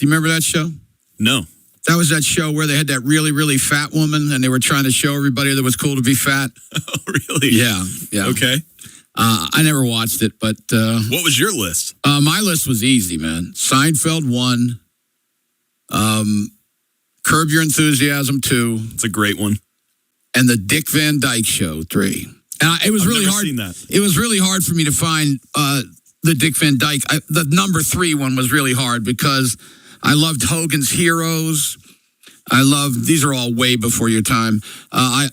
Do you remember that show? No. That was that show where they had that really, really fat woman, and they were trying to show everybody that it was cool to be fat. Oh, really? Yeah. Okay. I never watched it, but... what was your list? My list was easy, man. Seinfeld 1. Curb Your Enthusiasm 2. It's a great one. And the Dick Van Dyke Show 3. And it was really hard. Seen that. It was really hard for me to find the Dick Van Dyke. The number 3 one was really hard because I loved Hogan's Heroes. These are all way before your time. I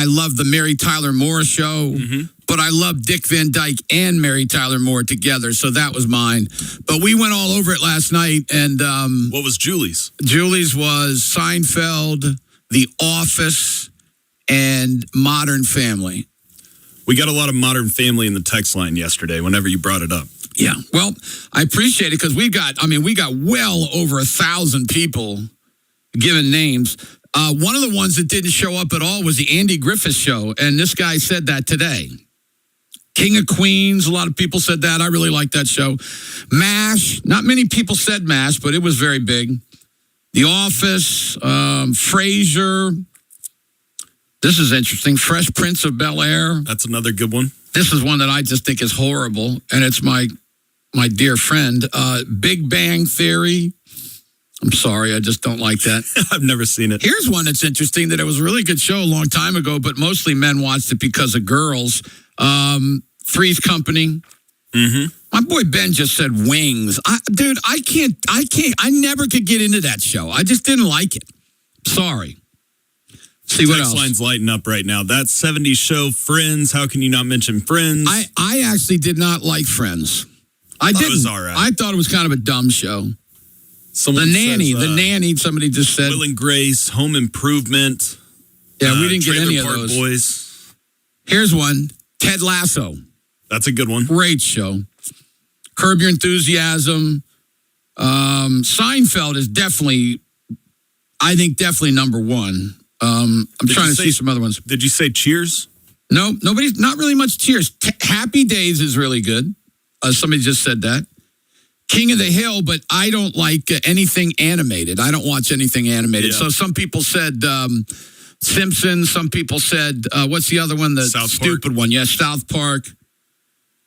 love the Mary Tyler Moore Show, but I love Dick Van Dyke and Mary Tyler Moore together, so that was mine. But we went all over it last night, and what was Julie's? Julie's was Seinfeld, The Office, and Modern Family. We got a lot of Modern Family in the text line yesterday. Whenever you brought it up. Yeah, well, I appreciate it because we got well over 1,000 people giving names. One of the ones that didn't show up at all was the Andy Griffith Show, and this guy said that today. King of Queens, a lot of people said that. I really like that show. MASH, not many people said MASH, but it was very big. The Office, Frasier. This is interesting. Fresh Prince of Bel-Air. That's another good one. This is one that I just think is horrible, and it's my dear friend. Big Bang Theory. I'm sorry, I just don't like that. I've never seen it. Here's one that's interesting that it was a really good show a long time ago, but mostly men watched it because of girls. Three's Company. Mm-hmm. My boy Ben just said Wings. I never could get into that show. I just didn't like it. Sorry. See what else? Text line's lighting up right now. That 70s show, Friends. How can you not mention Friends? I actually did not like Friends. I didn't. It was all right. I thought it was kind of a dumb show. Someone the nanny. Somebody just said Will and Grace, Home Improvement. Yeah, we didn't get any of Park those. Boys. Here's one: Ted Lasso. That's a good one. Great show. Curb Your Enthusiasm. Seinfeld is definitely number one. I'm trying to see some other ones. Did you say Cheers? No, not really much Cheers. Happy Days is really good. Somebody just said that. King of the Hill, but I don't like anything animated. I don't watch anything animated. Yeah. So some people said Simpsons. Some people said, what's the other one? The stupid one. Yeah, South Park.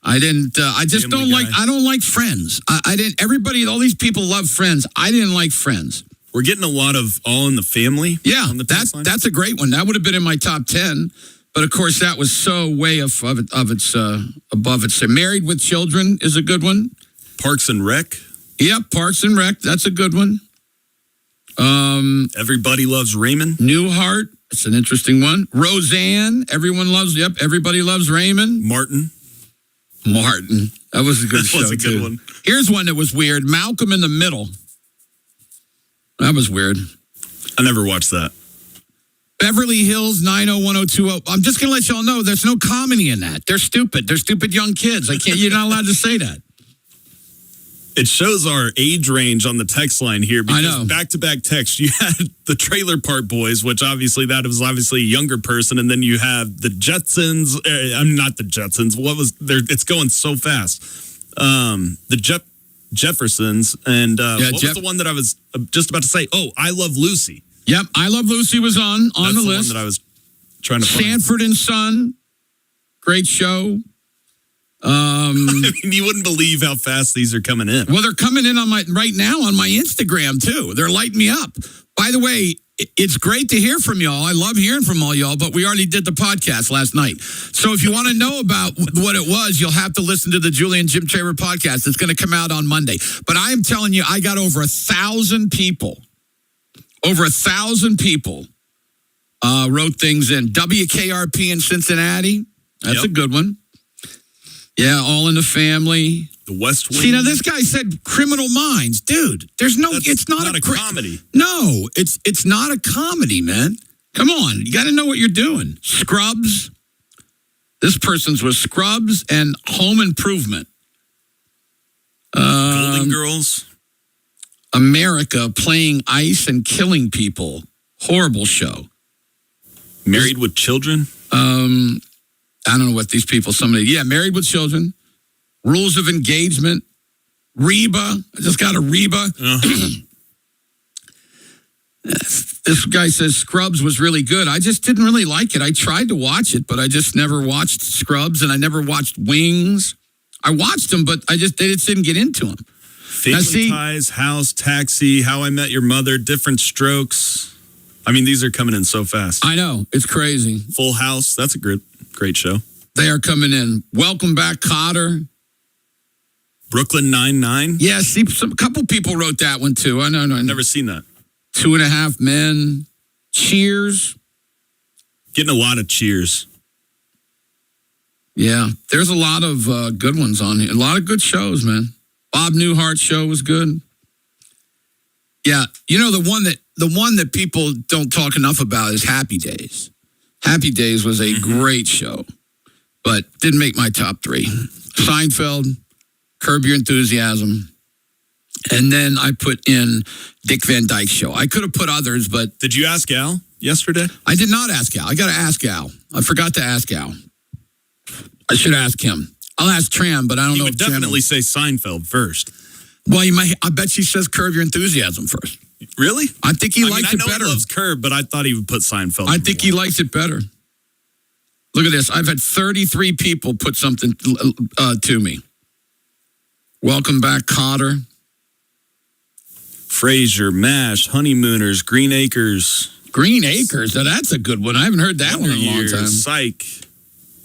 I didn't. I just don't like. I don't like Friends. I didn't. Everybody, all these people love Friends. I didn't like Friends. We're getting a lot of All in the Family. Yeah, that's a great one. That would have been in my top 10, but of course that was so way above its. Married with Children is a good one. Parks and Rec. Yep, Parks and Rec. That's a good one. Everybody Loves Raymond. Newhart. It's an interesting one. Roseanne. Everyone loves. Yep, everybody loves Raymond. Martin. That was a good show. That was a good one. Here's one that was weird. Malcolm in the Middle. That was weird. I never watched that. Beverly Hills 90120. I'm just going to let y'all know there's no comedy in that. They're stupid. They're stupid young kids. You're not allowed to say that. It shows our age range on the text line here because back-to-back text, you had the Trailer Park Boys, which obviously that was obviously a younger person, and then you have the Jetsons. I'm not the Jetsons. What was there? It's going so fast. The Jeffersons, and what was the one that I was just about to say? Oh, I Love Lucy. Yep, I Love Lucy was on the list. That's the one that I was trying to find. Sanford and Son, great show. I mean, you wouldn't believe how fast these are coming in. Well, they're coming in right now on my Instagram too. They're lighting me up. By the way, it's great to hear from y'all. I love hearing from all y'all, but we already did the podcast last night. So if you want to know about what it was, you'll have to listen to the Julie and Jim Traver podcast. It's going to come out on Monday. But I am telling you, I got over 1,000 people. Over 1,000 people wrote things in. WKRP in Cincinnati. That's a good one. Yeah, All in the Family. The West Wing. See, now this guy said Criminal Minds. Dude, it's not a comedy. No, it's not a comedy, man. Come on, you got to know what you're doing. Scrubs. This person's was Scrubs and Home Improvement. Golden Girls. America Playing Ice and Killing People. Horrible show. Married with Children. I don't know what these people, Married with Children, Rules of Engagement, Reba. I just got a Reba. This guy says Scrubs was really good. I just didn't really like it. I tried to watch it, but I just never watched Scrubs, and I never watched Wings. I watched them, but they just didn't get into them. Family Ties, House, Taxi, How I Met Your Mother, Different Strokes. I mean, these are coming in so fast. I know. It's crazy. Full House. That's a great show. They are coming in. Welcome Back, Kotter. Brooklyn Nine-Nine. Yeah, see, a couple people wrote that one, too. I know. I've never seen that. 2.5 Men. Cheers. Getting a lot of cheers. Yeah, there's a lot of good ones on here. A lot of good shows, man. Bob Newhart's show was good. Yeah, you know, the one that people don't talk enough about is Happy Days. Happy Days was a great show, but didn't make my top 3. Seinfeld, Curb Your Enthusiasm, and then I put in Dick Van Dyke's show. I could have put others, but... Did you ask Al yesterday? I did not ask Al. I got to ask Al. I forgot to ask Al. I should ask him. I'll ask Tram, but I don't know. He would definitely say Seinfeld first. Well, I bet she says Curb Your Enthusiasm first. Really? I think he likes it better. I know he loves Curb, but I thought he would put Seinfeld. I think he likes it better. Look at this. I've had 33 people put something to me. Welcome Back, Kotter. Frasier, MASH, Honeymooners, Green Acres. Green Acres? Now, that's a good one. I haven't heard that one in a long time. Psych.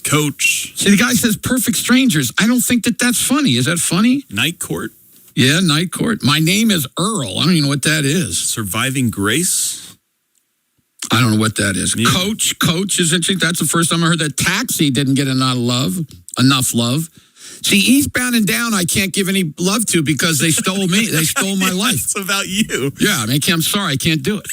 Coach. See, the guy says Perfect Strangers. I don't think that's funny. Is that funny? Night Court. Yeah, Night Court. My Name is Earl. I don't even know what that is. Surviving Grace. I don't know what that is. Yeah. Coach is interesting. That's the first time I heard that. Taxi didn't get enough love. See, Eastbound and Down, I can't give any love to because they stole me. They stole my life. It's about you. Yeah, I mean, I'm sorry, I can't do it.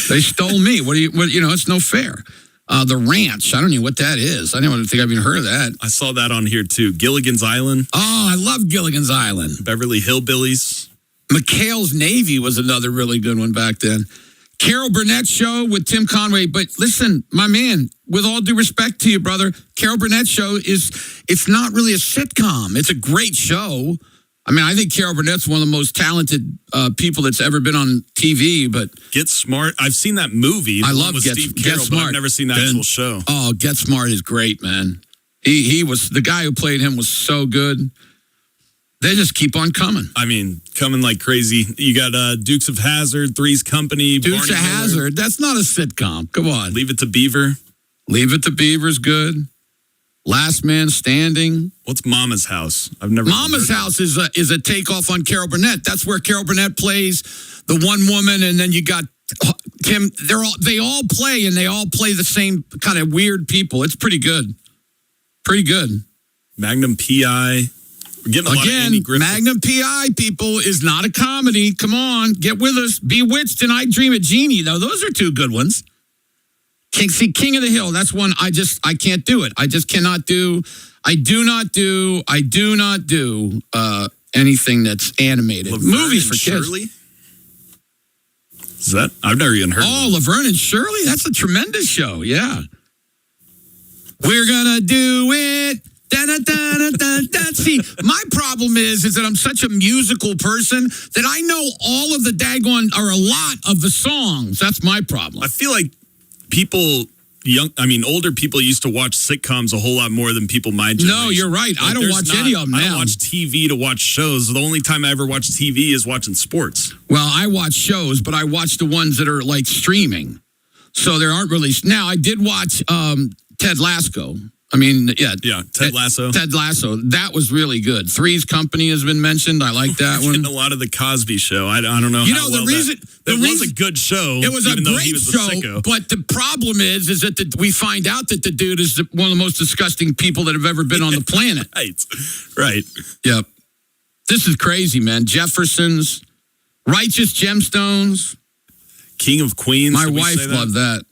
They stole me. It's no fair. The Ranch, I don't know what that is. I don't think I've even heard of that. I saw that on here too. Gilligan's Island. Oh, I love Gilligan's Island. Beverly Hillbillies. McHale's Navy was another really good one back then. Carol Burnett's show with Tim Conway. But listen, my man, with all due respect to you, brother, Carol Burnett's show it's not really a sitcom. It's a great show. I mean, I think Carol Burnett's one of the most talented people that's ever been on TV. But Get Smart. I've seen that movie. I love Steve Carell, Get Smart. But I've never seen the actual show. Oh, Get Smart is great, man. He was the guy who played him was so good. They just keep on coming. I mean, coming like crazy. You got Dukes of Hazzard, Three's Company. Dukes of Hazzard. That's not a sitcom. Come on. Leave It to Beaver. Leave It to Beaver's good. Last Man Standing. What's Mama's House? I've never. Mama's House is a takeoff on Carol Burnett. That's where Carol Burnett plays the one woman, and then you got Tim. They all play the same kind of weird people. It's pretty good. Pretty good. Magnum P.I. We're getting a lot of Andy Griffith. Magnum P.I. people is not a comedy. Come on, get with us. Bewitched and I Dream of Jeannie. Though those are two good ones. King of the Hill. That's one I can't do it. I just cannot do. I do not do anything that's animated. Laverne Movies for kids. Shirley? Is that? I've never even heard of it. Laverne and Shirley? That's a tremendous show. Yeah. We're going to do it. See, my problem is that I'm such a musical person that I know all of the daggone, or a lot of the songs. That's my problem. I feel like older people used to watch sitcoms a whole lot more than people my generation. No, you're right. Like, I don't watch any of them now. I don't watch TV to watch shows. The only time I ever watch TV is watching sports. Well, I watch shows, but I watch the ones that are like streaming. So there aren't really. Now, I did watch Ted Lasso. Yeah, Ted Lasso. Ted Lasso. That was really good. Three's Company has been mentioned. I like that one. A lot of the Cosby Show. I don't know. You know, the reason it was a good show. It was a great show. But the problem is that we find out that the dude is one of the most disgusting people that have ever been on the planet. Right. Yep. This is crazy, man. Jeffersons, Righteous Gemstones, King of Queens. My wife loved that.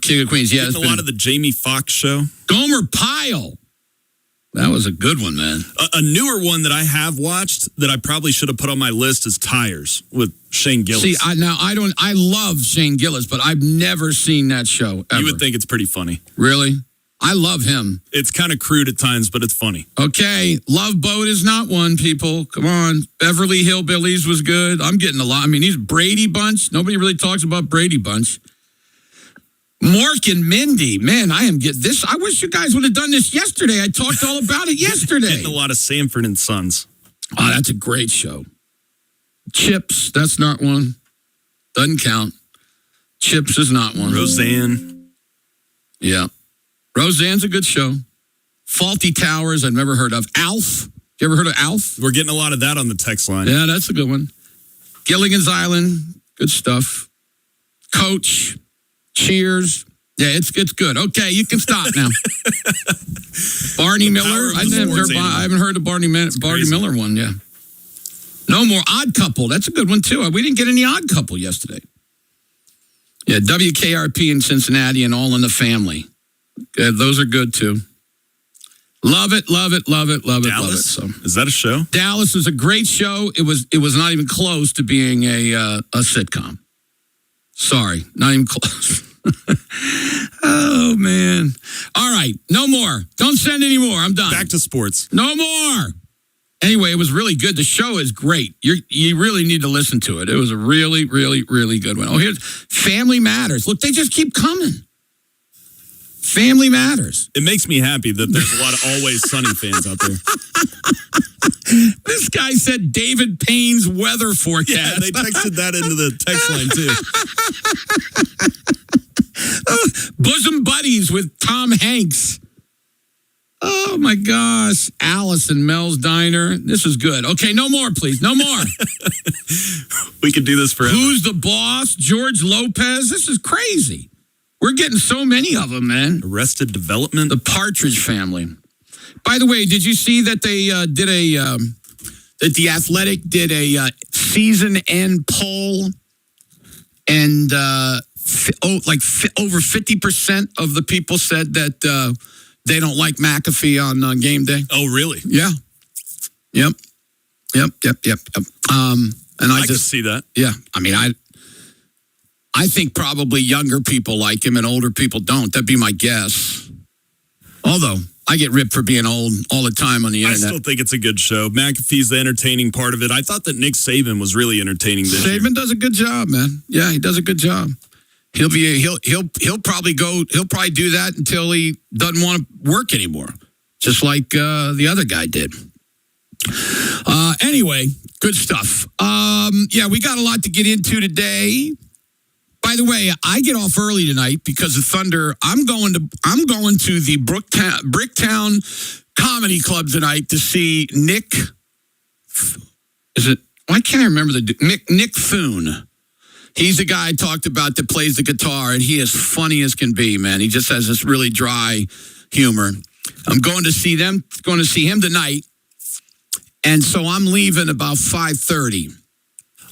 King of Queens, yeah. A lot of the Jamie Foxx show. Gomer Pyle. That was a good one, man. A newer one that I have watched that I probably should have put on my list is Tires with Shane Gillis. See, I love Shane Gillis, but I've never seen that show ever. You would think it's pretty funny. Really? I love him. It's kind of crude at times, but it's funny. Okay, Love Boat is not one, people. Come on. Beverly Hillbillies was good. I'm getting a lot. I mean, he's Brady Bunch. Nobody really talks about Brady Bunch. Mork and Mindy. Man, I am getting this. I wish you guys would have done this yesterday. I talked all about it yesterday. Getting a lot of Sanford and Sons. Oh, that's a great show. Chips, that's not one. Doesn't count. Chips is not one. Roseanne. Yeah. Roseanne's a good show. Faulty Towers, I've never heard of. Alf. You ever heard of Alf? We're getting a lot of that on the text line. Yeah, that's a good one. Gilligan's Island. Good stuff. Coach. Cheers. Yeah, it's good. Okay, you can stop now. Barney Miller. I haven't heard of Barney Miller one, yeah. No more. Odd Couple. That's a good one, too. We didn't get any Odd Couple yesterday. Yeah, WKRP in Cincinnati and All in the Family. Those are good, too. Love it. Dallas? So, is that a show? Dallas is a great show. It was not even close to being a sitcom. Sorry, not even close. Oh, man. All right, no more. Don't send any more. I'm done. Back to sports. No more. Anyway, it was really good. The show is great. You really need to listen to it. It was a really, really, really good one. Oh, here's Family Matters. Look, they just keep coming. Family Matters. It makes me happy that there's a lot of Always Sunny fans out there. This guy said David Payne's weather forecast. Yeah, they texted that into the text line, too. Bosom buddies with Tom Hanks. Oh, my gosh. Alice and Mel's Diner. This is good. Okay, no more, please. No more. We could do this forever. Who's the Boss? George Lopez. This is crazy. We're getting so many of them, man. Arrested Development. The Partridge Family. By the way, did you see that they that The Athletic did a season end poll, and over 50% of the people said that they don't like McAfee on game day. Oh, really? Yeah. Yep. And I can see that. Yeah. I mean, I think probably younger people like him and older people don't. That'd be my guess. Although I get ripped for being old all the time on the internet. I still think it's a good show. McAfee's the entertaining part of it. I thought that Nick Saban was really entertaining this year. Saban does a good job, man. Yeah, he does a good job. He'll probably do that until he doesn't want to work anymore, just like the other guy did. Anyway, good stuff. Yeah, we got a lot to get into today. By the way, I get off early tonight because of Thunder. I'm going to the Bricktown Comedy Club tonight to see Nick. Why can't I remember Nick Thune? He's the guy I talked about that plays the guitar, and he is funny as can be, man. He just has this really dry humor. I'm going to see him tonight, and so I'm leaving about 5:30.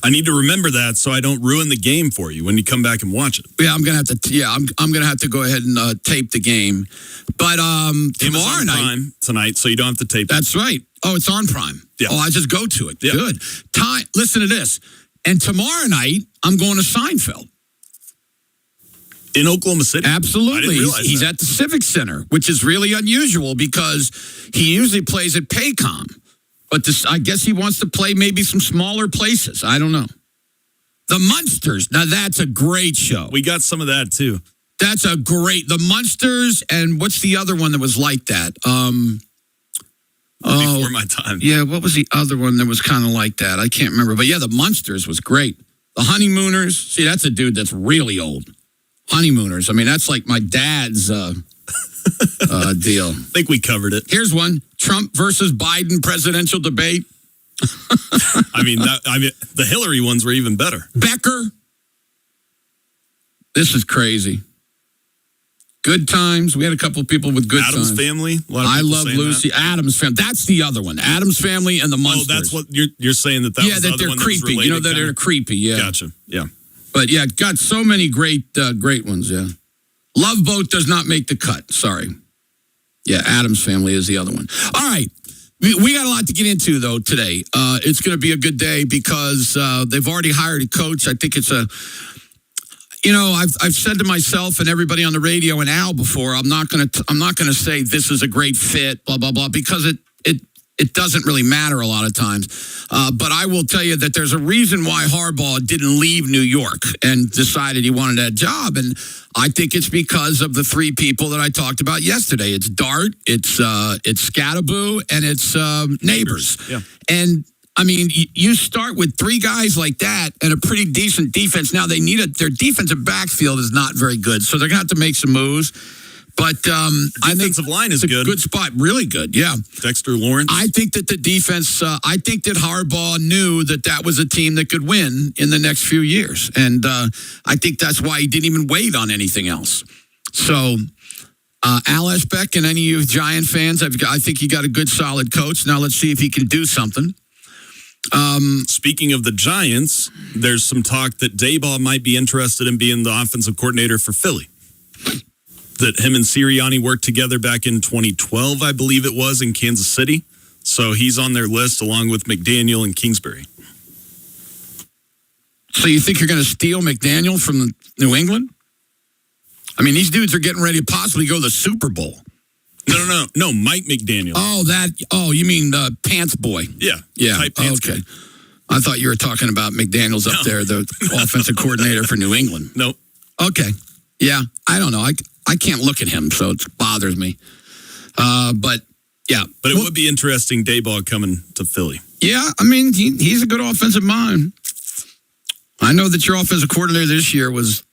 I need to remember that so I don't ruin the game for you when you come back and watch it. Yeah, I'm gonna have to. Yeah, I'm gonna have to go ahead and tape the game. But tomorrow night, Prime tonight, so you don't have to tape. That's right. Oh, it's on Prime. Yeah. Oh, I just go to it. Yeah. Good. Listen to this. And tomorrow night, I'm going to Seinfeld. In Oklahoma City? Absolutely. I didn't realize He's that. at the Civic Center, which is really unusual because he usually plays at Paycom. But I guess he wants to play maybe some smaller places. I don't know. The Munsters. Now, that's a great show. We got some of that, too. That's the Munsters, and what's the other one that was like that? Before my time. Yeah, what was the other one that was kind of like that? I can't remember. But yeah, the Munsters was great. The Honeymooners. See, that's a dude that's really old. Honeymooners. I mean, that's like my dad's deal. I think we covered it. Here's one. Trump versus Biden presidential debate. I mean, the Hillary ones were even better. Becker. This is crazy. Good Times. We had a couple of people with good Addams times. Family. I Love Lucy. That. Addams Family. That's the other one. Addams Family and the Munsters. Oh, that's what you're saying that was the that other they're one creepy. That you know that they're creepy. Yeah. Gotcha. Yeah. But yeah, got so many great ones. Yeah. Love Boat does not make the cut. Sorry. Yeah, Addams Family is the other one. All right. We got a lot to get into, though, today. It's going to be a good day because they've already hired a coach. I think it's I've said to myself and everybody on the radio and Al before, I'm not gonna say this is a great fit, blah blah blah, because it doesn't really matter a lot of times. But I will tell you that there's a reason why Harbaugh didn't leave New York and decided he wanted that job, and I think it's because of the three people that I talked about yesterday. It's Dart, it's Scattaboo, and it's Neighbors. Yeah. And I mean, you start with three guys like that and a pretty decent defense. Now they need their defensive backfield is not very good, so they're going to have to make some moves. But I think defensive line is good. Good spot, really good. Yeah, Dexter Lawrence. I think that the defense. I think that Harbaugh knew that was a team that could win in the next few years, and I think that's why he didn't even wait on anything else. So, Al Esbeck and any of you Giant fans, I think he got a good, solid coach. Now let's see if he can do something. Speaking of the Giants, there's some talk that Daboll might be interested in being the offensive coordinator for Philly. That him and Sirianni worked together back in 2012, I believe it was, in Kansas City. So he's on their list along with McDaniel and Kingsbury. So you think you're going to steal McDaniel from New England? I mean, these dudes are getting ready to possibly go to the Super Bowl. No, Mike McDaniel. Oh, you mean the Pants Boy? Yeah. Type Pants okay. Guy. I thought you were talking about McDaniel's up there, the offensive coordinator for New England. Nope. Okay. Yeah, I don't know. I can't look at him, so it bothers me. But, yeah. But it would be interesting, Daboll coming to Philly. Yeah, I mean, he's a good offensive mind. I know that your offensive coordinator this year was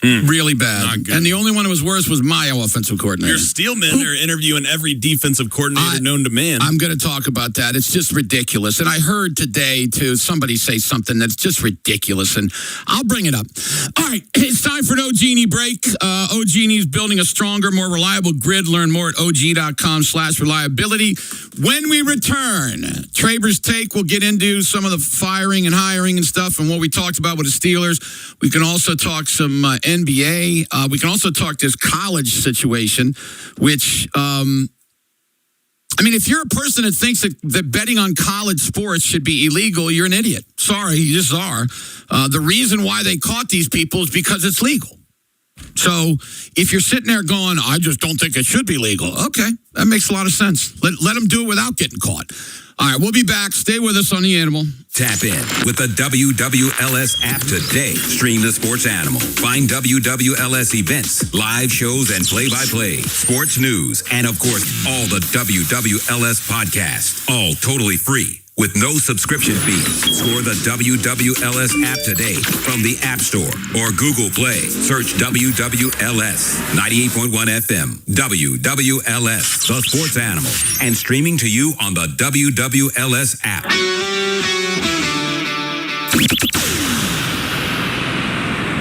really bad. And the only one who was worse was my offensive coordinator. Your Steelmen are interviewing every defensive coordinator known to man. I'm going to talk about that. It's just ridiculous. And I heard today, too, somebody say something that's just ridiculous. And I'll bring it up. All right. It's time for an OG&E break. OG&E is building a stronger, more reliable grid. Learn more at OG.com/reliability. When we return, Traber's Take, we'll get into some of the firing and hiring and stuff and what we talked about with the Steelers. We can also talk some NBA. We can also talk this college situation, which, I mean, if you're a person that thinks that betting on college sports should be illegal, you're an idiot. Sorry, you just are. The reason why they caught these people is because it's legal. So if you're sitting there going, I just don't think it should be legal. Okay, that makes a lot of sense. Let them do it without getting caught. All right, we'll be back. Stay with us on The Animal. Tap in with the WWLS app today. Stream the Sports Animal. Find WWLS events, live shows, and play-by-play, sports news, and, of course, all the WWLS podcasts. All totally free with no subscription fees. Score the WWLS app today from the App Store or Google Play. Search WWLS 98.1 FM. WWLS, the Sports Animal, and streaming to you on the WWLS app.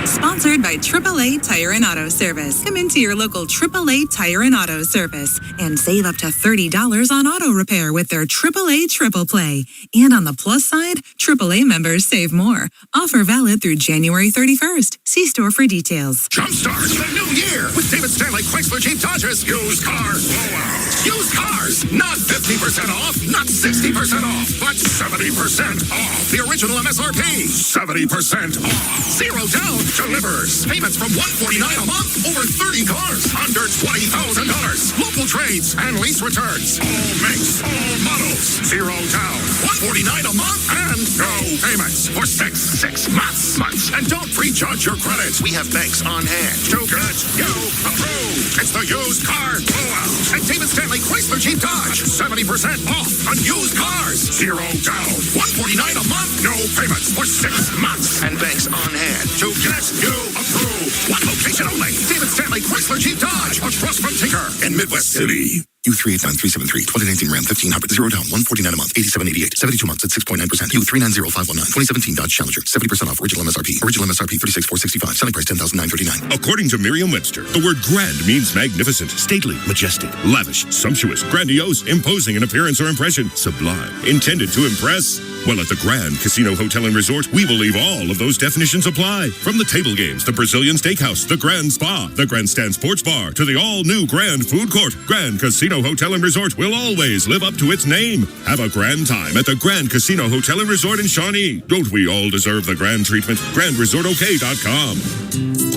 Sponsored by AAA Tire and Auto Service. Come into your local AAA Tire and Auto Service and save up to $30 on auto repair with their AAA Triple Play. And on the plus side, AAA members save more. Offer valid through January 31st. See store for details. Jumpstart the new year with David Stanley Chrysler Jeep Dodge's used car blowout. Used cars, not 50% off, not 60% off, but 70% off the original MSRP. 70% off. Zero down delivers. Payments from $149 a month. Over 30 cars. Under $20,000. Local trades and lease returns. All makes, all models. Zero down. $149 a month and no payments for six months. And don't prejudge your credit. We have banks on hand to get you approved. It's the used car blowout at David Stanley Chrysler Jeep Dodge. 70% off on used cars. Zero down. $149 a month. No payments for 6 months. And banks on hand to get you approved. One location only. David Stanley Chrysler Jeep Dodge. Across from Tinker in Midwest City. U389373, 2019 Ram 1500, 0 down, $149 a month, $87.88, 72 months at 6.9%. U390519, 2017 Dodge Challenger, 70% off original MSRP. Original MSRP $36,465, selling price $10,939. According to Merriam-Webster, the word grand means magnificent, stately, majestic, lavish, sumptuous, grandiose, imposing in appearance or impression, sublime, intended to impress. Well, at the Grand Casino Hotel and Resort, we believe all of those definitions apply. From the table games, the Brazilian Steakhouse, the Grand Spa, the Grandstand Sports Bar, to the all-new Grand Food Court, Grand Casino Hotel and Resort will always live up to its name. Have a grand time at the Grand Casino Hotel and Resort in Shawnee. Don't we all deserve the grand treatment? GrandResortOK.com.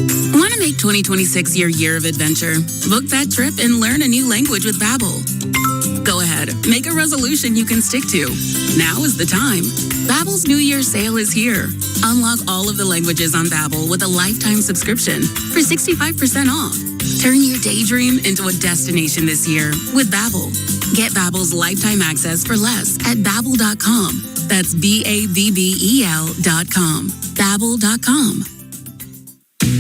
2026 your year of adventure? Book that trip and learn a new language with Babbel. Go ahead, make a resolution you can stick to. Now is the time. Babbel's New Year sale is here. Unlock all of the languages on Babbel with a lifetime subscription for 65% off. Turn your daydream into a destination this year with Babbel. Get Babbel's lifetime access for less at Babbel.com. That's Babbel.com. Babbel.com.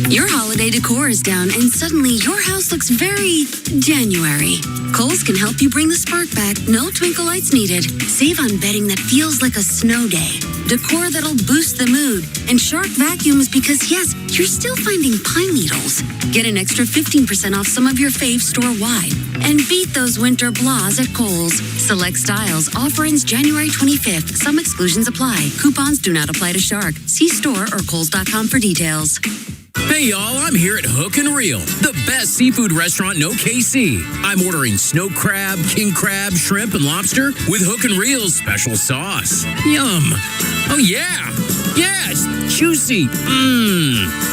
Your holiday decor is down and suddenly your house looks very January. Kohl's can help you bring the spark back. No twinkle lights needed. Save on bedding that feels like a snow day. Decor that'll boost the mood. And Shark vacuums because, yes, you're still finding pine needles. Get an extra 15% off some of your faves store-wide. And beat those winter blahs at Kohl's. Select styles. Offer ends January 25th. Some exclusions apply. Coupons do not apply to Shark. See store or Kohls.com for details. Hey y'all, I'm here at Hook and Reel, the best seafood restaurant in OKC. I'm ordering snow crab, king crab, shrimp, and lobster with Hook and Reel's special sauce. Yum. Oh yeah. Yeah, it's juicy.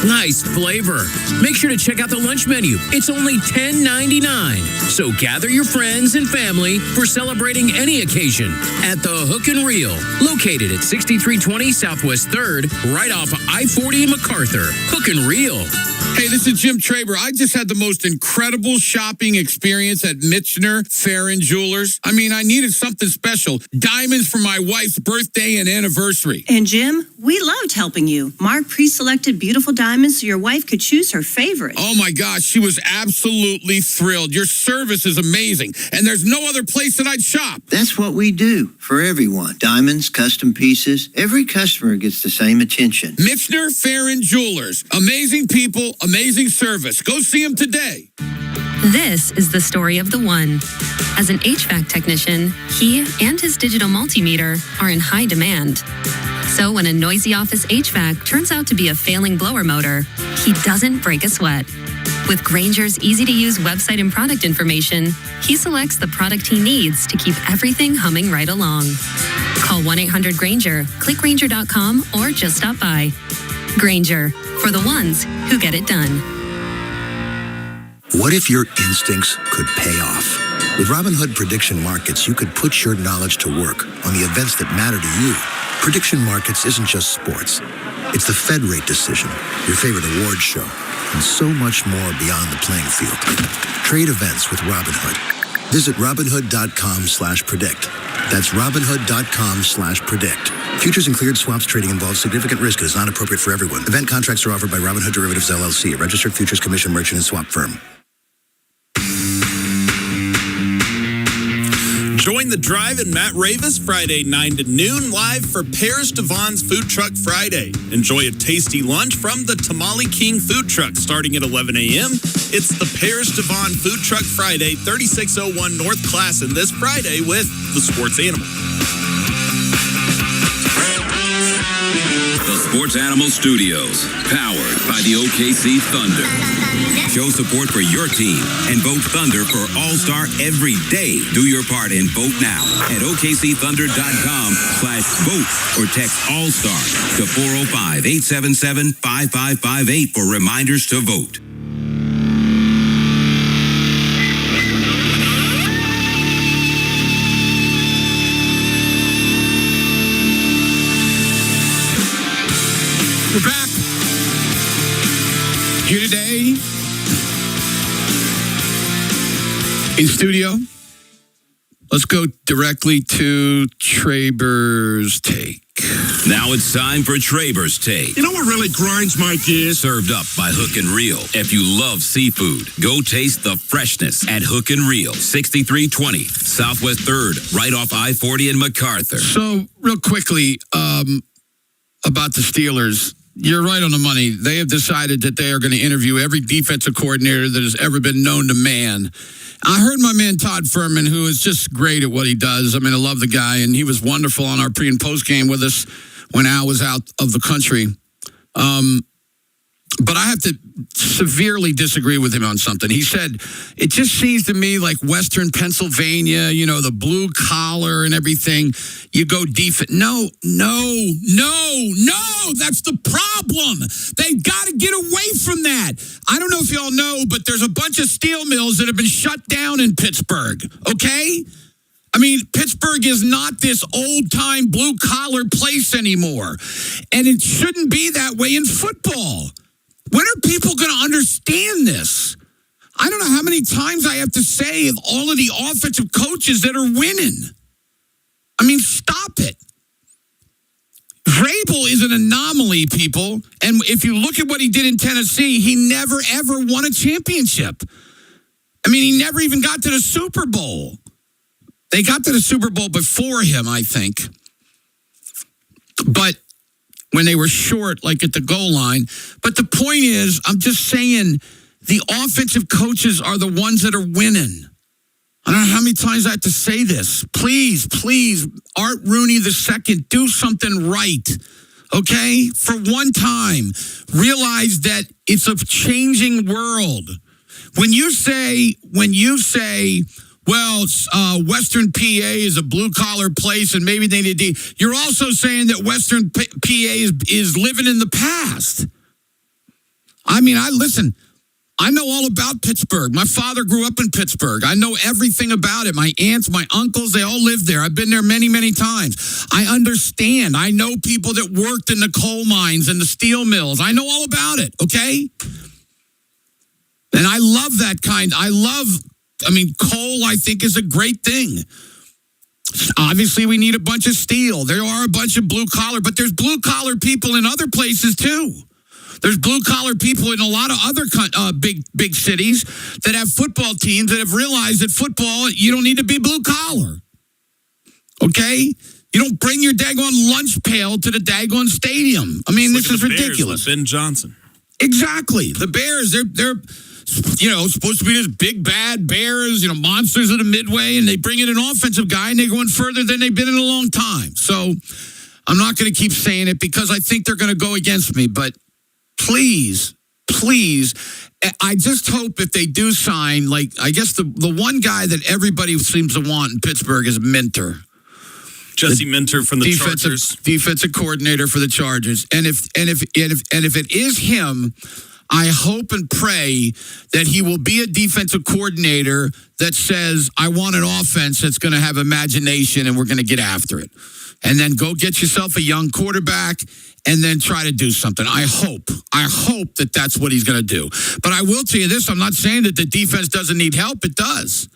Nice flavor. Make sure to check out the lunch menu. It's only $10.99. So gather your friends and family for celebrating any occasion at the Hook and Reel, located at 6320 Southwest 3rd, right off of I-40 in MacArthur. Hook and Reel. Hey, this is Jim Traber. I just had the most incredible shopping experience at Michener Fair & Jewelers. I mean, I needed something special. Diamonds for my wife's birthday and anniversary. And Jim, we loved helping you. Mark pre-selected beautiful diamonds so your wife could choose her favorite. Oh my gosh, she was absolutely thrilled. Your service is amazing, and there's no other place that I'd shop. That's what we do for everyone. Diamonds, custom pieces. Every customer gets the same attention. Michener Fair & Jewelers. Amazing people, amazing service. Go see them today. This is the story of the one. As an HVAC technician, he and his digital multimeter are in high demand. So when a noisy office HVAC turns out to be a failing blower motor, he doesn't break a sweat. With Grainger's easy-to-use website and product information, he selects the product he needs to keep everything humming right along. Call 1-800-GRAINGER, click Grainger.com, or just stop by. Grainger, for the ones who get it done. What if your instincts could pay off? With Robinhood Prediction Markets, you could put your knowledge to work on the events that matter to you. Prediction Markets isn't just sports. It's the Fed rate decision, your favorite award show, and so much more beyond the playing field. Trade events with Robinhood. Visit Robinhood.com/predict. That's Robinhood.com/predict. Futures and cleared swaps trading involves significant risk and is not appropriate for everyone. Event contracts are offered by Robinhood Derivatives LLC, a registered futures commission merchant and swap firm. Join the Drive and Matt Ravis Friday 9 to noon live for Paris Devon's Food Truck Friday. Enjoy a tasty lunch from the Tamale King Food Truck starting at 11 a.m. It's the Paris Devon Food Truck Friday, 3601 North Classen this Friday with the Sports Animal. The Sports Animal Studios, powered by the OKC Thunder. Show support for your team and vote Thunder for All-Star every day. Do your part and vote now at OKCThunder.com/vote or text All-Star to 405-877-5558 for reminders to vote. We're back here today in studio. Let's go directly to Traber's Take. Now it's time for Traber's Take. You know what really grinds my gears? Served up by Hook and Reel. If you love seafood, go taste the freshness at Hook and Reel, 6320 Southwest 3rd, right off I-40 in MacArthur. So, real quickly, about the Steelers. You're right on the money. They have decided that they are going to interview every defensive coordinator that has ever been known to man. I heard my man Todd Furman, who is just great at what he does. I mean, I love the guy, and he was wonderful on our pre- and post game with us when Al was out of the country. But I have to severely disagree with him on something. He said, it just seems to me like Western Pennsylvania, the blue collar and everything, you go defense. No, that's the problem. They've got to get away from that. I don't know if y'all know, but there's a bunch of steel mills that have been shut down in Pittsburgh, okay? I mean, Pittsburgh is not this old-time blue-collar place anymore. And it shouldn't be that way in football. When are people going to understand this? I don't know how many times I have to say of all of the offensive coaches that are winning. I mean, stop it. Vrabel is an anomaly, people. And if you look at what he did in Tennessee, he never, ever won a championship. I mean, he never even got to the Super Bowl. They got to the Super Bowl before him, I think. But when they were short, like at the goal line. But the point is, I'm just saying, the offensive coaches are the ones that are winning. I don't know how many times I have to say this. Please, Art Rooney II, do something right. Okay? For one time, realize that it's a changing world. When you say, well, Western PA is a blue-collar place and maybe they need you're also saying that Western PA is living in the past. I mean, I know all about Pittsburgh. My father grew up in Pittsburgh. I know everything about it. My aunts, my uncles, they all lived there. I've been there many, many times. I understand. I know people that worked in the coal mines and the steel mills. I know all about it, okay? And I love that kind. Coal, I think, is a great thing. Obviously, we need a bunch of steel. There are a bunch of blue-collar, but there's blue-collar people in other places, too. There's blue-collar people in a lot of other big cities that have football teams that have realized that football, you don't need to be blue-collar. Okay? You don't bring your daggone lunch pail to the daggone stadium. I mean, this is ridiculous. Ben Johnson. Exactly. The Bears, they're supposed to be this big, bad Bears, monsters of the Midway, and they bring in an offensive guy, and they're going further than they've been in a long time. So I'm not going to keep saying it because I think they're going to go against me. But please, I just hope if they do sign, I guess the one guy that everybody seems to want in Pittsburgh is Minter. Jesse Minter from the Chargers. Defensive coordinator for the Chargers. And if it is him, I hope and pray that he will be a defensive coordinator that says, I want an offense that's going to have imagination and we're going to get after it. And then go get yourself a young quarterback and then try to do something. I hope that that's what he's going to do. But I will tell you this, I'm not saying that the defense doesn't need help. It does.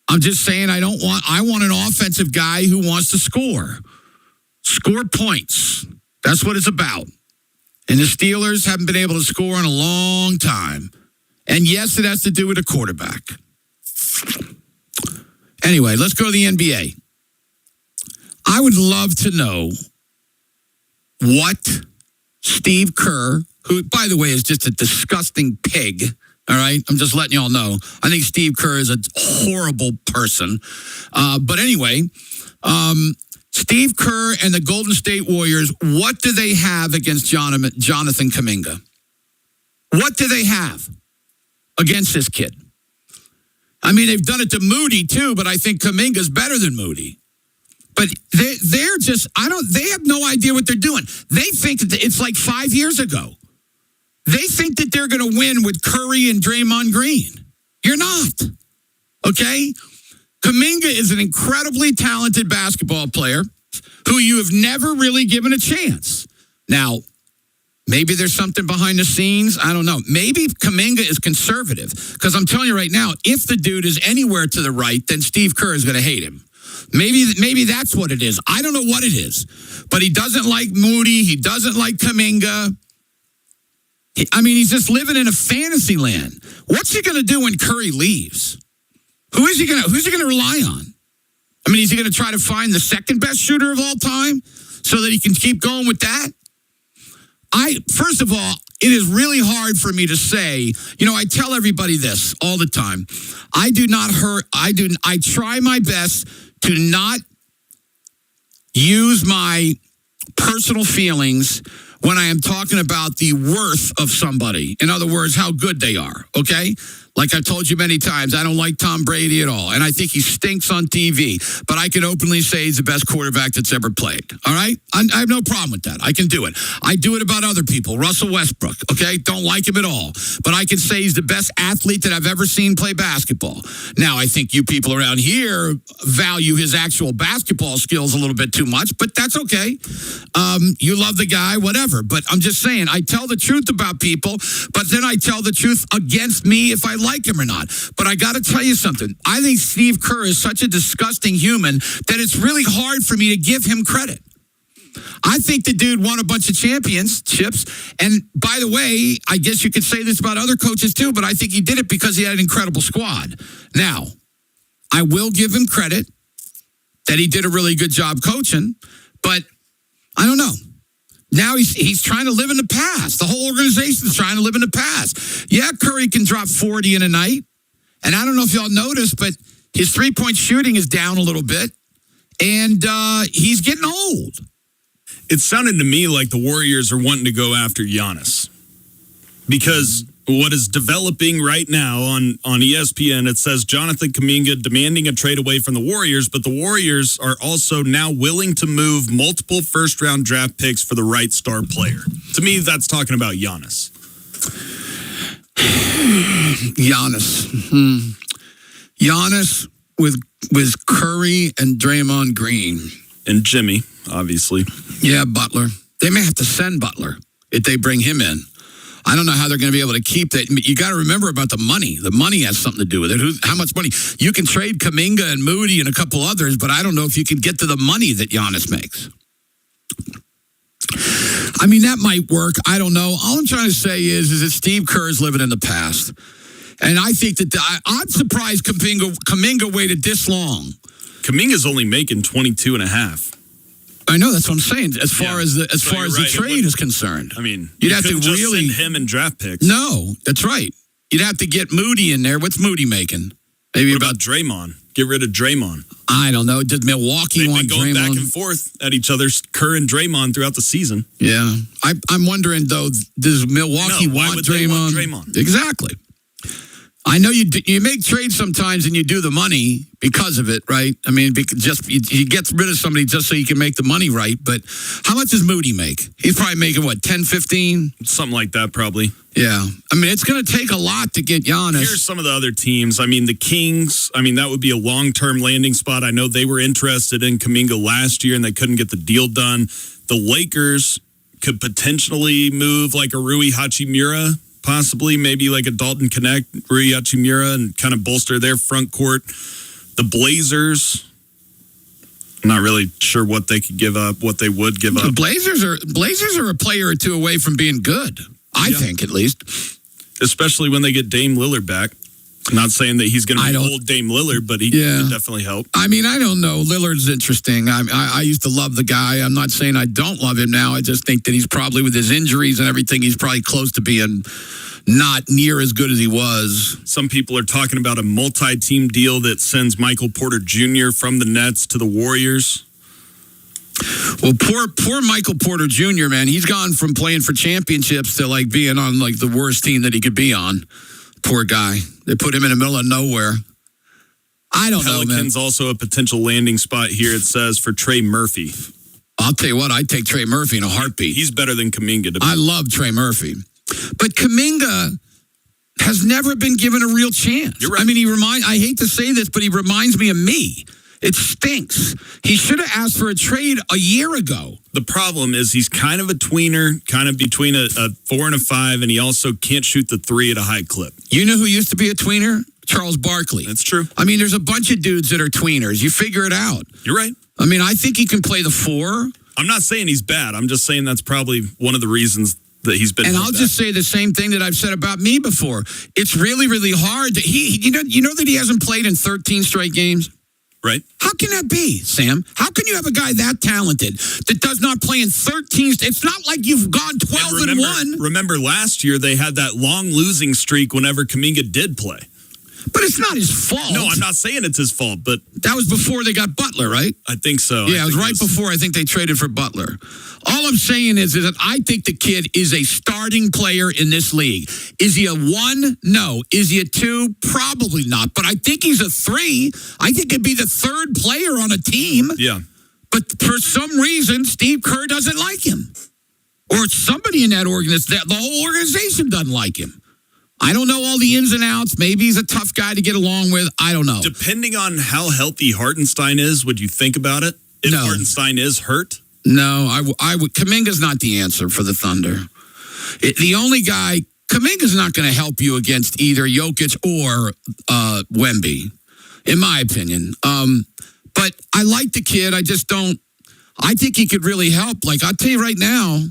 I'm just saying I want an offensive guy who wants to score points. That's what it's about. And the Steelers haven't been able to score in a long time. And yes, it has to do with a quarterback. Anyway, let's go to the NBA. I would love to know what Steve Kerr, who, by the way, is just a disgusting pig, all right? I'm just letting y'all know. I think Steve Kerr is a horrible person. But anyway, Steve Kerr and the Golden State Warriors, what do they have against Jonathan Kuminga? What do they have against this kid? I mean, they've done it to Moody, too, but I think Kuminga's better than Moody. But they're just, they have no idea what they're doing. They think that it's like 5 years ago. They think that they're going to win with Curry and Draymond Green. You're not. Okay? Kuminga is an incredibly talented basketball player who you have never really given a chance. Now, maybe there's something behind the scenes. I don't know. Maybe Kuminga is conservative. Because I'm telling you right now, if the dude is anywhere to the right, then Steve Kerr is going to hate him. Maybe that's what it is. I don't know what it is. But he doesn't like Moody. He doesn't like Kuminga. He's just living in a fantasy land. What's he going to do when Curry leaves? Who's he going to rely on? Is he going to try to find the second best shooter of all time so that he can keep going with that? First of all, it is really hard for me to say, I tell everybody this all the time. I try my best to not use my personal feelings when I am talking about the worth of somebody. In other words, how good they are, okay? Like I've told you many times, I don't like Tom Brady at all, and I think he stinks on TV, but I can openly say he's the best quarterback that's ever played, all right? I have no problem with that. I can do it. I do it about other people. Russell Westbrook, okay? Don't like him at all, but I can say he's the best athlete that I've ever seen play basketball. Now, I think you people around here value his actual basketball skills a little bit too much, but that's okay. You love the guy, whatever, but I'm just saying, I tell the truth about people, but then I tell the truth against me if I like him or not. But I got to tell you something. I think Steve Kerr is such a disgusting human that it's really hard for me to give him credit. I think the dude won a bunch of championships. And by the way, I guess you could say this about other coaches too, but I think he did it because he had an incredible squad. Now, I will give him credit that he did a really good job coaching, but I don't know. Now he's trying to live in the past. The whole organization is trying to live in the past. Yeah, Curry can drop 40 in a night. And I don't know if y'all noticed, but his three-point shooting is down a little bit. And he's getting old. It sounded to me like the Warriors are wanting to go after Giannis. Because what is developing right now on ESPN, it says Jonathan Kuminga demanding a trade away from the Warriors, but the Warriors are also now willing to move multiple first-round draft picks for the right star player. To me, that's talking about Giannis. Giannis with Curry and Draymond Green. And Jimmy, obviously. Yeah, Butler. They may have to send Butler if they bring him in. I don't know how they're going to be able to keep that. You got to remember about the money. The money has something to do with it. How much money? You can trade Kuminga and Moody and a couple others, but I don't know if you can get to the money that Giannis makes. I mean, that might work. I don't know. All I'm trying to say is that Steve Kerr is living in the past. And I think that I'm surprised Kuminga waited this long. Kuminga's only making 22 and a half. I know, that's what I'm saying. As far as the trade is concerned, I mean, you'd have to just really send him and draft picks. No, that's right. You'd have to get Moody in there. What's Moody making? Maybe what about Draymond? Get rid of Draymond. I don't know. Did Milwaukee want Draymond? They've been going back and forth at each other's Kerr and Draymond throughout the season. Yeah, I'm wondering though. Does Milwaukee want Draymond? Exactly. I know you make trades sometimes and you do the money because of it, right? I mean, you get rid of somebody just so you can make the money right. But how much does Moody make? He's probably making, what, 10, 15? Something like that, probably. Yeah. I mean, it's going to take a lot to get Giannis. Here's some of the other teams. I mean, the Kings, that would be a long-term landing spot. I know they were interested in Kuminga last year and they couldn't get the deal done. The Lakers could potentially move like a Rui Hachimura, possibly, maybe like a Dalton Connect, Rui Hachimura, and kind of bolster their front court. The Blazers, I'm not really sure what they could give up, what they would give up. The Blazers are a player or two away from being good, I think, at least. Especially when they get Dame Lillard back. I'm not saying that he's going to be old Dame Lillard, but he can definitely help. I mean, I don't know. Lillard's interesting. I used to love the guy. I'm not saying I don't love him now. I just think that he's probably, with his injuries and everything, he's probably close to being not near as good as he was. Some people are talking about a multi-team deal that sends Michael Porter Jr. from the Nets to the Warriors. Well, poor Michael Porter Jr., man. He's gone from playing for championships to like being on like the worst team that he could be on. Poor guy. They put him in the middle of nowhere. I don't know, man. Pelicans also a potential landing spot here, it says, for Trey Murphy. I'll tell you what, I'd take Trey Murphy in a heartbeat. He's better than Kuminga. I love Trey Murphy. But Kuminga has never been given a real chance. You're right. I mean, I hate to say this, but he reminds me of me. It stinks. He should have asked for a trade a year ago. The problem is he's kind of a tweener, kind of between a 4 and a 5, and he also can't shoot the 3 at a high clip. You know who used to be a tweener? Charles Barkley. That's true. I mean, there's a bunch of dudes that are tweeners. You figure it out. You're right. I mean, I think he can play the 4. I'm not saying he's bad. I'm just saying that's probably one of the reasons that he's been. And I'll just say the same thing that I've said about me before. It's really, really hard. You know that he hasn't played in 13 straight games? Right. How can that be, Sam? How can you have a guy that talented that does not play in 13? It's not like you've gone 12-1. Remember last year they had that long losing streak whenever Kuminga did play. But it's not his fault. No, I'm not saying it's his fault, but that was before they got Butler, right? I think so. Yeah, it was right before I think they traded for Butler. All I'm saying is that I think the kid is a starting player in this league. Is he a 1? No. Is he a 2? Probably not. But I think he's a 3. I think he'd be the 3rd player on a team. Yeah. But for some reason, Steve Kerr doesn't like him. Or somebody in that organization, the whole organization doesn't like him. I don't know all the ins and outs. Maybe he's a tough guy to get along with. I don't know. Depending on how healthy Hartenstein is, would you think about it? If Hartenstein is hurt? No, I would. Kuminga's not the answer for the Thunder. The only guy, Kuminga's not going to help you against either Jokic or Wemby, in my opinion. But I like the kid. I just don't. I think he could really help. Like, I'll tell you right now,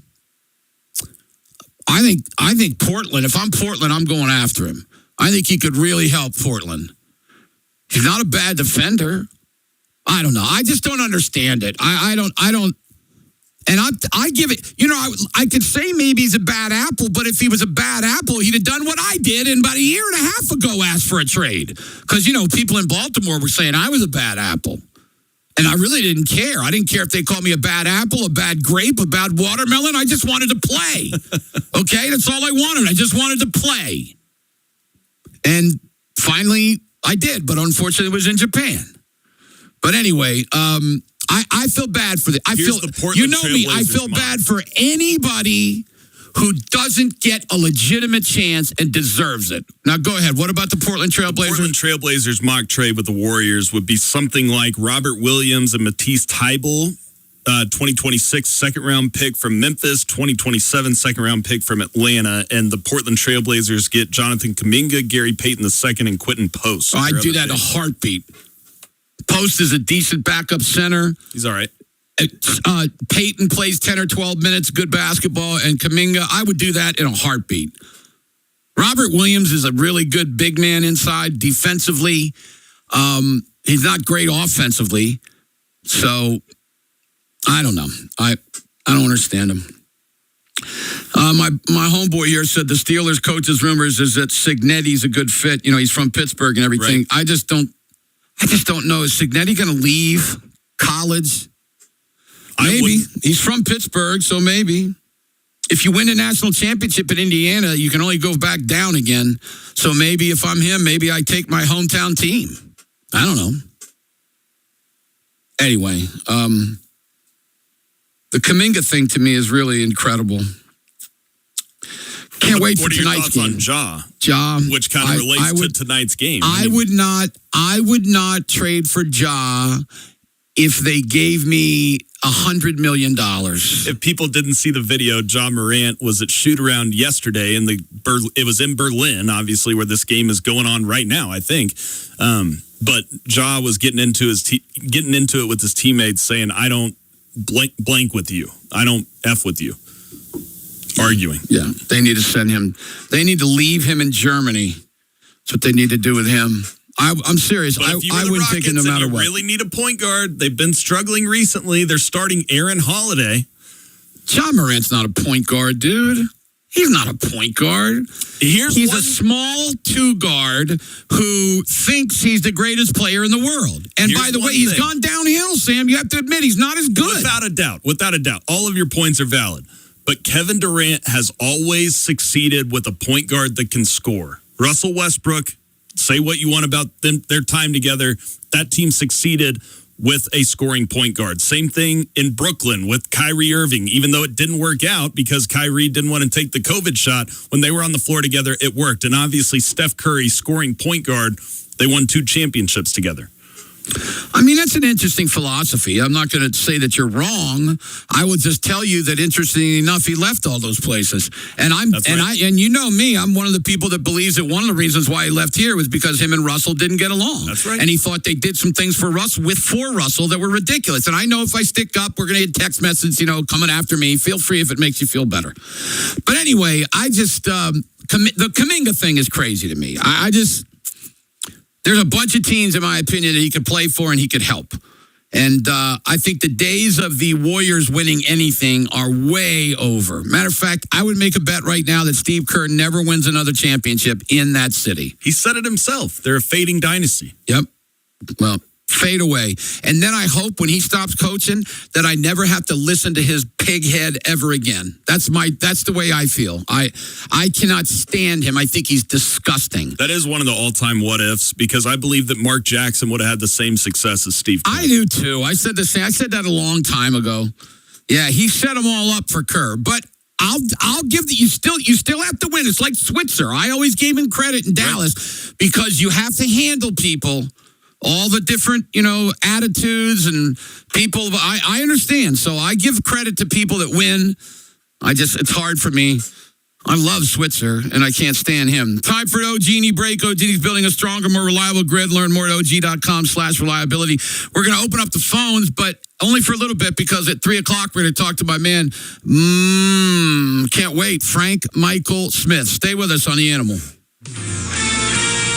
I think Portland, if I'm Portland, I'm going after him. I think he could really help Portland. He's not a bad defender. I don't know. I just don't understand it. I don't. And I give it, I could say maybe he's a bad apple, but if he was a bad apple, he'd have done what I did and about a year and a half ago asked for a trade. Because, people in Baltimore were saying I was a bad apple. And I really didn't care. I didn't care if they called me a bad apple, a bad grape, a bad watermelon. I just wanted to play. Okay? That's all I wanted. I just wanted to play. And finally, I did. But unfortunately, it was in Japan. But anyway, I feel bad for I feel I feel bad for anybody who doesn't get a legitimate chance and deserves it. Now, go ahead. What about the Portland Trailblazers? The Portland Trailblazers mock trade with the Warriors would be something like Robert Williams and Matisse Thybulle, 2026 second-round pick from Memphis, 2027 second-round pick from Atlanta, and the Portland Trailblazers get Jonathan Kuminga, Gary Payton II, and Quentin Post. I'd do that in a heartbeat. Post is a decent backup center. He's all right. Peyton plays 10 or 12 minutes, good basketball, and Kuminga, I would do that in a heartbeat. Robert Williams is a really good big man inside defensively. He's not great offensively. So, I don't know. I don't understand him. My homeboy here said the Steelers coach's rumors is that Cignetti's a good fit. He's from Pittsburgh and everything. Right. I just don't know. Is Cignetti going to leave college? Maybe. He's from Pittsburgh, so maybe. If you win a national championship in Indiana, you can only go back down again. So maybe if I'm him, maybe I take my hometown team. I don't know. Anyway, the Kuminga thing to me is really incredible. Can't wait for tonight's game. What are your thoughts on Ja, which kind of relates to tonight's game. I would not trade for Ja if they gave me $100 million. If people didn't see the video, Ja Morant was at shoot around yesterday, and it was in Berlin, obviously, where this game is going on right now, I think. But Ja was getting into it with his teammates, saying, "I don't blank with you. I don't F with you." Arguing. Yeah, they need to send him. They need to leave him in Germany. That's what they need to do with him. I'm serious. I wouldn't take it no matter what. Really need a point guard. They've been struggling recently. They're starting Aaron Holiday. Ja Morant's not a point guard, dude. He's not a point guard. He's a small 2 guard who thinks he's the greatest player in the world. And by the way, he's gone downhill, Sam. You have to admit he's not as good. Without a doubt. All of your points are valid. But Kevin Durant has always succeeded with a point guard that can score. Russell Westbrook, say what you want about their time together. That team succeeded with a scoring point guard. Same thing in Brooklyn with Kyrie Irving, even though it didn't work out because Kyrie didn't want to take the COVID shot. When they were on the floor together, it worked. And obviously, Steph Curry, scoring point guard, they won 2 championships together. I mean, that's an interesting philosophy. I'm not going to say that you're wrong. I would just tell you that, interestingly enough, he left all those places. And you know me, I'm one of the people that believes that one of the reasons why he left here was because him and Russell didn't get along. That's right. And he thought they did some things for Russell that were ridiculous. And I know if I stick up, we're going to get text messages, coming after me. Feel free if it makes you feel better. But anyway, I just the Kuminga thing is crazy to me. There's a bunch of teams, in my opinion, that he could play for and he could help. And I think the days of the Warriors winning anything are way over. Matter of fact, I would make a bet right now that Steve Kerr never wins another championship in that city. He said it himself. They're a fading dynasty. Yep. Well, fade away. And then I hope when he stops coaching that I never have to listen to his pig head ever again. That's the way I feel. I cannot stand him. I think he's disgusting. That is one of the all-time what-ifs because I believe that Mark Jackson would have had the same success as Steve Kerr. I do too. I said the same. I said that a long time ago. Yeah, he set them all up for Kerr, but I'll give you still have to win. It's like Switzer. I always gave him credit in Dallas because you have to handle people. All the different, attitudes and people. I understand. So I give credit to people that win. It's hard for me. I love Switzer, and I can't stand him. Time for an OG&E break. OG&E's building a stronger, more reliable grid. Learn more at OG.com/reliability. We're going to open up the phones, but only for a little bit because at 3 o'clock, we're going to talk to my man. Can't wait. Frank Michael Smith. Stay with us on The Animal.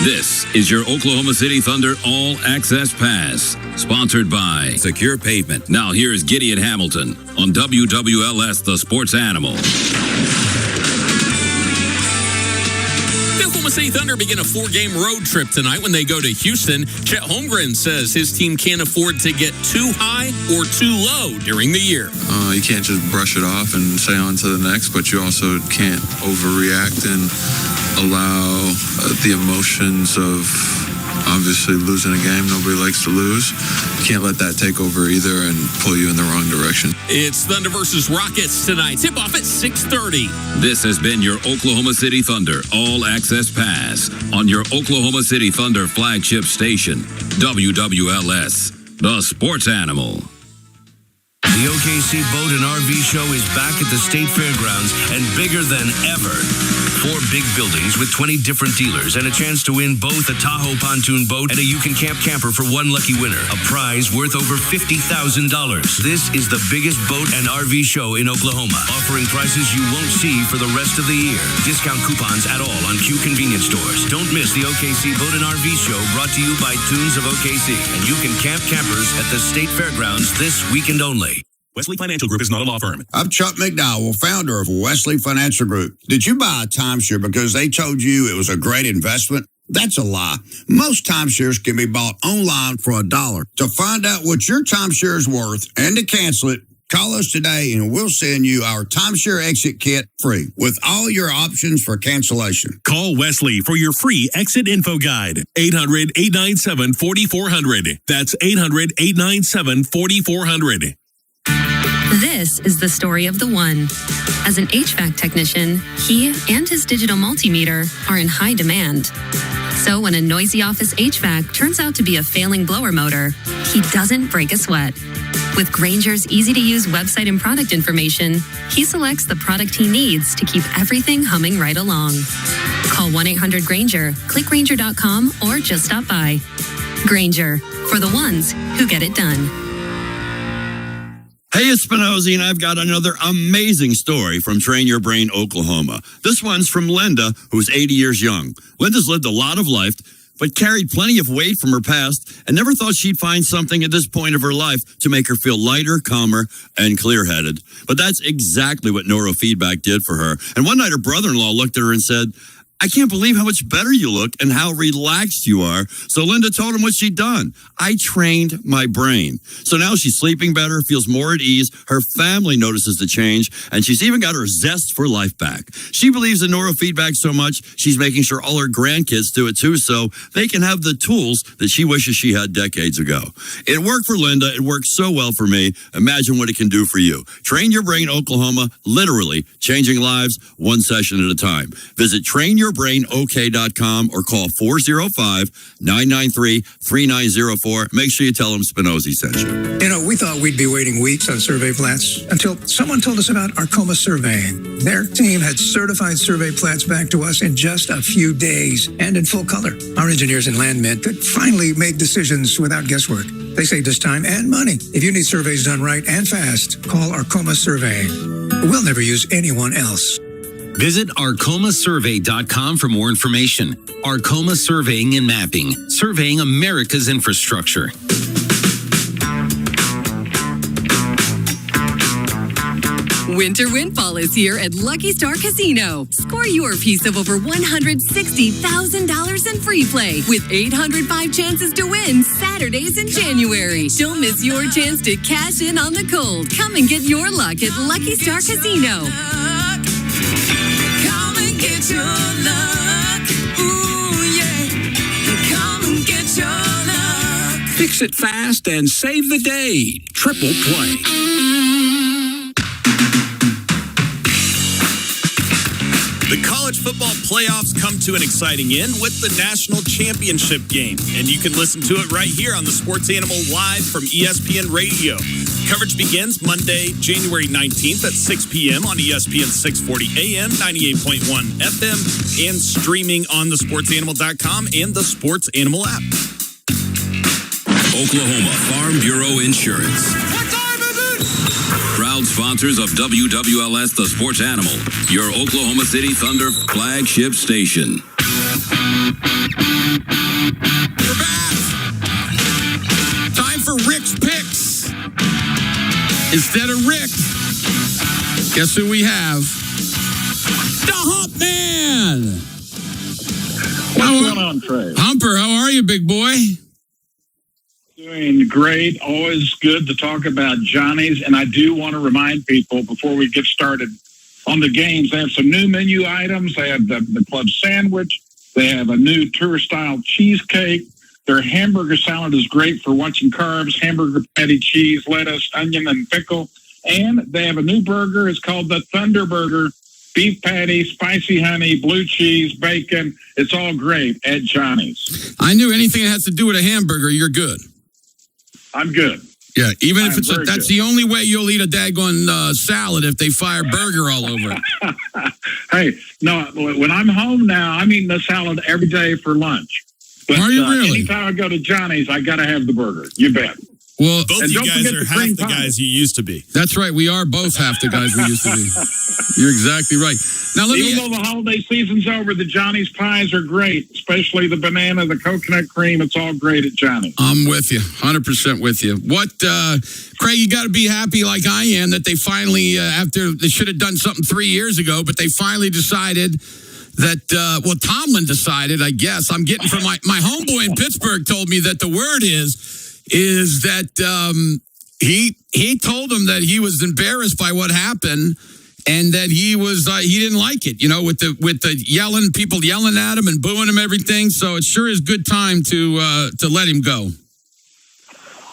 This is your Oklahoma City Thunder All Access Pass, sponsored by Secure Pavement. Now here's Gideon Hamilton on WWLS, the Sports Animal. The Oklahoma City Thunder begin a 4-game road trip tonight when they go to Houston. Chet Holmgren says his team can't afford to get too high or too low during the year. You can't just brush it off and say on to the next, but you also can't overreact and allow the emotions of obviously losing a game. Nobody likes to lose. You can't let that take over either and pull you in the wrong direction. It's Thunder versus Rockets tonight. Tip off at 6:30. This has been your Oklahoma City Thunder All Access Pass on your Oklahoma City Thunder flagship station, WWLS, the Sports Animal. The OKC Boat and RV Show is back at the State Fairgrounds and bigger than ever. 4 big buildings with 20 different dealers and a chance to win both a Tahoe pontoon boat and a You Can Camp camper for one lucky winner. A prize worth over $50,000. This is the biggest boat and RV show in Oklahoma, offering prices you won't see for the rest of the year. Discount coupons at all on Q convenience stores. Don't miss the OKC Boat and RV Show, brought to you by Tunes of OKC and You Can Camp campers at the State Fairgrounds this weekend only. Wesley Financial Group is not a law firm. I'm Chuck McDowell, founder of Wesley Financial Group. Did you buy a timeshare because they told you it was a great investment? That's a lie. Most timeshares can be bought online for $1. To find out what your timeshare is worth and to cancel it, call us today and we'll send you our timeshare exit kit free with all your options for cancellation. Call Wesley for your free exit info guide. 800-897-4400. That's 800-897-4400. This is the story of the one. As an HVAC technician, he and his digital multimeter are in high demand. So when a noisy office HVAC turns out to be a failing blower motor, he doesn't break a sweat. With Grainger's easy-to-use website and product information, he selects the product he needs to keep everything humming right along. Call 1-800-GRAINGER, click Grainger.com, or just stop by. Grainger, for the ones who get it done. Hey, it's Spinozzi, and I've got another amazing story from Train Your Brain, Oklahoma. This one's from Linda, who's 80 years young. Linda's lived a lot of life, but carried plenty of weight from her past and never thought she'd find something at this point of her life to make her feel lighter, calmer, and clear-headed. But that's exactly what neurofeedback did for her. And one night, her brother-in-law looked at her and said, "I can't believe how much better you look and how relaxed you are." So Linda told him what she'd done. "I trained my brain." So now she's sleeping better, feels more at ease. Her family notices the change, and she's even got her zest for life back. She believes in neurofeedback so much, she's making sure all her grandkids do it too, so they can have the tools that she wishes she had decades ago. It worked for Linda. It worked so well for me. Imagine what it can do for you. Train Your Brain, Oklahoma, literally changing lives one session at a time. Visit trainyourbrainok.com or call 405-993-3904. Make sure you tell them Spinozzi sent you. You know, we thought we'd be waiting weeks on survey plats until someone told us about Arcoma Surveying. Their team had certified survey plats back to us in just a few days and in full color. Our engineers in LandMint could finally make decisions without guesswork. They saved us time and money. If you need surveys done right and fast, call Arcoma Surveying. We'll never use anyone else. Visit arcomasurvey.com for more information. Arcoma Surveying and Mapping, surveying America's infrastructure. Winter Windfall is here at Lucky Star Casino. Score your piece of over $160,000 in free play with 805 chances to win Saturdays in January. Don't miss your chance to cash in on the cold. Come and get your luck at Lucky Star Casino. Come and get your luck. Ooh, yeah. Come and get your luck. Fix it fast and save the day. Triple Play. The college football playoffs come to an exciting end with the national championship game, and you can listen to it right here on the Sports Animal live from ESPN Radio. Coverage begins Monday, January 19th at 6 p.m. on ESPN 640 AM, 98.1 FM, and streaming on thesportsanimal.com and the Sports Animal app. Oklahoma Farm Bureau Insurance. Proud sponsors of WWLS The Sports Animal, your Oklahoma City Thunder flagship station. We're back. Time for Rick's Picks. Instead of Rick, guess who we have? The Hump Man. What's going on, Trey? Humper, how are you, big boy? Doing great. Always good to talk about Johnny's. And I do want to remind people before we get started on the games, they have some new menu items. They have the club sandwich. They have a new tour-style cheesecake. Their hamburger salad is great for watching carbs, hamburger patty, cheese, lettuce, onion, and pickle. And they have a new burger. It's called the Thunder Burger. Beef patty, spicy honey, blue cheese, bacon. It's all great at Johnny's. I knew anything that has to do with a hamburger, you're good. I'm good. Yeah, even if I'm that's good. the only way you'll eat a daggone salad if they fire burger all over it. Hey, no, when I'm home now, I'm eating a salad every day for lunch. But, are you really? Anytime I go to Johnny's, I got to have the burger. You bet. Well, Both of you guys are half the guys you used to be. That's right. We are both half the guys we used to be. You're exactly right. Now, Even though the holiday season's over, the Johnny's pies are great, especially the banana, the coconut cream. It's all great at Johnny's. I'm with you, 100% with you. What, Craig, you got to be happy like I am that they finally, after they should have done something 3 years ago, but they finally decided that, Tomlin decided, I guess. I'm getting from my homeboy in Pittsburgh told me that the word is that he told him that he was embarrassed by what happened and that he didn't like it, with the yelling, people yelling at him and booing him, everything. So it sure is good time to let him go.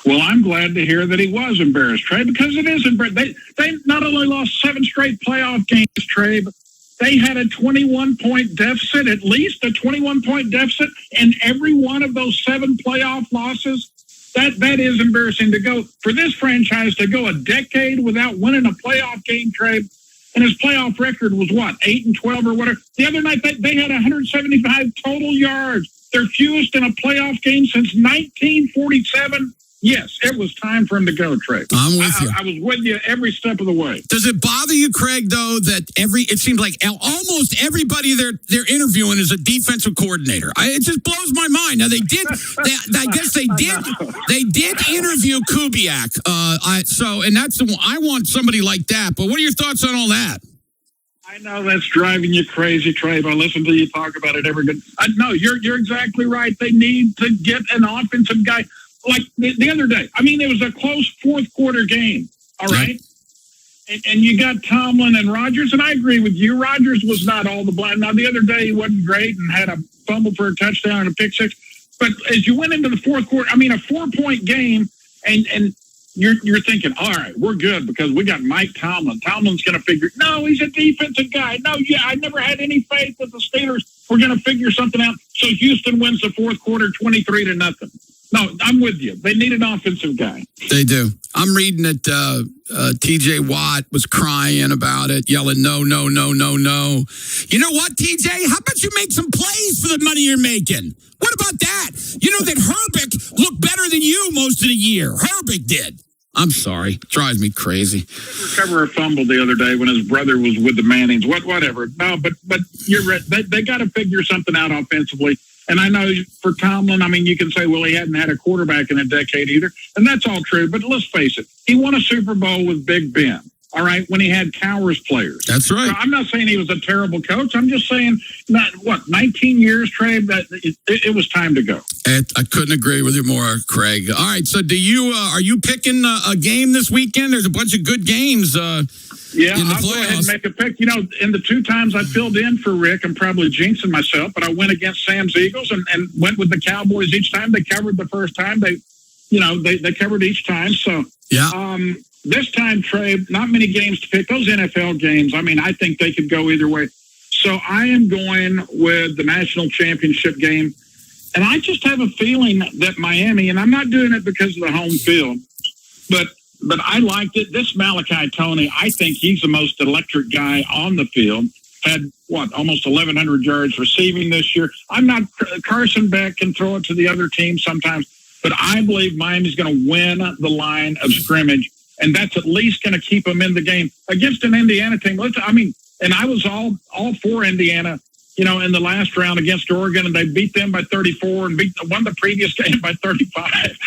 Well, I'm glad to hear that he was embarrassed, Trey, because it is embarrassing. They not only lost 7 straight playoff games, Trey, but they had a 21-point deficit, at least a 21-point deficit, in every one of those 7 playoff losses. That is embarrassing to go for this franchise to go a decade without winning a playoff game, Trey. And his playoff record was what, 8-12 or whatever. The other night they had 175 total yards. Their fewest in a playoff game since 1947. Yes, it was time for him to go, Trey. I'm with you. I was with you every step of the way. Does it bother you, Craig, though, that it seems like almost everybody they're interviewing is a defensive coordinator? It just blows my mind. Now they did interview Kubiak. And that's I want somebody like that. But what are your thoughts on all that? I know that's driving you crazy, Trey, but I listen to you talk about it every good. No, you're exactly right. They need to get an offensive guy. Like the other day, it was a close fourth quarter game, all right? And you got Tomlin and Rodgers, and I agree with you. Rodgers was not all the blind. Now, the other day, he wasn't great and had a fumble for a touchdown and a pick six. But as you went into the fourth quarter, a 4-point game, and you're thinking, all right, we're good because we got Mike Tomlin. Tomlin's going to figure, no, he's a defensive guy. No, I never had any faith that the Steelers were going to figure something out. So Houston wins the fourth quarter 23-0. No, I'm with you. They need an offensive guy. They do. I'm reading that TJ Watt was crying about it, yelling, no, no, no, no, no. You know what, TJ? How about you make some plays for the money you're making? What about that? You know that Herbig looked better than you most of the year. Herbig did. I'm sorry. It drives me crazy. Recover a fumble the other day when his brother was with the Mannings. Whatever. No, but you're right. They got to figure something out offensively. And I know for Tomlin, you can say, well, he hadn't had a quarterback in a decade either. And that's all true. But let's face it. He won a Super Bowl with Big Ben. all right, when he had Cowers players. That's right. So I'm not saying he was a terrible coach. I'm just saying, 19 years, Trey, that it was time to go. I couldn't agree with you more, Craig. All right, so are you picking a game this weekend? There's a bunch of good games Yeah, in the I'll go ahead and playoffs. make a pick. In the 2 times I filled in for Rick, I'm probably jinxing myself, but I went against Sam's Eagles and went with the Cowboys each time. They covered the first time. They covered each time. So, this time, Trey, not many games to pick. Those NFL games, I think they could go either way. So I am going with the national championship game. And I just have a feeling that Miami, and I'm not doing it because of the home field, but I liked it. This Malachi Tony, I think he's the most electric guy on the field. Had, almost 1,100 yards receiving this year. Carson Beck can throw it to the other team sometimes, but I believe Miami's going to win the line of scrimmage, and that's at least going to keep them in the game against an Indiana team. And I was all for Indiana, in the last round against Oregon, and they beat them by 34 and won the previous game by 35.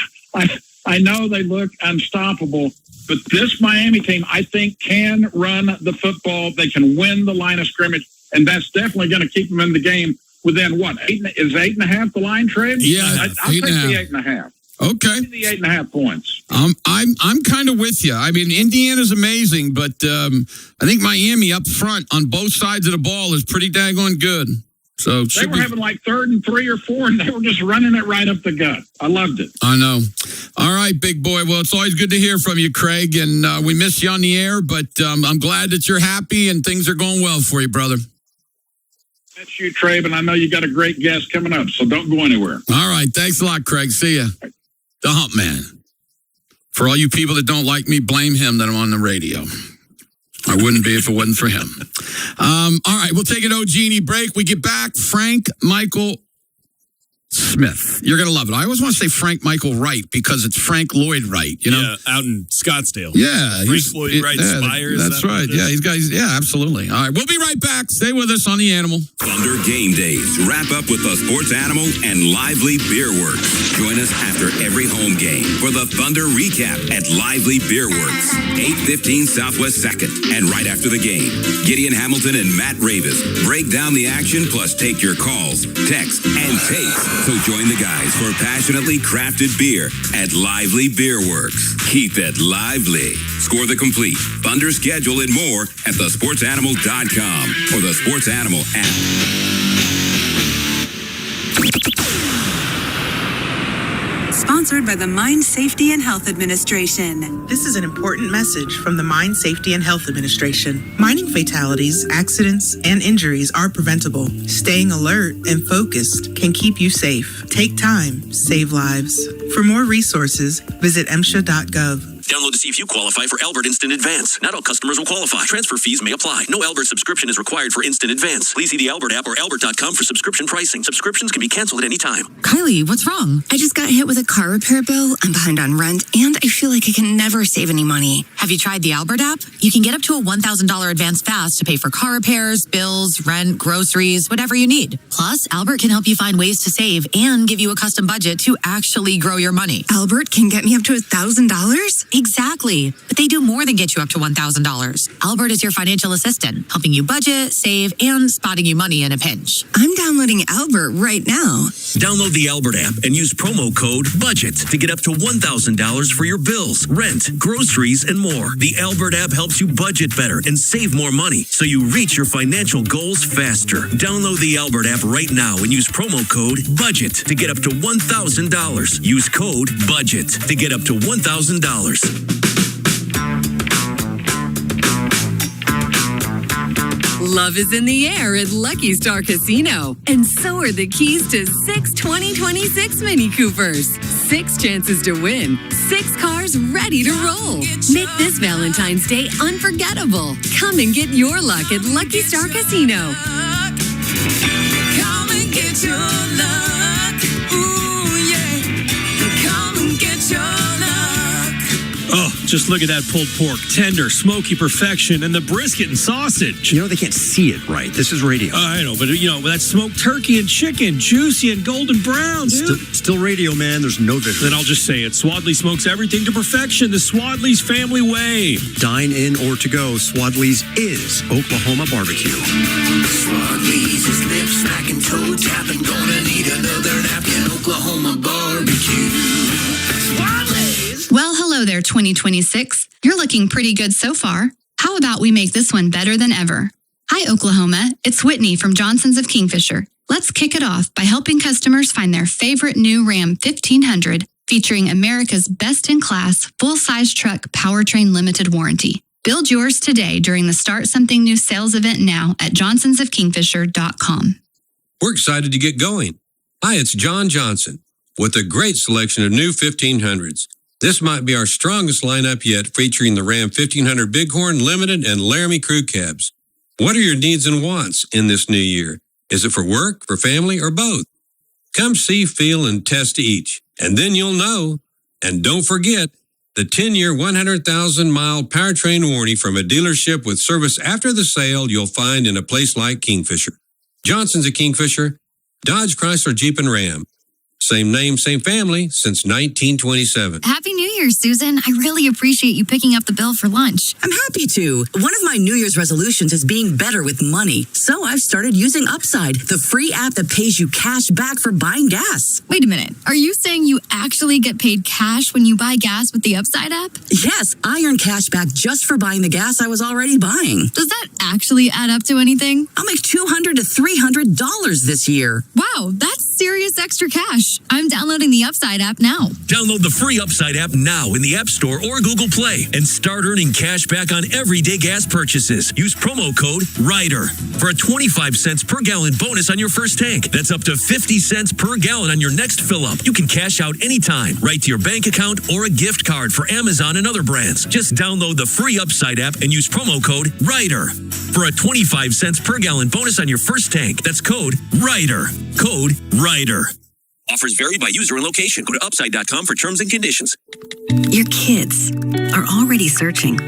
I know they look unstoppable, but this Miami team, I think, can run the football. They can win the line of scrimmage, and that's definitely going to keep them in the game within is 8.5 the line, Trey? Yeah, I'll take the 8.5. Okay. The 8.5 points. I'm kind of with you. Indiana's amazing, but I think Miami up front on both sides of the ball is pretty daggone good. So they were having like 3rd and 3 or 4, and they were just running it right up the gut. I loved it. I know. All right, big boy. Well, it's always good to hear from you, Craig, and we miss you on the air, but I'm glad that you're happy and things are going well for you, brother. That's you, Trey, and I know you got a great guest coming up, so don't go anywhere. All right. Thanks a lot, Craig. See ya. The Hump Man. For all you people that don't like me, blame him that I'm on the radio. I wouldn't be if it wasn't for him. All right, we'll take an Genie break. We get back. Frank Michael Smith. You're going to love it. I always want to say Frank Michael Wright because it's Frank Lloyd Wright, Yeah, out in Scottsdale. Yeah. Frank Lloyd Wright Spires. That's right. Yeah, yeah, absolutely. All right, we'll be right back. Stay with us on The Animal. Thunder Game Days wrap up with the Sports Animal and Lively Beer Works. Join us after every home game for the Thunder recap at Lively Beer Works, 815 Southwest 2nd, and right after the game. Gideon Hamilton and Matt Ravis break down the action plus take your calls, texts, and takes. So join the guys for passionately crafted beer at Lively Beer Works. Keep it lively. Score the complete Thunder schedule and more at thesportsanimal.com or the Sports Animal app. Sponsored by the Mine Safety and Health Administration. This is an important message from the Mine Safety and Health Administration. Mining fatalities, accidents, and injuries are preventable. Staying alert and focused can keep you safe. Take time, save lives. For more resources, visit MSHA.gov. Download to see if you qualify for Albert Instant Advance. Not all customers will qualify. Transfer fees may apply. No Albert subscription is required for Instant Advance. Please see the Albert app or albert.com for subscription pricing. Subscriptions can be canceled at any time. Kylie, what's wrong? I just got hit with a car repair bill. I'm behind on rent, and I feel like I can never save any money. Have you tried the Albert app? You can get up to a $1,000 advance fast to pay for car repairs, bills, rent, groceries, whatever you need. Plus, Albert can help you find ways to save and give you a custom budget to actually grow your money. Albert can get me up to $1,000? Exactly. But they do more than get you up to $1,000. Albert is your financial assistant, helping you budget, save, and spotting you money in a pinch. I'm downloading Albert right now. Download the Albert app and use promo code BUDGET to get up to $1,000 for your bills, rent, groceries, and more. The Albert app helps you budget better and save more money so you reach your financial goals faster. Download the Albert app right now and use promo code BUDGET to get up to $1,000. Use code BUDGET to get up to $1,000. Love is in the air at Lucky Star Casino, and so are the keys to 6 2026 Mini Coopers. 6 chances to win, 6 cars ready to roll. Make this Valentine's Day unforgettable. Come and get your luck at Lucky Star Casino. Come and get your luck. Ooh, yeah. Come and get your luck. Oh, Just look at that pulled pork. Tender, smoky perfection, and the brisket and sausage. You know, they can't see it right. This is radio. I know, but, that smoked turkey and chicken, juicy and golden brown, dude. Still radio, man. There's no visual. Then I'll just say it. Swadley smokes everything to perfection. The Swadley's family way. Dine in or to go, Swadley's is Oklahoma barbecue. Swadley's is lip smacking, toe tapping, gonna need another napkin. Oklahoma barbecue. Swadley's. Well, hello there, 2026. You're looking pretty good so far. How about we make this one better than ever? Hi, Oklahoma. It's Whitney from Johnson's of Kingfisher. Let's kick it off by helping customers find their favorite new Ram 1500, featuring America's best-in-class, full-size truck powertrain limited warranty. Build yours today during the Start Something New sales event now at johnsonsofkingfisher.com. We're excited to get going. Hi, it's John Johnson with a great selection of new 1500s. This might be our strongest lineup yet, featuring the Ram 1500 Bighorn, Limited, and Laramie crew cabs. What are your needs and wants in this new year? Is it for work, for family, or both? Come see, feel, and test each, and then you'll know. And don't forget the 10-year, 100,000-mile powertrain warranty from a dealership with service after the sale you'll find in a place like Kingfisher. Johnson's of Kingfisher, Dodge, Chrysler, Jeep, and Ram. Same name, same family since 1927. Happy New Year, Susan. I really appreciate you picking up the bill for lunch. I'm happy to. One of my New Year's resolutions is being better with money. So I've started using Upside, the free app that pays you cash back for buying gas. Wait a minute. Are you saying you actually get paid cash when you buy gas with the Upside app? Yes, I earn cash back just for buying the gas I was already buying. Does that actually add up to anything? I'll make $200 to $300 this year. Wow, that's serious extra cash. I'm downloading the Upside app now. Download the free Upside app now in the App Store or Google Play and start earning cash back on everyday gas purchases. Use promo code RIDER for a 25 cents per gallon bonus on your first tank. That's up to 50 cents per gallon on your next fill up. You can cash out anytime, right to your bank account or a gift card for Amazon and other brands. Just download the free Upside app and use promo code RIDER for a 25 cents per gallon bonus on your first tank. That's code RIDER. Code RIDER. Offers vary by user and location. Go to upside.com for terms and conditions. Your kids are already searching,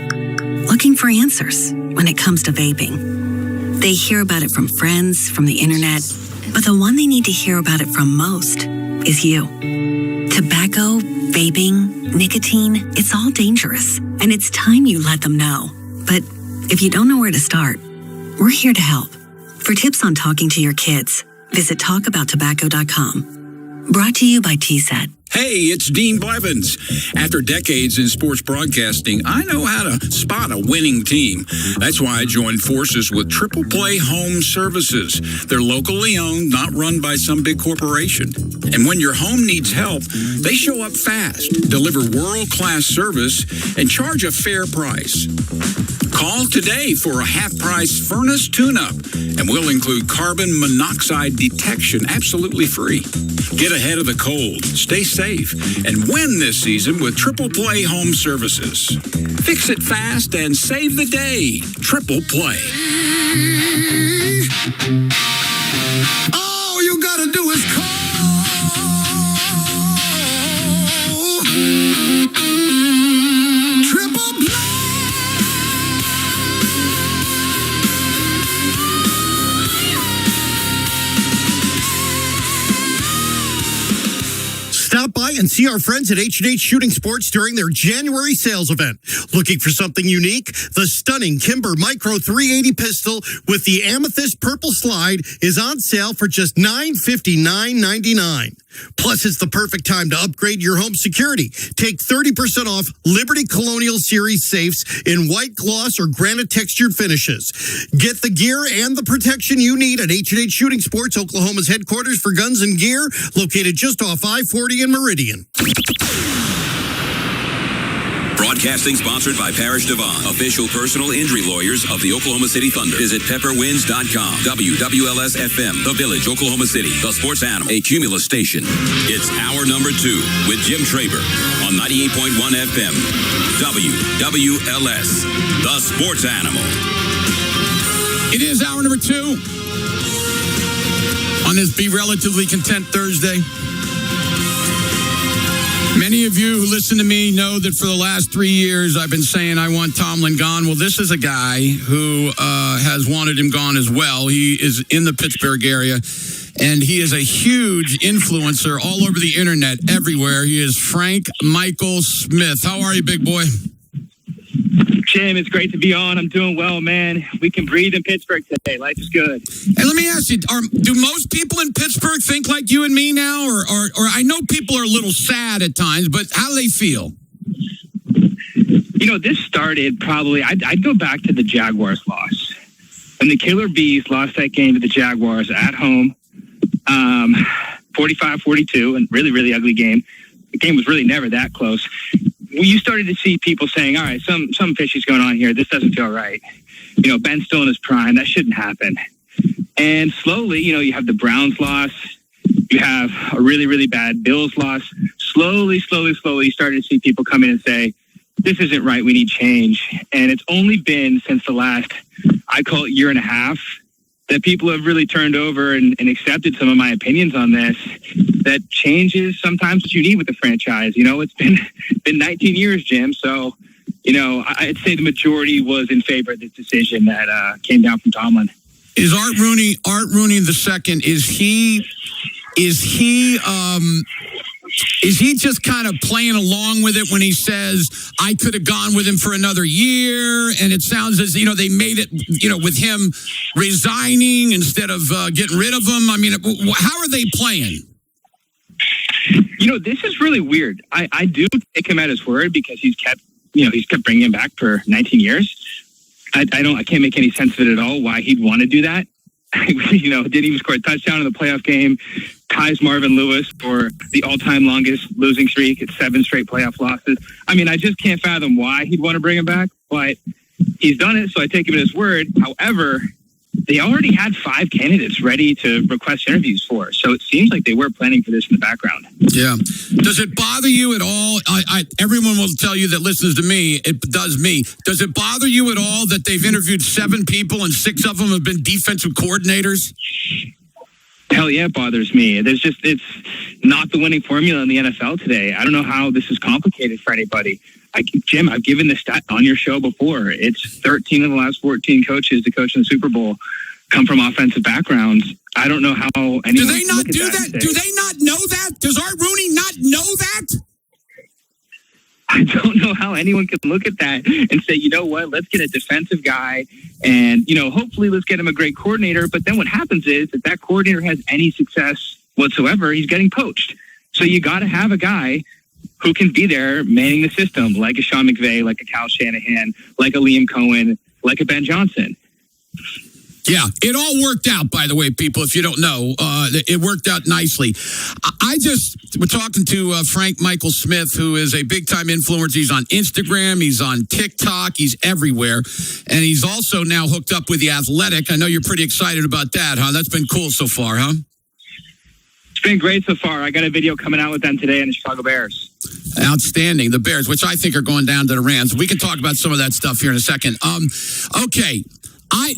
looking for answers when it comes to vaping. They hear about it from friends, from the internet, but the one they need to hear about it from most is you. Tobacco, vaping, nicotine, it's all dangerous, and it's time you let them know. But if you don't know where to start, we're here to help. For tips on talking to your kids, visit talkabouttobacco.com. Brought to you by TSET. Hey, it's Dean Blevins. After decades in sports broadcasting, I know how to spot a winning team. That's why I joined forces with Triple Play Home Services. They're locally owned, not run by some big corporation. And when your home needs help, they show up fast, deliver world-class service, and charge a fair price. Call today for a half-price furnace tune-up, and we'll include carbon monoxide detection absolutely free. Get ahead of the cold, stay safe, and win this season with Triple Play Home Services. Fix it fast and save the day. Triple Play. All you gotta do is call. Triple Play. Stop by and see our friends at H&H Shooting Sports during their January sales event. Looking for something unique? The stunning Kimber Micro 380 pistol with the amethyst purple slide is on sale for just $959.99. Plus, it's the perfect time to upgrade your home security. Take 30% off Liberty Colonial Series safes in white gloss or granite textured finishes. Get the gear and the protection you need at H&H Shooting Sports, Oklahoma's headquarters for guns and gear, located just off I-40 in Meridian. Broadcasting sponsored by Parrish Devon, official personal injury lawyers of the Oklahoma City Thunder. Visit pepperwinds.com. WWLS FM, The Village, Oklahoma City, the sports animal, a Cumulus station. It's hour number 2 with Jim Traber on 98.1 FM. WWLS, the sports animal. It is hour number 2 on this Be Relatively Content Thursday. Many of you who listen to me know that for the last 3 years, I've been saying I want Tomlin gone. Well, this is a guy who has wanted him gone as well. He is in the Pittsburgh area, and he is a huge influencer all over the internet, everywhere. He is Frank Michael Smith. How are you, big boy? Jim, it's great to be on. I'm doing well, man. We can breathe in Pittsburgh today. Life is good. Hey, let me ask you, do most people in Pittsburgh think like you and me now? Or I know people are a little sad at times, but how do they feel? You know, this started probably, I'd go back to the Jaguars loss. When the Killer Bees lost that game to the Jaguars at home, 45-42, and really, really ugly game. The game was really never that close. You started to see people saying, all right, some fishy's going on here. This doesn't feel right. You know, Ben's still in his prime. That shouldn't happen. And slowly, you know, you have the Browns loss. You have a really, really bad Bills loss. Slowly, you started to see people come in and say, this isn't right. We need change. And it's only been since the last, I call it year and a half, that people have really turned over and accepted some of my opinions on this, that change is sometimes what you need with the franchise. You know, it's been 19 years, Jim. So, you know, I'd say the majority was in favor of this decision that came down from Tomlin. Is Art Rooney II, is he just kind of playing along with it when he says, I could have gone with him for another year? And it sounds as, you know, they made it, you know, with him resigning instead of getting rid of him. I mean, how are they playing? You know, this is really weird. I do take him at his word because he's kept bringing him back for 19 years. I can't make any sense of it at all why he'd want to do that. You know, didn't even score a touchdown in the playoff game, ties Marvin Lewis for the all-time longest losing streak at 7 straight playoff losses. I mean, I just can't fathom why he'd want to bring him back, but he's done it, so I take him at his word. However, they already had 5 candidates ready to request interviews for, so it seems like they were planning for this in the background. Yeah. Does it bother you at all? Everyone will tell you that listens to me, it does me. Does it bother you at all that they've interviewed 7 people and 6 of them have been defensive coordinators? Hell yeah, it bothers me. It's not the winning formula in the NFL today. I don't know how this is complicated for anybody. Jim, I've given this stat on your show before. It's 13 of the last 14 coaches to coach in the Super Bowl come from offensive backgrounds. I don't know how anyone... Do they not do that? Do they not know that? Does Art Rooney not know that? I don't know how anyone can look at that and say, you know what, let's get a defensive guy and, you know, hopefully let's get him a great coordinator. But then what happens is if that coordinator has any success whatsoever, he's getting poached. So you got to have a guy who can be there manning the system, like a Sean McVay, like a Kyle Shanahan, like a Liam Cohen, like a Ben Johnson. Yeah, it all worked out, by the way, people, if you don't know. It worked out nicely. We're talking to Frank Michael Smith, who is a big-time influencer. He's on Instagram, he's on TikTok, he's everywhere. And he's also now hooked up with The Athletic. I know you're pretty excited about that, huh? That's been cool so far, huh? It's been great so far. I got a video coming out with them today on the Chicago Bears. Outstanding. The Bears, which I think are going down to the Rams. We can talk about some of that stuff here in a second. Okay, I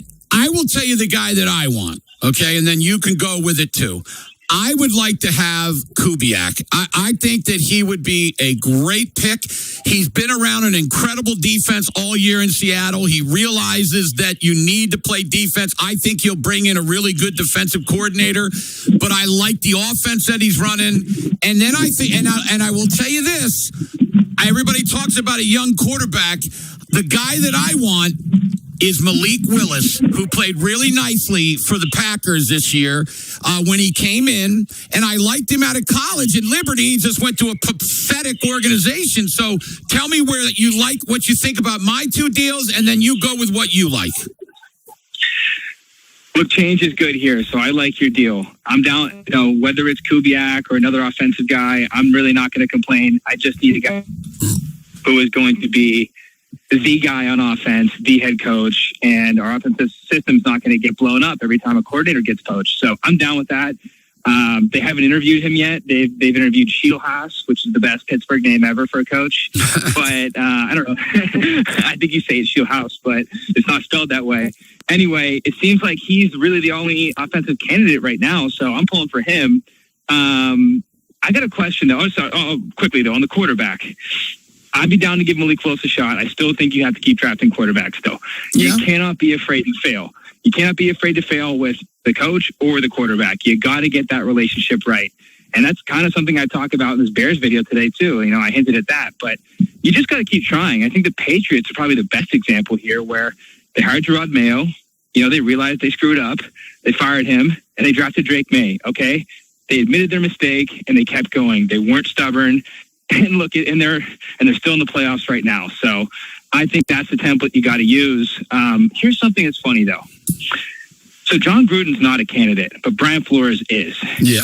will tell you the guy that I want, okay? And then you can go with it too. I would like to have Kubiak. I think that he would be a great pick. He's been around an incredible defense all year in Seattle. He realizes that you need to play defense. I think he'll bring in a really good defensive coordinator, but I like the offense that he's running. And then I think, and I will tell you this, everybody talks about a young quarterback. The guy that I want is Malik Willis, who played really nicely for the Packers this year when he came in. And I liked him out of college at Liberty. He just went to a pathetic organization. So tell me where you like, what you think about my 2 deals, and then you go with what you like. Look, change is good here, so I like your deal. I'm down, you know, whether it's Kubiak or another offensive guy, I'm really not going to complain. I just need a guy who is going to be the guy on offense, the head coach, and our offensive system's not going to get blown up every time a coordinator gets poached. So I'm down with that. They haven't interviewed him yet. They've interviewed Shieldhouse, which is the best Pittsburgh name ever for a coach. But I don't know. I think you say it's Shieldhouse, but it's not spelled that way. Anyway, it seems like he's really the only offensive candidate right now, so I'm pulling for him. I got a question though. Quickly though, on the quarterback. I'd be down to give Malik Willis a shot. I still think you have to keep drafting quarterbacks though. You cannot be afraid to fail. You cannot be afraid to fail with the coach or the quarterback. You got to get that relationship right. And that's kind of something I talk about in this Bears video today too. You know, I hinted at that, but you just got to keep trying. I think the Patriots are probably the best example here, where they hired Gerard Mayo. You know, they realized they screwed up. They fired him and they drafted Drake May. Okay. They admitted their mistake and they kept going. They weren't stubborn, and look, and they're still in the playoffs right now. So I think that's the template you got to use. Here's something that's funny though. So John Gruden's not a candidate, but Brian Flores is. Yeah.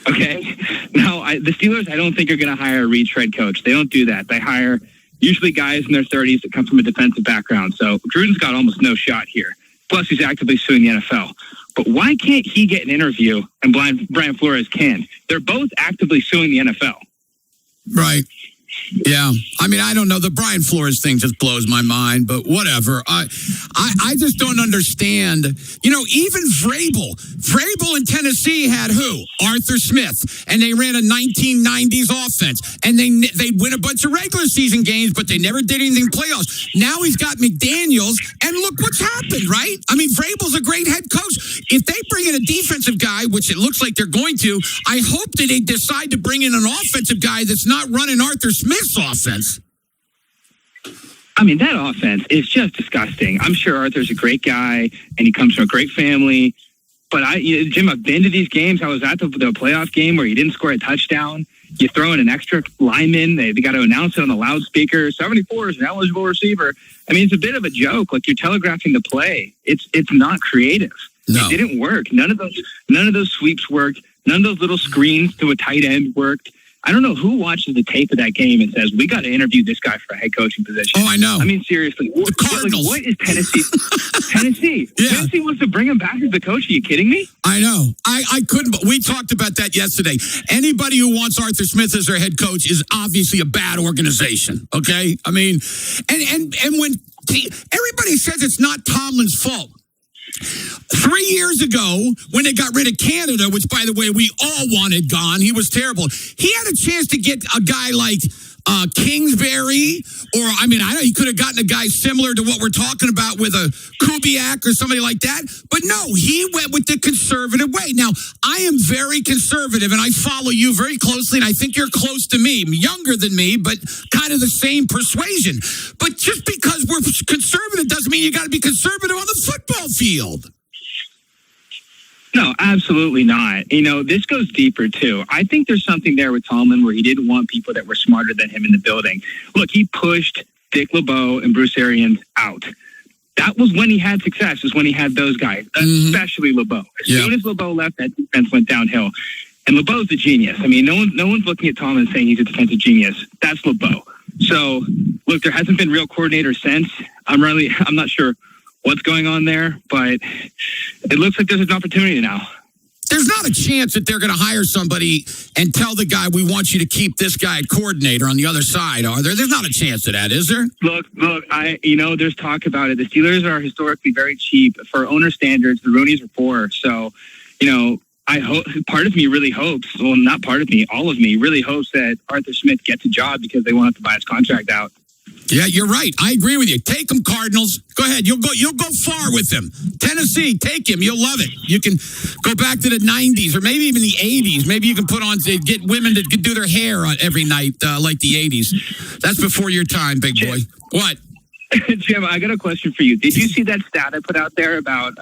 Okay. Now, the Steelers, I don't think are going to hire a retread coach. They don't do that. They hire usually guys in their 30s that come from a defensive background. So Gruden's got almost no shot here. Plus, he's actively suing the NFL. But why can't he get an interview and Brian Flores can? They're both actively suing the NFL. Right. Yeah. I mean, I don't know. The Brian Flores thing just blows my mind, but whatever. I just don't understand. You know, even Vrabel in Tennessee had who? Arthur Smith. And they ran a 1990s offense. And they'd win a bunch of regular season games, but they never did anything in playoffs. Now he's got McDaniels, and look what's happened, right? I mean, Vrabel's a great head coach. If they bring in a defensive guy, which it looks like they're going to, I hope that they decide to bring in an offensive guy that's not running Arthur Smith's offense. I mean, that offense is just disgusting. I'm sure Arthur's a great guy, and he comes from a great family. But Jim, I've been to these games. I was at the playoff game where he didn't score a touchdown. You throw in an extra lineman. They got to announce it on the loudspeaker. 74 is an eligible receiver. I mean, it's a bit of a joke. Like, you're telegraphing the play. It's not creative. No. It didn't work. None of those sweeps worked. None of those little screens to a tight end worked. I don't know who watches the tape of that game and says, we got to interview this guy for a head coaching position. Oh, I know. I mean, seriously. The Cardinals. What is Tennessee? Tennessee. Yeah. Tennessee wants to bring him back as the coach. Are you kidding me? I know. I couldn't, but we talked about that yesterday. Anybody who wants Arthur Smith as their head coach is obviously a bad organization. Okay? I mean, and when everybody says it's not Tomlin's fault. 3 years ago, when they got rid of Canada, which, by the way, we all wanted gone, he was terrible. He had a chance to get a guy like Kingsbury, or, I mean, I know he could have gotten a guy similar to what we're talking about with a Kubiak or somebody like that. But no, he went with the conservative way. Now, I am very conservative, and I follow you very closely, and I think you're close to me, younger than me, but kind of the same persuasion. But just because we're conservative doesn't mean you got to be conservative on the football field. No, absolutely not. You know, this goes deeper, too. I think there's something there with Tomlin where he didn't want people that were smarter than him in the building. Look, he pushed Dick LeBeau and Bruce Arians out. That was when he had success, is when he had those guys, especially LeBeau. As soon as LeBeau left, that defense went downhill. And LeBeau's a genius. I mean, no one's looking at Tomlin saying he's a defensive genius. That's LeBeau. So, look, there hasn't been real coordinator since. I'm not sure what's going on there, but it looks like there's an opportunity now. There's not a chance that they're going to hire somebody and tell the guy, we want you to keep this guy at coordinator on the other side, are there? There's not a chance of that, is there? Look, there's talk about it. The Steelers are historically very cheap. For owner standards, the Roonies are poor. So, I hope, part of me really hopes, well, not part of me, all of me really hopes that Arthur Smith gets a job because they won't have to buy his contract out. Yeah, you're right. I agree with you. Take him, Cardinals. Go ahead. You'll go far with him. Tennessee, take him. You'll love it. You can go back to the 90s or maybe even the 80s. Maybe you can put on to get women to do their hair every night like the 80s. That's before your time, big boy. What? Jim, I got a question for you. Did you see that stat I put out there about,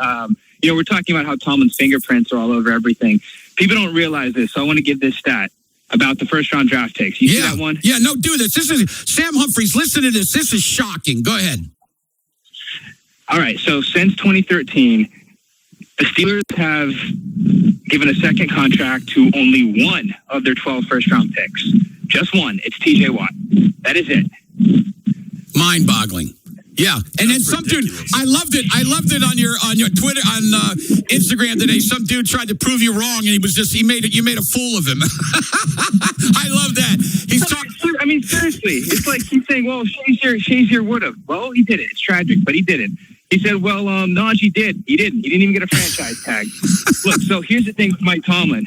we're talking about how Tomlin's fingerprints are all over everything. People don't realize this, so I want to give this stat about the first-round draft picks. You see that one? Yeah, no, do this. This is Sam Humphries. Listen to this. This is shocking. Go ahead. All right, so since 2013, the Steelers have given a second contract to only one of their 12 first-round picks. Just one. It's T.J. Watt. That is it. Mind-boggling. Yeah, and then some dude, I loved it on your Twitter, on Instagram today. Some dude tried to prove you wrong, and you made a fool of him. I love that. mean, seriously, it's like he's saying, well, Shazier would have. Well, he did it. It's tragic, but he didn't. He said, well, Najee did. He didn't. He didn't even get a franchise tag. Look, so here's the thing with Mike Tomlin.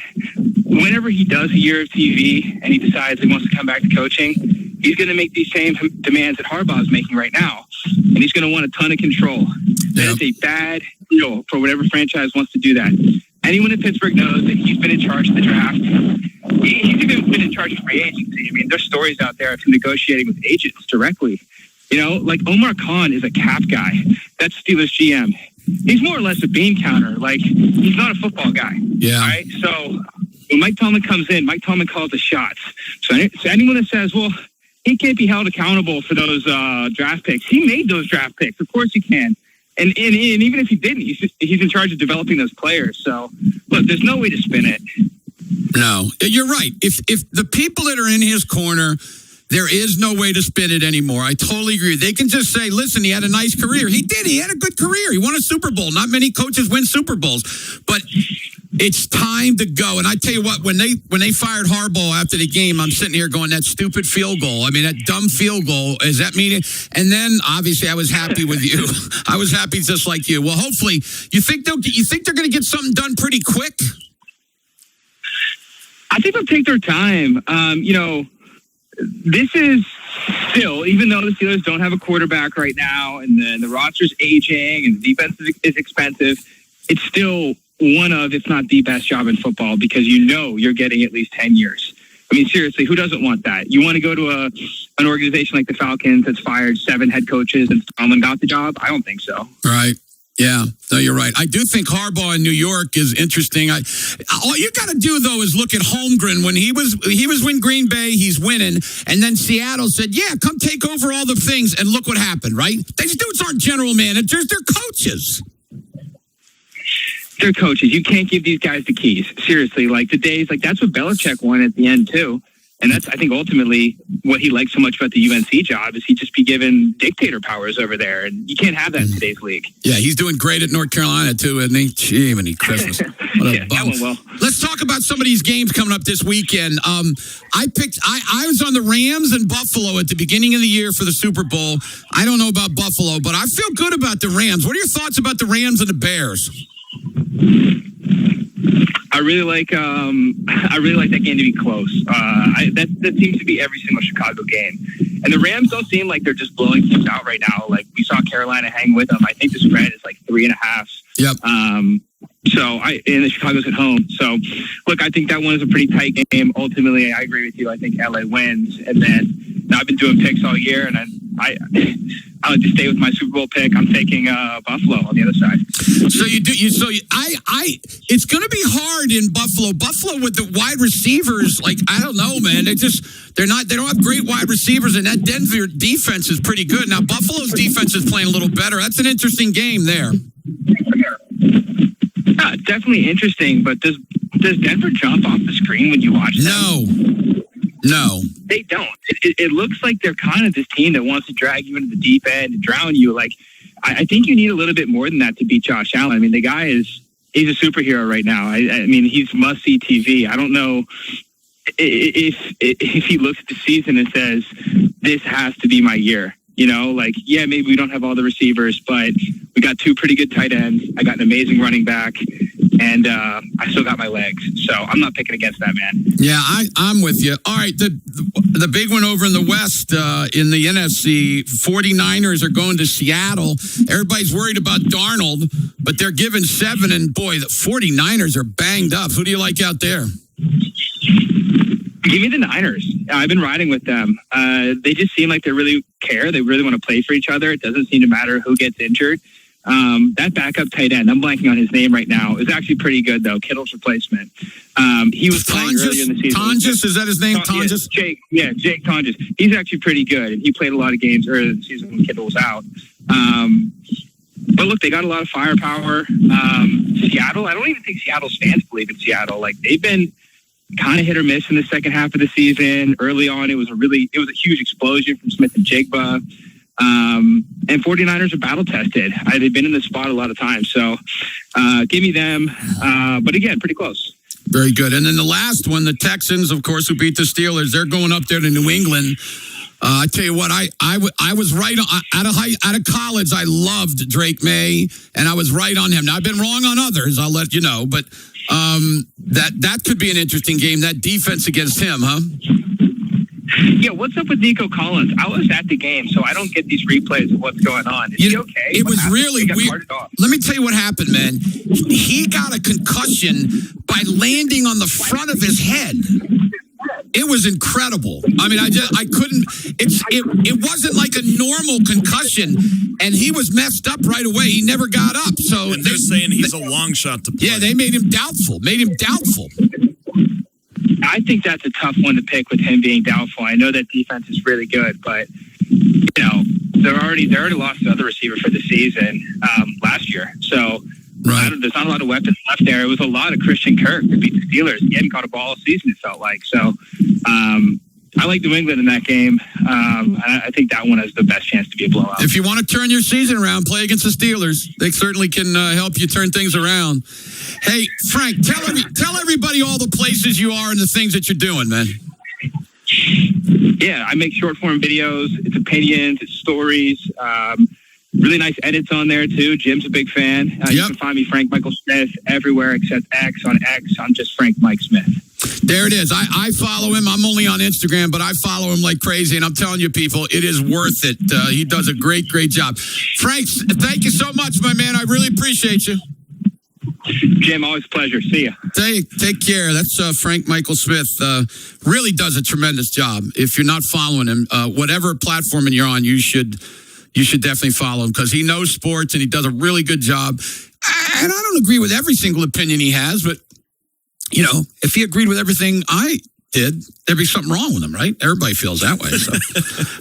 Whenever he does a year of TV and he decides he wants to come back to coaching, he's going to make these same demands that Harbaugh's making right now. And he's going to want a ton of control. That is a bad deal for whatever franchise wants to do that. Anyone in Pittsburgh knows that he's been in charge of the draft. He's even been in charge of free agency. I mean, there's stories out there of him negotiating with agents directly. You know, like Omar Khan is a cap guy. That's Steelers GM. He's more or less a bean counter. Like, he's not a football guy. Yeah. Right? So when Mike Tomlin comes in, Mike Tomlin calls the shots. So anyone that says, well, he can't be held accountable for those draft picks. He made those draft picks. Of course he can. And even if he didn't, he's in charge of developing those players. So, look, there's no way to spin it. No, you're right. If the people that are in his corner, there is no way to spin it anymore. I totally agree. They can just say, listen, he had a nice career. He did. He had a good career. He won a Super Bowl. Not many coaches win Super Bowls. But it's time to go. And I tell you what, when they fired Harbaugh after the game, I'm sitting here going, that stupid field goal. I mean, that dumb field goal. Does that mean it? And then, obviously, I was happy with you. I was happy just like you. Well, hopefully, you think they're going to get something done pretty quick? I think they'll take their time. You know, this is still, even though the Steelers don't have a quarterback right now and the roster's aging and the defense is expensive, it's still one of, if not the best job in football because you know you're getting at least 10 years. I mean, seriously, who doesn't want that? You want to go to an organization like the Falcons that's fired 7 head coaches and Tomlin got the job? I don't think so. Right. Yeah, no, you're right. I do think Harbaugh in New York is interesting. All you got to do though is look at Holmgren when he was in Green Bay, he's winning, and then Seattle said, "Yeah, come take over all the things," and look what happened. Right? These dudes aren't general managers; they're coaches. They're coaches. You can't give these guys the keys. Seriously, like the days, like that's what Belichick won at the end too. And that's, I think, ultimately what he likes so much about the UNC job is he just be given dictator powers over there. And you can't have that in today's league. Yeah, he's doing great at North Carolina, too, isn't he? Gee, many Christmas. What a bum. Well. Let's talk about some of these games coming up this weekend. I was on the Rams and Buffalo at the beginning of the year for the Super Bowl. I don't know about Buffalo, but I feel good about the Rams. What are your thoughts about the Rams and the Bears? I really like that game to be close. That seems to be every single Chicago game. And the Rams don't seem like they're just blowing teams out right now. Like we saw Carolina hang with them. I think the spread is like 3.5. Yep. And the Chicago's at home. So look, I think that one is a pretty tight game. Ultimately, I agree with you. I think LA wins. And then I've been doing picks all year, and I like to stay with my Super Bowl pick. I'm taking Buffalo on the other side. So it's going to be hard in Buffalo. Buffalo with the wide receivers, like I don't know, man. They don't have great wide receivers, and that Denver defense is pretty good. Now Buffalo's defense is playing a little better. That's an interesting game there. Yeah, it's definitely interesting, but does Denver jump off the screen when you watch them? No. They don't. It looks like they're kind of this team that wants to drag you into the deep end and drown you. Like, I think you need a little bit more than that to beat Josh Allen. I mean, the guy he's a superhero right now. I mean, he's must-see TV. I don't know if he looks at the season and says, this has to be my year. You know, like, yeah, maybe we don't have all the receivers, but we got 2 pretty good tight ends. I got an amazing running back, and I still got my legs. So I'm not picking against that, man. Yeah, I'm with you. All right, the big one over in the West, in the NFC, 49ers are going to Seattle. Everybody's worried about Darnold, but they're giving 7, and boy, the 49ers are banged up. Who do you like out there? Give me the Niners. I've been riding with them. They just seem like they really care. They really want to play for each other. It doesn't seem to matter who gets injured. That backup tight end, I'm blanking on his name right now, is actually pretty good, though. Kittle's replacement. He was playing earlier in the season. Tonjes, is that his name? Tonjes? Yeah, Jake Tonjes. He's actually pretty good, and he played a lot of games earlier in the season when Kittle was out. But look, they got a lot of firepower. Seattle, I don't even think Seattle's fans believe in Seattle. Like, they've been kind of hit or miss in the second half of the season. Early on, it was a huge explosion from Smith and Jigba. And 49ers are battle tested. They've been in the spot a lot of times. So give me them. But again, pretty close. Very good. And then the last one, the Texans, of course, who beat the Steelers. They're going up there to New England. I tell you what, I was right out of college. I loved Drake May, and I was right on him. Now I've been wrong on others. I'll let you know, but that could be an interesting game. That defense against him, huh? Yeah, what's up with Nico Collins? I was at the game, so I don't get these replays of what's going on. Is he okay? It was really weird. Let me tell you what happened, man. He got a concussion by landing on the front of his head. It was incredible. I mean, I couldn't. It wasn't like a normal concussion, and he was messed up right away. He never got up. So and they're saying he's a long shot to play. Yeah, they made him doubtful. I think that's a tough one to pick with him being doubtful. I know that defense is really good, but they already lost the other receiver for the season last year. So there's not a lot of weapons left there. It was a lot of Christian Kirk to beat the Steelers. He hadn't caught a ball all season, it felt like. So I like New England in that game. I think that one has the best chance to be a blowout. If you want to turn your season around, play against the Steelers. They certainly can help you turn things around. Hey, Frank, tell everybody all the places you are and the things that you're doing, man. Yeah, I make short form videos. It's opinions, it's stories. Really nice edits on there too. Jim's a big fan. You can find me, Frank Michael Smith, everywhere except X. On X, I'm just Frank Mike Smith. There it is. I follow him. I'm only on Instagram, but I follow him like crazy. And I'm telling you, people, it is worth it. He does a great job. Frank, thank you so much, my man. I really appreciate you. Jim, always a pleasure. See ya. Take care. That's Frank Michael Smith. Really does a tremendous job. If you're not following him, whatever platform you're on, you should definitely follow him because he knows sports and he does a really good job. And I don't agree with every single opinion he has, but if he agreed with everything I did, there'd be something wrong with him, right? Everybody feels that way. So.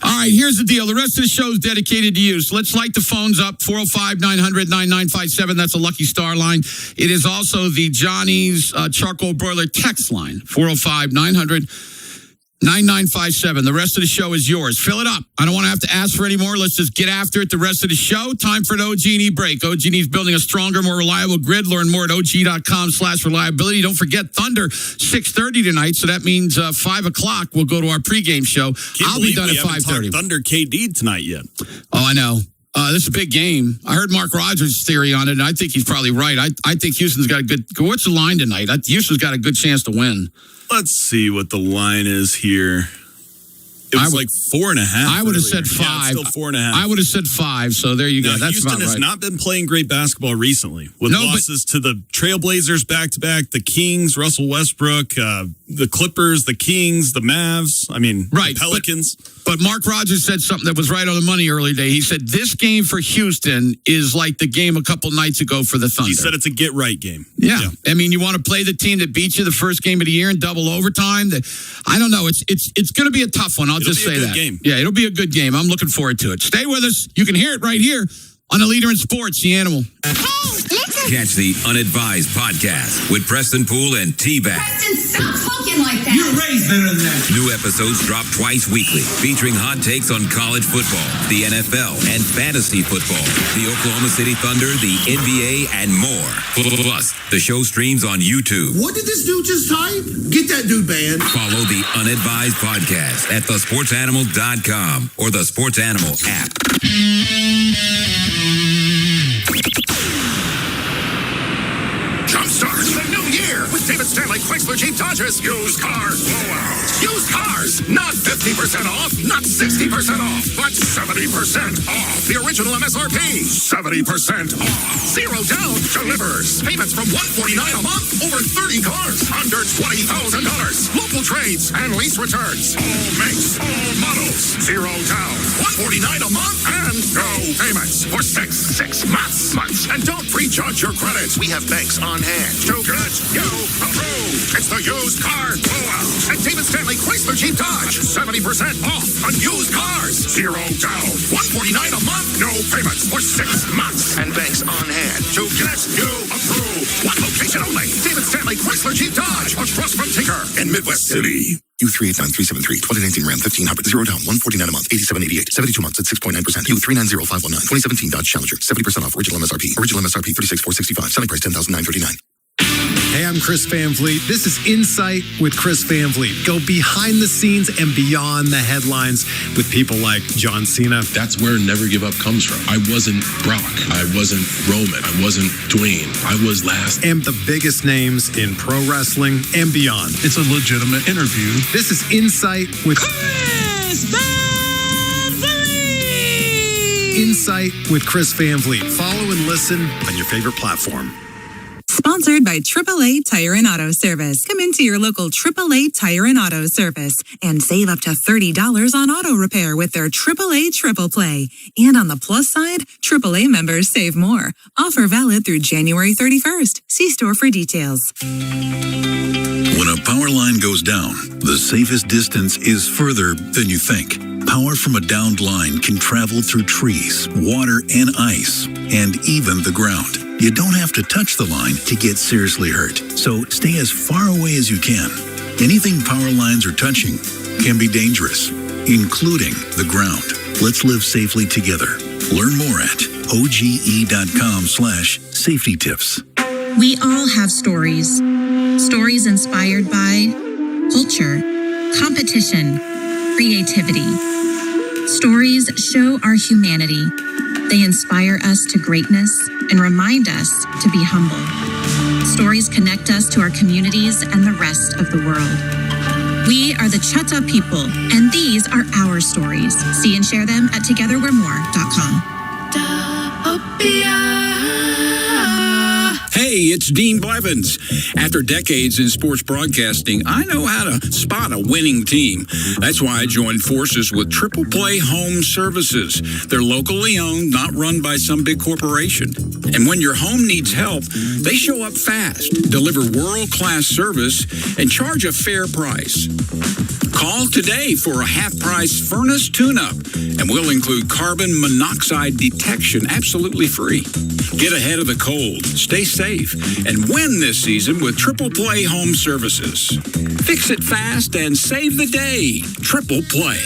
All right, here's the deal. The rest of the show is dedicated to you. So let's light the phones up. 405-900-9957. That's a Lucky Star line. It is also the Johnny's Charcoal Broiler text line. 405-900-9957. The rest of the show is yours. Fill it up. I don't want to have to ask for any more. Let's just get after it the rest of the show. Time for an OG&E break. OG&E is building a stronger, more reliable grid. Learn more at OG.com/reliability. Don't forget Thunder, 6:30 tonight. So that means 5 o'clock we'll go to our pregame show. I'll be done at 5:30. Thunder KD tonight yet. Oh, I know. This is a big game. I heard Mark Rogers' theory on it, and I think he's probably right. I think Houston's got a good... What's the line tonight? Houston's got a good chance to win. Let's see what the line is here. It was like 4.5. I would have said 5. Yeah, it's still 4.5. I would have said 5. So there you go. That's Houston about right. has not been playing great basketball recently with losses to the Trailblazers back-to-back, the Kings, Russell Westbrook, the Clippers, the Kings, the Mavs. I mean, the Pelicans. But Mark Rogers said something that was right on the money earlier today. He said this game for Houston is like the game a couple nights ago for the Thunder. He said it's a get-right game. Yeah. I mean, you want to play the team that beat you the first game of the year in double overtime? I don't know. It's going to be a tough one. I'll just say that. Game. Yeah, it'll be a good game. I'm looking forward to it. Stay with us. You can hear it right here on The Leader in Sports, The Animal. Catch the Unadvised podcast with Preston Poole and T-Back. Preston, stop talking like that. You're raised better than that. New episodes drop twice weekly, featuring hot takes on college football, the NFL, and fantasy football, the Oklahoma City Thunder, the NBA, and more. Plus, the show streams on YouTube. What did this dude just type? Get that dude banned. Follow the Unadvised podcast at thesportsanimal.com or the Sports Animal app. Jumpstart the new year with David Stanley Chrysler Jeep Dodge's used car blowouts. Used cars, not 50% off, not 60% off, but 70% off the original MSRP. 70% off. Zero down delivers. Payments from $149 a month. Over 30 cars under $20,000. Local trades and lease returns. All makes, all models. Zero down. $149 a month and no payments for six months. And don't prejudge your credits. We have banks on hand to get you approved. It's the used car blowout at David Stanley Chrysler Jeep Dodge. 70% off on used cars. Zero down. $149 a month. No payments for 6 months. And banks on hand to get you approved. One location only. David Stanley Chrysler Jeep Dodge. Across from Tinker in Midwest City. U389373, 2019 Ram 1500, 0 down, $149 a month, 8788, 72 months at 6.9%. U390519, 2017 Dodge Challenger, 70% off original MSRP. Original MSRP $36,465, selling price $10,939. Hey, I'm Chris Van Vliet. This is Insight with Chris Van Vliet. Go behind the scenes and beyond the headlines with people like John Cena. That's where Never Give Up comes from. I wasn't Brock. I wasn't Roman. I wasn't Dwayne. I was last. And the biggest names in pro wrestling and beyond. It's a legitimate interview. This is Insight with Chris Van Vliet. Insight with Chris Van Vliet. Follow and listen on your favorite platform. Sponsored by AAA Tire and Auto Service. Come into your local AAA Tire and Auto Service and save up to $30 on auto repair with their AAA Triple Play. And on the plus side, AAA members save more. Offer valid through January 31st. See store for details. When a power line goes down, the safest distance is further than you think. Power from a downed line can travel through trees, water, and ice, and even the ground. You don't have to touch the line to get seriously hurt, so stay as far away as you can. Anything power lines are touching can be dangerous, including the ground. Let's live safely together. Learn more at oge.com/safety tips. We all have stories. Stories inspired by culture, competition, creativity. Stories show our humanity. They inspire us to greatness and remind us to be humble. Stories connect us to our communities and the rest of the world. We are the Chutta people, and these are our stories. See and share them at togetherwe'remore.com. Hey, it's Dean Blevins. After decades in sports broadcasting, I know how to spot a winning team. That's why I joined forces with Triple Play Home Services. They're locally owned, not run by some big corporation. And when your home needs help, they show up fast, deliver world-class service, and charge a fair price. Call today for a half-price furnace tune-up, and we'll include carbon monoxide detection absolutely free. Get ahead of the cold, stay safe, and win this season with Triple Play Home Services. Fix it fast and save the day. Triple Play.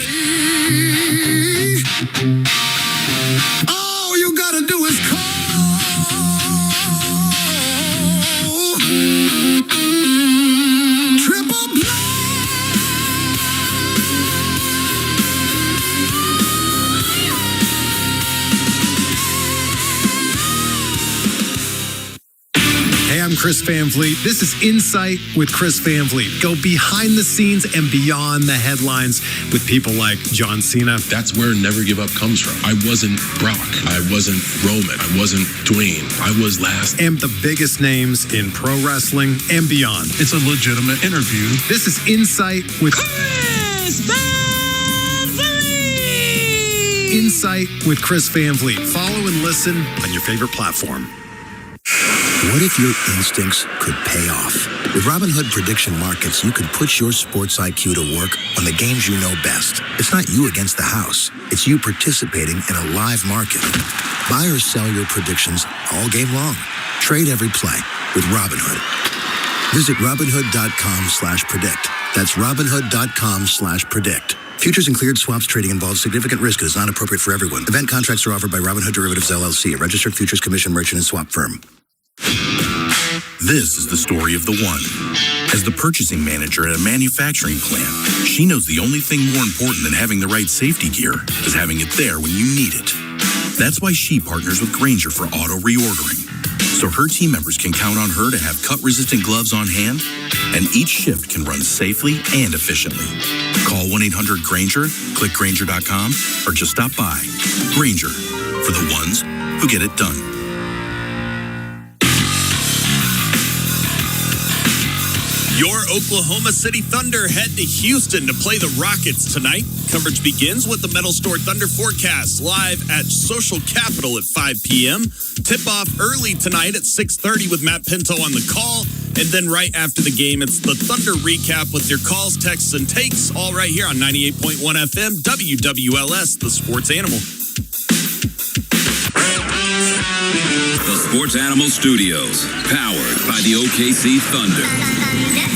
All you gotta do is call. Triple Play. I'm Chris Van Vliet. This is Insight with Chris Van Vliet. Go behind the scenes and beyond the headlines with people like John Cena. That's where Never Give Up comes from. I wasn't Brock. I wasn't Roman. I wasn't Dwayne. I was last. And the biggest names in pro wrestling and beyond. It's a legitimate interview. This is Insight with Chris Van Vliet. Insight with Chris Van Vliet. Follow and listen on your favorite platform. What if your instincts could pay off? With Robinhood Prediction Markets, you could put your sports IQ to work on the games you know best. It's not you against the house. It's you participating in a live market. Buy or sell your predictions all game long. Trade every play with Robinhood. Visit Robinhood.com/predict. That's Robinhood.com/predict. Futures and cleared swaps trading involves significant risk and is not appropriate for everyone. Event contracts are offered by Robinhood Derivatives LLC, a registered futures commission merchant and swap firm. This is the story of the one. As the purchasing manager at a manufacturing plant, she knows the only thing more important than having the right safety gear is having it there when you need it. That's why she partners with Grainger for auto reordering, so her team members can count on her to have cut-resistant gloves on hand, and each shift can run safely and efficiently. Call 1-800-GRAINGER, click Grainger.com, or just stop by. Grainger, for the ones who get it done. Your Oklahoma City Thunder head to Houston to play the Rockets tonight. Coverage begins with the Metal Store Thunder forecast live at Social Capital at 5 p.m. Tip-off early tonight at 6:30 with Matt Pinto on the call. And then right after the game, it's the Thunder recap with your calls, texts, and takes, all right here on 98.1 FM, WWLS, the Sports Animal. The Sports Animal Studios, powered by the OKC Thunder.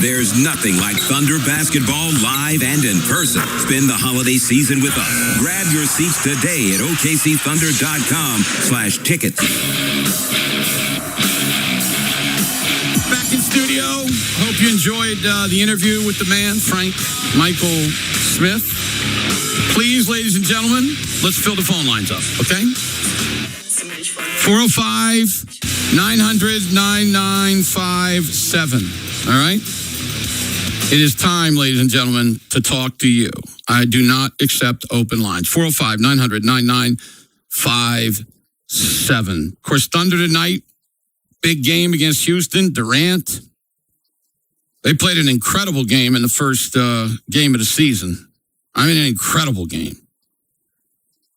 There's nothing like Thunder basketball live and in person. Spend the holiday season with us. Grab your seats today at OKCThunder.com/tickets. Back in studio. Hope you enjoyed the interview with the man, Frank Michael Smith. Please, ladies and gentlemen, let's fill the phone lines up, okay? 405-900-9957. All right? It is time, ladies and gentlemen, to talk to you. I do not accept open lines. 405-900-9957. Of course, Thunder tonight, big game against Houston. Durant. They played an incredible game in the first game of the season. I mean, an incredible game.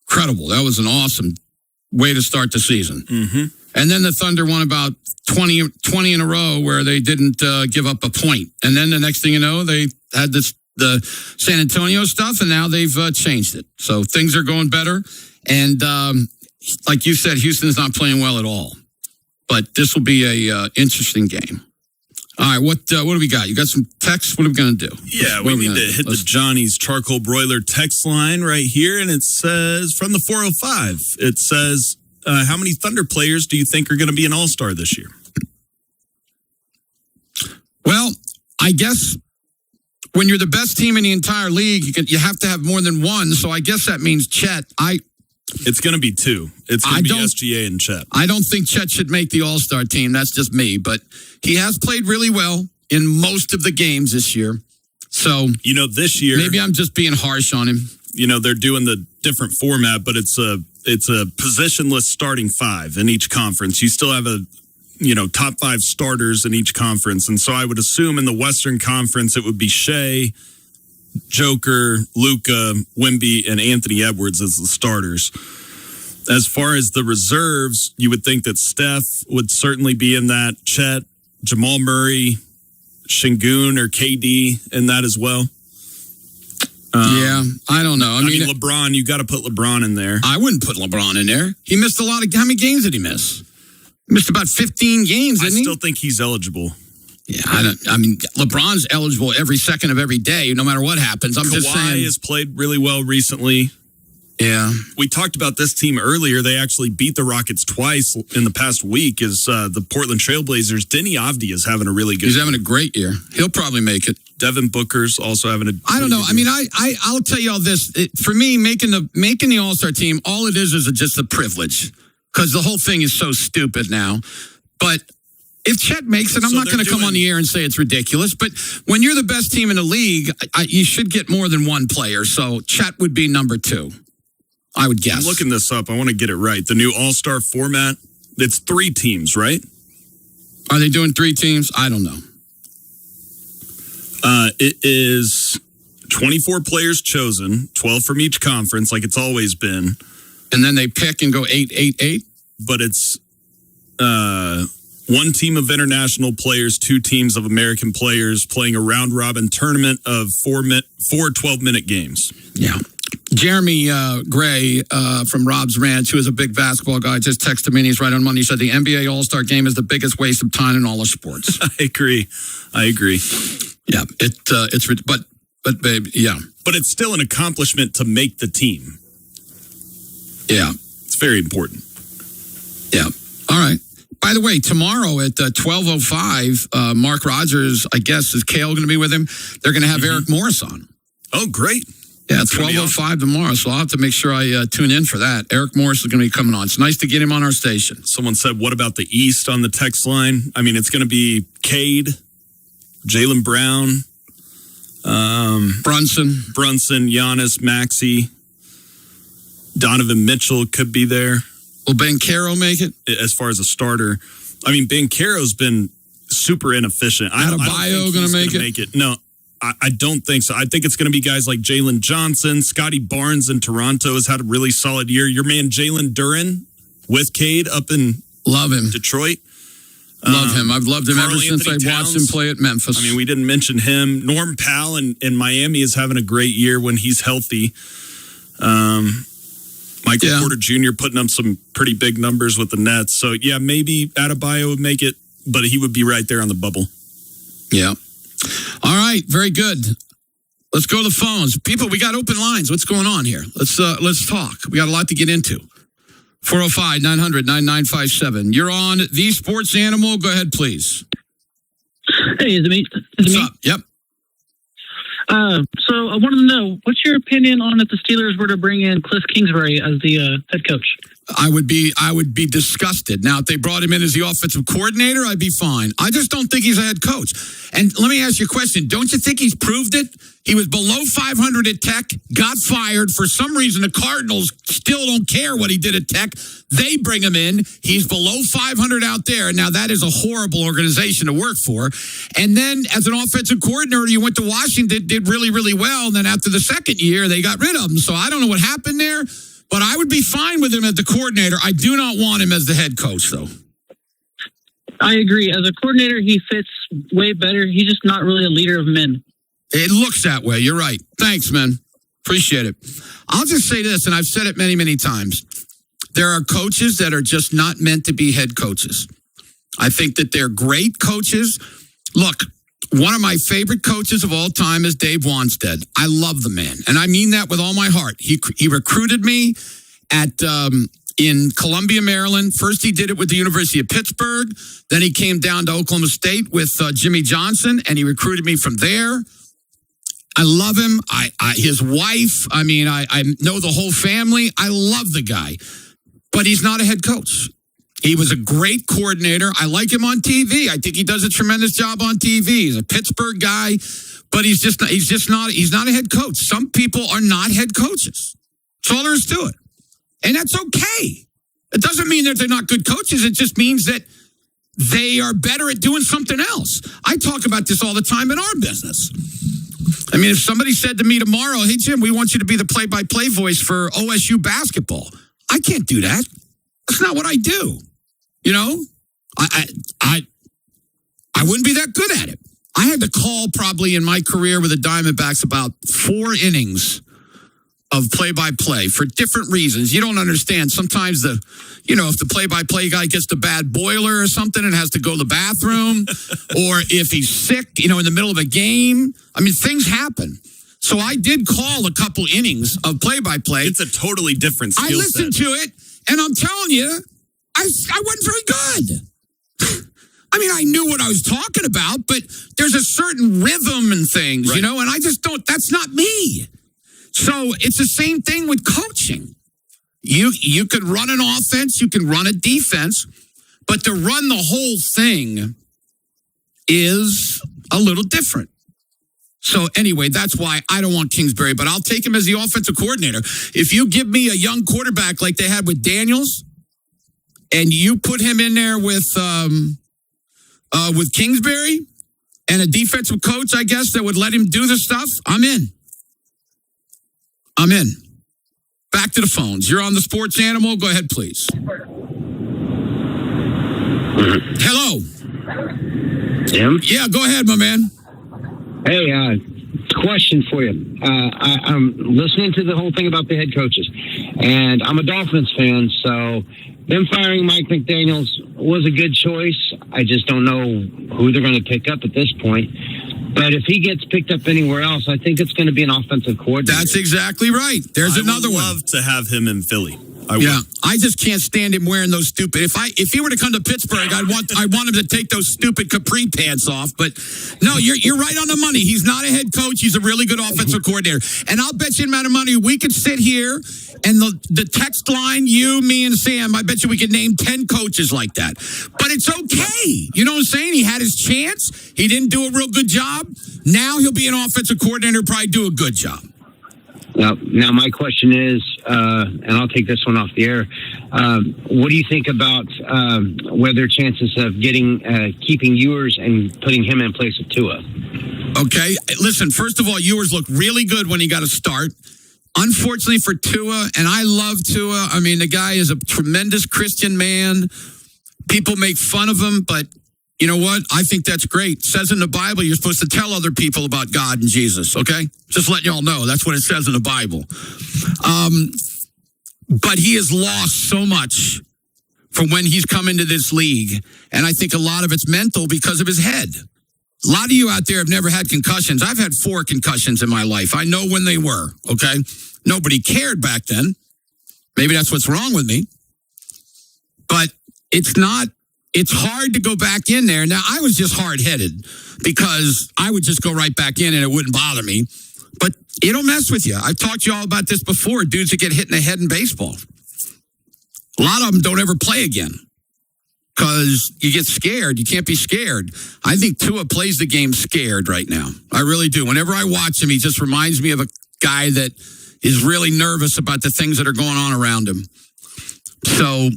Incredible. That was an awesome way to start the season. Mm-hmm. And then the Thunder won about 20 in a row where they didn't give up a point. And then the next thing you know, they had the San Antonio stuff, and now they've changed it. So things are going better. And like you said, Houston's not playing well at all. But this will be a interesting game. All right, what do we got? You got some text? What are we going to do? Yeah, we need to hit the Johnny's Charcoal Broiler text line right here, and it says, from the 405, it says, how many Thunder players do you think are going to be an All-Star this year? Well, I guess when you're the best team in the entire league, you have to have more than one, so I guess that means Chet. It's going to be two. It's going to be SGA and Chet. I don't think Chet should make the All-Star team. That's just me. But he has played really well in most of the games this year. So, this year, maybe I'm just being harsh on him. They're doing the different format, but it's a positionless starting five in each conference. You still have top five starters in each conference. And so I would assume in the Western Conference, it would be Shea, Joker, Luka, Wemby, and Anthony Edwards as the starters. As far as the reserves, you would think that Steph would certainly be in that. Chet, Jamal Murray, Şengün or KD in that as well. Yeah, I don't know. I mean, LeBron, you got to put LeBron in there. I wouldn't put LeBron in there. He missed a lot of. How many games did he miss? He missed about 15 games. I still think he's eligible. Yeah, LeBron's eligible every second of every day, no matter what happens. I'm just saying. Kawhi has played really well recently. Yeah. We talked about this team earlier. They actually beat the Rockets twice in the past week. Is the Portland Trailblazers. Denny Avdija is having a really good. He's having a great year. He'll probably make it. Devin Booker's also having a. I don't know. I mean, I'll tell you all this. For me, making the All-Star team, all it is just a privilege because the whole thing is so stupid now. But if Chet makes it, I'm not going to come on the air and say it's ridiculous. But when you're the best team in the league, you should get more than one player. So Chet would be number 2, I would guess. I'm looking this up. I want to get it right. The new All-Star format, it's 3 teams, right? Are they doing 3 teams? I don't know. It is 24 players chosen, 12 from each conference, like it's always been. And then they pick and go 8-8-8? But it's 1 team of international players, 2 teams of American players playing a round-robin tournament of 4 12-minute games. Yeah. Jeremy Gray from Rob's Ranch, who is a big basketball guy, just texted me and he's right on money. He said the NBA All-Star Game is the biggest waste of time in all of sports. I agree. Yeah, but babe, yeah. But it's still an accomplishment to make the team. Yeah. It's very important. Yeah. All right. By the way, tomorrow at 12:05, Mark Rogers, I guess, is Kale going to be with him? They're going to have Eric Morris on. Oh, great. Yeah, 12:05 tomorrow, so I'll have to make sure I tune in for that. Eric Morris is going to be coming on. It's nice to get him on our station. Someone said, what about the East on the text line? I mean, it's going to be Cade, Jaylen Brown, Brunson, Giannis, Maxey, Donovan Mitchell could be there. Will Banchero make it? As far as a starter, I mean, Banchero's been super inefficient. Adebayo going to make it? No, I don't think so. I think it's going to be guys like Jalen Johnson, Scotty Barnes in Toronto has had a really solid year. Your man Jalen Duren with Cade up in Detroit. Love him. I've loved him ever since I watched him play at Memphis. I mean, we didn't mention him. Norm Powell in Miami is having a great year when he's healthy. Michael Porter Jr. putting up some pretty big numbers with the Nets. So, yeah, maybe Adebayo would make it, but he would be right there on the bubble. Yeah. All right. Very good. Let's go to the phones. People, we got open lines. What's going on here? Let's talk. We got a lot to get into. 405-900-9957. You're on The Sports Animal. Go ahead, please. Hey, is it me? What's up? Yep. So I wanted to know, what's your opinion on if the Steelers were to bring in Cliff Kingsbury as the head coach? I would be disgusted. Now, if they brought him in as the offensive coordinator, I'd be fine. I just don't think he's a head coach. And let me ask you a question. Don't you think he's proved it? He was below 500 at Tech, got fired. For some reason, the Cardinals still don't care what he did at Tech. They bring him in. He's below 500 out there. Now, that is a horrible organization to work for. And then, as an offensive coordinator, you went to Washington, did really, really well. And then after the second year, they got rid of him. So I don't know what happened there. But I would be fine with him as the coordinator. I do not want him as the head coach, though. I agree. As a coordinator, he fits way better. He's just not really a leader of men. It looks that way. You're right. Thanks, man. Appreciate it. I'll just say this, and I've said it many, many times. There are coaches that are just not meant to be head coaches. I think that they're great coaches. Look, one of my favorite coaches of all time is Dave Wanstead. I love the man, and I mean that with all my heart. He recruited me in Columbia, Maryland. First, he did it with the University of Pittsburgh. Then he came down to Oklahoma State with Jimmy Johnson, and he recruited me from there. I love him. His wife. I mean, I know the whole family. I love the guy, but he's not a head coach. He was a great coordinator. I like him on TV. I think he does a tremendous job on TV. He's a Pittsburgh guy, but he's not a head coach. Some people are not head coaches. That's all there is to it. And that's okay. It doesn't mean that they're not good coaches. It just means that they are better at doing something else. I talk about this all the time in our business. I mean, if somebody said to me tomorrow, hey, Jim, we want you to be the play-by-play voice for OSU basketball, I can't do that. That's not what I do. You know, I wouldn't be that good at it. I had to call probably in my career with the Diamondbacks about 4 innings of play-by-play for different reasons. You don't understand. Sometimes if the play-by-play guy gets the bad boiler or something and has to go to the bathroom, or if he's sick, in the middle of a game. I mean, things happen. So I did call a couple innings of play-by-play. It's a totally different skill set. I listened to it, and I'm telling you, I wasn't very good. I mean, I knew what I was talking about, but there's a certain rhythm and things, right. And I just don't, that's not me. So it's the same thing with coaching. You could run an offense, you can run a defense, but to run the whole thing is a little different. So anyway, that's why I don't want Kingsbury, but I'll take him as the offensive coordinator. If you give me a young quarterback like they had with Daniels, and you put him in there with Kingsbury and a defensive coach, I guess, that would let him do the stuff, I'm in. Back to the phones. You're on the Sports Animal. Go ahead, please. Hello. Jim? Yeah, go ahead, my man. Hey, question for you. I'm listening to the whole thing about the head coaches, and I'm a Dolphins fan, so them firing Mike McDaniels was a good choice. I just don't know who they're going to pick up at this point. But if he gets picked up anywhere else, I think it's going to be an offensive coordinator. That's exactly right. There's another one. I would love to have him in Philly. I just can't stand him wearing those stupid. If he were to come to Pittsburgh, I want him to take those stupid capri pants off. But no, you're right on the money. He's not a head coach. He's a really good offensive coordinator. And I'll bet you an amount of money we could sit here and the text line, you, me, and Sam. I bet you we could name 10 coaches like that. But it's okay. You know what I'm saying? He had his chance. He didn't do a real good job. Now he'll be an offensive coordinator, probably do a good job. Now my question is, and I'll take this one off the air. What do you think about where their chances of keeping Ewers and putting him in place of Tua? Okay, listen. First of all, Ewers looked really good when he got a start. Unfortunately for Tua, and I love Tua. I mean, the guy is a tremendous Christian man. People make fun of him, but you know what? I think that's great. It says in the Bible, you're supposed to tell other people about God and Jesus, okay? Just letting y'all know. That's what it says in the Bible. But he has lost so much from when he's come into this league. And I think a lot of it's mental because of his head. A lot of you out there have never had concussions. I've had 4 concussions in my life. I know when they were, okay? Nobody cared back then. Maybe that's what's wrong with me. But it's not it's hard to go back in there. Now, I was just hard-headed because I would just go right back in and it wouldn't bother me. But it'll mess with you. I've talked to you all about this before. Dudes that get hit in the head in baseball. A lot of them don't ever play again because you get scared. You can't be scared. I think Tua plays the game scared right now. I really do. Whenever I watch him, he just reminds me of a guy that is really nervous about the things that are going on around him. So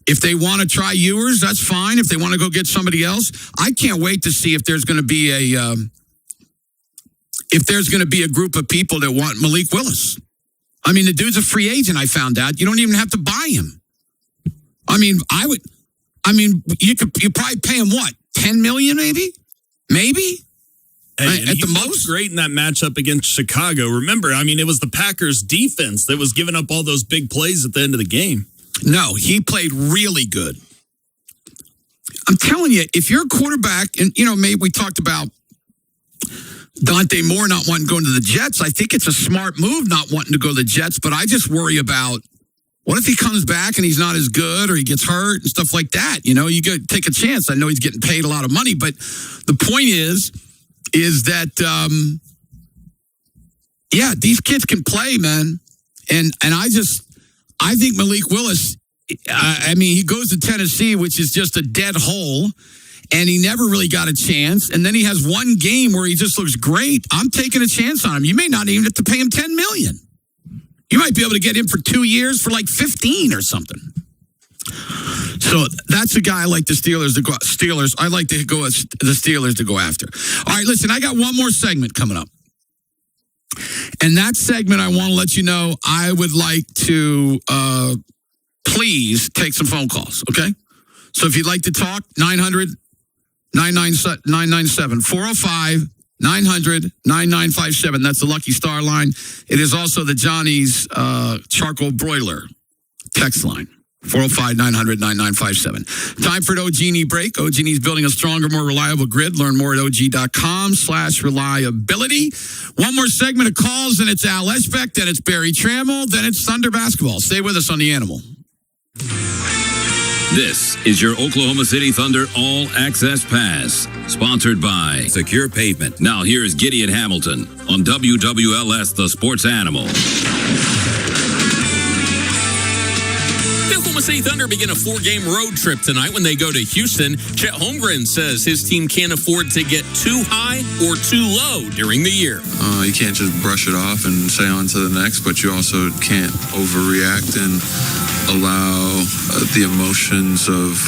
if they want to try Ewers, that's fine. If they want to go get somebody else, I can't wait to see if there's going to be a group of people that want Malik Willis. I mean, the dude's a free agent, I found out. You don't even have to buy him. I mean, you probably pay him what? $10 million maybe? Hey, at the most, great in that matchup against Chicago. Remember, I mean, it was the Packers defense that was giving up all those big plays at the end of the game. No, he played really good. I'm telling you, if you're a quarterback, and maybe we talked about Dante Moore not wanting to go into the Jets. I think it's a smart move not wanting to go to the Jets, but I just worry about what if he comes back and he's not as good or he gets hurt and stuff like that. You got to take a chance. I know he's getting paid a lot of money, but the point is that, these kids can play, man. And I think Malik Willis, he goes to Tennessee, which is just a dead hole, and he never really got a chance. And then he has one game where he just looks great. I'm taking a chance on him. You may not even have to pay him $10 million. You might be able to get him for 2 years for like 15 or something. So that's a guy I like the Steelers to go. I like to go the Steelers to go after. All right, listen, I got one more segment coming up. And that segment, I want to let you know, I would like to please take some phone calls, okay? So if you'd like to talk, 900-997, 405-900-9957. That's the Lucky Star line. It is also the Johnny's Charcoal Broiler text line. 405-900-9957. Time for an OG&E break. OG&E's building a stronger, more reliable grid. Learn more at OG.com/reliability. One more segment of calls, and it's Al Eschbeck, then it's Barry Trammell, then it's Thunder Basketball. Stay with us on The Animal. This is your Oklahoma City Thunder All Access Pass, sponsored by Secure Pavement. Now here's Gideon Hamilton on WWLS, the Sports Animal. Oklahoma City Thunder begin a 4-game road trip tonight when they go to Houston. Chet Holmgren says his team can't afford to get too high or too low during the year. You can't just brush it off and say on to the next, but you also can't overreact and allow the emotions of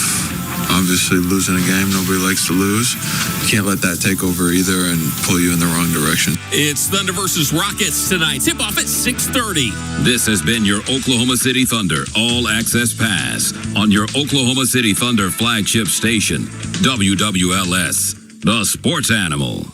obviously losing a game. Nobody likes to lose. You can't let that take over either and pull you in the wrong direction. It's Thunder versus Rockets tonight. Tip off at 6:30. This has been your Oklahoma City Thunder All Access Pass on your Oklahoma City Thunder flagship station, WWLS, the Sports Animal.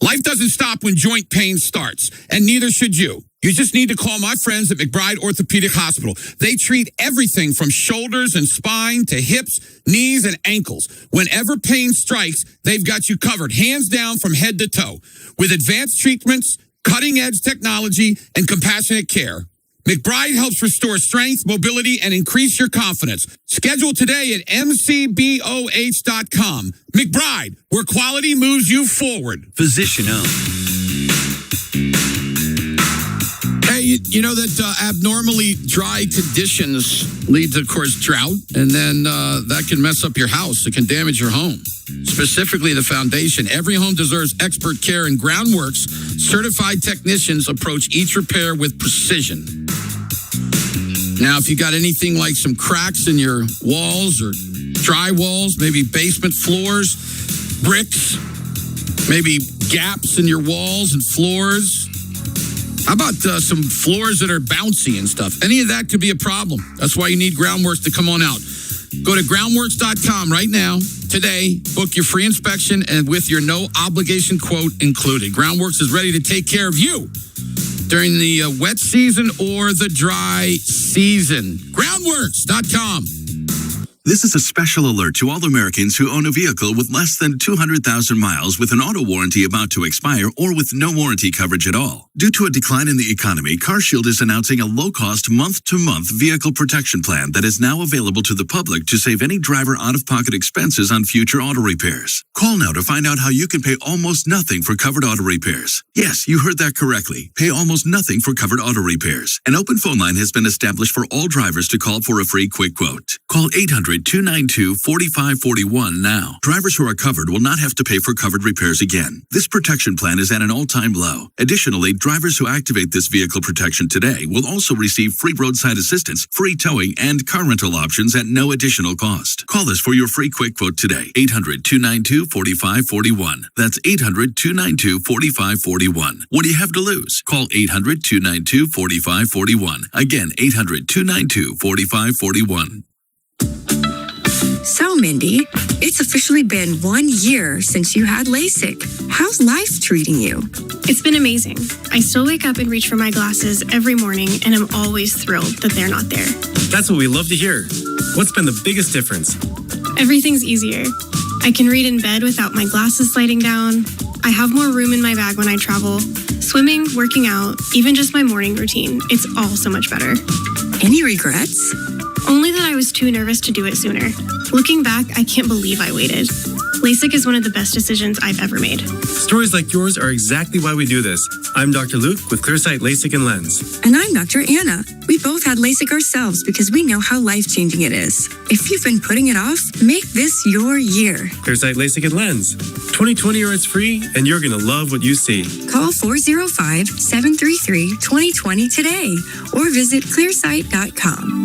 Life doesn't stop when joint pain starts, and neither should you. You just need to call my friends at McBride Orthopedic Hospital. They treat everything from shoulders and spine to hips, knees, and ankles. Whenever pain strikes, they've got you covered, hands down from head to toe. With advanced treatments, cutting-edge technology, and compassionate care, McBride helps restore strength, mobility, and increase your confidence. Schedule today at mcboh.com. McBride, where quality moves you forward. Physician owned. Hey, you know that abnormally dry conditions lead to, of course, drought, and then that can mess up your house. It can damage your home, specifically the foundation. Every home deserves expert care, and Groundworks certified technicians approach each repair with precision. Now, if you got anything like some cracks in your walls or dry walls, maybe basement floors, bricks, maybe gaps in your walls and floors, how about some floors that are bouncy and stuff? Any of that could be a problem. That's why you need Groundworks to come on out. Go to groundworks.com right now, today. Book your free inspection and with your no obligation quote included. Groundworks is ready to take care of you during the wet season or the dry season. Groundworks.com. This is a special alert to all Americans who own a vehicle with less than 200,000 miles with an auto warranty about to expire or with no warranty coverage at all. Due to a decline in the economy, CarShield is announcing a low-cost month-to-month vehicle protection plan that is now available to the public to save any driver out-of-pocket expenses on future auto repairs. Call now to find out how you can pay almost nothing for covered auto repairs. Yes, you heard that correctly. Pay almost nothing for covered auto repairs. An open phone line has been established for all drivers to call for a free quick quote. Call 800-292-4541 now. Drivers who are covered will not have to pay for covered repairs again. This protection plan is at an all-time low. Additionally, drivers who activate this vehicle protection today will also receive free roadside assistance, free towing, and car rental options at no additional cost. Call us for your free quick quote today. 800-292-4541. That's 800-292-4541. What do you have to lose? Call 800-292-4541. Again, 800-292-4541. So, Mindy, it's officially been 1 year since you had LASIK. How's life treating you? It's been amazing. I still wake up and reach for my glasses every morning, and I'm always thrilled that they're not there. That's what we love to hear. What's been the biggest difference? Everything's easier. I can read in bed without my glasses sliding down. I have more room in my bag when I travel. Swimming, working out, even just my morning routine, it's all so much better. Any regrets? Only that I was too nervous to do it sooner. Looking back, I can't believe I waited. LASIK is one of the best decisions I've ever made. Stories like yours are exactly why we do this. I'm Dr. Luke with Clearsight LASIK and Lens. And I'm Dr. Anna. We both had LASIK ourselves because we know how life-changing it is. If you've been putting it off, make this your year. Clearsight LASIK and Lens. 2020 or it's free, and you're going to love what you see. Call 405-733-2020 today or visit clearsight.com.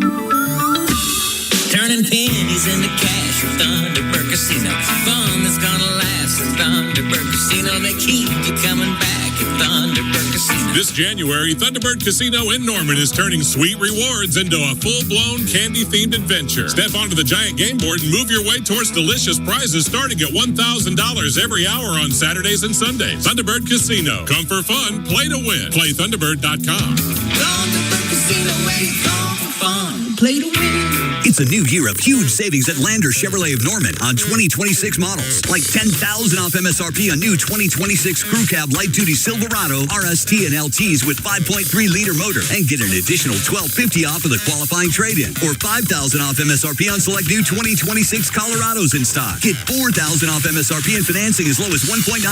Turning pennies into cash with Thunderbird Casino. Fun that's gonna last at Thunderbird Casino. They keep you coming back at Thunderbird Casino. This January, Thunderbird Casino in Norman is turning sweet rewards into a full-blown candy-themed adventure. Step onto the giant game board and move your way towards delicious prizes starting at $1,000 every hour on Saturdays and Sundays. Thunderbird Casino. Come for fun, play to win. Play Thunderbird.com. Thunderbird Casino, where you come for fun, play to win. It's a new year of huge savings at Lander Chevrolet of Norman on 2026 models. Like $10,000 off MSRP on new 2026 Crew Cab Light Duty Silverado, RST, and LTs with 5.3-liter motor. And get an additional $1,250 off of the qualifying trade-in. Or $5,000 off MSRP on select new 2026 Colorados in stock. Get $4,000 off MSRP and financing as low as 1.9%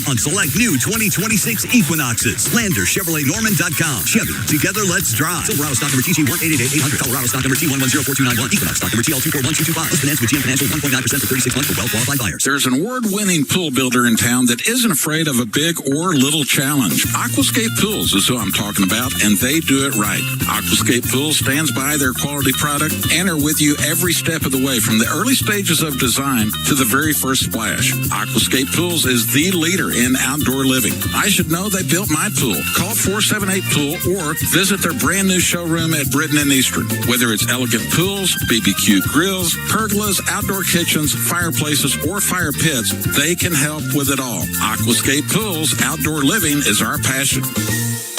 on select new 2026 Equinoxes. LanderChevroletNorman.com. Chevy, together let's drive. Silverado stock number TC1888800. Colorado stock number T110429. Equinox stock number TL241225. Plus finance with GM Financial 1.9% for 36 months for well-qualified buyers. There's an award-winning pool builder in town that isn't afraid of a big or little challenge. Aquascape Pools is who I'm talking about, and they do it right. Aquascape Pools stands by their quality product and are with you every step of the way, from the early stages of design to the very first splash. Aquascape Pools is the leader in outdoor living. I should know they built my pool. Call 478-POOL or visit their brand new showroom at Britton and Eastern. Whether it's elegant pools, BBQ grills, pergolas, outdoor kitchens, fireplaces, or fire pits, they can help with it all. Aquascape Pools, outdoor living is our passion.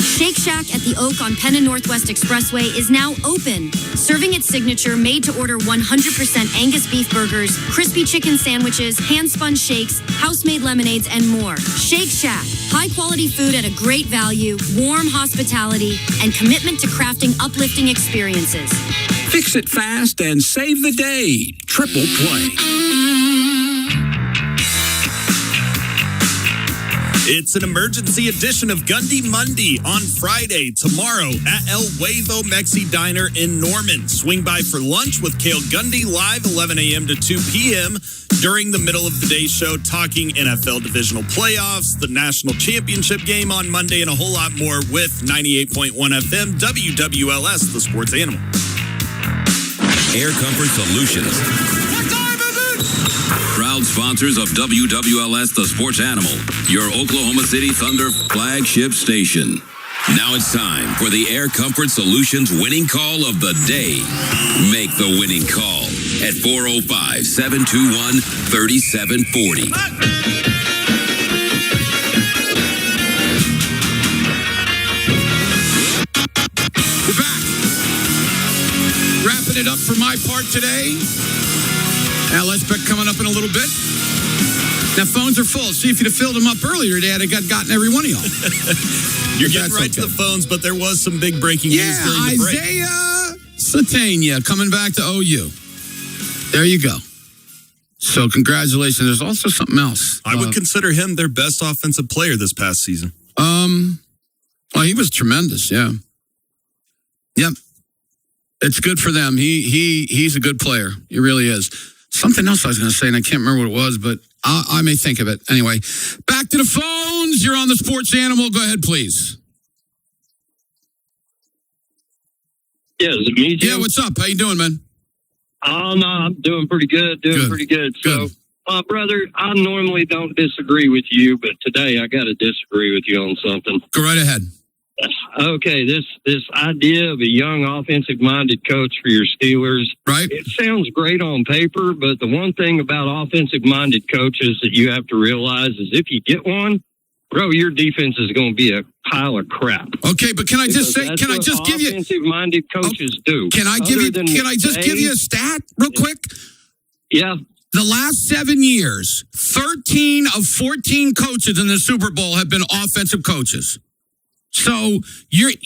Shake Shack at the Oak on Penn and Northwest Expressway is now open, serving its signature made-to-order 100% Angus beef burgers, crispy chicken sandwiches, hand-spun shakes, house-made lemonades, and more. Shake Shack, high-quality food at a great value, warm hospitality, and commitment to crafting uplifting experiences. Fix it fast and save the day. Triple Play. It's an emergency edition of Gundy Monday on Friday, tomorrow at El Huevo Mexi Diner in Norman. Swing by for lunch with Cale Gundy live 11 a.m. to 2 p.m. during the middle of the day show, talking NFL divisional playoffs, the national championship game on Monday, and a whole lot more with 98.1 FM WWLS, the sports animal. Air Comfort Solutions. Proud sponsors of WWLS, the sports animal, your Oklahoma City Thunder flagship station. Now it's time for the Air Comfort Solutions winning call of the day. Make the winning call at 405-721-3740. We're back. Wrapping it up for my part today. LS Bet coming up in a little bit. Now, phones are full. See, if you'd have filled them up earlier, Dad, I gotten every one of y'all. You're getting right to the phones, but there was some big breaking news during the break. Isaiah Satania coming back to OU. There you go. So, congratulations. There's also something else. I would consider him their best offensive player this past season. Well, he was tremendous, yeah. Yep. It's good for them. He's a good player. He really is. Something else I was going to say, and I can't remember what it was, but I may think of it. Anyway, back to the phones. You're on the Sports Animal. Go ahead, please. Yeah, is it me, Jim? Yeah, what's up? How you doing, man? No, I'm doing pretty good. Pretty good. So, brother, I normally don't disagree with you, but today I got to disagree with you on something. Go right ahead. Okay, this idea of a young offensive-minded coach for your Steelers, right? It sounds great on paper, but the one thing about offensive-minded coaches that you have to realize is if you get one, bro, your defense is going to be a pile of crap. Okay, but can I just say? Can I just give you offensive-minded coaches do? Can I give you? Can I just give you a stat real quick? Yeah. The last 7 years, 13 of 14 coaches in the Super Bowl have been offensive coaches. So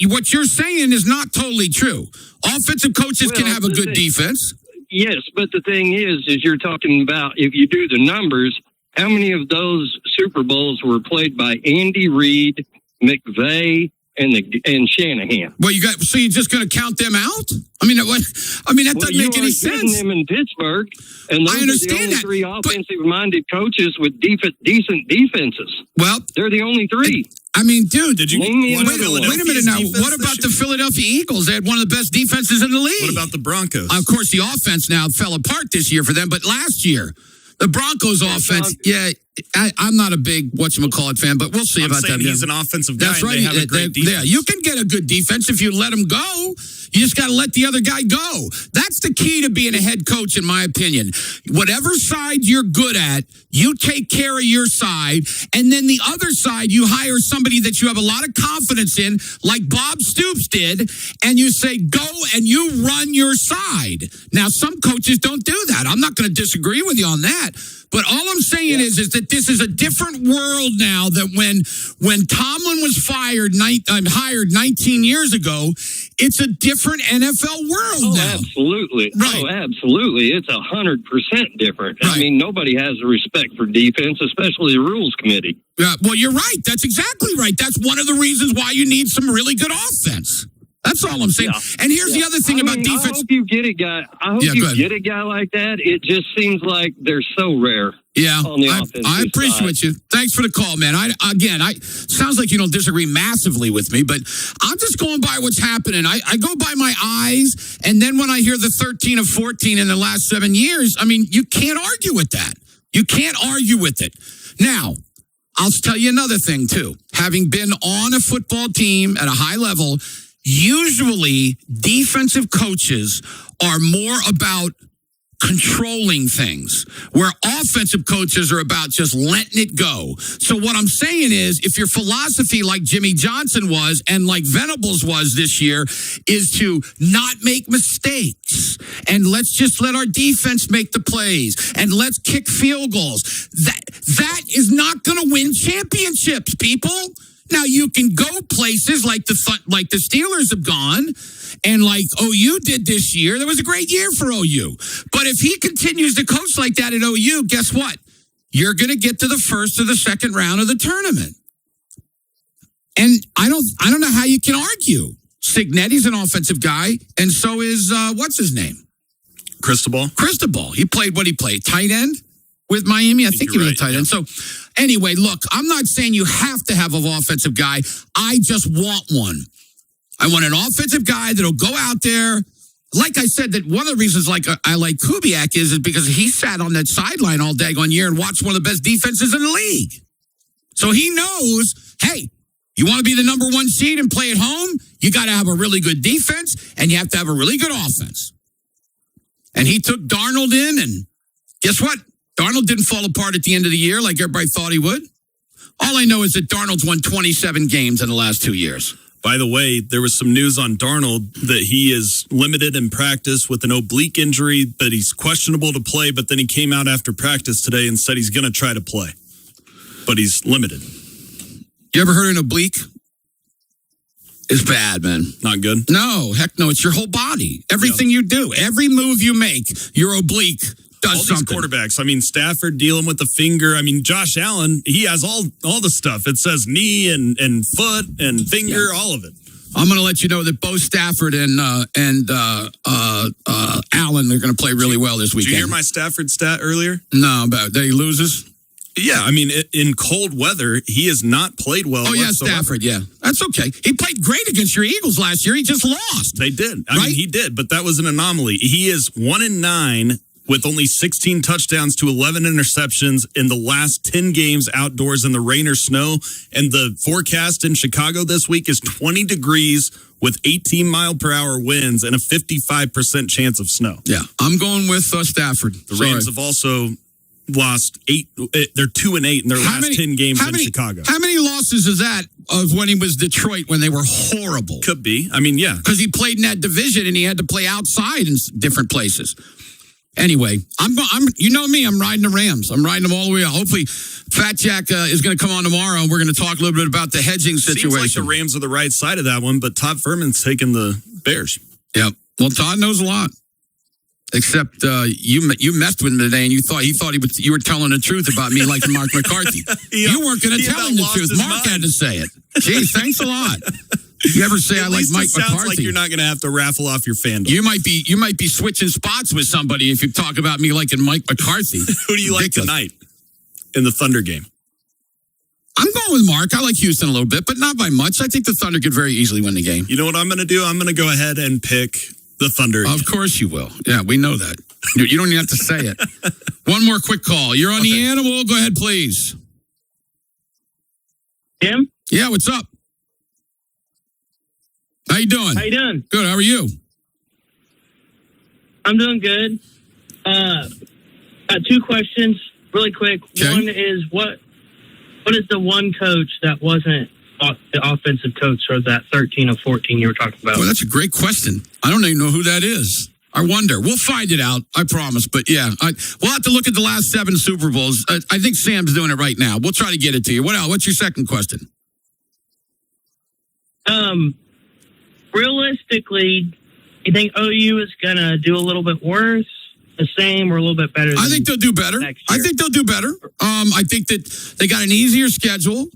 what you're saying is not totally true. Offensive coaches can have a good defense. Yes, but the thing is you're talking about, if you do the numbers, how many of those Super Bowls were played by Andy Reid, McVay, and Shanahan? Well, so you're just going to count them out? I mean, that doesn't make any sense. Them in Pittsburgh, and those I understand are the only three offensive-minded coaches with decent defenses. Well, they're the only three. I mean, dude, wait a minute now. What about the Philadelphia Eagles? They had one of the best defenses in the league. What about the Broncos? Of course, the offense now fell apart this year for them, but last year, the Broncos offense, I'm not a big whatchamacallit fan, but we'll see about that. He's an offensive guy. That's right. And they have a great defense. Yeah, you can get a good defense if you let him go. You just got to let the other guy go. That's the key to being a head coach, in my opinion. Whatever side you're good at, you take care of your side, and then the other side, you hire somebody that you have a lot of confidence in, like Bob Stoops did, and you say, go and you run your side. Now, some coaches don't do that. I'm not going to disagree with you on that. But all I'm saying is that this is a different world now than when Tomlin was hired 19 years ago. It's a different NFL world now. Absolutely. Right. Oh, absolutely. It's 100% different. Right. I mean, nobody has a respect for defense, especially the rules committee. Yeah, well, you're right. That's exactly right. That's one of the reasons why you need some really good offense. That's all I'm saying. Yeah. And here's the other thing about defense. I hope you get a guy. Get a guy like that. It just seems like they're so rare. Yeah, on the offensive I appreciate you. Thanks for the call, man. Sounds like you don't disagree massively with me, but I'm just going by what's happening. I go by my eyes, and then when I hear the 13 of 14 in the last 7 years, I mean, you can't argue with that. You can't argue with it. Now, I'll tell you another thing, too. Having been on a football team at a high level, usually defensive coaches are more about controlling things, where offensive coaches are about just letting it go. So what I'm saying is, if your philosophy, like Jimmy Johnson was and like Venables was this year, is to not make mistakes and let's just let our defense make the plays and let's kick field goals, that is not going to win championships, people. Now, you can go places like the Steelers have gone and like OU did this year. That was a great year for OU. But if he continues to coach like that at OU, guess what? You're going to get to the first or the second round of the tournament. And I don't know how you can argue. Cignetti's an offensive guy, and so is, what's his name? Cristobal. He played what he played? Tight end? With Miami, I think he was a tight end. So, anyway, look, I'm not saying you have to have an offensive guy. I just want one. I want an offensive guy that'll go out there. Like I said, that one of the reasons I like Kubiak is because he sat on that sideline all daggone year and watched one of the best defenses in the league. So he knows, hey, you want to be the number one seed and play at home? You got to have a really good defense, and you have to have a really good offense. And he took Darnold in, and guess what? Darnold didn't fall apart at the end of the year like everybody thought he would. All I know is that Darnold's won 27 games in the last 2 years. By the way, there was some news on Darnold that he is limited in practice with an oblique injury, but he's questionable to play. But then he came out after practice today and said he's going to try to play, but he's limited. You ever heard an oblique? It's bad, man. Not good? No, heck no. It's your whole body. Everything you do, every move you make, your oblique does all something. These quarterbacks. I mean, Stafford dealing with the finger. I mean, Josh Allen, he has all the stuff. It says knee and foot and finger, all of it. I'm going to let you know that both Stafford and Allen are going to play really well this weekend. Did you hear my Stafford stat earlier? No, about that he loses? Yeah, I mean, in cold weather, he has not played well. Oh, yeah, Stafford, yeah. That's okay. He played great against your Eagles last year. He just lost. They did. I mean, he did, but that was an anomaly. He is 1-9 with only 16 touchdowns to 11 interceptions in the last 10 games outdoors in the rain or snow. And the forecast in Chicago this week is 20 degrees with 18-mile-per-hour winds and a 55% chance of snow. Yeah, I'm going with Stafford. The Rams have also lost 8. They're 2-8 in their last 10 games in Chicago. How many losses is that of when he was Detroit when they were horrible? Could be. I mean, yeah. Because he played in that division and he had to play outside in different places. Anyway, I'm you know me, I'm riding the Rams. I'm riding them all the way out. Hopefully, Fat Jack is going to come on tomorrow and we're going to talk a little bit about the hedging situation. Seems like the Rams are the right side of that one, but Todd Furman's taking the Bears. Yeah. Well, Todd knows a lot. Except you messed with him today, and he thought you were telling the truth about me, like Mark McCarthy. You weren't going to tell him the truth. Mark had to say it. Geez, thanks a lot. You ever say I like Mike McCarthy? Sounds like you're not going to have to raffle off your fandom. You might be switching spots with somebody if you talk about me liking Mike McCarthy. Who do you like tonight in the Thunder game? I'm going with Mark. I like Houston a little bit, but not by much. I think the Thunder could very easily win the game. You know what I'm going to do? I'm going to go ahead and pick the Thunder. Of course you will. Yeah, we know that. You don't even have to say it. One more quick call. You're on the Animal. Go ahead, please. Tim? Yeah, what's up? How you doing? How you doing? Good. How are you? I'm doing good. Got two questions really quick. Okay. One is what is the one coach that wasn't the offensive coach for that 13 or 14 you were talking about? Well, that's a great question. I don't even know who that is. I wonder. We'll find it out. I promise. But yeah, we'll have to look at the last 7 Super Bowls. I think Sam's doing it right now. We'll try to get it to you. What else? What's your second question? Realistically, you think OU is going to do a little bit worse, the same, or a little bit better? I think they'll do better. I think they'll do better. I think that they got an easier schedule.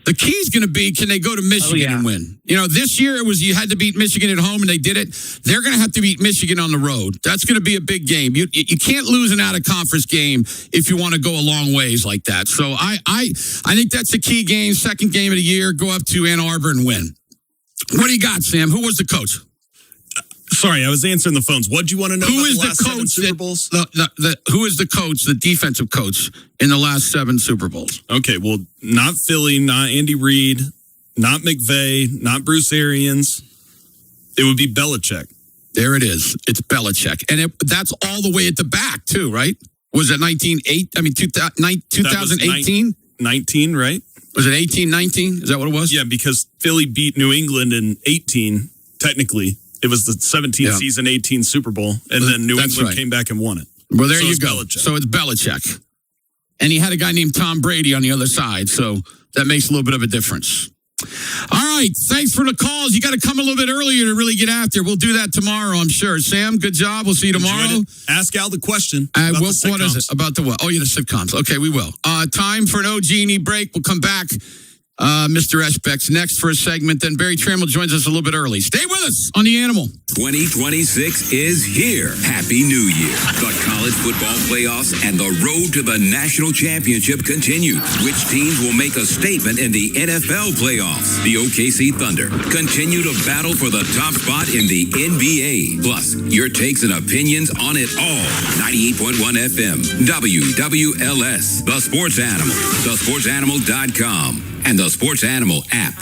The key is going to be, can they go to Michigan and win? You know, this year it was you had to beat Michigan at home, and they did it. They're going to have to beat Michigan on the road. That's going to be a big game. You can't lose an out-of-conference game if you want to go a long ways like that. So I think that's a key game, second game of the year, go up to Ann Arbor and win. What do you got, Sam? Who was the coach? Sorry, I was answering the phones. What do you want to know Who about is the last the 7 coach Super Bowls? Who is the coach, the defensive coach, in the last 7 Super Bowls? Okay, well, not Philly, not Andy Reid, not McVay, not Bruce Arians. It would be Belichick. There it is. It's Belichick. And that's all the way at the back, too, right? Was it 2018? 19, right? Was it 18-19? Is that what it was? Yeah, because Philly beat New England in 18, technically. It was the 17th season, 18 Super Bowl, and then New England came back and won it. Well, there you go. So it's Belichick. And he had a guy named Tom Brady on the other side, so that makes a little bit of a difference. All right, thanks for the calls. You got to come a little bit earlier to really get after. We'll do that tomorrow, I'm sure. Sam, good job. We'll see you tomorrow. Ask Al the question about the sitcoms. What is it? About the what? Oh, yeah, the sitcoms. Okay, we will. Time for an OG&E break. We'll come back. Mr. Eschbeck's next for a segment. Then Barry Trammell joins us a little bit early. Stay with us on The Animal. 2026 is here. Happy New Year. The college football playoffs and the road to the national championship continue. Which teams will make a statement in the NFL playoffs? The OKC Thunder continue to battle for the top spot in the NBA. Plus, your takes and opinions on it all. 98.1 FM, WWLS, The Sports Animal, thesportsanimal.com. and the Sports Animal app.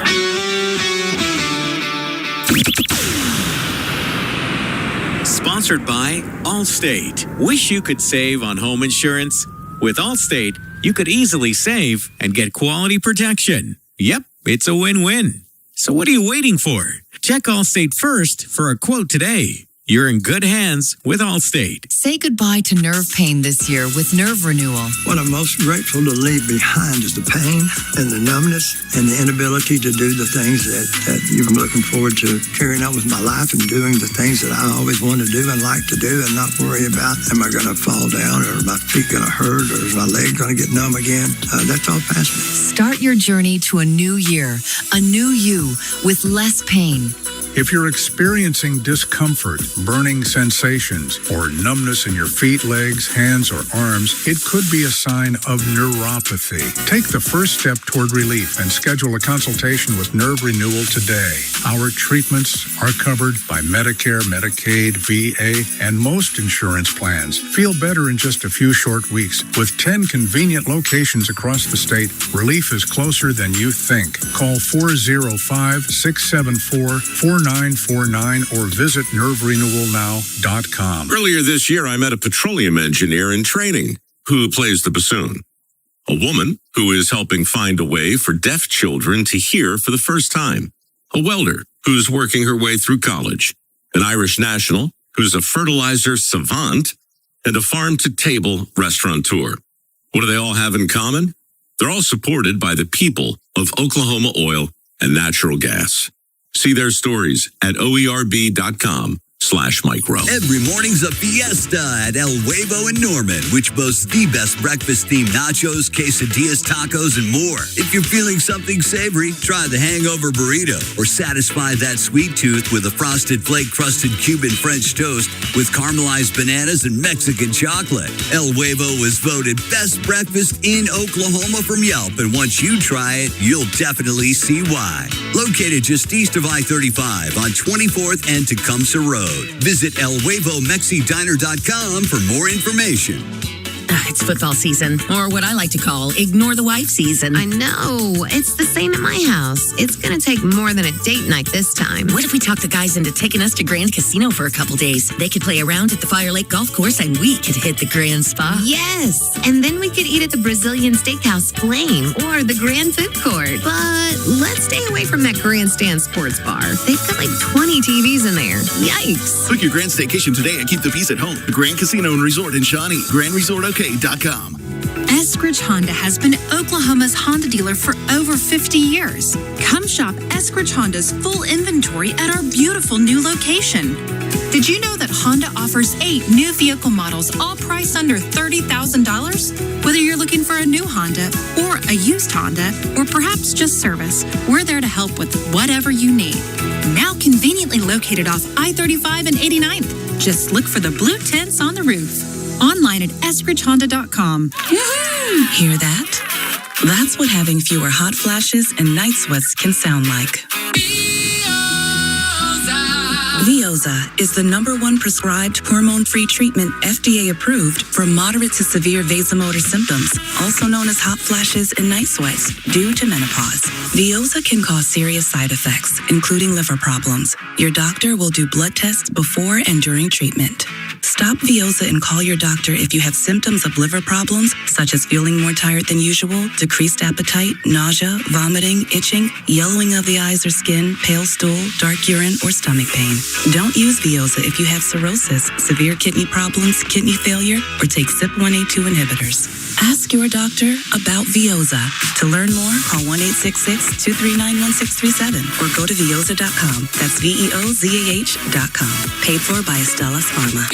Sponsored by Allstate. Wish you could save on home insurance? With Allstate, you could easily save and get quality protection. Yep, it's a win-win. So what are you waiting for? Check Allstate first for a quote today. You're in good hands with Allstate. Say goodbye to nerve pain this year with Nerve Renewal. What I'm most grateful to leave behind is the pain and the numbness and the inability to do the things that you've been looking forward to carrying on with my life and doing the things that I always wanted to do and like to do and not worry about, am I going to fall down or are my feet going to hurt or is my leg going to get numb again? That's all past me. Start your journey to a new year, a new you with less pain. If you're experiencing discomfort, burning sensations, or numbness in your feet, legs, hands, or arms, it could be a sign of neuropathy. Take the first step toward relief and schedule a consultation with Nerve Renewal today. Our treatments are covered by Medicare, Medicaid, VA, and most insurance plans. Feel better in just a few short weeks. With 10 convenient locations across the state, relief is closer than you think. Call 405-674-4949 or visit nerverenewalnow.com. Earlier this year, I met a petroleum engineer in training who plays the bassoon. A woman who is helping find a way for deaf children to hear for the first time. A welder who's working her way through college. An Irish national who's a fertilizer savant. And a farm-to-table restaurateur. What do they all have in common? They're all supported by the people of Oklahoma Oil and Natural Gas. See their stories at oerb.com/micro. Every morning's a fiesta at El Huevo in Norman, which boasts the best breakfast-themed nachos, quesadillas, tacos, and more. If you're feeling something savory, try the hangover burrito or satisfy that sweet tooth with a frosted flake-crusted Cuban French toast with caramelized bananas and Mexican chocolate. El Huevo was voted best breakfast in Oklahoma from Yelp, and once you try it, you'll definitely see why. Located just east of I-35 on 24th and Tecumseh Road. Visit elhuevomexidiner.com for more information. It's football season, or what I like to call ignore the wife season. I know. It's the same at my house. It's going to take more than a date night this time. What if we talk the guys into taking us to Grand Casino for a couple days? They could play around at the Fire Lake Golf Course, and we could hit the Grand Spa. Yes, and then we could eat at the Brazilian Steakhouse Flame or the Grand Food Court. But let's stay away from that Grandstand Sports Bar. They've got like 20 TVs in there. Yikes. Book your Grand Staycation today and keep the peace at home. The Grand Casino and Resort in Shawnee. GrandResortOK.com. Eskridge Honda has been Oklahoma's Honda dealer for over 50 years. Come shop Eskridge Honda's full inventory at our beautiful new location. Did you know that Honda offers 8 new vehicle models, all priced under $30,000? Whether you're looking for a new Honda or a used Honda, or perhaps just service, we're there to help with whatever you need. Now conveniently located off I-35 and 89th. Just look for the blue tents on the roof. Online at eskridgehonda.com. Hear that? That's what having fewer hot flashes and night sweats can sound like. Veoza is the #1 prescribed hormone-free treatment FDA approved for moderate to severe vasomotor symptoms, also known as hot flashes and night sweats, due to menopause. Veoza can cause serious side effects, including liver problems. Your doctor will do blood tests before and during treatment. Stop Veoza and call your doctor if you have symptoms of liver problems, such as feeling more tired than usual, decreased appetite, nausea, vomiting, itching, yellowing of the eyes or skin, pale stool, dark urine, or stomach pain. Don't use Veoza if you have cirrhosis, severe kidney problems, kidney failure, or take CYP1A2 inhibitors. Ask your doctor about Veoza. To learn more, call 1-866-239-1637 or go to Veoza.com. That's VEOZAH.com. Paid for by Astellas Pharma.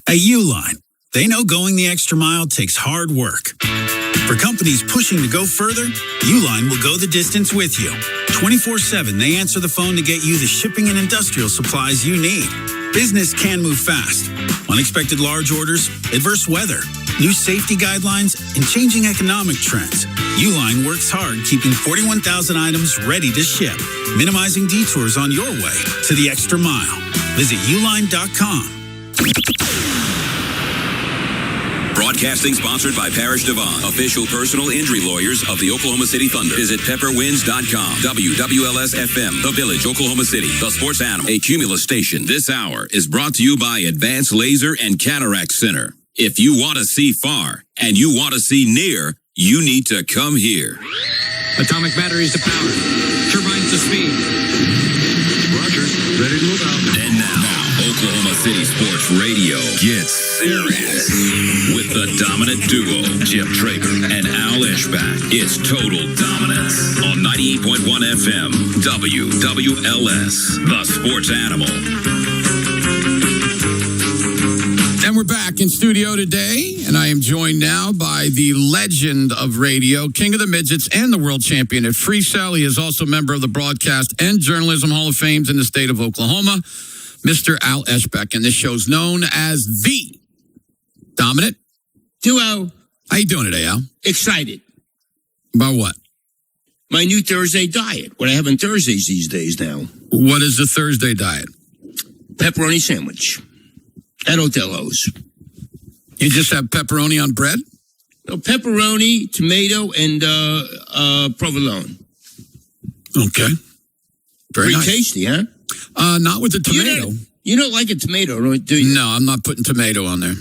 At Uline, they know going the extra mile takes hard work. For companies pushing to go further, Uline will go the distance with you. 24/7, they answer the phone to get you the shipping and industrial supplies you need. Business can move fast. Unexpected large orders, adverse weather, new safety guidelines, and changing economic trends. Uline works hard keeping 41,000 items ready to ship, minimizing detours on your way to the extra mile. Visit uline.com. Broadcasting sponsored by Parrish Devon, official personal injury lawyers of the Oklahoma City Thunder. Visit pepperwinds.com. WWLS FM, The Village, Oklahoma City, the sports animal, a Cumulus station. This hour is brought to you by Advanced Laser and Cataract Center. If you want to see far and you want to see near, you need to come here. Atomic batteries to power. Turbines to speed. Roger. Ready to move out. And now, Oklahoma City Sports Radio gets serious with the dominant duo, Jim Traeger and Al Ishbak. It's Total Dominance on 98.1 FM, WWLS, the Sports Animal. And we're back in studio today, and I am joined now by the legend of radio, king of the midgets, and the world champion at Freestyle. He is also a member of the Broadcast and Journalism Hall of Fames in the state of Oklahoma, Mr. Al Ishbak. And this show's known as The Dominant Duo. How you doing today, Al? Excited. About what? My new Thursday diet. What I have on Thursdays these days now. What is the Thursday diet? Pepperoni sandwich. At Otello's. You just have pepperoni on bread? No, pepperoni, tomato, and provolone. Okay. Very Pretty nice. tasty, huh? Not with the tomato. You don't like a tomato, do you? No, I'm not putting tomato on there.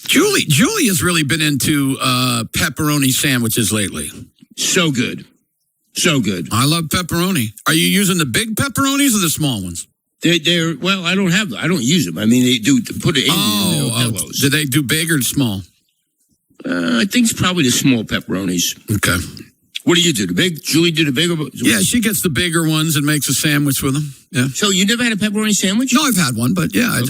Julie has really been into pepperoni sandwiches lately. So good. So good. I love pepperoni. Are you using the big pepperonis or the small ones? They're well, I don't use them. I mean, they do put it in Otello's. Do they do big or small? I think it's probably the small pepperonis. Okay. What do you do? The big? Julie do the big? Yeah, she gets the bigger ones and makes a sandwich with them. Yeah. So you never had a pepperoni sandwich? No, I've had one, but yeah,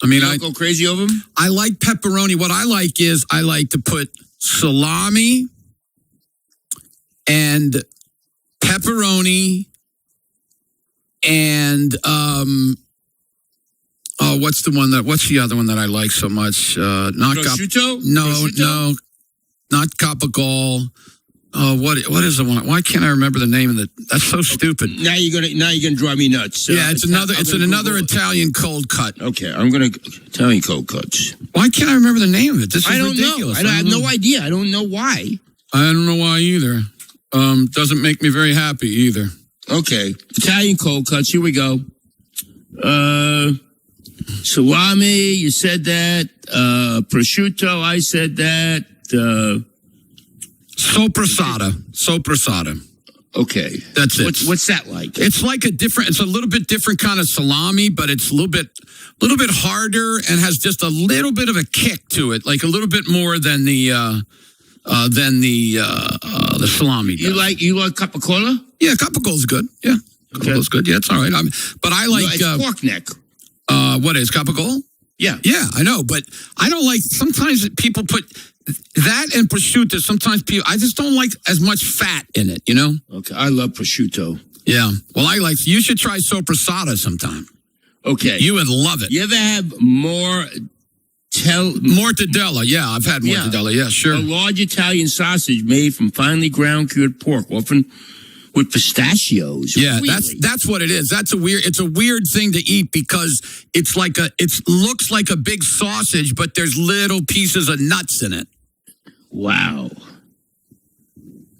I mean, I go crazy over them. I like pepperoni. What I like is I like to put salami and pepperoni and what's the other one that I like so much? Not prosciutto? No, not Capagol. What is the one? Why can't I remember the name of it? That's so stupid. Now you're gonna drive me nuts. Yeah, it's another Italian cold cut. Okay, I'm gonna Italian cold cuts. Why can't I remember the name of it? This is I don't ridiculous. know. I have no idea. I don't know why. I don't know why either. Doesn't make me very happy either. Okay, Italian cold cuts. Here we go. Salami. You said that. Prosciutto. I said that. Sopressata. Okay. That's it. What's that like? It's like it's a little bit different kind of salami, but it's a little bit harder and has just a little bit of a kick to it, like a little bit more than the salami does. You like capicola? Yeah, capicola's good. Yeah. Capicola's good. Yeah, it's all right. But I like it's pork neck. What is capicola? Yeah. Yeah, I know, but I don't like sometimes people put that and prosciutto. Sometimes I just don't like as much fat in it, you know? Okay, I love prosciutto. Yeah. Well, you should try sopressata sometime. Okay. You would love it. You ever have mortadella? Yeah, I've had mortadella. Yeah, sure. A large Italian sausage made from finely ground cured pork, often with pistachios. Yeah, really? that's what it is. It's a weird thing to eat because it looks like a big sausage, but there's little pieces of nuts in it. Wow.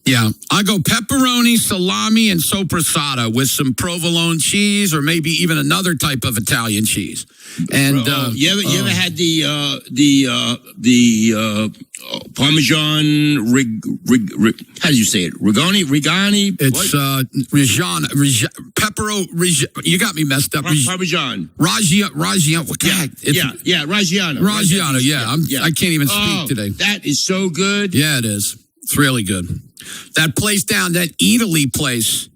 Yeah, I go pepperoni, salami, and sopressata with some provolone cheese, or maybe even another type of Italian cheese. And you ever had the Parmesan how do you say it? Rigani? It's Reggiano. You got me messed up. Parmesan. Reggiano. Yeah, Reggiano. Reggiano. Yeah, I can't even speak today. That is so good. Yeah, it is. It's really good. That place down, that Italy place.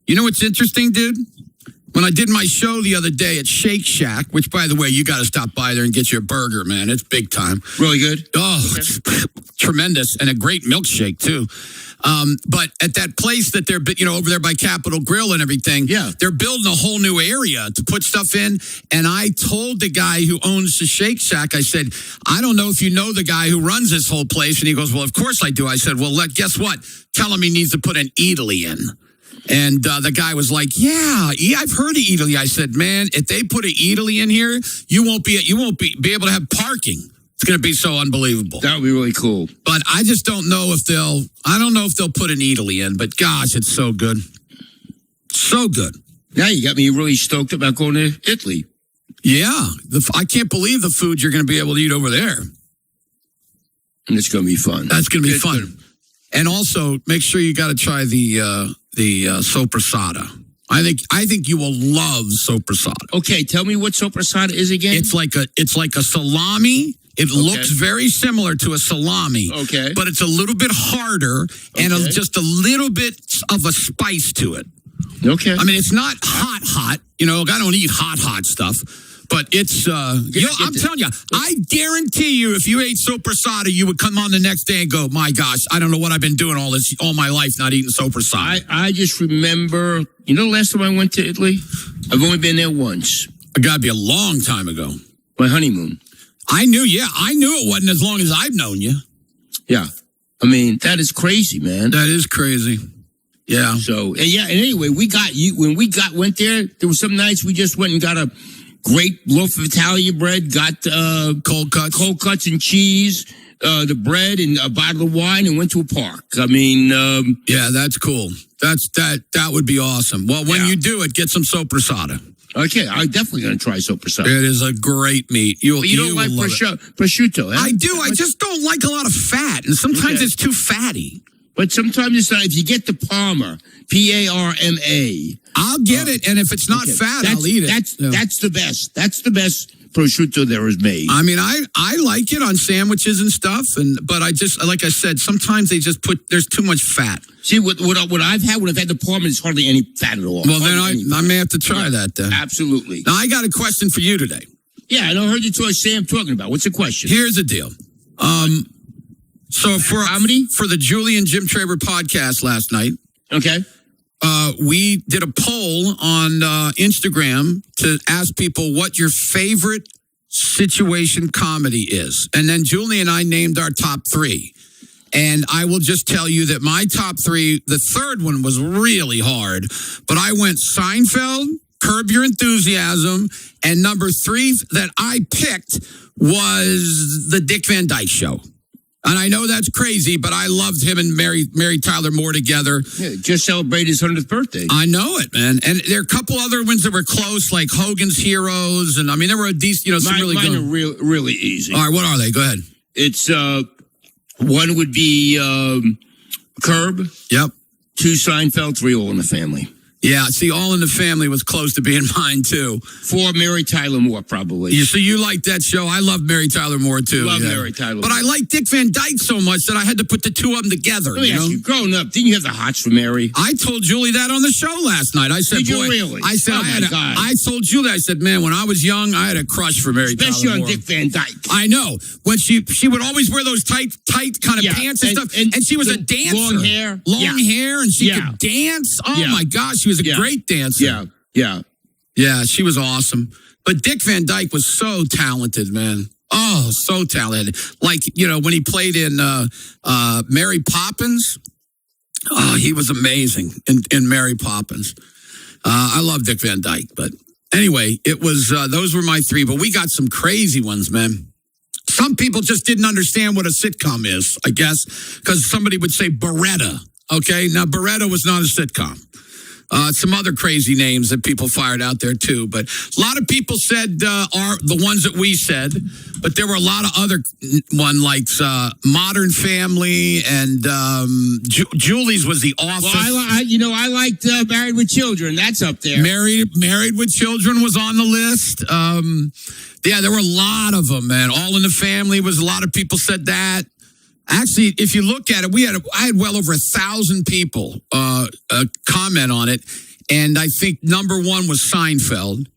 You know what's interesting, dude? When I did my show the other day at Shake Shack, which, by the way, you got to stop by there and get your burger, man. It's big time. Really good? Oh, it's tremendous. And a great milkshake, too. But at that place that they're, over there by Capitol Grill and everything, they're building a whole new area to put stuff in. And I told the guy who owns the Shake Shack, I said, I don't know if you know the guy who runs this whole place. And he goes, well, of course I do. I said, well, guess what? Tell him he needs to put an Italy in. And the guy was like, yeah, I've heard of Italy. I said, man, if they put an Italy in here, you won't be able to have parking. It's going to be so unbelievable. That would be really cool. But I just don't know if they'll put an Italy in, but gosh, it's so good. So good. Now you got me really stoked about going to Italy. Yeah. I can't believe the food you're going to be able to eat over there. And it's going to be fun. That's going to be fun. And also, make sure you got to try the sopressata. I think you will love sopressata. Okay, tell me what sopressata is again. It's like a salami. It looks very similar to a salami. Okay. But it's a little bit harder and just a little bit of a spice to it. Okay. I mean, it's not hot. You know, I don't eat hot stuff. But it's, I'm telling you, I guarantee you, if you ate sopressata, you would come on the next day and go, my gosh, I don't know what I've been doing all my life not eating sopressata. I just remember, the last time I went to Italy? I've only been there once. It got to be a long time ago. My honeymoon. I knew it wasn't as long as I've known you. Yeah. I mean, that is crazy, man. That is crazy. Yeah. So, and anyway, when we went there were some nights we just went and got a great loaf of Italian bread, got cold cuts and cheese, the bread and a bottle of wine, and went to a park. I mean, yeah, that's cool. That would be awesome. Well, when you do it, get some sopressata. Okay, I'm definitely going to try sopressata. It is a great meat. You don't like prosciutto, eh? I do. I just don't like a lot of fat, and sometimes it's too fatty. But sometimes it's not. If you get the Parma, Parma, I'll get it, and if it's not fat, I'll eat it. That's the best. That's the best prosciutto there is made. I mean, I like it on sandwiches and stuff, but I just, like I said, sometimes they just there's too much fat. See, what I've had when I've had the Parma, there's hardly any fat at all. Well, then I may have to try that then. Absolutely. Now, I got a question for you today. Yeah, I heard you Sam talking about. What's the question? Here's the deal. So for the Julie and Jim Traber podcast last night, okay, we did a poll on Instagram to ask people what your favorite situation comedy is, and then Julie and I named our top 3. And I will just tell you that my top 3, the third one was really hard, but I went Seinfeld, Curb Your Enthusiasm, and number 3 that I picked was the Dick Van Dyke Show. And I know that's crazy, but I loved him and Mary Tyler Moore together. Yeah, just celebrated his 100th birthday. I know it, man. And there are a couple other ones that were close, like Hogan's Heroes. And I mean, there were a decent, some really good. Mine are really easy. All right, what are they? Go ahead. It's, one would be Curb. Yep. 2 Seinfeld, 3 All in the Family. Yeah, see, All in the Family was close to being mine, too. 4 Mary Tyler Moore, probably. So you like that show? I love Mary Tyler Moore, too. Love Mary Tyler But Moore. I like Dick Van Dyke so much that I had to put the 2 of them together. Let me ask you, growing up, didn't you have the hots for Mary? I told Julie that on the show last night. I said, Did you boy, really? I said, I told Julie, I said, man, when I was young, I had a crush for Mary Especially Tyler Moore. on Dick Van Dyke. I know. When she would always wear those tight kind of pants and stuff. And she was a dancer. Long hair. Long hair, and she could dance. Oh, my gosh, she was a great dancer. Yeah, she was awesome. But Dick Van Dyke was so talented, man. Oh, so talented. Like, when he played in Mary Poppins, he was amazing in Mary Poppins. I love Dick Van Dyke. But anyway, it was those were my 3. But we got some crazy ones, man. Some people just didn't understand what a sitcom is, I guess, because somebody would say Beretta. Okay, now Beretta was not a sitcom. Some other crazy names that people fired out there, too. But a lot of people said are the ones that we said. But there were a lot of other one like Modern Family and Julie's was The Office. Well, I liked Married with Children. That's up there. Married with Children was on the list. Yeah, there were a lot of them, man. All in the Family was a lot of people said that. Actually, if you look at it, I had well over 1,000 people comment on it, and I think number 1 was Seinfeld.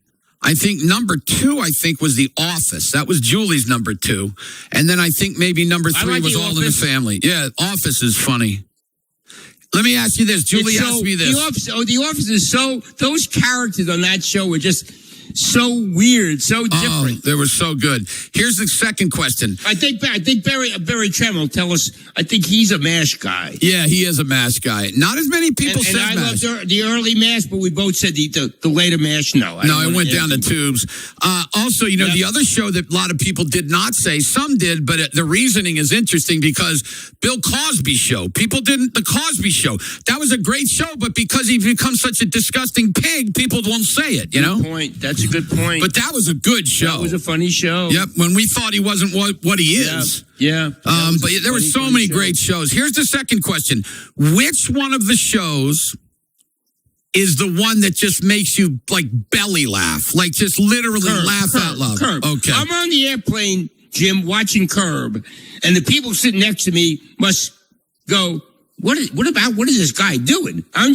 I think number 2, was The Office. That was Julie's number 2, and then I think maybe number 3 was All in the Family. Yeah, Office is funny. Let me ask you this. Julie asked me this. The Office is those characters on that show were just so weird, so different. They were so good. Here's the second question. I think Barry Tremel will tell us. I think he's a MASH guy. Yeah, he is a MASH guy. Not as many people said MASH. MASH. I loved the early MASH, but we both said the later MASH. No, it went down the tubes. Also, the other show that a lot of people did not say, some did, but the reasoning is interesting because Bill Cosby show. People didn't. The Cosby show. That was a great show, but because he becomes such a disgusting pig, people won't say it. Good point. That's That's a good point. But that was a good show. That was a funny show. Yep, when we thought he wasn't what he is. Yeah. But there were so many great shows. Here's the second question. Which one of the shows is the one that just makes you, like, belly laugh? Like, just literally laugh out loud? Curb. Okay. I'm on the airplane, Jim, watching Curb, and the people sitting next to me must go, what is this guy doing? I'm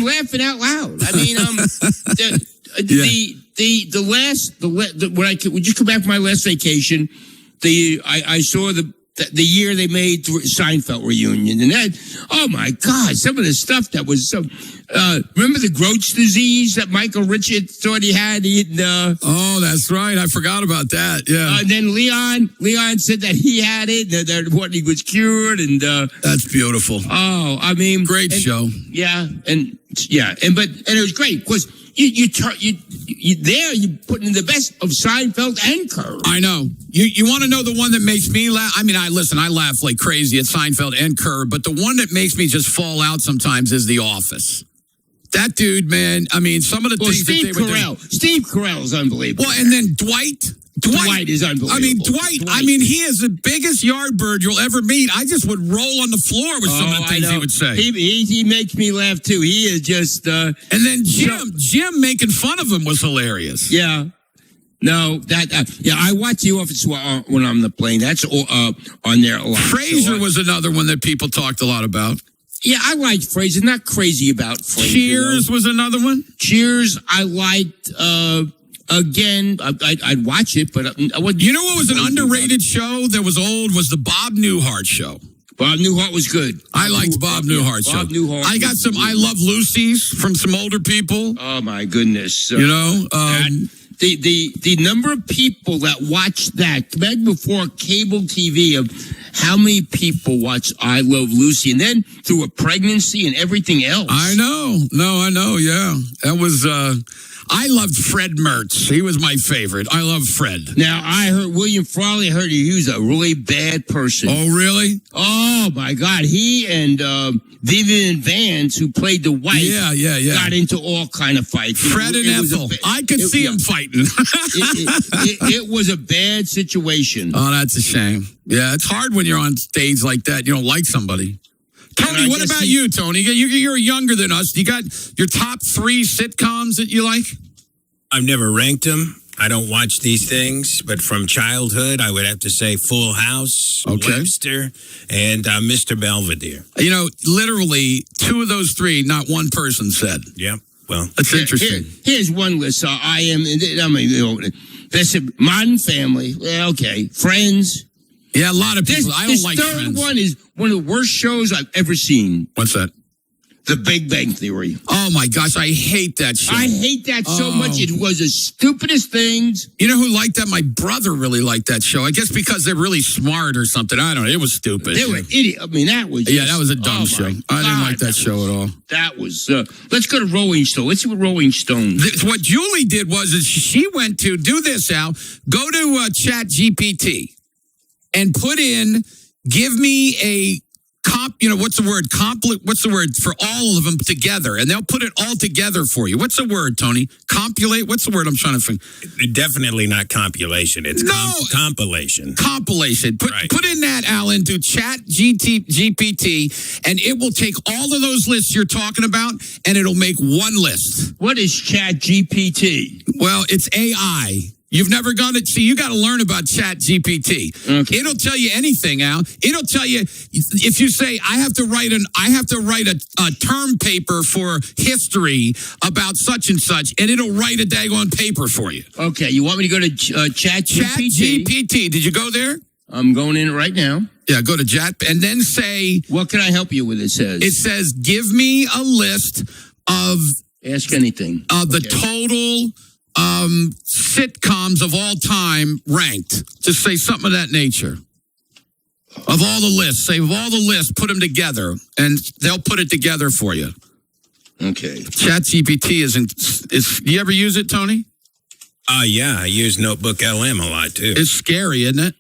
laughing out loud. I mean, when I just come back from my last vacation, I saw the year they made the Seinfeld reunion, and that, oh my God, some of the stuff that was so. Remember the Groats disease that Michael Richards thought he had? Oh, that's right. I forgot about that. Yeah. And then Leon said that he had it, that he was cured, and that's beautiful. Oh, I mean, great show. Yeah, and it was great because you're putting in the best of Seinfeld and Curb. I know. You want to know the one that makes me laugh? I mean, I laugh like crazy at Seinfeld and Curb, but the one that makes me just fall out sometimes is The Office. That dude, man, I mean, some of the things that they would do. Steve Carell is unbelievable. Well, and then Dwight is unbelievable. I mean, Dwight, he is the biggest yardbird you'll ever meet. I just would roll on the floor with some of the things he would say. He makes me laugh, too. He is just... and then Jim making fun of him was hilarious. Yeah. No, I watch The Office when I'm on the plane. That's on there a lot. Frasier was another one that people talked a lot about. Yeah, I liked Frasier. Not crazy about Frasier. Cheers was another one. Cheers, I liked. Again, I'd watch it, but I wouldn't. You know what was an underrated show that was old was the Bob Newhart show. Bob Newhart was good. I liked Bob Newhart's show. Bob Newhart. I got some I Love Lucy's from some older people. Oh my goodness! You know. The number of people that watched that back before cable TV of how many people watched I Love Lucy, and then through a pregnancy and everything else. I know. Yeah, that was. I loved Fred Mertz. He was my favorite. I love Fred. Now, I heard William Frawley. I heard he was a really bad person. Oh, really? Oh, my God. He and Vivian Vance, who played the wife, got into all kind of fights. Fred and Ethel. I could see them fighting. It was a bad situation. Oh, that's a shame. Yeah, it's hard when you're on stage like that. You don't like somebody. Tony, what about you, Tony? You're younger than us. You got your top 3 sitcoms that you like? I've never ranked them. I don't watch these things, but from childhood, I would have to say Full House, Webster, and Mr. Belvedere. You know, literally 2 of those 3, not one person said. Yeah, well, that's interesting. Here's one list. That's a Modern Family. Okay, Friends. Yeah, a lot of people. I don't like Friends. This third one is one of the worst shows I've ever seen. What's that? The Big Bang Theory. Oh, my gosh. I hate that show. I hate that so much. It was the stupidest things. You know who liked that? My brother really liked that show. I guess because they're really smart or something. I don't know. It was stupid. They were idiot. I mean, that was that was a dumb show. I didn't like that show at all. That was... let's go to Rolling Stone. Let's see what Rolling Stone... What Julie did was she went to... Do this, Al. Go to Chat GPT and put in... Give me a... what's the word? What's the word for all of them together? And they'll put it all together for you. What's the word, Tony? Compilate? What's the word I'm trying to think? Definitely not compilation. It's compilation. Compilation. Put in that, Alan, to Chat GPT, and it will take all of those lists you're talking about, and it'll make one list. What is Chat GPT? Well, it's AI. You've never gone to see. You got to learn about Chat GPT. Okay. It'll tell you anything, Al. It'll tell you if you say I have to write a term paper for history about such and such, and it'll write a daggone paper for you. Okay, you want me to go to Chat GPT? Chat GPT. Did you go there? I'm going in right now. Yeah, go to Chat and then say. What can I help you with? It says give me a list of. Ask anything. Of the total. Sitcoms of all time ranked. Just say something of that nature. Of all the lists. Say of all the lists, put them together, and they'll put it together for you. Okay. ChatGPT is you ever use it, Tony? Yeah, I use Notebook LM a lot, too. It's scary, isn't it?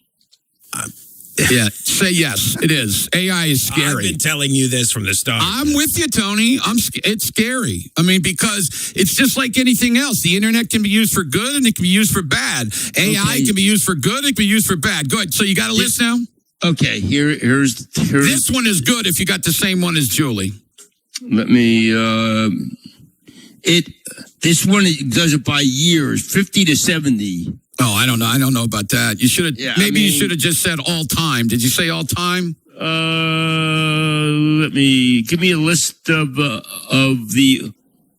Yeah, say yes. It is. AI is scary. I've been telling you this from the start. I'm with you, Tony. It's scary. I mean, because it's just like anything else. The internet can be used for good and it can be used for bad. AI can be used for good. It can be used for bad. Go ahead. So you got a list now? Okay. Here's this one is good if you got the same one as Julie. Let me. This one does it by years, 50 to 70. Oh, I don't know. I don't know about that. You should have. Yeah, you should have just said all time. Did you say all time? Let me give me a list of the.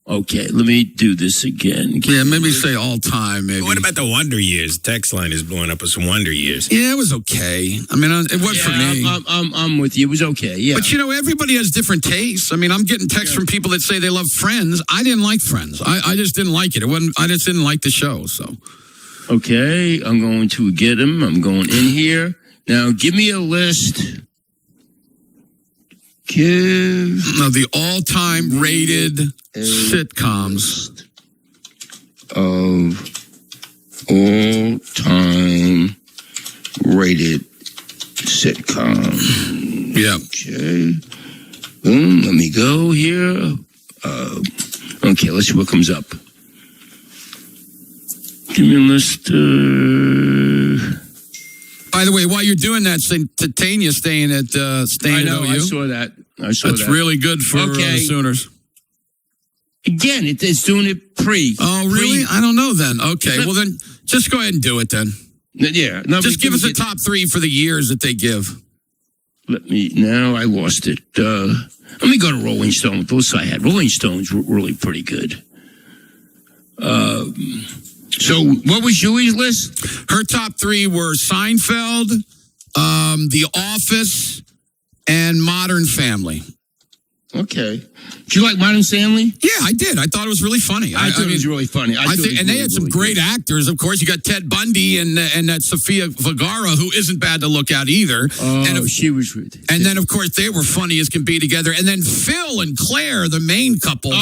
Okay, let me do this again. Maybe say all time. Maybe. What about the Wonder Years? Text line is blowing up with some Wonder Years. Yeah, it was okay. I mean, it was for me. I'm with you. It was okay. Yeah, but everybody has different tastes. I mean, I'm getting texts from people that say they love Friends. I didn't like Friends. I just didn't like it. I just didn't like the show. So. Okay, I'm going to get him. I'm going in here. Now, give me a list. The all-time rated sitcoms. Of all-time rated sitcom. Yeah. Okay. Boom, let me go here. Okay, let's see what comes up. Give me a list. By the way, while you're doing that, Titania staying at OU. I saw that. That's really good for the Sooners. Again, it's doing it pre. Oh, really? I don't know then. Okay, well then, just go ahead and do it then. Yeah. Just give us a top 3 for the years that they give. Now I lost it. Let me go to Rolling Stone. Those I had. Rolling Stone's really pretty good. So what was Julie's list? Her top 3 were Seinfeld, The Office, and Modern Family. Okay. Did you like Modern Family? Yeah, I did. I thought it was really funny. I thought it was really funny. They had some great actors. Of course, you got Ted Bundy and that Sofia Vergara, who isn't bad to look at either. Oh, she was. And then, of course, they were funny as can be together. And then Phil and Claire, the main couple.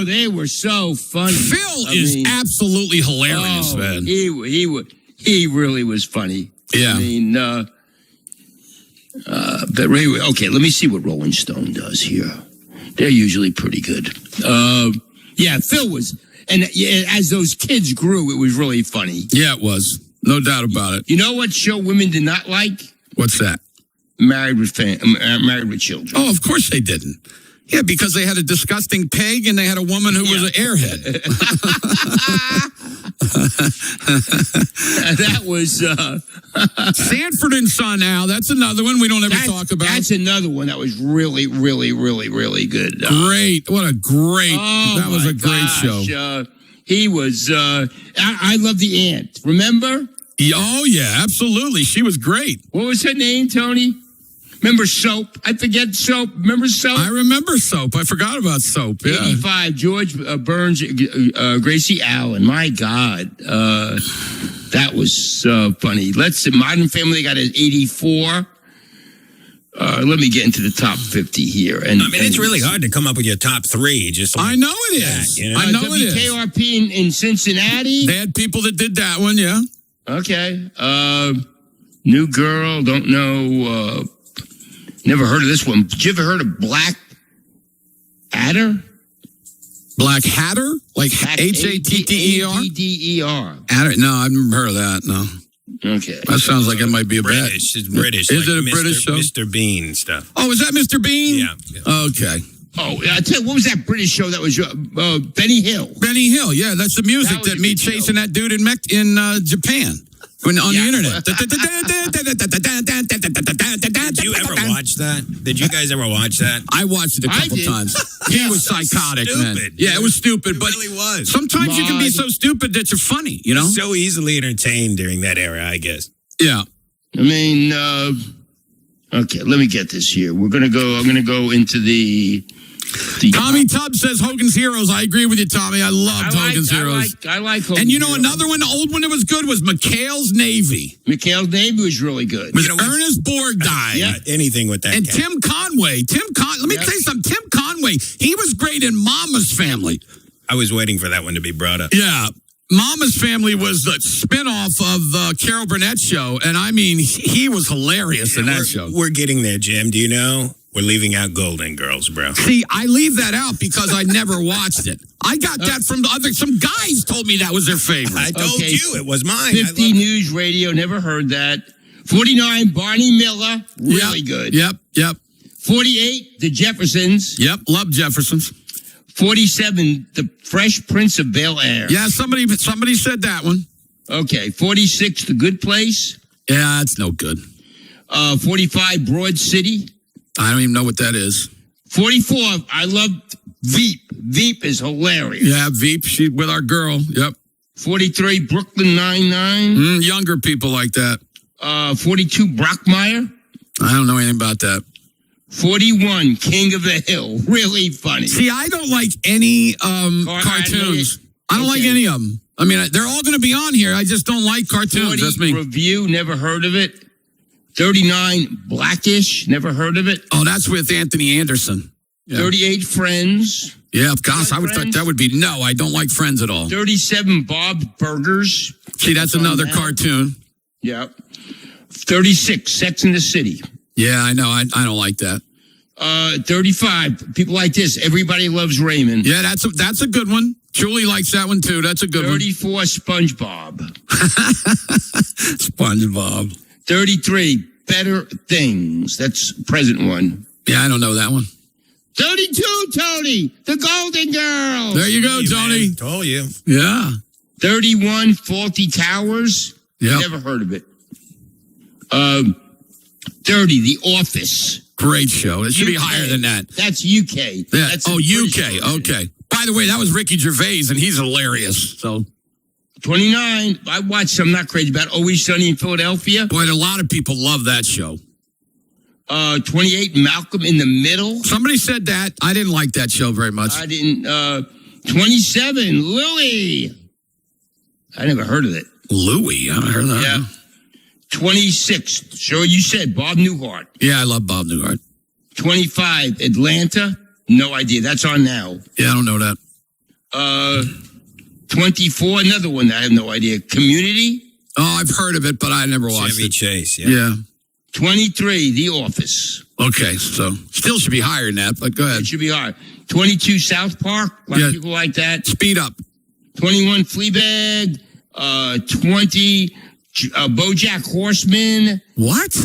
They were so funny. Phil is absolutely hilarious, man. He really was funny. Yeah. I mean, but okay, let me see what Rolling Stone does here. They're usually pretty good. Yeah, Phil was, and as those kids grew, it was really funny. Yeah, it was. No doubt about it. You know what show women did not like? What's that? Married with Children. Oh, of course they didn't. Yeah, because they had a disgusting pig and they had a woman who was an airhead. That was Sanford and Son. Now that's another one we don't ever talk about. That's another one that was really, really, really, really good. Great! What a great! That was a great show. He was. I love the aunt. Remember? Oh yeah, absolutely. She was great. What was her name, Tony? Remember Soap? I forget Soap. Remember Soap? I remember Soap. I forgot about Soap. Yeah. 85, George Burns, Gracie Allen. My God. That was funny. Let's see. Modern Family got an 84. Let me get into the top 50 here. And I mean, it's really hard to come up with your top 3. Just like I know it is. You know? I know it is. WKRP in Cincinnati. They had people that did that one, yeah. Okay. New Girl, don't know. Never heard of this one. Did you ever heard of Black Adder? Black Hatter? Like Hatter? Adder? Adder? No, I've never heard of that, no. Okay. That sounds like it might be a British. It's British. Is like it a British show? Mr. Bean stuff. Oh, is that Mr. Bean? Yeah. Okay. Oh, I tell you, what was that British show that was Benny Hill? Benny Hill, yeah. That's the music that me chasing that dude in Japan. On the internet. Did you ever watch that? Did you guys ever watch that? I watched it a couple times. He was psychotic, man. Yeah, it was stupid. But really was. Sometimes you can be so stupid that you're funny, you know? So easily entertained during that era, I guess. Yeah. I mean, okay, let me get this here. I'm going to go into the Tommy Tubbs says Hogan's Heroes. I agree with you, Tommy. I loved Hogan's Heroes. I like Hogan's And you know, Heroes. Another one, the old one that was good was McHale's Navy. McHale's Navy was really good. With Ernest Borgnine. Yeah, anything with that. And Tim Conway. Let me tell you something. Tim Conway, he was great in Mama's Family. I was waiting for that one to be brought up. Yeah. Mama's Family was the spinoff of the Carol Burnett show, and I mean, he was hilarious in that show. We're getting there, Jim. Do you know? We're leaving out Golden Girls, bro. See, I leave that out because I never watched it. I got that from some guys told me that was their favorite. I told you it was mine. 50 News Radio, never heard that. 49, Barney Miller, really good. Yep. 48, The Jeffersons. Yep, love Jeffersons. 47, The Fresh Prince of Bel-Air. Yeah, somebody said that one. Okay, 46, The Good Place. Yeah, it's no good. 45, Broad City. I don't even know what that is. 44, I love Veep. Veep is hilarious. Yeah, Veep, she with our girl. Yep. 43, Brooklyn Nine-Nine. Younger people like that. 42, Brockmire. I don't know anything about that. 41, King of the Hill. Really funny. See, I don't like any cartoons. I don't like any of them. I mean, they're all going to be on here. I just don't like cartoons. 40, That's me. Review, never heard of it. 39, Blackish, never heard of it. Oh, that's with Anthony Anderson. Yeah. 38, Friends. Yeah, gosh, I would thought that would be no. I don't like Friends at all. 37, Bob's Burgers. See, that's another cartoon. Yeah. 36, Sex and the City. Yeah, I know. I don't like that. 35, people like this. Everybody Loves Raymond. Yeah, that's a good one. Julie likes that one too. That's a good 34, one. 34, SpongeBob. SpongeBob. 33, Better Things. That's present one. Yeah, I don't know that one. 32, Tony, The Golden Girls. There you go, Tony. Man. Told you. Yeah. 31, Faulty Towers. Yeah. Never heard of it. 30, The Office. Great show. It should be higher than that. That's UK. Yeah. That's UK. Okay. By the way, that was Ricky Gervais, and he's hilarious. So 29, I watched some, not crazy about Always Sunny in Philadelphia. Boy, a lot of people love that show. 28, Malcolm in the Middle. Somebody said that. I didn't like that show very much. I didn't. 27, Louie. I never heard of it. Louie? I haven't heard of that. Yeah. 26, sure you said, Bob Newhart. Yeah, I love Bob Newhart. 25, Atlanta. No idea. That's on now. Yeah, I don't know that. 24, another one that I have no idea. Community. Oh, I've heard of it, but I never watched Chevy it. Chase, Yeah. 23, The Office. Okay, so still should be higher than that, but go ahead. It should be higher. 22, South Park. A lot of people like that. Speed up. 21, Fleabag. 20, BoJack Horseman. What?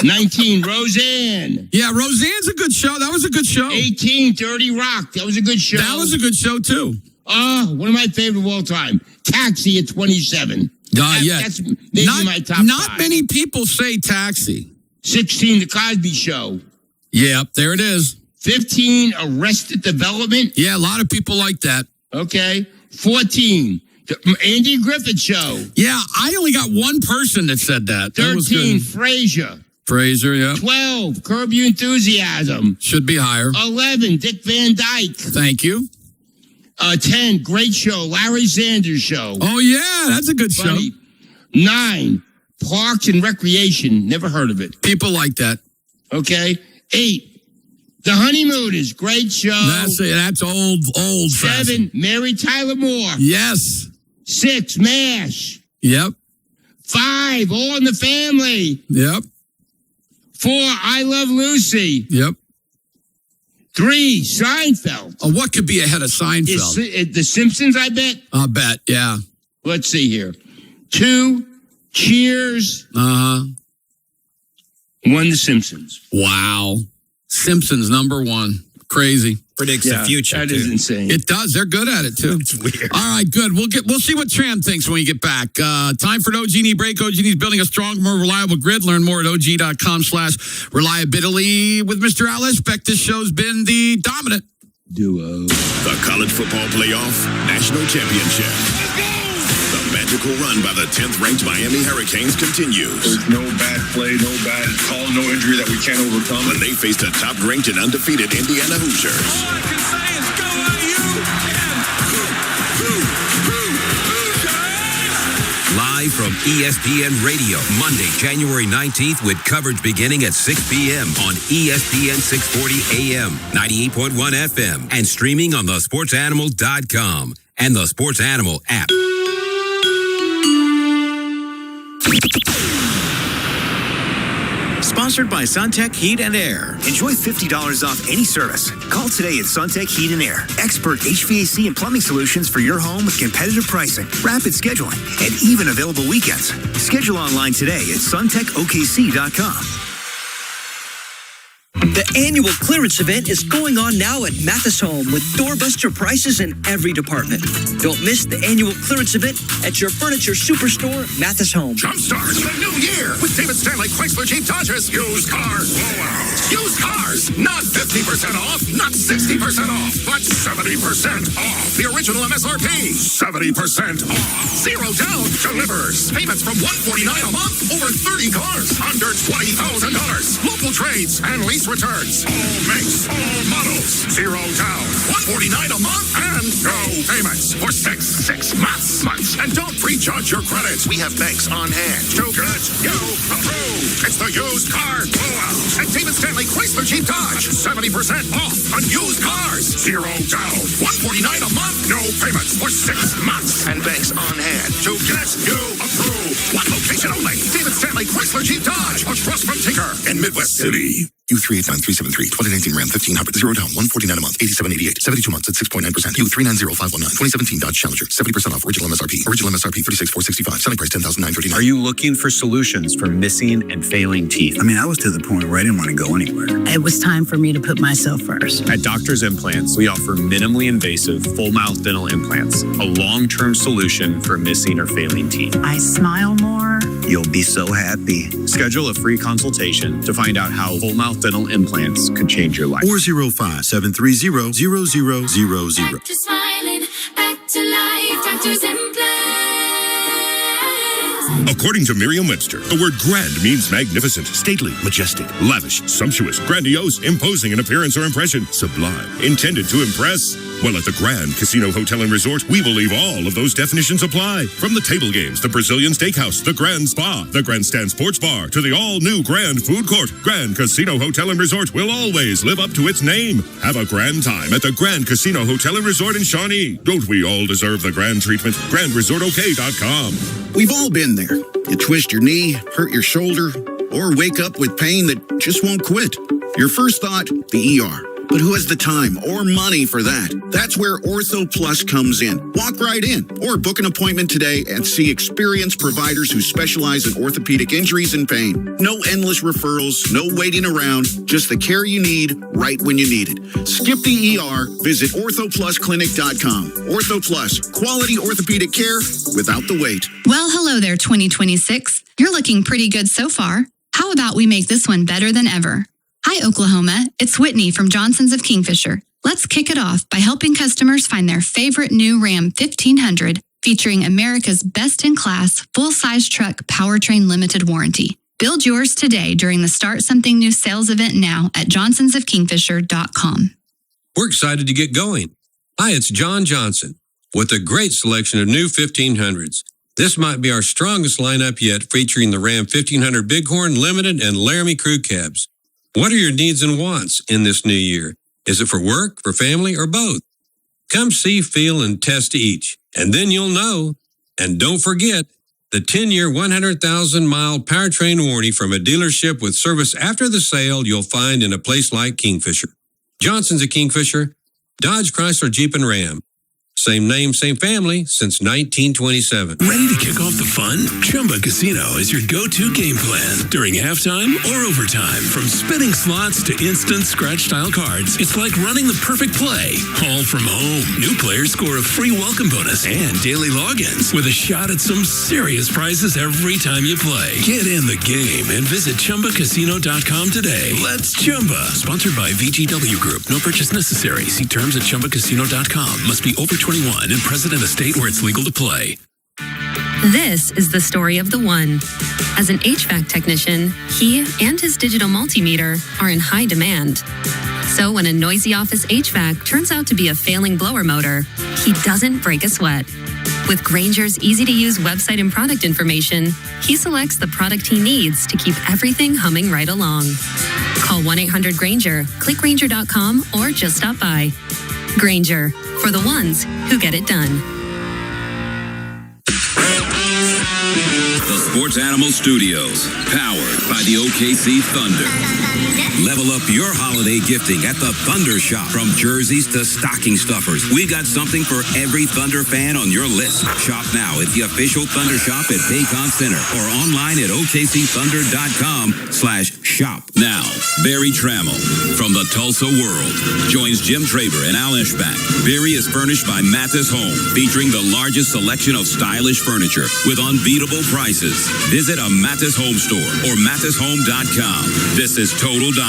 19, Roseanne. Yeah, Roseanne's a good show. That was a good show. 18, Dirty Rock. That was a good show. That was a good show, too. One of my favorite of all time. Taxi at 27. Yeah. That's maybe my top Not 5. many people say Taxi. 16, The Cosby Show. Yeah, there it is. 15, Arrested Development. Yeah, a lot of people like that. Okay. 14, The Andy Griffith Show. Yeah, I only got one person that said that. 13, Frasier. Frasier, yeah. 12, Curb Your Enthusiasm. Should be higher. 11, Dick Van Dyke. Thank you. 10, Great Show, Larry Sanders Show. Oh, yeah, that's a good Funny. show. 9, Parks and Recreation. Never heard of it. People like that. Okay. 8, The Honeymooners. Great show. That's it. That's old. 7, Mary Tyler Moore. Yes. 6, MASH. Yep. 5, All in the Family. Yep. 4, I Love Lucy. Yep. 3, Seinfeld. Oh, what could be ahead of Seinfeld? The Simpsons, I bet. I'll bet, yeah. Let's see here. 2, Cheers. 1, The Simpsons. Wow. Simpsons, number 1. Crazy. Predicts the future. That is insane. It does. They're good at it too. It's weird. All right, good. We'll see what Tram thinks when we get back. Time for an OG&E break. OG&E's building a stronger, more reliable grid. Learn more at OG.com/reliability. With Mr. Al Beck, this show's been the dominant duo. The College Football Playoff National Championship. The magical run by the 10th-ranked Miami Hurricanes continues. There's no bad play, no bad call, no injury that we can't overcome. When they faced a top-ranked and undefeated Indiana Hoosiers. All I can say is go IU and Hoosiers! Live from ESPN Radio, Monday, January 19th, with coverage beginning at 6 p.m. on ESPN 640 AM, 98.1 FM, and streaming on thesportsanimal.com. and the Sports Animal app. Sponsored by Suntech Heat and Air. Enjoy $50 off any service. Call today at Suntech Heat and Air. Expert HVAC and plumbing solutions for your home with competitive pricing, rapid scheduling, and even available weekends. Schedule online today at suntechokc.com. The annual clearance event is going on now at Mathis Home with doorbuster prices in every department. Don't miss the annual clearance event at your furniture superstore, Mathis Home. Jumpstart the new year with David Stanley Chrysler Jeep Dodge's used car blowouts. Used cars, not 50% off, not 60% off, but 70% off the original MSRP. 70% off. Zero down delivers. Payments from $149 a month. Over 30 cars. Under $20,000. Local trades and lease returns. All makes, all models. Zero down. $149 a month and no payments for six months. And don't prejudge your credit. We have banks on hand to get you approved. It's the used car blowout at David Stanley Chrysler Jeep Dodge. 70% off on used cars. Zero down. $149 a month. No payments for 6 months. And banks on hand to get you approved. One location only. David Stanley Chrysler Jeep Dodge. Across from Tinker in Midwest City. U389373, 2019 Ram 1500, zero down, $149 a month, $87.88, 72 months at 6.9%. U390519, 2017 Dodge Challenger, 70% off original MSRP. Original MSRP $36,465, selling price $10,939. Are you looking for solutions for missing and failing teeth? I mean, I was to the point where I didn't want to go anywhere. It was time for me to put myself first. At Doctors Implants, we offer minimally invasive full mouth dental implants, a long-term solution for missing or failing teeth. I smile more. You'll be so happy. Schedule a free consultation to find out how full mouth dental implants could change your life. 405-730-0000. Back to smiling, back to life, Doctors Implants. According to Merriam-Webster, the word grand means magnificent, stately, majestic, lavish, sumptuous, grandiose, imposing in appearance or impression, sublime, intended to impress. Well, at the Grand Casino Hotel and Resort, we believe all of those definitions apply. From the table games, the Brazilian Steakhouse, the Grand Spa, the Grandstand Sports Bar, to the all-new Grand Food Court, Grand Casino Hotel and Resort will always live up to its name. Have a grand time at the Grand Casino Hotel and Resort in Shawnee. Don't we all deserve the grand treatment? GrandResortOK.com. We've all been there. You twist your knee, hurt your shoulder, or wake up with pain that just won't quit. Your first thought, the ER. But who has the time or money for that? That's where Ortho Plus comes in. Walk right in or book an appointment today and see experienced providers who specialize in orthopedic injuries and pain. No endless referrals, no waiting around, just the care you need right when you need it. Skip the ER, visit orthoplusclinic.com. Ortho Plus, quality orthopedic care without the wait. Well, hello there, 2026. You're looking pretty good so far. How about we make this one better than ever? Hi, Oklahoma. It's Whitney from Johnson's of Kingfisher. Let's kick it off by helping customers find their favorite new Ram 1500, featuring America's best-in-class, full-size truck powertrain limited warranty. Build yours today during the Start Something New sales event now at johnsonsofkingfisher.com. We're excited to get going. Hi, it's John Johnson with a great selection of new 1500s. This might be our strongest lineup yet, featuring the Ram 1500 Bighorn, Limited, and Laramie crew cabs. What are your needs and wants in this new year? Is it for work, for family, or both? Come see, feel, and test each, and then you'll know. And don't forget the 10-year, 100,000-mile powertrain warranty from a dealership with service after the sale you'll find in a place like Kingfisher. Johnson's of Kingfisher, Dodge, Chrysler, Jeep, and Ram. Same name, same family since 1927. Ready to kick off the fun? Chumba Casino is your go-to game plan during halftime or overtime. From spinning slots to instant scratch-style cards, it's like running the perfect play, all from home. New players score a free welcome bonus and daily logins with a shot at some serious prizes every time you play. Get in the game and visit ChumbaCasino.com today. Let's Chumba. Sponsored by VGW Group. No purchase necessary. See terms at ChumbaCasino.com. Must be over 21 and present in a state where it's legal to play. This is the story of the one. As an HVAC technician, he and his digital multimeter are in high demand. So when a noisy office HVAC turns out to be a failing blower motor, he doesn't break a sweat. With Grainger's easy-to-use website and product information, he selects the product he needs to keep everything humming right along. Call 1-800-GRAINGER, click Grainger.com, or just stop by. Grainger, for the ones who get it done. The Sports Animal Studios, powered by the OKC Thunder. Level up your holiday gifting at the Thunder Shop. From jerseys to stocking stuffers, we got something for every Thunder fan on your list. Shop now at the official Thunder Shop at Paycon Center or online at okcthunder.com/shop. Now, Barry Trammell from the Tulsa World joins Jim Traber and Al Eschbach. Barry is furnished by Mathis Home, featuring the largest selection of stylish furniture with unbeatable prices. Visit a Mathis Home store or mathishome.com. This is Total Dominance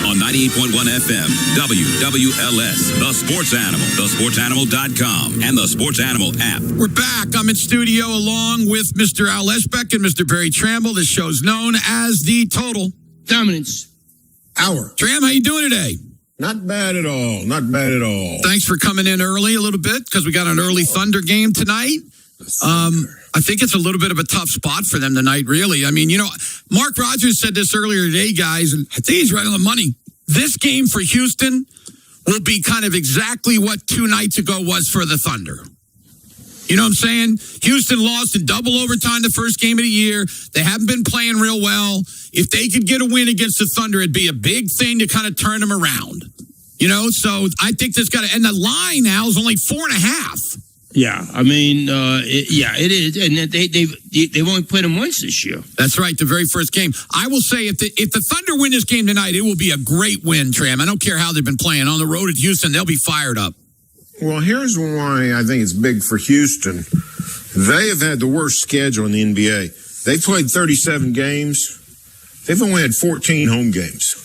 on 98.1 FM, WWLS, The Sports Animal, thesportsanimal.com, and the Sports Animal app. We're back. I'm in studio along with Mr. Al Eschbach and Mr. Barry Trammell. This show's known as the Total Dominance Hour. Tram, how you doing today? Not bad at all. Not bad at all. Thanks for coming in early a little bit because we got an early Thunder game tonight. I think it's a little bit of a tough spot for them tonight, really. I mean, Mark Rogers said this earlier today, guys, and I think he's right on the money. This game for Houston will be kind of exactly what 2 nights ago was for the Thunder. You know what I'm saying? Houston lost in double overtime the first game of the year. They haven't been playing real well. If they could get a win against the Thunder, it'd be a big thing to kind of turn them around. So I think this got to, and the line now is only 4.5. Yeah, I mean, it is, and they've only played them once this year. That's right, the very first game. I will say, if the Thunder win this game tonight, it will be a great win, Tram. I don't care how they've been playing on the road at Houston; they'll be fired up. Well, here's why I think it's big for Houston. They have had the worst schedule in the NBA. They've played 37 games. They've only had 14 home games.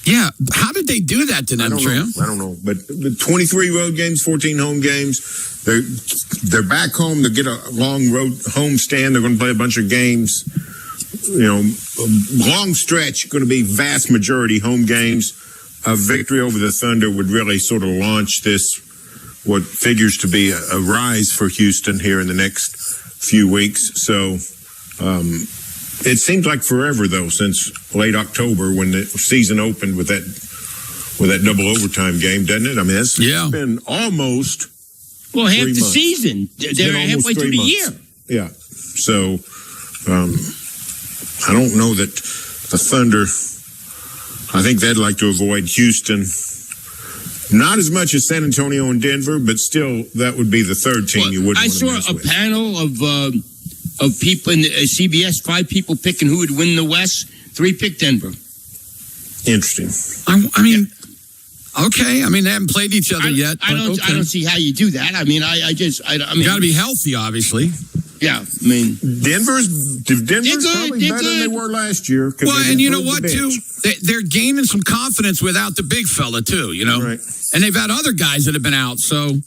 Yeah, how did they do that to them, Tram? I don't know, but 23 road games, 14 home games. They're back home to get a long road home stand. They're going to play a bunch of games. Long stretch, going to be vast majority home games. A victory over the Thunder would really sort of launch this, what figures to be a rise for Houston here in the next few weeks. So it seems like forever, though, since late October when the season opened with that double overtime game, doesn't it? I mean, it's been almost half the season. They're halfway through the year. Yeah. So I don't know that the Thunder, I think they'd like to avoid Houston. Not as much as San Antonio and Denver, but still, that would be the third team you wouldn't want to mess with. I saw a panel of people in the CBS, 5 people picking who would win the West. 3 picked Denver. Interesting. I mean, okay. I mean, they haven't played each other yet. I don't see how you do that. I mean, I mean, you got to be healthy, obviously. Yeah, I mean, Denver's probably better than they were last year. Well, and you know what, too? They're gaining some confidence without the big fella, too, Right. And they've had other guys that have been out. So,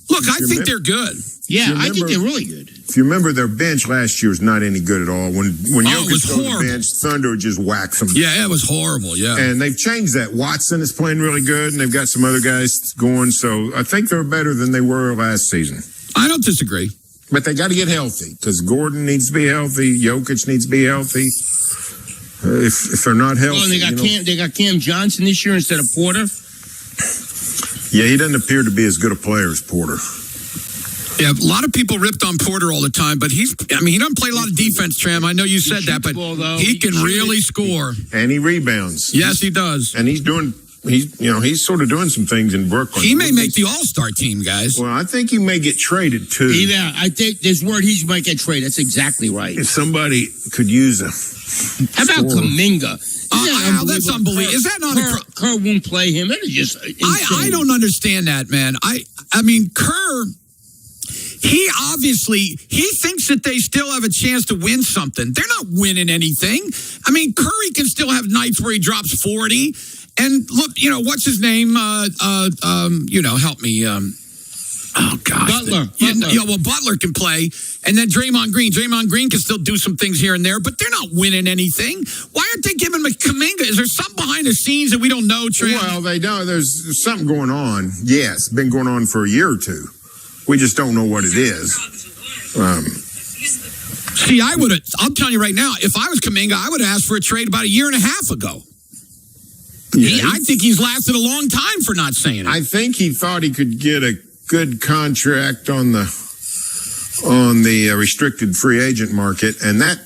look, I think they're good. Yeah, I think they're really good. If you remember, their bench last year was not any good at all. When Jokic was on the bench, Thunder would just whack them. Yeah, it was horrible, yeah. And they've changed that. Watson is playing really good, and they've got some other guys going. So I think they're better than they were last season. I don't disagree. But they got to get healthy, because Gordon needs to be healthy. Jokic needs to be healthy. If they're not healthy. Well, and they got Cam Johnson this year instead of Porter. Yeah, he doesn't appear to be as good a player as Porter. Yeah, a lot of people ripped on Porter all the time, but he doesn't play a lot of defense, Tram. I know you said that, but he can really score. And he rebounds. Yes, he does. And he's sort of doing some things in Brooklyn. He may make the All-Star team, guys. Well, I think he may get traded, too. Yeah, I think there's word he might get traded. That's exactly right. If somebody could use him. How about Kuminga? That's unbelievable. Is that not Kerr won't play him? That is just insane. I don't understand that, man. I mean, Kerr, he thinks that they still have a chance to win something. They're not winning anything. I mean, Curry can still have nights where he drops 40. And look, what's his name? Help me. Oh, gosh. Butler. Butler can play. And then Draymond Green can still do some things here and there, but they're not winning anything. Why aren't they giving him a Kuminga? Is there something behind the scenes that we don't know, Trent? Well, they don't. There's something going on. Yes, been going on for a year or two. We just don't know what it is. See, I'm telling you right now, if I was Kuminga, I would have asked for a trade about a year and a half ago. I think he's lasted a long time for not saying it. I think he thought he could get a good contract on the restricted free agent market, and that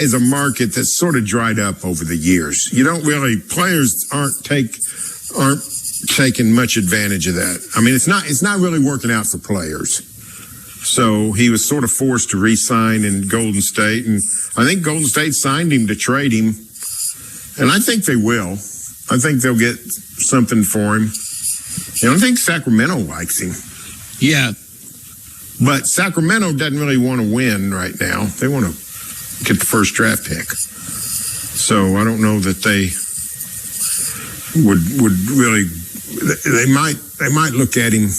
is a market that's sort of dried up over the years. You don't really, players aren't taking much advantage of that. I mean, it's not really working out for players. So he was sort of forced to re-sign in Golden State, and I think Golden State signed him to trade him, and I think they will. I think they'll get something for him. I think Sacramento likes him. Yeah. But Sacramento doesn't really want to win right now. They want to get the first draft pick. So I don't know that they would really. They might look at him.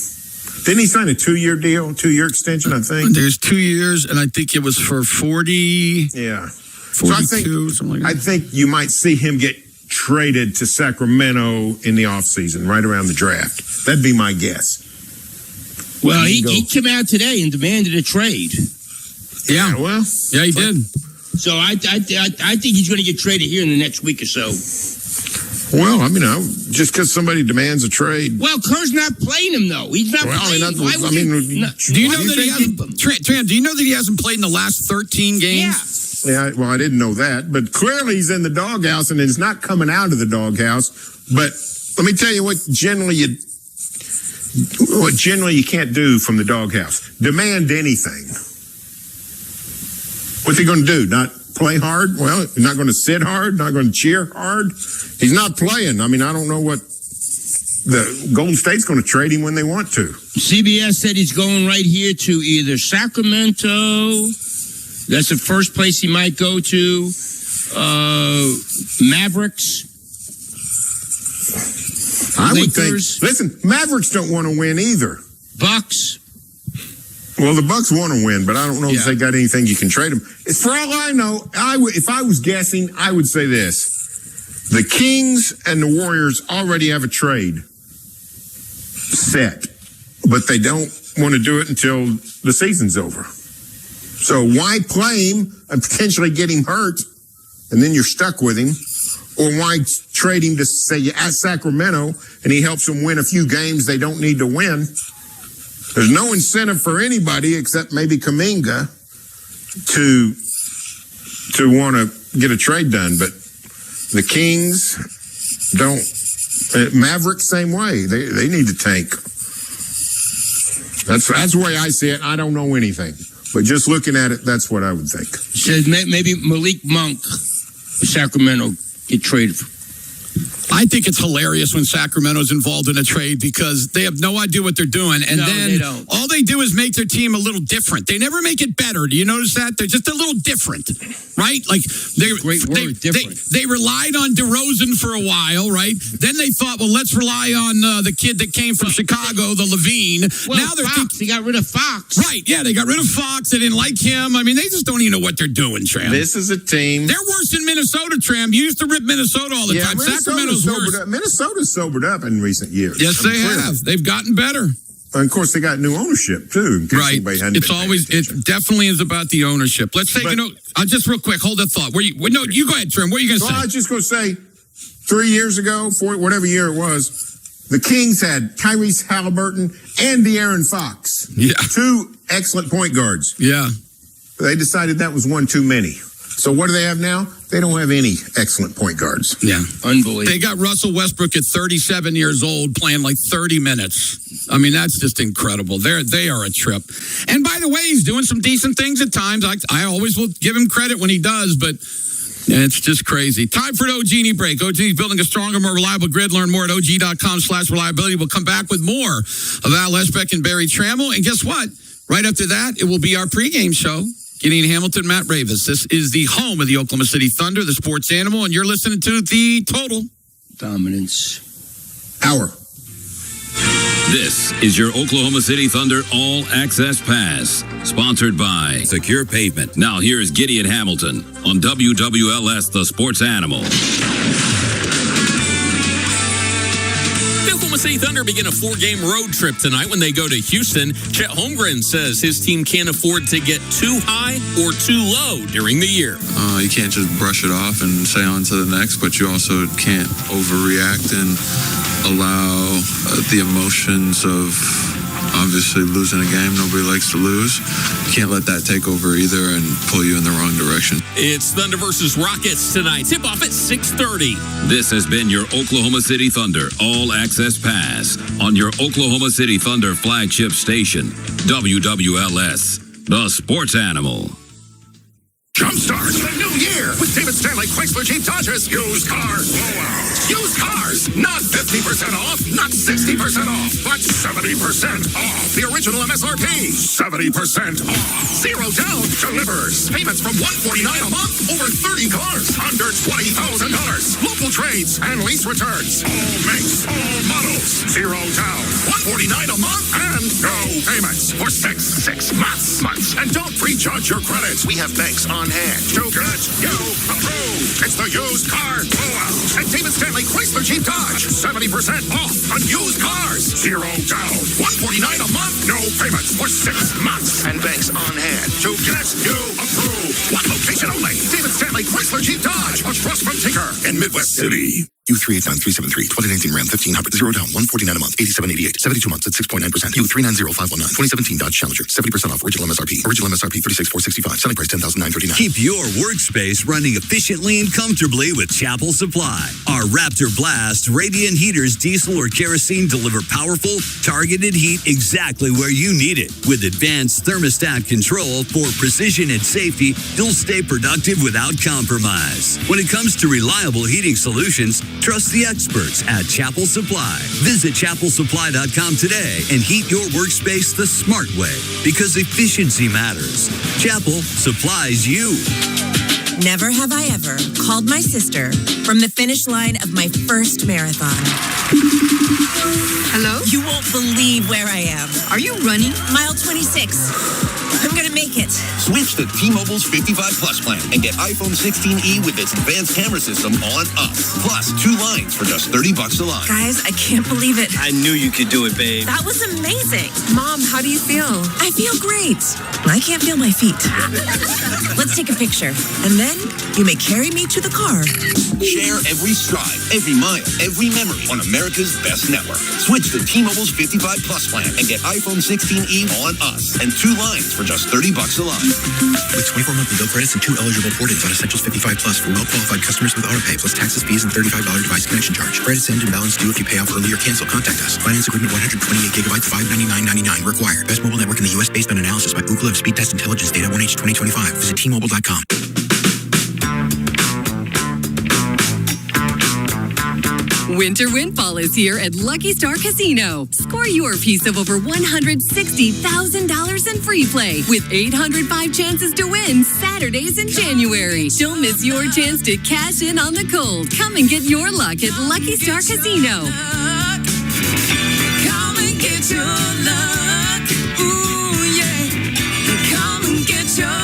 Didn't he sign a 2-year deal, 2-year extension? I think there's 2 years, and I think it was for 40. Yeah, 42, something like that. I think you might see him get traded to Sacramento in the offseason, right around the draft. That'd be my guess. Well, he came out today and demanded a trade. Yeah, he did. So I think he's going to get traded here in the next week or so. Well, I mean, just because somebody demands a trade. Well, Kerr's not playing him though. He's not playing. Do you know that he hasn't? Tran, do you know that he hasn't played in the last 13 games? Yeah. Well, I didn't know that, but clearly he's in the doghouse and is not coming out of the doghouse. But let me tell you what generally you can't do from the doghouse. Demand anything. What's he going to do? Not play hard? Well, he's not going to sit hard, not going to cheer hard. He's not playing. I mean, I don't know what the Golden State's going to trade him when they want to. CBS said he's going right here to either Sacramento. That's the first place he might go to. Mavericks. I would think. Listen, Mavericks don't want to win either. Bucks. Well, the Bucks want to win, but I don't know if they got anything you can trade them. For all I know, if I was guessing, I would say this. The Kings and the Warriors already have a trade set, but they don't want to do it until the season's over. So why play him and potentially get him hurt, and then you're stuck with him? Or why trade him to, say, at Sacramento, and he helps them win a few games they don't need to win? There's no incentive for anybody except maybe Kuminga to want to get a trade done. But the Kings don't. Mavericks, same way. They need to tank. That's the way I see it. I don't know anything. But just looking at it, that's what I would think. Says maybe Malik Monk, Sacramento, get traded. I think it's hilarious when Sacramento's involved in a trade because they have no idea what they're doing. And then all they do is make their team a little different. They never make it better. Do you notice that? They're just a little different, right? Like they relied on DeRozan for a while, right? Then they thought, well, let's rely on the kid that came from Chicago, the Levine. Well, now they're they got rid of Fox. Right, yeah, they got rid of Fox. They didn't like him. I mean, they just don't even know what they're doing, Tram. This is a team. They're worse than Minnesota, Tram. You used to rip Minnesota all the time. Sacramento's worse. Minnesota's sobered up in recent years. Yes, they have. They've gotten better. And of course, they got new ownership too. Right. It definitely is about the ownership. Let's take just real quick, hold that thought. You go ahead, Trim. What are you going to say? I was just going to say, 3 years ago, whatever year it was, the Kings had Tyrese Halliburton and De'Aaron Fox. Yeah. 2 excellent point guards. Yeah. They decided that was one too many. So what do they have now? They don't have any excellent point guards. Yeah. Unbelievable. They got Russell Westbrook at 37 years old playing like 30 minutes. I mean, that's just incredible. They are a trip. And by the way, he's doing some decent things at times. I always will give him credit when he does, but it's just crazy. Time for an OG&E break. OG&E's building a stronger, more reliable grid. Learn more at OG.com/reliability. We'll come back with more of Al Esbeck and Barry Trammell. And guess what? Right after that, it will be our pregame show. Gideon Hamilton, Matt Ravis. This is the home of the Oklahoma City Thunder, the sports animal, and you're listening to the Total Dominance Hour. This is your Oklahoma City Thunder All Access Pass, sponsored by Secure Pavement. Now here's Gideon Hamilton on WWLS, the sports animal. Oklahoma City Thunder begin a 4-game road trip tonight when they go to Houston. Chet Holmgren says his team can't afford to get too high or too low during the year. You can't just brush it off and say on to the next, but you also can't overreact and allow the emotions of obviously losing a game. Nobody likes to lose. You can't let that take over either and pull you in the wrong direction. It's Thunder versus Rockets tonight. Tip off at 6:30. This has been your Oklahoma City Thunder All Access Pass on your Oklahoma City Thunder flagship station, WWLS, the sports animal. Jumpstart the new year with David Stanley Chrysler Jeep Dodge's used car blowout. Used cars, not 50% off, not 60% off, but 70% off the original MSRP. 70% off. Zero down delivers. Payments from $149 a month. Over 30 cars under $20,000. Local trades and lease returns. All makes, all models. Zero down. $149 a month and no payments for six months. And don't prejudge your credit. We have banks on hand to get you approved. It's the used car blowout at David Stanley Chrysler Jeep Dodge. 70% off on used cars. Zero down. $149 a month. No payments for 6 months. And banks on hand to get you approved. One location only. David Stanley Chrysler Jeep Dodge. Across from Tinker in Midwest City. U389373, 2019 Ram 1500, 0 down, $149 a month, $87.88, 72 months at 6.9%. U390519, 2017 Dodge Challenger, 70% off original MSRP. Original MSRP $36,465, selling price $10,939. Keep your workspace running efficiently and comfortably with Chapel Supply. Our Raptor Blast radiant heaters, diesel or kerosene, deliver powerful, targeted heat exactly where you need it. With advanced thermostat control for precision and safety, you'll stay productive without compromise. When it comes to reliable heating solutions, trust the experts at Chapel Supply. Visit chapelsupply.com today and heat your workspace the smart way, because efficiency matters. Chapel supplies you. Never have I ever called my sister from the finish line of my first marathon. Hello? You won't believe where I am. Are you running? Mile 26. I'm going to make it. Switch to T-Mobile's 55 Plus plan and get iPhone 16e with its advanced camera system on us. Plus 2 lines for just $30 a line. Guys, I can't believe it. I knew you could do it, babe. That was amazing. Mom, how do you feel? I feel great. I can't feel my feet. Let's take a picture. And then you may carry me to the car. Share every stride, every mile, every memory on America's best network. Switch to T-Mobile's 55 Plus plan and get iPhone 16e on us and 2 lines for just $30 a line. With 24 monthly bill credits and 2 eligible port-ins on Essentials 55 Plus for well-qualified customers with autopay, plus taxes, fees, and $35 device connection charge. Credits end and balance due if you pay off early or cancel. Contact us. Finance agreement 128 gigabytes, $599.99 required. Best mobile network in the U.S. based on analysis by Ookla of Speed Test Intelligence Data 1H 2025. Visit T-Mobile.com. Winter Windfall is here at Lucky Star Casino. Score your piece of over $160,000 in free play with 805 chances to win Saturdays in January. Don't miss your chance to cash in on the cold. Come and get your luck at Lucky Star Casino. Come and get your luck. Ooh, yeah. Come and get your luck.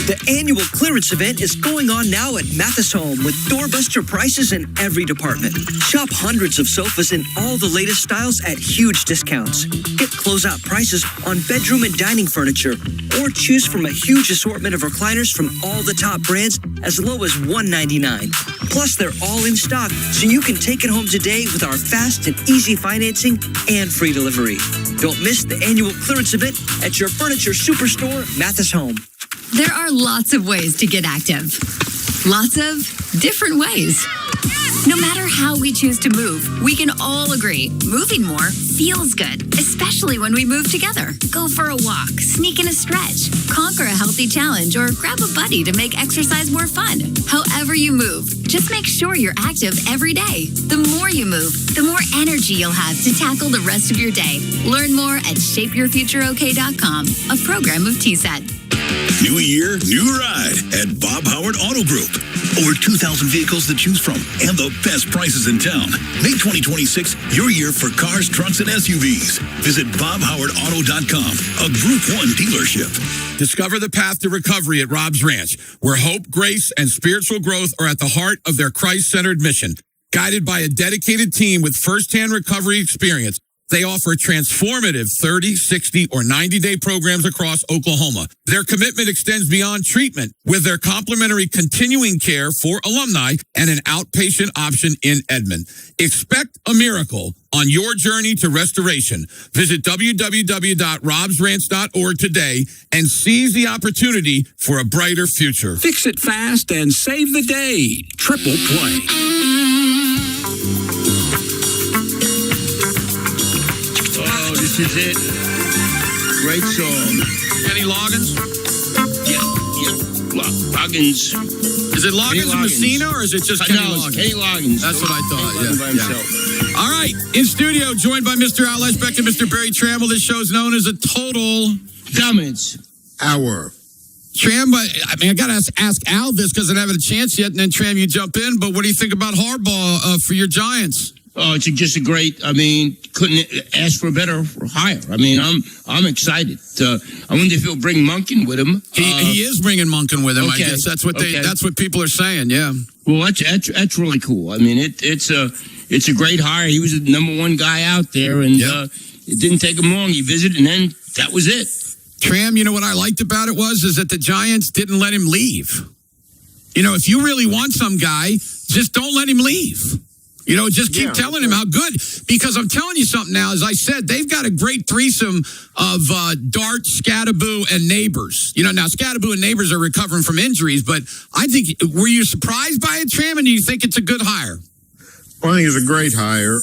The annual clearance event is going on now at Mathis Home with doorbuster prices in every department. Shop hundreds of sofas in all the latest styles at huge discounts. Get closeout prices on bedroom and dining furniture, or choose from a huge assortment of recliners from all the top brands as low as $199. Plus, they're all in stock, so you can take it home today with our fast and easy financing and free delivery. Don't miss the annual clearance event at your furniture superstore, Mathis Home. There are lots of ways to get active. Lots of different ways. No matter how we choose to move, we can all agree moving more feels good, especially when we move together. Go for a walk, sneak in a stretch, conquer a healthy challenge, or grab a buddy to make exercise more fun. However you move, just make sure you're active every day. The more you move, the more energy you'll have to tackle the rest of your day. Learn more at shapeyourfutureok.com, a program of TSET. New year, new ride at Bob Howard Auto Group. Over 2,000 vehicles to choose from and the best prices in town. Make 2026 your year for cars, trucks, and SUVs. Visit BobHowardAuto.com, a Group 1 dealership. Discover the path to recovery at Rob's Ranch, where hope, grace, and spiritual growth are at the heart of their Christ-centered mission. Guided by a dedicated team with firsthand recovery experience, they offer transformative 30, 60, or 90-day programs across Oklahoma. Their commitment extends beyond treatment with their complimentary continuing care for alumni and an outpatient option in Edmond. Expect a miracle on your journey to restoration. Visit www.robsranch.org today and seize the opportunity for a brighter future. Fix it fast and save the day. Triple Play. This is it. Great song. Kenny Loggins? Yeah. Loggins. Is it Loggins and Messina, or is it just Kenny Loggins? Kenny Loggins. That's what I thought. Kenny Loggins by himself. All right. In studio, joined by Mr. Al Leschbeck and Mr. Barry Trammell. This show is known as a total dominance hour. Tram, but I mean, I got to ask Al this because I haven't had a chance yet, and then Tram, you jump in. But what do you think about Harbaugh for your Giants? Oh, it's just a great. I mean, couldn't ask for a better hire. I mean, I'm excited. I wonder if he'll bring Monken with him. He is bringing Monken with him. Okay. I guess that's what that's what people are saying. Yeah. Well, that's really cool. I mean, it's a great hire. He was the number one guy out there, and it didn't take him long. He visited, and then that was it. Tram, you know what I liked about it is that the Giants didn't let him leave. You know, if you really want some guy, just don't let him leave. You know, just keep telling him how good. Because I'm telling you something now, as I said, they've got a great threesome of Dart, Scattaboo, and Neighbors. You know, now Scattaboo and Neighbors are recovering from injuries, but I think, were you surprised by it, Tram, and do you think it's a good hire? Well, I think it's a great hire.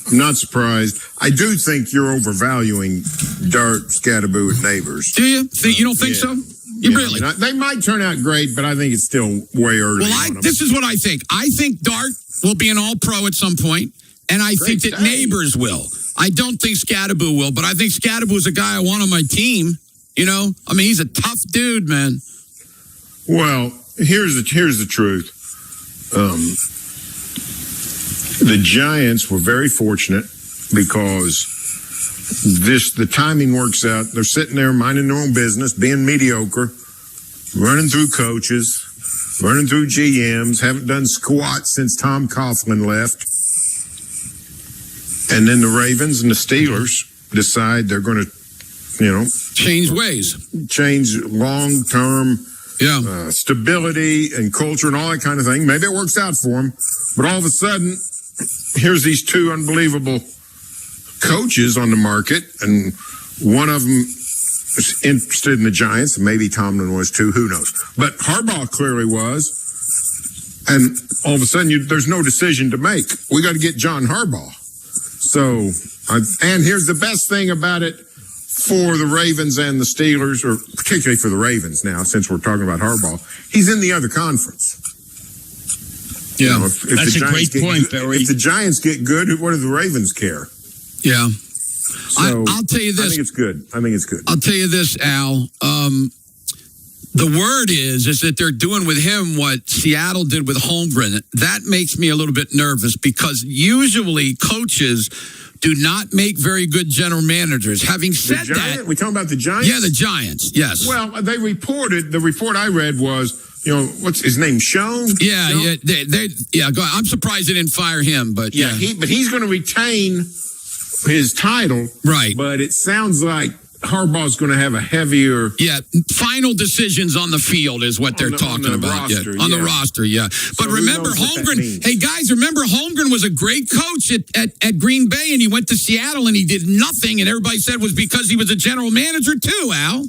I'm not surprised. I do think you're overvaluing Dart, Scattaboo, and Neighbors. Do you? You don't think so? Really? I mean, they might turn out great, but I think it's still way early. Well, this is what I think. I think Dart will be an all-pro at some point, and I think that Neighbors will. I don't think Scattaboo will, but I think Scattaboo is a guy I want on my team. You know? I mean, he's a tough dude, man. Well, here's the truth. The Giants were very fortunate because the timing works out. They're sitting there minding their own business, being mediocre, running through coaches, running through GMs, haven't done squat since Tom Coughlin left. And then the Ravens and the Steelers decide they're going to, change ways, change long-term stability and culture and all that kind of thing. Maybe it works out for them, but all of a sudden, here's these two unbelievable coaches on the market, and one of them is interested in the Giants, and maybe Tomlin was too, who knows. But Harbaugh clearly was, and all of a sudden there's no decision to make. We got to get John Harbaugh. So, and here's the best thing about it for the Ravens and the Steelers, or particularly for the Ravens now, since we're talking about Harbaugh, he's in the other conference. Yeah, if that's a great point, Barry. If the Giants get good, what do the Ravens care? Yeah. So I'll tell you this. I think it's good. I'll tell you this, Al. The word is that they're doing with him what Seattle did with Holmgren. That makes me a little bit nervous because usually coaches do not make very good general managers. Having said that, we talking about the Giants? Yeah, the Giants. Yes. Well, the report I read was, what's his name? Schoen? Yeah, Schoen? Go ahead. I'm surprised they didn't fire him, but but he's going to retain his title, right? But it sounds like Harbaugh's going to have a heavier final decisions on the field is what they're talking about. On the roster, But remember Holmgren. Hey guys, remember Holmgren was a great coach at Green Bay, and he went to Seattle and he did nothing, and everybody said it was because he was a general manager too. Al.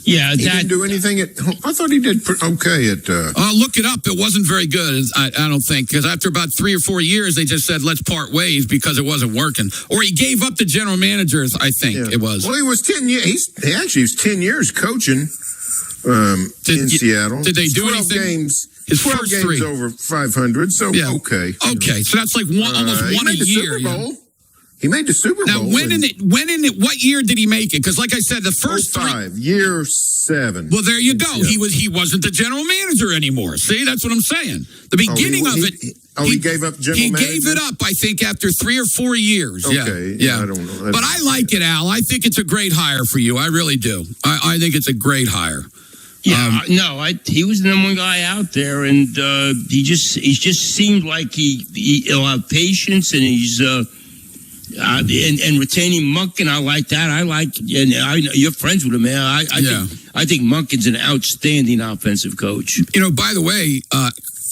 Yeah, he didn't do anything at. I thought he did okay at. Look it up. It wasn't very good. I don't think, because after about 3 or 4 years, they just said let's part ways because it wasn't working, or he gave up the general managers. I think it was. Well, he was 10 years. He was 10 years coaching in Seattle. Did they do 12 anything? His 12 first games 3 over 500. So okay. Okay, so that's like almost one a year. Super Bowl. He made the Super Bowl. Now, what year did he make it? Because, like I said, the first 5, year 7. Well, there you go. He wasn't the general manager anymore. See, that's what I'm saying. The beginning of it. He gave up general manager? He gave it up, I think, after 3 or 4 years. Okay. Yeah. I don't know. But I like it, Al. I think it's a great hire for you. I really do. I think it's a great hire. Yeah, he was the number one guy out there, and he just seemed like he'll have patience, and he's and retaining Monken. I like that. You're friends with him, man. I think Monken's an outstanding offensive coach. By the way,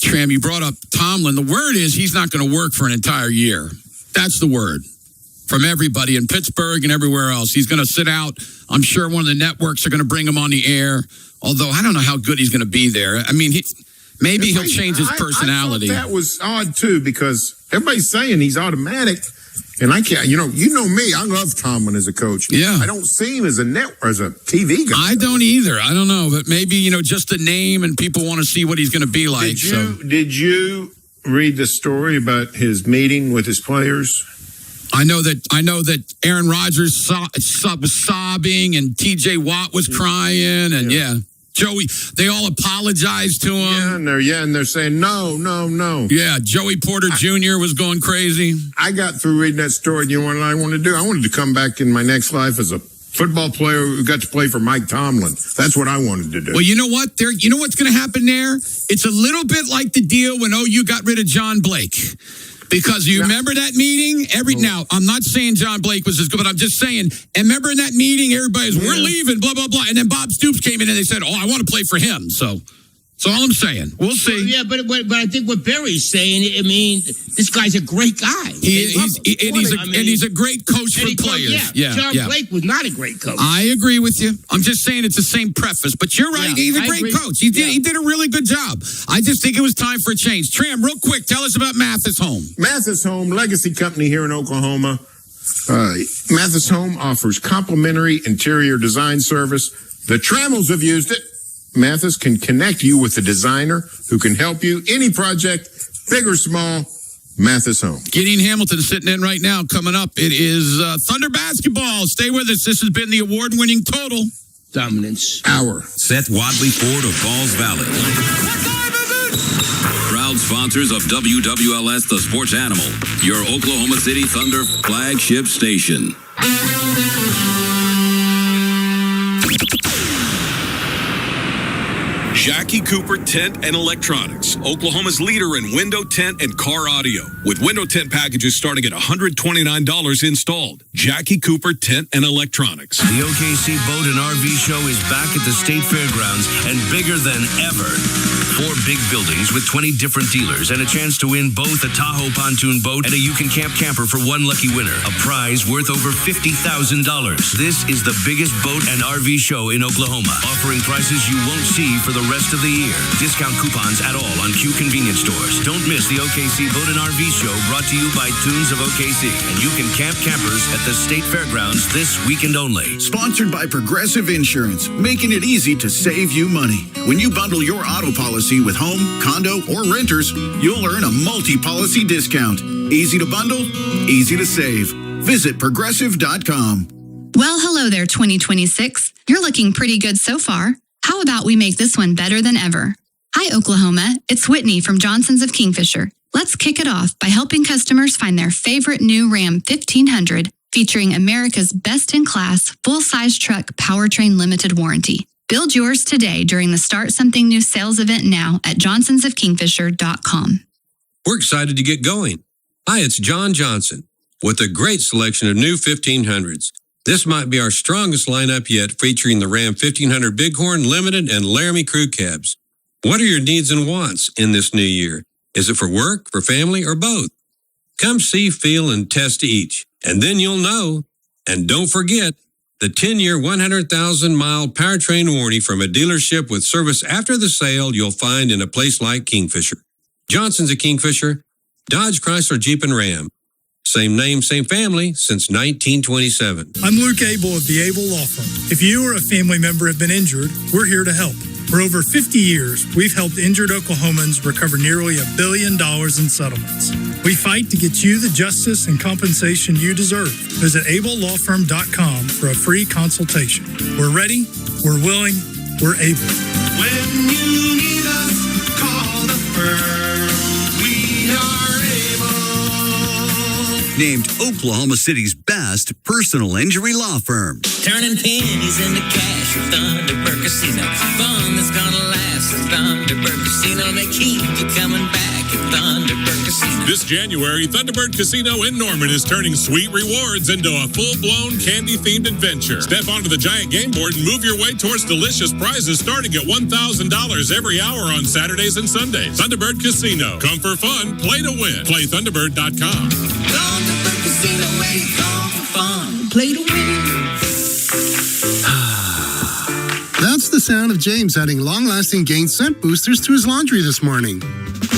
Tram, you brought up Tomlin. The word is he's not going to work for an entire year. That's the word from everybody in Pittsburgh and everywhere else. He's going to sit out. I'm sure one of the networks are going to bring him on the air. Although I don't know how good he's going to be there. I mean, maybe he'll change his personality. I thought that was odd too, because everybody's saying he's automatic, and I can't. You know me. I love Tomlin as a coach. Yeah, I don't see him as a TV guy. I don't either. I don't know, but maybe just the name, and people want to see what he's going to be like. Did you read the story about his meeting with his players? I know that Aaron Rodgers was sobbing, and T.J. Watt was crying, and Joey. They all apologized to him. And they're saying no. Yeah, Joey Porter Jr. was going crazy. I got through reading that story, and you know what I wanted to do? I wanted to come back in my next life as a football player who got to play for Mike Tomlin. That's what I wanted to do. Well, you know what? You know what's going to happen there? It's a little bit like the deal when OU got rid of John Blake. Because you remember that meeting? Now, I'm not saying John Blake was as good, but I'm just saying, and remember in that meeting, everybody's, we're leaving, blah, blah, blah. And then Bob Stoops came in and they said, I want to play for him. So that's all I'm saying. We'll see. Yeah, but I think what Barry's saying, I mean, this guy's a great guy. He's a great coach for players. John Blake was not a great coach. I agree with you. I'm just saying it's the same preface, but you're right. He's a great coach. He did a really good job. I just think it was time for a change. Tram, real quick, tell us about Mathis Home. Mathis Home, legacy company here in Oklahoma. Mathis Home offers complimentary interior design service. The Trammels have used it. Mathis can connect you with a designer who can help you any project, big or small. Mathis Home. Gideon Hamilton sitting in right now. Coming up, it is Thunder basketball. Stay with us. This has been the award-winning Total Dominance Hour. Seth Wadley Ford of Falls Valley. Proud sponsors of WWLS The Sports Animal, your Oklahoma City Thunder flagship station. Jackie Cooper Tent and Electronics, Oklahoma's leader in window tent and car audio. With window tent packages starting at $129 installed. Jackie Cooper Tent and Electronics. The OKC Boat and RV Show is back at the State Fairgrounds and bigger than ever. 4 big buildings with 20 different dealers and a chance to win both a Tahoe pontoon boat and a You Can Camp camper for one lucky winner. A prize worth over $50,000. This is the biggest boat and RV show in Oklahoma, offering prices you won't see for the rest of the year. Discount coupons at all on Q convenience stores. Don't miss the OKC Boat and RV Show, brought to you by Tunes of OKC. And You Can Camp campers at the State Fairgrounds this weekend only. Sponsored by Progressive Insurance, making it easy to save you money. When you bundle your auto policy with home, condo, or renters, you'll earn a multi-policy discount. Easy to bundle, easy to save. Visit Progressive.com. Well, hello there, 2026. You're looking pretty good so far. How about we make this one better than ever? Hi, Oklahoma. It's Whitney from Johnson's of Kingfisher. Let's kick it off by helping customers find their favorite new Ram 1500, featuring America's best-in-class, full-size truck powertrain limited warranty. Build yours today during the Start Something New sales event now at johnsonsofkingfisher.com. We're excited to get going. Hi, it's John Johnson with a great selection of new 1500s. This might be our strongest lineup yet, featuring the Ram 1500 Bighorn Limited and Laramie Crew Cabs. What are your needs and wants in this new year? Is it for work, for family, or both? Come see, feel, and test each, and then you'll know. And don't forget the 10-year, 100,000-mile powertrain warranty from a dealership with service after the sale you'll find in a place like Kingfisher. Johnson's of Kingfisher, Dodge, Chrysler, Jeep, and Ram. Same name, same family since 1927. I'm Luke Abel of the Abel Law Firm. If you or a family member have been injured, we're here to help. For over 50 years, we've helped injured Oklahomans recover nearly $1 billion in settlements. We fight to get you the justice and compensation you deserve. Visit AbleLawFirm.com for a free consultation. We're ready, we're willing, we're able. When you need us, call the firm. We are able. named Oklahoma City's best personal injury law firm. Turning pennies into cash with Thunderbird Casino. Fun that's gonna last at Thunderbird Casino. They keep you coming back at Thunderbird Casino. This January, Thunderbird Casino in Norman is turning sweet rewards into a full-blown candy-themed adventure. Step onto the giant game board and move your way towards delicious prizes starting at $1,000 every hour on Saturdays and Sundays. Thunderbird Casino. Come for fun, play to win. Play Thunderbird.com. Thunderbird Casino, where you come for fun, play to win. That's the sound of James adding long-lasting Gain scent boosters to his laundry this morning.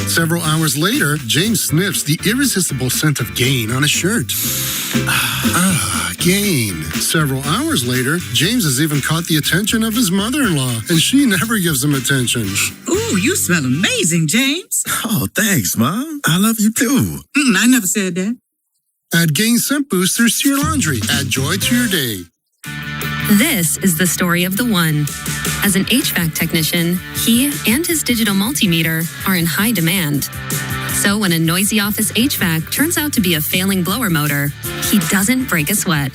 Several hours later, James sniffs the irresistible scent of Gain on his shirt. Gain. Several hours later, James has even caught the attention of his mother-in-law, and she never gives him attention. Ooh, you smell amazing, James. Oh, thanks, Mom. I love you too. I never said that. Add Gain scent boosters to your laundry. Add joy to your day. This is the story of the one. As an HVAC technician, he and his digital multimeter are in high demand. So when a noisy office HVAC turns out to be a failing blower motor, he doesn't break a sweat.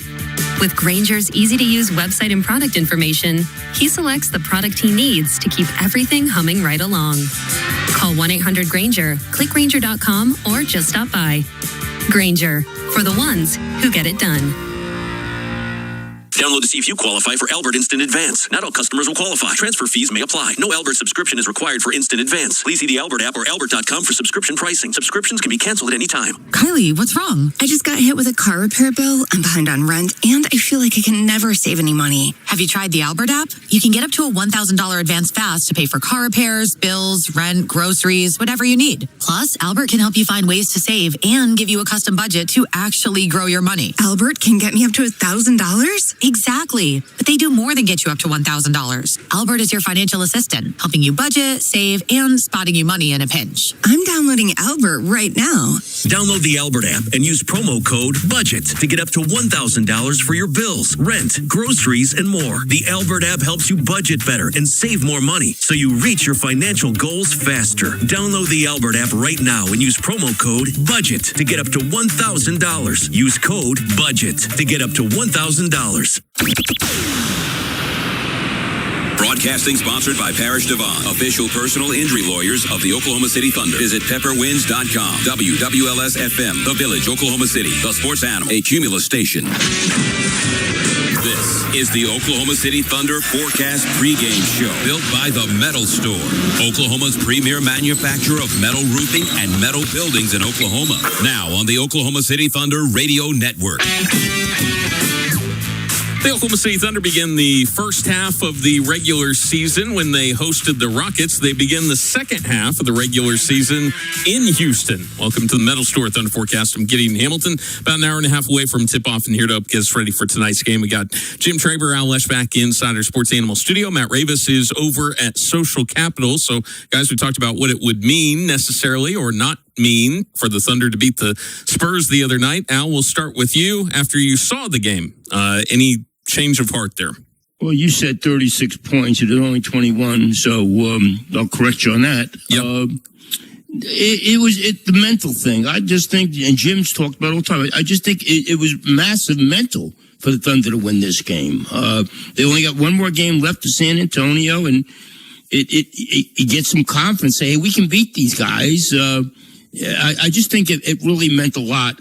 With Grainger's easy-to-use website and product information, he selects the product he needs to keep everything humming right along. Call 1-800-GRAINGER, click Grainger.com, or just stop by. Grainger, for the ones who get it done. Download to see if you qualify for Albert Instant Advance. Not all customers will qualify. Transfer fees may apply. No Albert subscription is required for Instant Advance. Please see the Albert app or albert.com for subscription pricing. Subscriptions can be canceled at any time. Kylie, what's wrong? I just got hit with a car repair bill. I'm behind on rent, and I feel like I can never save any money. Have you tried the Albert app? You can get up to a $1,000 advance fast to pay for car repairs, bills, rent, groceries, whatever you need. Plus, Albert can help you find ways to save and give you a custom budget to actually grow your money. Albert can get me up to $1,000? Exactly. But they do more than get you up to $1,000. Albert is your financial assistant, helping you budget, save, and spotting you money in a pinch. I'm downloading Albert right now. Download the Albert app and use promo code BUDGET to get up to $1,000 for your bills, rent, groceries, and more. The Albert app helps you budget better and save more money so you reach your financial goals faster. Download the Albert app right now and use promo code BUDGET to get up to $1,000. Use code BUDGET to get up to $1,000. Broadcasting sponsored by Parrish Devon, official personal injury lawyers of the Oklahoma City Thunder. Visit pepperwinds.com. WWLS FM, The Village, Oklahoma City, the sports animal, a Cumulus station. This is the Oklahoma City Thunder Forecast pregame show, built by The Metal Store, Oklahoma's premier manufacturer of metal roofing and metal buildings in Oklahoma. Now on the Oklahoma City Thunder Radio Network. The Oklahoma City Thunder begin the first half of the regular season when they hosted the Rockets. They begin the second half of the regular season in Houston. Welcome to the Metal Store Thunder Forecast. I'm Gideon Hamilton, about an hour and a half away from tip-off and here to get us ready for tonight's game. We got Jim Traber, Al Lesh back inside our Sports Animal studio. Matt Ravis is over at Social Capital. So, guys, we talked about what it would mean necessarily or not mean for the Thunder to beat the Spurs the other night. Al, we'll start with you after you saw the game. Any change of heart there? Well, you said 36 points. It was only 21, so I'll correct you on that. Yep. It was the mental thing. I just think, and Jim's talked about it all the time, I just think it was massive mental for the Thunder to win this game. They only got one more game left to San Antonio, and it gets some confidence. Say, hey, we can beat these guys. I just think it really meant a lot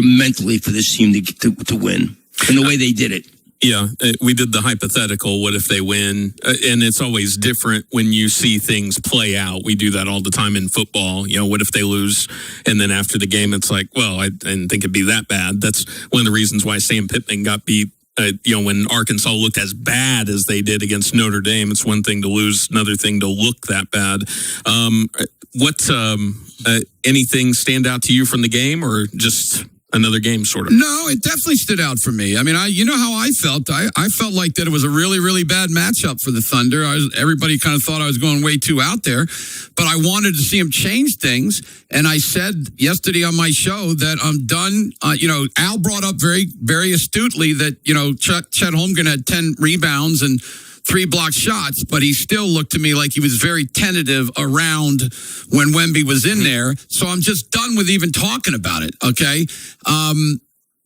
mentally for this team to win. And the way they did it. Yeah, we did the hypothetical, what if they win? And it's always different when you see things play out. We do that all the time in football. You know, what if they lose? And then after the game, it's like, well, I didn't think it'd be that bad. That's one of the reasons why Sam Pittman got beat. When Arkansas looked as bad as they did against Notre Dame, it's one thing to lose, another thing to look that bad. Anything stand out to you from the game, or just another game, sort of? No, it definitely stood out for me. I mean, you know how I felt. I felt like that it was a really, really bad matchup for the Thunder. Everybody kind of thought I was going way too out there, but I wanted to see him change things. And I said yesterday on my show that I'm done. Al brought up very, very astutely that, Chet Holmgren had 10 rebounds and 3 block shots, but he still looked to me like he was very tentative around when Wemby was in there. So I'm just done with even talking about it, okay?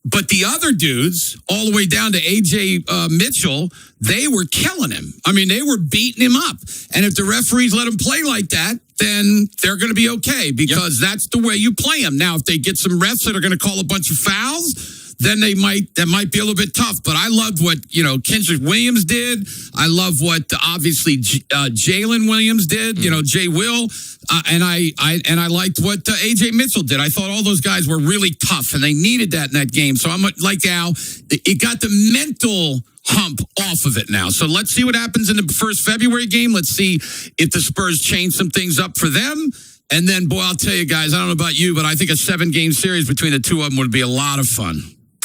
But the other dudes, all the way down to A.J. Mitchell, they were killing him. I mean, they were beating him up. And if the referees let him play like that, then they're going to be okay because that's the way you play them. Now, if they get some refs that are going to call a bunch of fouls, then that might be a little bit tough. But I loved what, Kendrick Williams did. I love what, obviously, Jalen Williams did, Jay Will. And I liked what A.J. Mitchell did. I thought all those guys were really tough, and they needed that in that game. So I'm like Al, it got the mental hump off of it now. So let's see what happens in the first February game. Let's see if the Spurs change some things up for them. And then, boy, I'll tell you guys, I don't know about you, but I think a 7-game series between the two of them would be a lot of fun.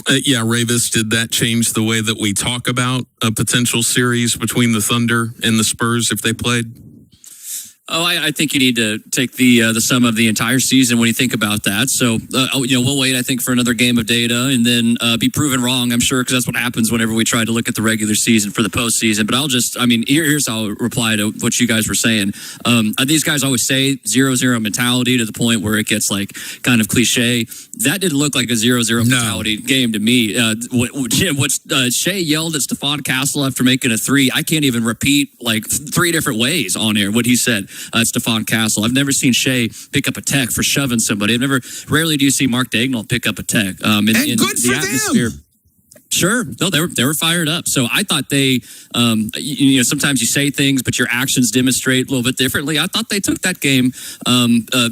Yeah, Ravis, did that change the way that we talk about a potential series between the Thunder and the Spurs if they played? Oh, I think you need to take the sum of the entire season when you think about that. So, we'll wait, I think, for another game of data and then be proven wrong, I'm sure, because that's what happens whenever we try to look at the regular season for the postseason. But here's how I'll reply to what you guys were saying. These guys always say 0-0 mentality to the point where it gets like kind of cliche. That didn't look like a 0-0 mentality game to me. What Shea yelled at Stephon Castle after making a 3, I can't even repeat like 3 different ways on air what he said. Stephon Castle. I've never seen Shea pick up a tech for shoving somebody. Rarely do you see Mark Daigneault pick up a tech. And good for atmosphere. them. Sure. No, they were fired up. So I thought they, sometimes you say things, but your actions demonstrate a little bit differently. I thought they took that game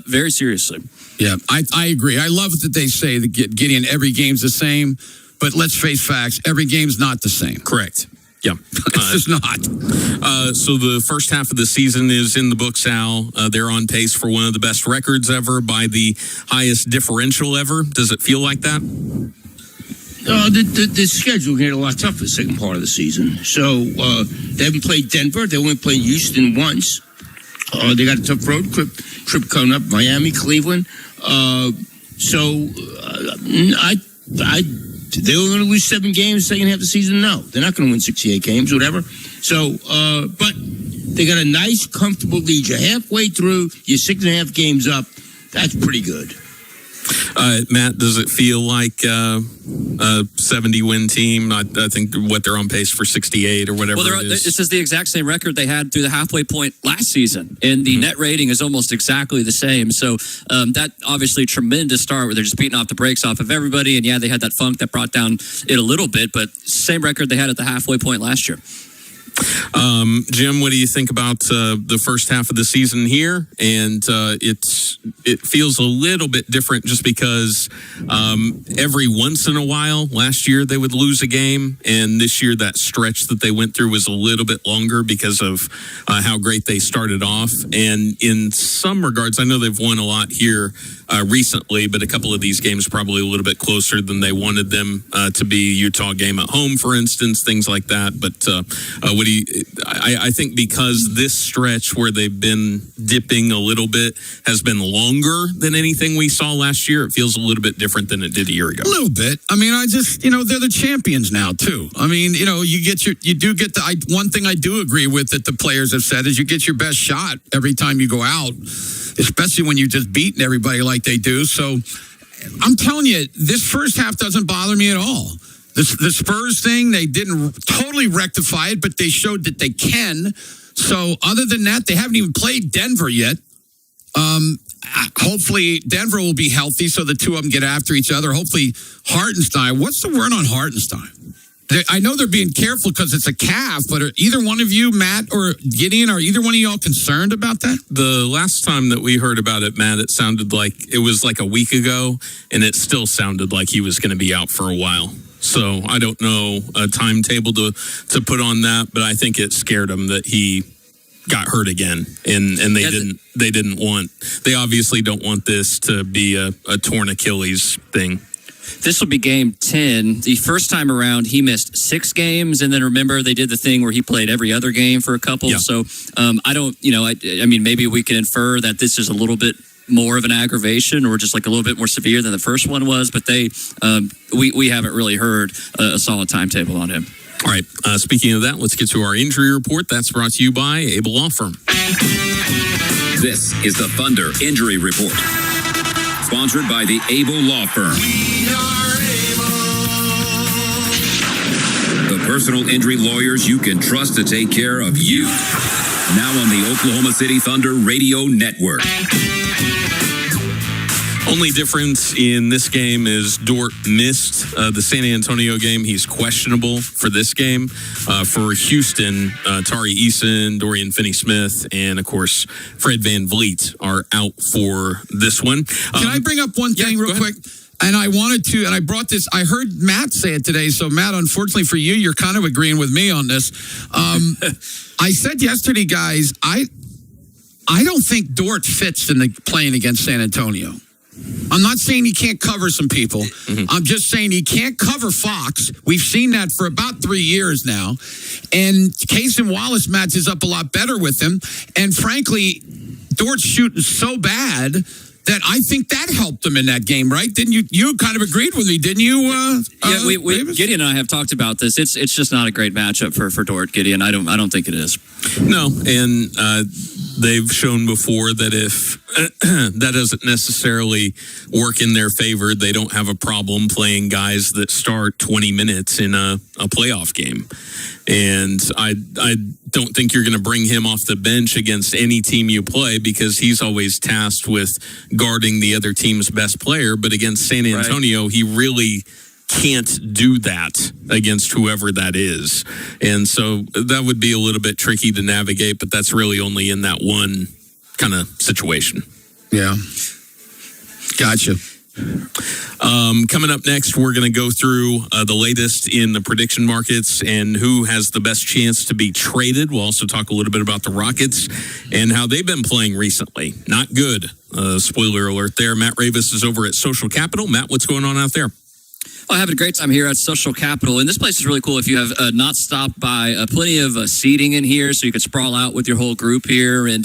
very seriously. Yeah, I agree. I love that they say that Gideon, every game's the same, but let's face facts, every game's not the same. Correct. Yeah. It's just not. So the first half of the season is in the books, Al. They're on pace for one of the best records ever by the highest differential ever. Does it feel like that? The schedule get a lot tougher the second part of the season. So they haven't played Denver. They only played Houston once. They got a tough road trip coming up, Miami, Cleveland. They're going to lose 7 games second half of the season? No. They're not going to win 68 games, whatever. So, but they got a nice, comfortable lead. You're halfway through, you're 6.5 games up. That's pretty good. Matt, does it feel like a 70-win team? I think they're on pace for 68 or whatever it is. This is the exact same record they had through the halfway point last season, and the net rating is almost exactly the same. So that obviously tremendous start where they're just beating off the brakes off of everybody. And yeah, they had that funk that brought down it a little bit, but same record they had at the halfway point last year. Jim, what do you think about the first half of the season here? And it feels a little bit different just because every once in a while, last year they would lose a game, and this year that stretch that they went through was a little bit longer because of how great they started off. And in some regards, I know they've won a lot here recently, but a couple of these games probably a little bit closer than they wanted them to be. Utah game at home, for instance, things like that. But I think because this stretch where they've been dipping a little bit has been longer than anything we saw last year, it feels a little bit different than it did a year ago. A little bit. I mean, I just, they're the champions now too. I mean, one thing I do agree with that the players have said is you get your best shot every time you go out, especially when you're just beating everybody like they do. So I'm telling you, this first half doesn't bother me at all. The Spurs thing, they didn't totally rectify it, but they showed that they can. So other than that, they haven't even played Denver yet. Hopefully Denver will be healthy so the two of them get after each other. Hopefully Hartenstein. What's the word on Hartenstein? I know they're being careful because it's a calf, but are either one of you, Matt or Gideon, are either one of y'all concerned about that? The last time that we heard about it, Matt, it sounded like it was like a week ago, and it still sounded like he was going to be out for a while. So I don't know a timetable to put on that, but I think it scared him that he got hurt again, and they obviously don't want this to be a torn Achilles thing. This will be game 10. The first time around, he missed 6 games, and then remember they did the thing where he played every other game for a couple. Yeah. So I don't, I mean, maybe we can infer that this is a little bit more of an aggravation or just like a little bit more severe than the first one was, but we haven't really heard a solid timetable on him. All right. Speaking of that, let's get to our injury report. That's brought to you by Able Law Firm. This is the Thunder Injury Report. Sponsored by the Able Law Firm. The personal injury lawyers you can trust to take care of you. Now on the Oklahoma City Thunder Radio Network. Only difference in this game is Dort missed the San Antonio game. He's questionable for this game. For Houston, Tari Eason, Dorian Finney-Smith, and, of course, Fred Van Vliet are out for this one. Can I bring up one thing real quick? And I wanted to, and I brought this, I heard Matt say it today. So, Matt, unfortunately for you, you're kind of agreeing with me on this. I said yesterday, guys, I don't think Dort fits in the playing against San Antonio. I'm not saying he can't cover some people. Mm-hmm. I'm just saying he can't cover Fox. We've seen that for about 3 years now. And Cason Wallace matches up a lot better with him. And frankly, Dort's shooting so bad that I think that helped him in that game, right? Didn't you? You kind of agreed with me, didn't you? Yeah, we Gideon and I have talked about this. It's just not a great matchup for Dort, Gideon. I don't think it is. No, and they've shown before that if that doesn't necessarily work in their favor, they don't have a problem playing guys that start 20 minutes in a playoff game. And I don't think you're going to bring him off the bench against any team you play because he's always tasked with guarding the other team's best player. But against San Antonio, he really can't do that against whoever that is. And so that would be a little bit tricky to navigate, but that's really only in that one kind of situation. Yeah. Gotcha. Coming up next, we're going to go through the latest in the prediction markets and who has the best chance to be traded. We'll also talk a little bit about the Rockets and how they've been playing recently. Not good. Spoiler alert there. Matt Ravis is over at Social Capital. Matt, what's going on out there? I'm having a great time here at Social Capital, and this place is really cool. If you have not stopped by, plenty of seating in here, so you can sprawl out with your whole group here, and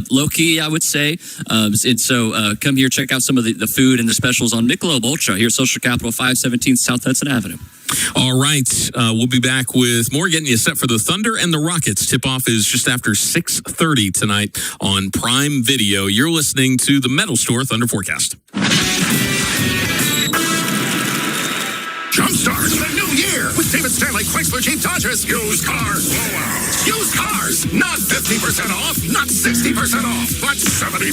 low-key, I would say. And so come here, check out some of the food and the specials on Michelob Ultra here at Social Capital, 517 South Hudson Avenue. All right, we'll be back with more, getting you set for the Thunder and the Rockets. Tip-off is just after 6:30 tonight on Prime Video. You're listening to the Metal Store Thunder Forecast. Jumpstart the new year with David Stanley Chrysler Jeep Dodge's used car blowouts. Used cars, not 50% off, not 60% off, but 70%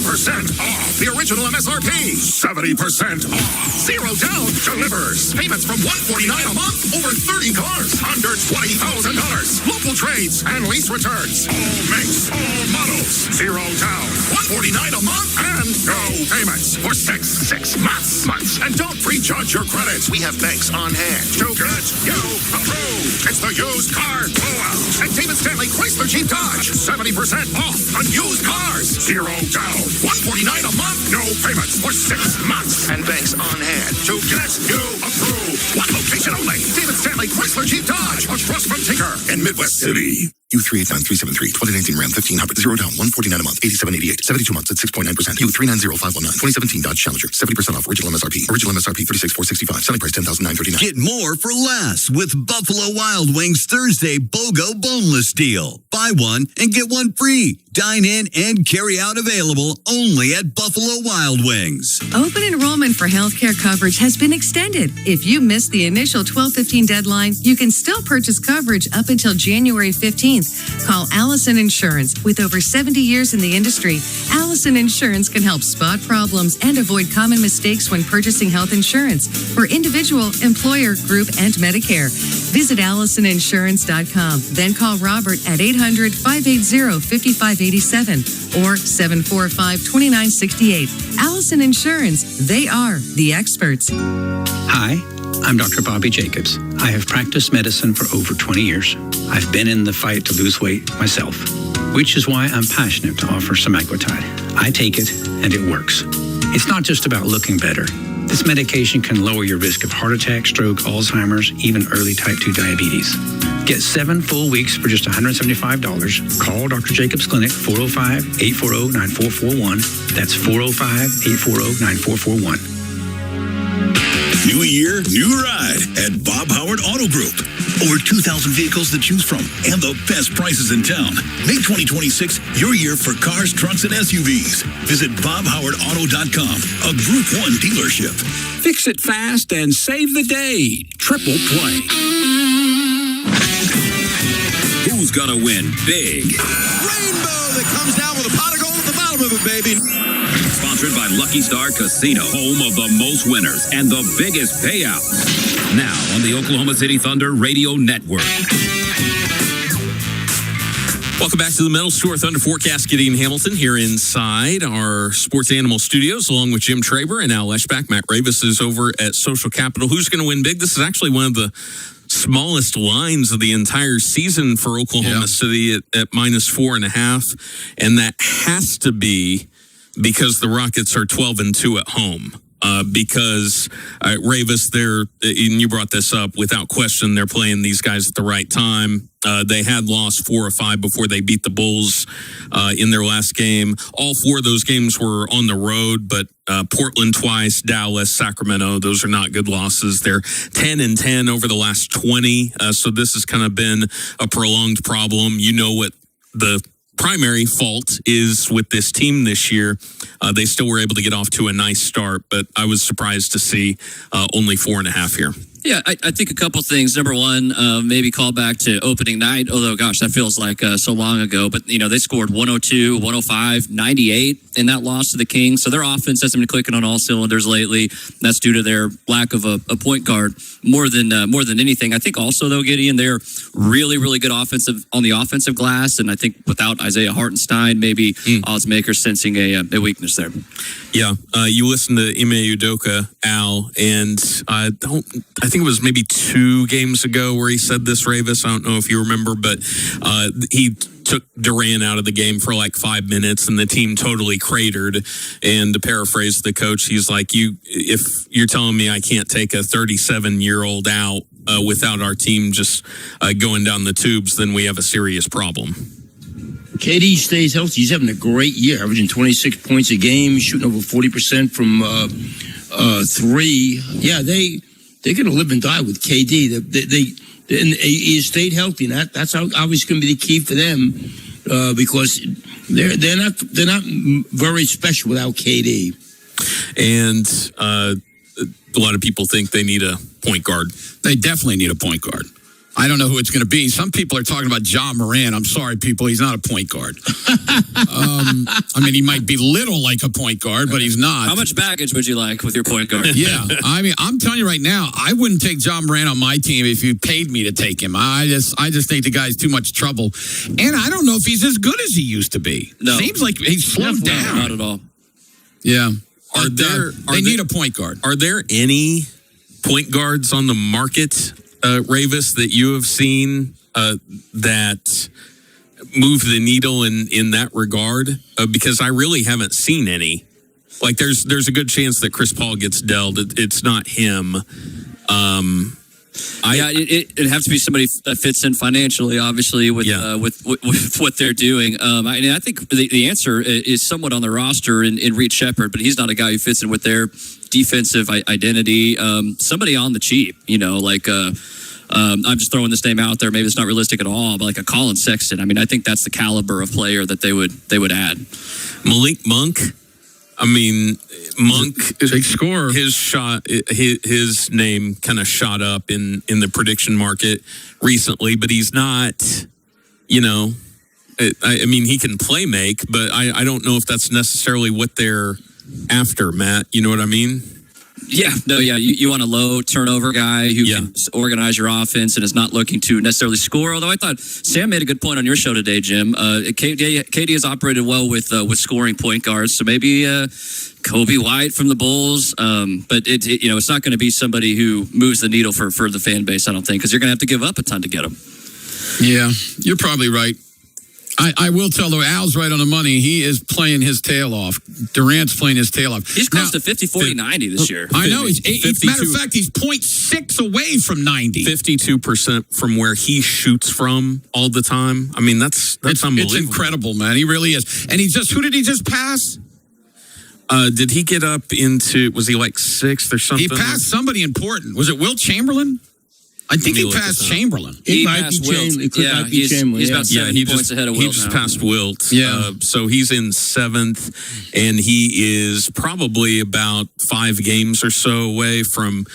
off the original MSRP. 70% off. Zero down delivers. Payments from $149 a month. Over 30 cars. Under $20,000. Local trades and lease returns. All makes, all models. Zero down. $149 a month and no payments for six months. And don't prejudge your credit. We have banks on hand to get you approved. It's the used car blowout at David Stanley Chrysler Jeep Dodge. 70% off on used cars. Zero down. $149 a month. No payments for 6 months. And banks on hand to get you approved. One location only. David Stanley Chrysler Jeep Dodge. Across from Tinker in Midwest City. U389373, 2019 Ram 1500, 0 down, $149 a month, $87.88, 72 months at 6.9%. U390519, 2017 Dodge Challenger, 70% off original MSRP. Original MSRP $36,465, selling price $10,939. Get more for less with Buffalo Wild Wings Thursday BOGO Boneless Deal. Buy one and get one free. Dine in and carry out available only at Buffalo Wild Wings. Open enrollment for healthcare coverage has been extended. If you missed the initial 12/15 deadline, you can still purchase coverage up until January 15th. Call Allison Insurance. With over 70 years in the industry, Allison Insurance can help spot problems and avoid common mistakes when purchasing health insurance for individual, employer, group, and Medicare. Visit AllisonInsurance.com. Then call Robert at 800-580-5587 or 745-2968. Allison Insurance. They are the experts. Hi, I'm Dr. Bobby Jacobs. I have practiced medicine for over 20 years. I've been in the fight to lose weight myself, which is why I'm passionate to offer semaglutide. I take it, and it works. It's not just about looking better. This medication can lower your risk of heart attack, stroke, Alzheimer's, even early type 2 diabetes. Get 7 full weeks for just $175. Call Dr. Jacobs Clinic, 405-840-9441. That's 405-840-9441. New year, new ride at Bob Howard Auto Group. Over 2,000 vehicles to choose from and the best prices in town. Make 2026 your year for cars, trucks, and SUVs. Visit BobHowardAuto.com, a Group 1 dealership. Fix it fast and save the day. Triple Play. Who's gonna win big? Rainbow that comes down with a pot of gold at the bottom of it, baby. Sponsored by Lucky Star Casino, home of the most winners and the biggest payouts. Now on the Oklahoma City Thunder Radio Network. Welcome back to the Metal Store Thunder Forecast. Gideon Hamilton here inside our Sports Animal Studios, along with Jim Traber and Al Leschbach. Matt Ravis is over at Social Capital. Who's going to win big? This is actually one of the smallest lines of the entire season for Oklahoma City at -4.5, and that has to be because the Rockets are 12-2 at home. Because Ravis, and you brought this up, without question, they're playing these guys at the right time. They had lost 4 or 5 before they beat the Bulls in their last game. All 4 of those games were on the road, but Portland twice, Dallas, Sacramento, those are not good losses. They're 10-10 over the last 20. So this has kind of been a prolonged problem. You know what the primary fault is with this team this year. They still were able to get off to a nice start, but I was surprised to see only 4.5 here. Yeah, I think a couple things. Number one, maybe call back to opening night, although, gosh, that feels like so long ago. But, they scored 102, 105, 98 in that loss to the Kings. So their offense hasn't been clicking on all cylinders lately. That's due to their lack of a point guard more than anything. I think also, though, Gideon, they're really, really good on the offensive glass. And I think without Isaiah Hartenstein, maybe odds makers sensing a weakness there. Yeah, you listened to Ime Udoka, Al, and I think it was maybe 2 games ago where he said this, Ravis. I don't know if you remember, but he took Durant out of the game for like 5 minutes, and the team totally cratered. And to paraphrase the coach, he's like, if you're telling me I can't take a 37-year-old out without our team just going down the tubes, then we have a serious problem. KD stays healthy. He's having a great year, averaging 26 points a game, shooting over 40% from 3. Yeah, they're going to live and die with KD. He stayed healthy, and that's obviously going to be the key for them because they're not very special without KD. And a lot of people think they need a point guard. They definitely need a point guard. I don't know who it's going to be. Some people are talking about Ja Morant. I'm sorry, people. He's not a point guard. He might be little like a point guard, but he's not. How much baggage would you like with your point guard? Yeah. I'm telling you right now, I wouldn't take Ja Morant on my team if you paid me to take him. I just think the guy's too much trouble. And I don't know if he's as good as he used to be. No. Seems like he's slowed down. Not at all. Yeah. They need a point guard. Are there any point guards on the market, Ravis, that you have seen that move the needle in that regard? Because I really haven't seen any. Like there's a good chance that Chris Paul gets dealt. It's not him. It'd have to be somebody that fits in financially, obviously, with what they're doing. I think the answer is somewhat on the roster in Reed Shepherd, but he's not a guy who fits in with their defensive identity. Somebody on the cheap, I'm just throwing this name out there. Maybe it's not realistic at all, but like a Colin Sexton. I think that's the caliber of player that they would add. Malik Monk. Monk, big scorer. His name kind of shot up in the prediction market recently, but he's not. He can play make, but I don't know if that's necessarily what they're after, Matt. You know what I mean? Yeah, no, yeah. You want a low turnover guy who can organize your offense and is not looking to necessarily score. Although I thought Sam made a good point on your show today, Jim. KD has operated well with scoring point guards, so maybe Kobe White from the Bulls. But it's not going to be somebody who moves the needle for the fan base, I don't think, because you're going to have to give up a ton to get him. Yeah, you're probably right. I will tell, though, Al's right on the money. He is playing his tail off. Durant's playing his tail off. He's close to 50, 40, 90 this year. I know. Matter of fact, he's 0.6 away from 90. 52% from where he shoots from all the time. That's unbelievable. It's incredible, man. He really is. And who did he just pass? Did he get up into, was he like 6th or something? He passed somebody important. Was it Wilt Chamberlain? I think he passed Chamberlain. It might be Chamberlain. It might be Chamberlain. He's about 70 points ahead of Wilt. He just passed Wilt. Yeah. So he's in 7th, and he is probably about 5 games or so away from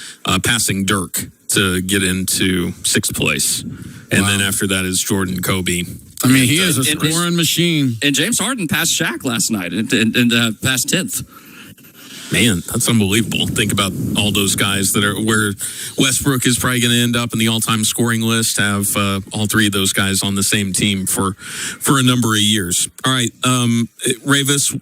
passing Dirk to get into 6th place. And then after that is Jordan Kobe. I mean, he is a scoring machine. And James Harden passed Shaq last night and passed 10th. Man, that's unbelievable. Think about all those guys that are where Westbrook is probably going to end up in the all-time scoring list. Have all 3 of those guys on the same team for a number of years. All right, Ravis,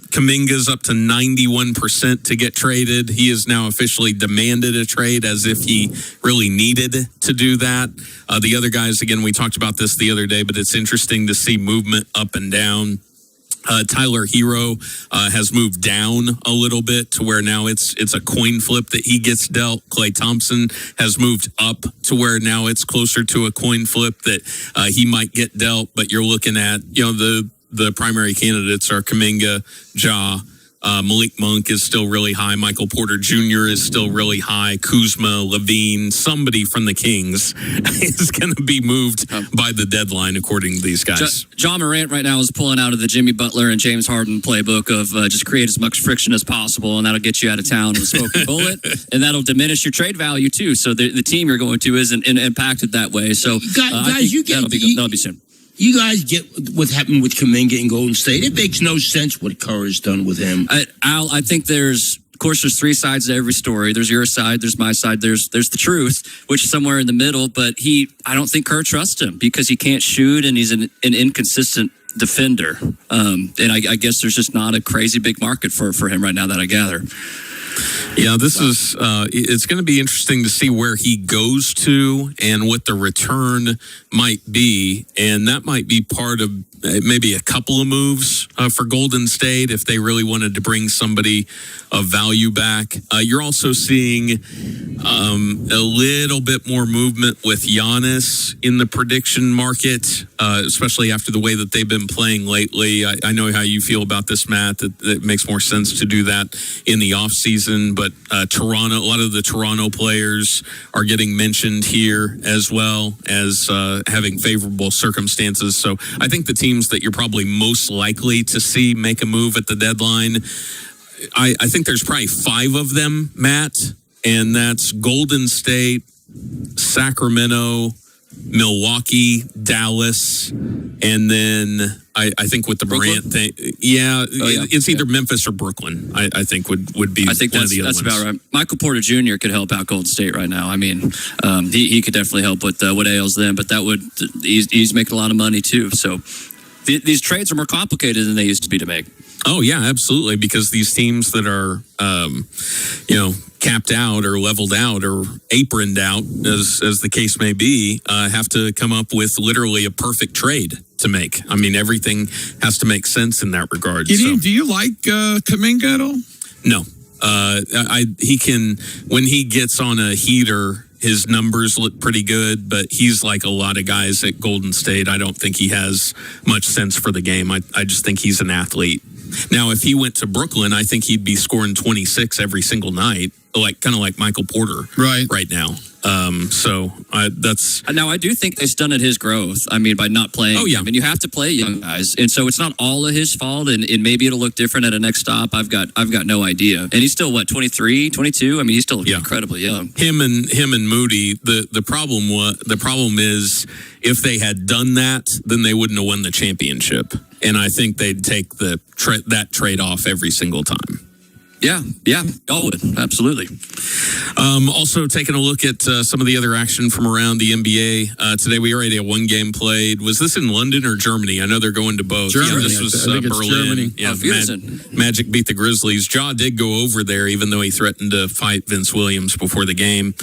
Kuminga's up to 91% to get traded. He has now officially demanded a trade as if he really needed to do that. The other guys, again, we talked about this the other day, but it's interesting to see movement up and down. Tyler Hero has moved down a little bit to where now it's a coin flip that he gets dealt. Klay Thompson has moved up to where now it's closer to a coin flip that he might get dealt. But you're looking at, the primary candidates are Kuminga, Ja. Malik Monk is still really high. Michael Porter Jr. is still really high. Kuzma, Levine, somebody from the Kings is going to be moved by the deadline, according to these guys. John Morant right now is pulling out of the Jimmy Butler and James Harden playbook of just create as much friction as possible, and that'll get you out of town with a smoking bullet, and that'll diminish your trade value too. So the team you're going to isn't impacted that way. So guys, that'll be soon. You guys get what happened with Kuminga in Golden State. It makes no sense what Kerr has done with him. Al, I think there's 3 sides to every story. There's your side, there's my side, there's the truth, which is somewhere in the middle. But I don't think Kerr trusts him because he can't shoot and he's an inconsistent defender. And I guess there's just not a crazy big market for him right now that I gather. Yeah, this is it's going to be interesting to see where he goes to and what the return might be. And that might be part of maybe a couple of moves for Golden State if they really wanted to bring somebody of value back. You're also seeing a little bit more movement with Giannis in the prediction market, especially after the way that they've been playing lately. I know how you feel about this, Matt, that it makes more sense to do that in the offseason. But Toronto, a lot of the Toronto players are getting mentioned here as well as having favorable circumstances. So I think the teams that you're probably most likely to see make a move at the deadline, I think there's probably 5 of them, Matt, and that's Golden State, Sacramento, Milwaukee, Dallas, and then I think with the Morant thing, it's either Memphis or Brooklyn. I think would be. I think one of the other that's ones. about right. Michael Porter Jr. could help out Golden State right now. I mean, he could definitely help with what ails them, but he's making a lot of money too. So these trades are more complicated than they used to be to make. Oh yeah, absolutely. Because these teams that are, capped out or leveled out or aproned out, as the case may be, have to come up with literally a perfect trade to make. I mean, everything has to make sense in that regard. Do you like Kuminga at all? No, he can when he gets on a heater. His numbers look pretty good, but he's like a lot of guys at Golden State. I don't think he has much sense for the game. I just think he's an athlete. Now, if he went to Brooklyn, I think he'd be scoring 26 every single night, kind of like Michael Porter right now. So that's... Now, I do think they stunted his growth. I mean, by not playing him. And you have to play young guys. And so it's not all of his fault, and maybe it'll look different at a next stop. I've got no idea. And he's still, 23, 22? I mean, he's still incredibly young. Him and Moody, the problem is if they had done that, then they wouldn't have won the championship. And I think they'd take that trade off every single time. Yeah, all would. Absolutely. Also, taking a look at some of the other action from around the NBA. Today, we already had 1 game played. Was this in London or Germany? I know they're going to both. Germany. Yeah, this was I think it's Berlin. Germany. Yeah, Magic beat the Grizzlies. Ja did go over there, even though he threatened to fight Vince Williams before the game.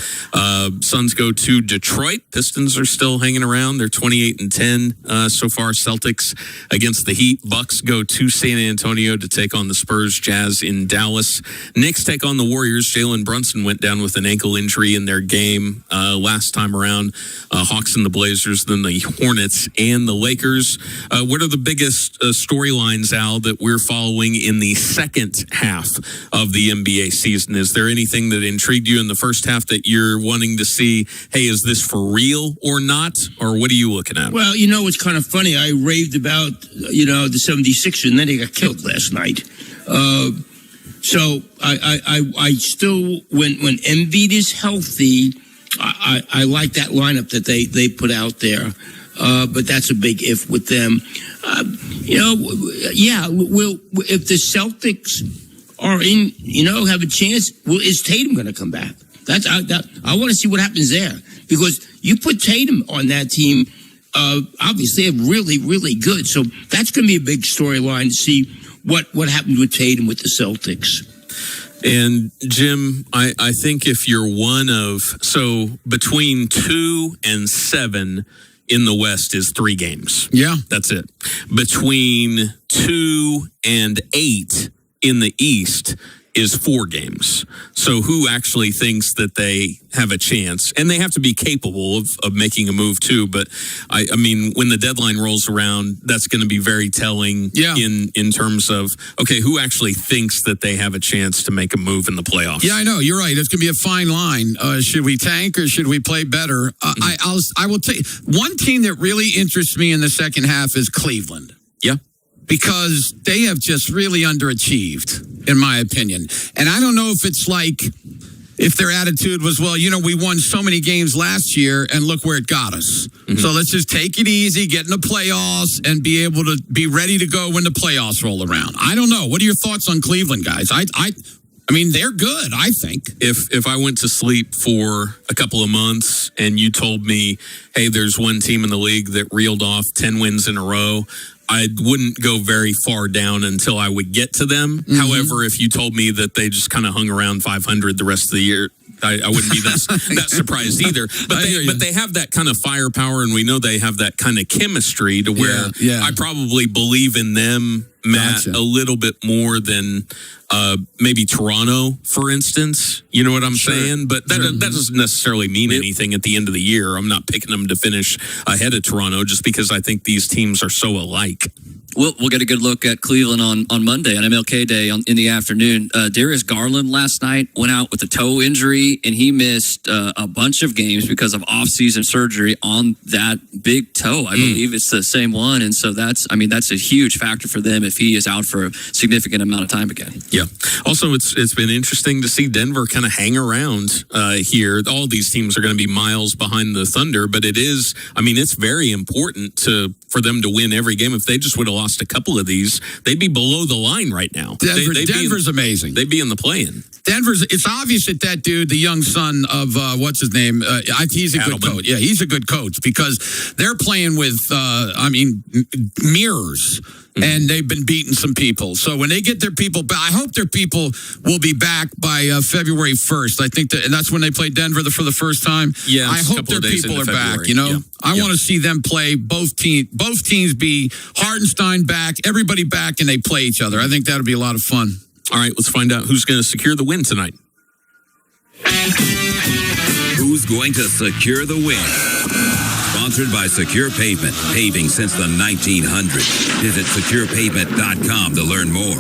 Suns go to Detroit. Pistons are still hanging around. They're 28-10 so far. Celtics against the Heat. Bucks go to San Antonio to take on the Spurs. Jazz in Dallas. Dallas. Knicks take on the Warriors. Jalen Brunson went down with an ankle injury in their game last time around. Hawks and the Blazers, then the Hornets and the Lakers. What are the biggest storylines, Al, that we're following in the second half of the NBA season? Is there anything that intrigued you in the first half that you're wanting to see, hey, is this for real or not? Or what are you looking at? Well, it's kind of funny. I raved about, the 76ers, and then they got killed last night. So I still, when Embiid is healthy, I like that lineup that they put out there. But that's a big if with them. If the Celtics are in, have a chance, is Tatum going to come back? I want to see what happens there, because you put Tatum on that team, obviously they're really, really good. So that's going to be a big storyline to see what happened with Tatum with the Celtics. And Jim, I think if you're between 2 and 7 in the West is 3 games. Yeah. That's it. Between 2 and 8 in the East is 4 games. So who actually thinks that they have a chance? And they have to be capable of making a move too. But I mean, when the deadline rolls around, that's going to be very telling in terms of, okay, who actually thinks that they have a chance to make a move in the playoffs? Yeah, I know. You're right. It's going to be a fine line. Should we tank or should we play better? I will tell you, one team that really interests me in the second half is Cleveland. Yeah. Because they have just really underachieved, in my opinion. And I don't know if it's like, if their attitude was, well, we won so many games last year and look where it got us. Mm-hmm. So let's just take it easy, get in the playoffs, and be able to be ready to go when the playoffs roll around. I don't know. What are your thoughts on Cleveland, guys? I mean, they're good, I think. If I went to sleep for a couple of months and you told me, hey, there's one team in the league that reeled off 10 wins in a row, I wouldn't go very far down until I would get to them. Mm-hmm. However, if you told me that they just kind of hung around 500 the rest of the year, I wouldn't be that surprised either. But they have that kind of firepower, and we know they have that kind of chemistry to where I probably believe in them, Matt, a little bit more than maybe Toronto, for instance. You know what I'm saying? But that doesn't necessarily mean anything at the end of the year. I'm not picking them to finish ahead of Toronto just because I think these teams are so alike. We'll get a good look at Cleveland on Monday, on MLK Day in the afternoon. Darius Garland last night went out with a toe injury, and he missed a bunch of games because of off-season surgery on that big toe. I believe it's the same one, and so that's a huge factor for them if he is out for a significant amount of time again. Yeah. Also, it's been interesting to see Denver kind of hang around here. All these teams are going to be miles behind the Thunder, but it's very important for them to win every game. If they just would have lost a couple of these, they'd be below the line right now. Denver's amazing. They'd be in the play-in. It's obvious that dude, the young son of, what's his name? He's a good coach. Yeah, he's a good coach because they're playing with, mirrors. And they've been beating some people. So when they get their people back, I hope their people will be back by February 1st. I think that's when they play Denver for the first time. Yeah, I hope their people are back. I want to see them play both teams be Hartenstein back, everybody back, and they play each other. I think that'll be a lot of fun. All right, let's find out who's going to secure the win tonight. Who's going to secure the win? Sponsored by Secure Pavement, paving since the 1900s. Visit securepavement.com to learn more.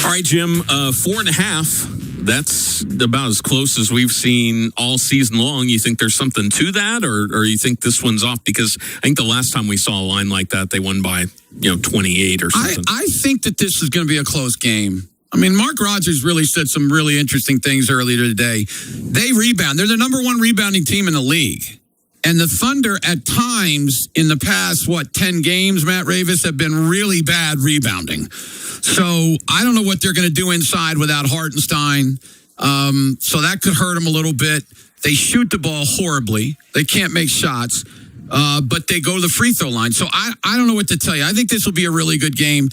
All right, Jim, 4.5. That's about as close as we've seen all season long. You think there's something to that, or you think this one's off? Because I think the last time we saw a line like that, they won by 28 or something. I think that this is going to be a close game. I mean, Mark Rogers really said some really interesting things earlier today. They rebound. They're the number 1 rebounding team in the league. And the Thunder at times in the past, 10 games, Matt Ravis, have been really bad rebounding. So I don't know what they're going to do inside without Hartenstein. So that could hurt them a little bit. They shoot the ball horribly. They can't make shots. But they go to the free throw line. So I don't know what to tell you. I think this will be a really good game.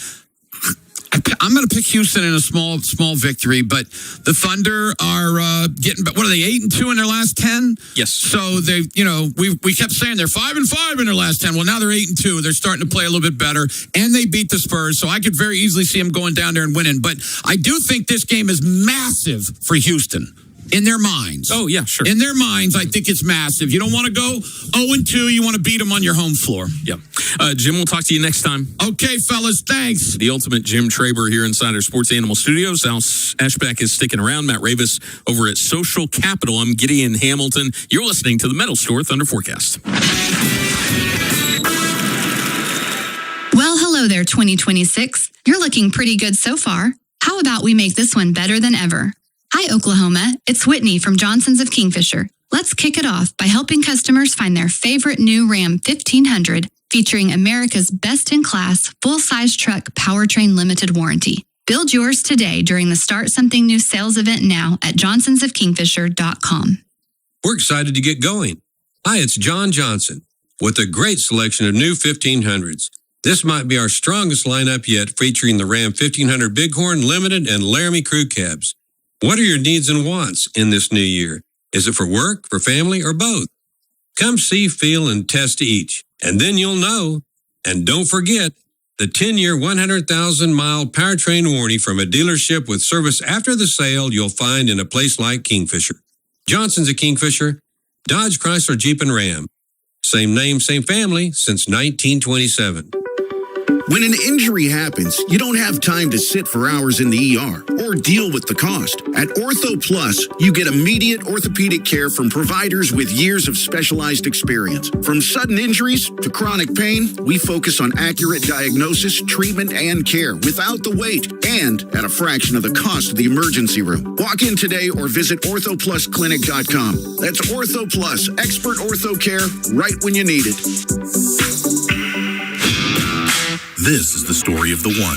I'm going to pick Houston in a small victory, but the Thunder are getting. What are they, 8-2 in their last 10? Yes. So they, we kept saying they're 5-5 in their last 10. Well, now they're 8-2. They're starting to play a little bit better, and they beat the Spurs. So I could very easily see them going down there and winning. But I do think this game is massive for Houston. In their minds. Oh, yeah, sure. In their minds, I think it's massive. You don't want to go 0-2. You want to beat them on your home floor. Yep. Jim, we'll talk to you next time. Okay, fellas. Thanks. The ultimate Jim Traber here inside our Sports Animal Studios. Al Ashback is sticking around. Matt Ravis over at Social Capital. I'm Gideon Hamilton. You're listening to the Metal Store Thunder Forecast. Well, hello there, 2026. You're looking pretty good so far. How about we make this one better than ever? Hi, Oklahoma. It's Whitney from Johnson's of Kingfisher. Let's kick it off by helping customers find their favorite new Ram 1500, featuring America's best-in-class, full-size truck powertrain limited warranty. Build yours today during the Start Something New sales event now at johnsonsofkingfisher.com. We're excited to get going. Hi, it's John Johnson with a great selection of new 1500s. This might be our strongest lineup yet, featuring the Ram 1500 Bighorn Limited and Laramie Crew Cabs. What are your needs and wants in this new year? Is it for work, for family, or both? Come see, feel, and test each, and then you'll know. And don't forget the 10-year, 100,000-mile powertrain warranty from a dealership with service after the sale you'll find in a place like Kingfisher. Johnson's of Kingfisher, Dodge, Chrysler, Jeep, and Ram. Same name, same family since 1927. When an injury happens, you don't have time to sit for hours in the ER or deal with the cost. At Ortho Plus, you get immediate orthopedic care from providers with years of specialized experience. From sudden injuries to chronic pain, we focus on accurate diagnosis, treatment, and care without the wait and at a fraction of the cost of the emergency room. Walk in today or visit orthoplusclinic.com. That's Ortho Plus, expert ortho care right when you need it. This is the story of the one.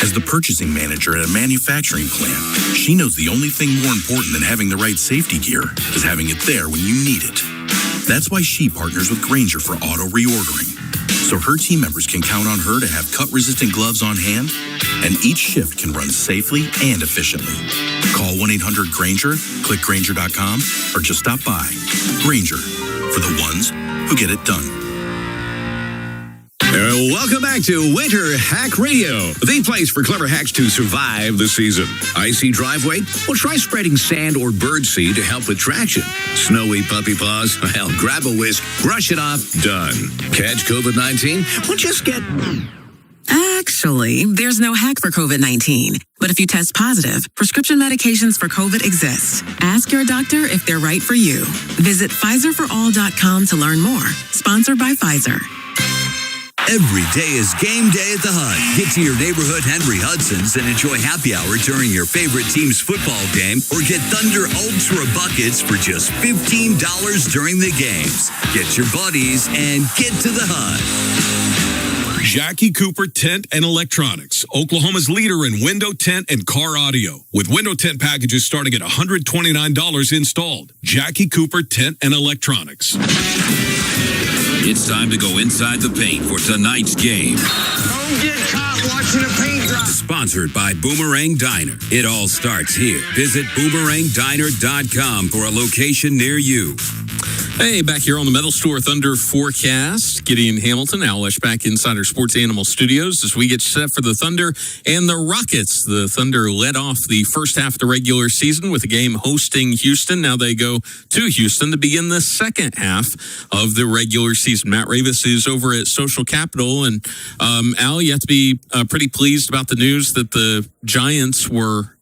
As the purchasing manager at a manufacturing plant, she knows the only thing more important than having the right safety gear is having it there when you need it. That's why she partners with Grainger for auto reordering, so her team members can count on her to have cut-resistant gloves on hand, and each shift can run safely and efficiently. Call 1-800-GRAINGER, click Grainger.com, or just stop by. Grainger, for the ones who get it done. Welcome back to Winter Hack Radio, the place for clever hacks to survive the season. Icy driveway? Well, try spreading sand or birdseed to help with traction. Snowy puppy paws? Well, grab a whisk, brush it off, done. Catch COVID-19? Well, just get... Actually, there's no hack for COVID-19. But if you test positive, prescription medications for COVID exist. Ask your doctor if they're right for you. Visit PfizerForAll.com to learn more. Sponsored by Pfizer. Every day is game day at the Hut. Get to your neighborhood Henry Hudson's and enjoy happy hour during your favorite team's football game, or get Thunder Ultra Buckets for just $15 during the games. Get your buddies and get to the Hut. Jackie Cooper Tent and Electronics, Oklahoma's leader in window tent and car audio, with window tent packages starting at $129 installed. Jackie Cooper Tent and Electronics. It's time to go inside the paint for tonight's game. Don't get caught watching a paint dry. Sponsored by Boomerang Diner. It all starts here. Visit boomerangdiner.com for a location near you. Hey, back here on the Metal Store Thunder Forecast. Gideon Hamilton, Al back inside our Sports Animal Studios as we get set for the Thunder and the Rockets. The Thunder led off the first half of the regular season with a game hosting Houston. Now they go to Houston to begin the second half of the regular season. Matt Ravis is over at Social Capital. And Al, you have to be pretty pleased about the news that the Giants were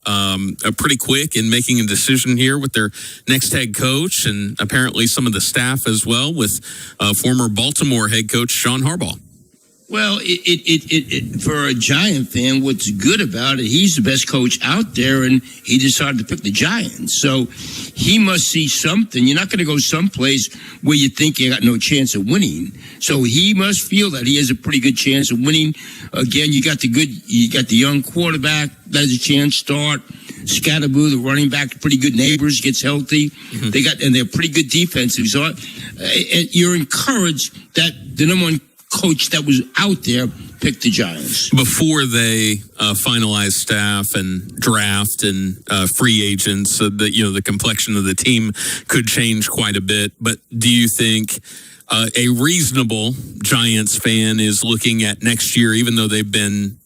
pretty quick in making a decision here with their next head coach, and apparently some of the staff as well, with former Baltimore head coach John Harbaugh. Well, for a Giant fan, what's good about it, he's the best coach out there, and he decided to pick the Giants. So he must see something. You're not going to go someplace where you think you got no chance of winning. So he must feel that he has a pretty good chance of winning. Again, you got the young quarterback that has a chance to start. Scatterboo, the running back, pretty good neighbors, gets healthy. Mm-hmm. And they're pretty good defensive. So you're encouraged that the number one coach that was out there pick the Giants. Before they finalize staff and draft and free agents, the complexion of the team could change quite a bit. But do you think a reasonable Giants fan is looking at next year, even though they've been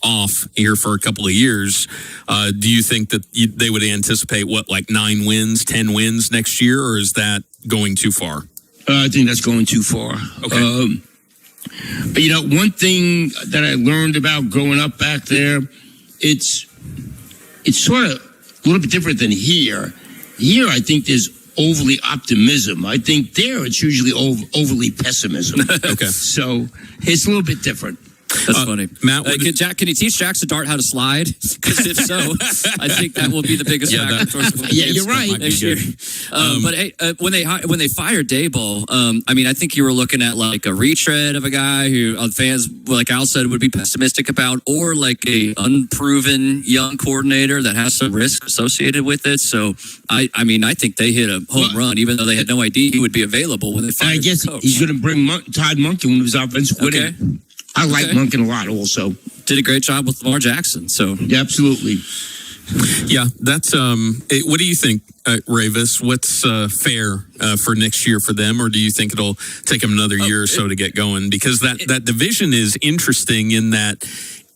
off here for a couple of years? Do you think that they would anticipate 9 wins, 10 wins next year, or is that going too far? I think that's going too far. Okay. But one thing that I learned about growing up back there, it's sort of a little bit different than here. Here, I think there's overly optimism. I think there it's usually overly pessimism. Okay. So it's a little bit different. That's funny. Matt, can you teach Jackson Dart how to slide? Because if so, I think that will be the biggest factor. You're right. Next year. But hey, when they fired Daboll, I think you were looking at like a retread of a guy who fans, like Al said, would be pessimistic about, or like a unproven young coordinator that has some risk associated with it. So I think they hit a home run, even though they had no idea he would be available when they fired. I guess the coach. he's going to bring Todd Monken when he was offensive coordinator. Okay. I like Monken a lot also. Did a great job with Lamar Jackson. So yeah, absolutely. Yeah, that's what do you think, Ravis? What's fair for next year for them, or do you think it'll take them another year or so to get going? Because that division is interesting in that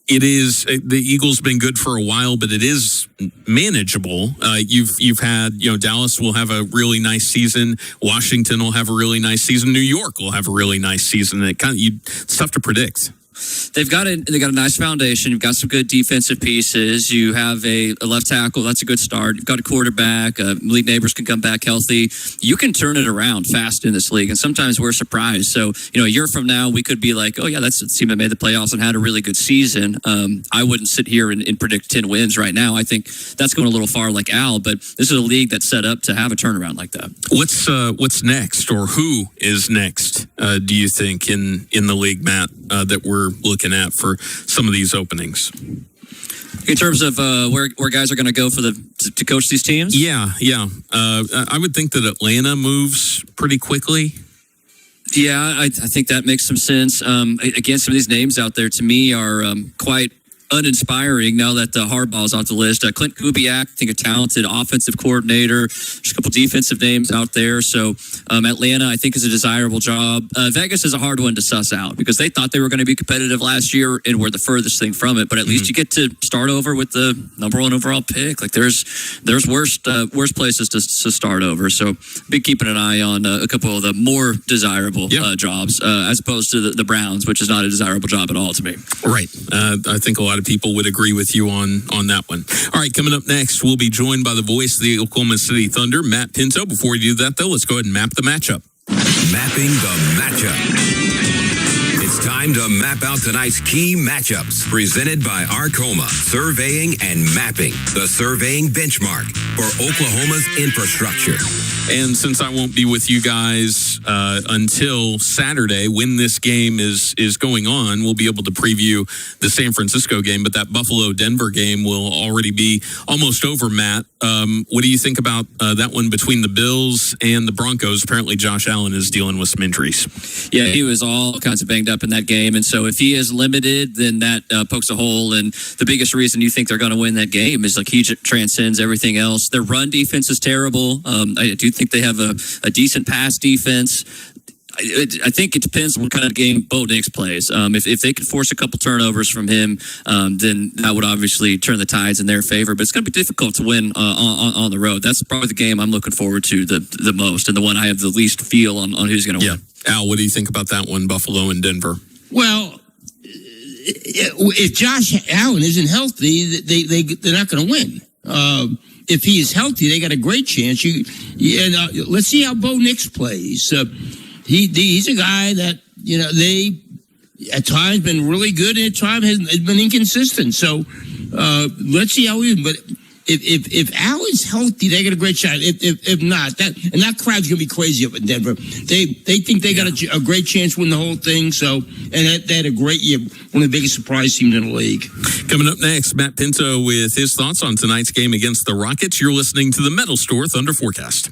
it is the Eagles been good for a while, but it is manageable. You've had Dallas will have a really nice season. Washington will have a really nice season. New York will have a really nice season. It's tough to predict. They got a nice foundation. You've got some good defensive pieces. You have a left tackle. That's a good start. You've got a quarterback. Malik Neighbors can come back healthy. You can turn it around fast in this league, and sometimes we're surprised. So, a year from now, we could be like, oh, yeah, that's a team that made the playoffs and had a really good season. I wouldn't sit here and predict 10 wins right now. I think that's going a little far like Al, but this is a league that's set up to have a turnaround like that. What's next, or who is next, do you think, in the league, Matt, that we're looking at for some of these openings in terms of where guys are going to go to coach these teams? Yeah. I would think that Atlanta moves pretty quickly. Yeah, I think that makes some sense. Again, some of these names out there to me are quite uninspiring now that Harbaugh's off the list. Clint Kubiak, I think a talented offensive coordinator. There's a couple defensive names out there. So Atlanta, I think, is a desirable job. Vegas is a hard one to suss out because they thought they were going to be competitive last year and were the furthest thing from it. But at least you get to start over with the number 1 overall pick. Like there's worse places to start over. So be keeping an eye on a couple of the more desirable jobs as opposed to the Browns, which is not a desirable job at all to me. Right. I think a lot of people would agree with you on that one. All right, coming up next, we'll be joined by the voice of the Oklahoma City Thunder, Matt Pinto. Before we do that, though, let's go ahead and map the matchup. Mapping the matchup. It's time to map out tonight's key matchups, presented by Arcoma Surveying and Mapping, the surveying benchmark for Oklahoma's infrastructure. And since I won't be with you guys until Saturday, when this game is going on, we'll be able to preview the San Francisco game, but that Buffalo-Denver game will already be almost over, Matt. What do you think about that one between the Bills and the Broncos? Apparently, Josh Allen is dealing with some injuries. Yeah, he was all kinds of banged up in that game, and so if he is limited, then that pokes a hole, and the biggest reason you think they're going to win that game is like he transcends everything else. Their run defense is terrible. I do think they have a decent pass defense. I think it depends on what kind of game Bo Nix plays. If they could force a couple turnovers from him, then that would obviously turn the tides in their favor. But it's going to be difficult to win on the road. That's probably the game I'm looking forward to the most, and the one I have the least feel on who's going to win. Al, what do you think about that one, Buffalo and Denver? Well, if Josh Allen isn't healthy, they're not going to win. If he is healthy, they got a great chance. Let's see how Bo Nix plays. He's a guy that they at times been really good, and at times has been inconsistent. So let's see how he. But if Allen's healthy, they got a great shot. If not, that crowd's gonna be crazy up in Denver. They think they got a great chance to win the whole thing. So they had a great year, one of the biggest surprise teams in the league. Coming up next, Matt Pinto with his thoughts on tonight's game against the Rockets. You're listening to the Metal Store Thunder Forecast.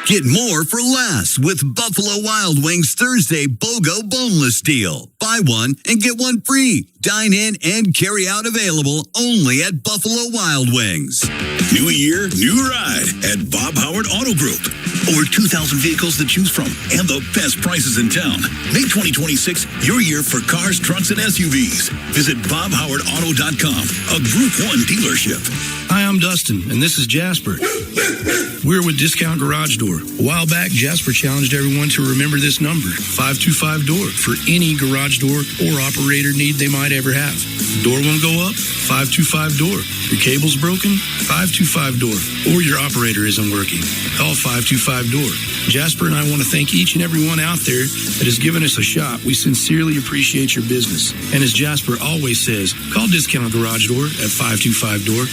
Get more for less with Buffalo Wild Wings Thursday BOGO Boneless Deal. Buy one and get one free. Dine in and carry out available only at Buffalo Wild Wings. New year, new ride at Bob Howard Auto Group. Over 2,000 vehicles to choose from and the best prices in town. Make 2026 your year for cars, trucks, and SUVs. Visit BobHowardAuto.com, a Group 1 dealership. Hi, I'm Dustin, and this is Jasper. We're with Discount Garage Door. A while back, Jasper challenged everyone to remember this number, 525-DOOR, for any garage door or operator need they might ever have. Door won't go up? 525-DOOR. Your cable's broken? 525-DOOR. Or your operator isn't working? Call 525-DOOR. Jasper and I want to thank each and every one out there that has given us a shot. We sincerely appreciate your business. And as Jasper always says, call Discount Garage Door at 525-DOOR.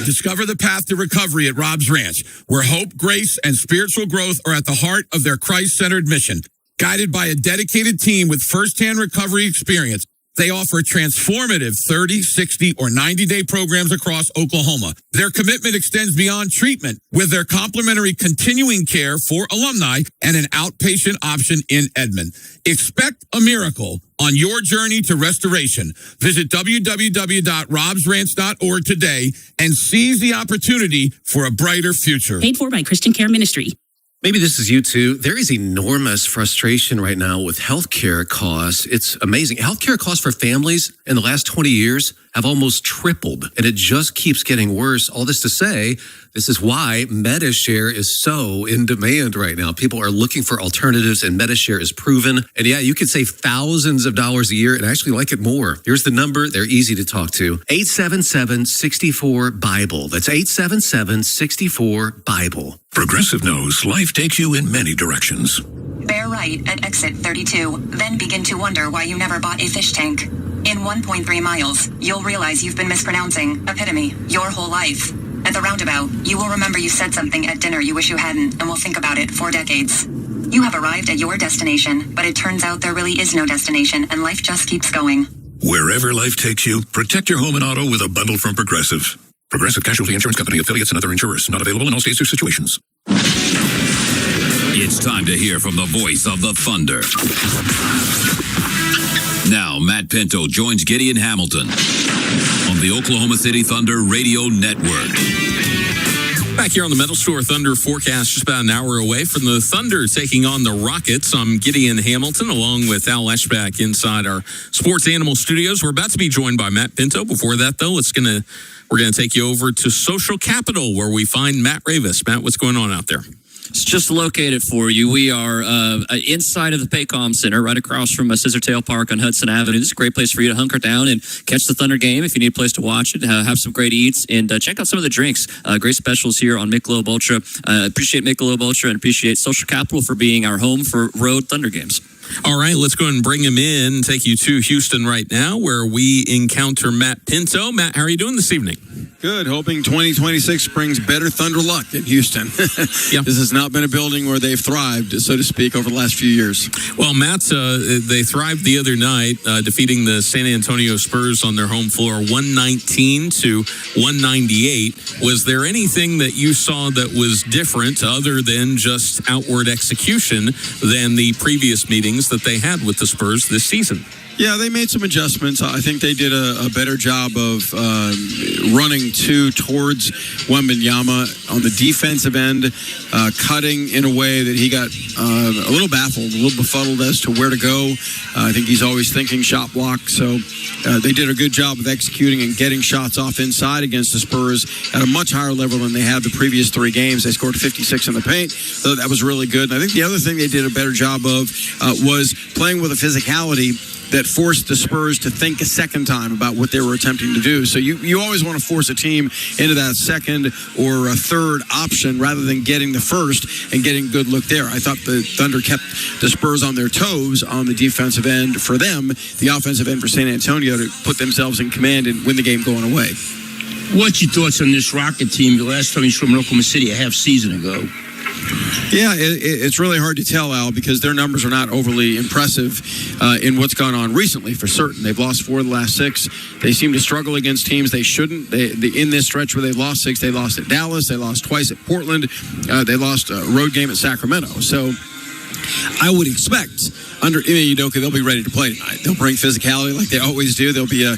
Discover the path to recovery at Rob's Ranch, where hope, grace, and spiritual growth are at the heart of their Christ-centered mission. Guided by a dedicated team with firsthand recovery experience, they offer transformative 30, 60, or 90-day programs across Oklahoma. Their commitment extends beyond treatment with their complimentary continuing care for alumni and an outpatient option in Edmond. Expect a miracle on your journey to restoration. Visit www.robsranch.org today and seize the opportunity for a brighter future. Paid for by Christian Care Ministry. Maybe this is you too. There is enormous frustration right now with healthcare costs. It's amazing. Healthcare costs for families in the last 20 years have almost tripled, and it just keeps getting worse. All this to say, this is why MediShare is so in demand right now. People are looking for alternatives, and MediShare is proven. And yeah, you could save thousands of dollars a year and actually like it more. Here's the number. They're easy to talk to. 877-64-BIBLE. That's 877-64-BIBLE. Progressive knows life takes you in many directions. Bear right at exit 32, then begin to wonder why you never bought a fish tank. In 1.3 miles, you'll realize you've been mispronouncing epitome your whole life. At the roundabout, you will remember you said something at dinner you wish you hadn't, and will think about it for decades. You have arrived at your destination, but it turns out there really is no destination, and life just keeps going. Wherever life takes you, protect your home and auto with a bundle from Progressive. Progressive Casualty Insurance Company, affiliates, and other insurers. Not available in all states or situations. It's time to hear from the voice of the Thunder. Now, Matt Pinto joins Gideon Hamilton on the Oklahoma City Thunder Radio Network. Back here on the Metal Store Thunder forecast, just about an hour away from the Thunder taking on the Rockets. I'm Gideon Hamilton, along with Al Eschbach inside our Sports Animal Studios. We're about to be joined by Matt Pinto. Before that, though, we're going to take you over to Social Capital, where we find Matt Ravis. Matt, what's going on out there? It's just located for you. We are inside of the Paycom Center, right across from Scissortail Park on Hudson Avenue. This is a great place for you to hunker down and catch the Thunder game if you need a place to watch it, have some great eats, and check out some of the drinks. Great specials here on Michelob Ultra. Appreciate Michelob Ultra and appreciate Social Capital for being our home for road Thunder games. All right, let's go ahead and bring him in and take you to Houston right now, where we encounter Matt Pinto. Matt, how are you doing this evening? Good. Hoping 2026 brings better Thunder luck in Houston. Yeah. This has not been a building where they've thrived, so to speak, over the last few years. Well, Matt, they thrived the other night, defeating the San Antonio Spurs on their home floor 119 to 198. Was there anything that you saw that was different other than just outward execution than the previous meetings that they had with the Spurs this season? Yeah, they made some adjustments. I think they did a better job of running towards Wembanyama on the defensive end, cutting in a way that he got a little baffled, a little befuddled as to where to go. I think he's always thinking shot block. So they did a good job of executing and getting shots off inside against the Spurs at a much higher level than they had the previous 3 games. They scored 56 in the paint, so that was really good. And I think the other thing they did a better job of was playing with a physicality that forced the Spurs to think a second time about what they were attempting to do. So you always want to force a team into that second or a third option rather than getting the first and getting a good look there. I thought the Thunder kept the Spurs on their toes on the defensive end for them, the offensive end for San Antonio to put themselves in command and win the game going away. What's your thoughts on this Rocket team? The last time you saw them in Oklahoma City a half season ago. Yeah, it's really hard to tell, Al, because their numbers are not overly impressive in what's gone on recently, for certain. They've lost 4 of the last 6. They seem to struggle against teams they shouldn't. In this stretch where they've lost 6, they lost at Dallas. They lost twice at Portland. They lost a road game at Sacramento. So I would expect under Ime Udoka, they'll be ready to play tonight. They'll bring physicality like they always do. There'll be a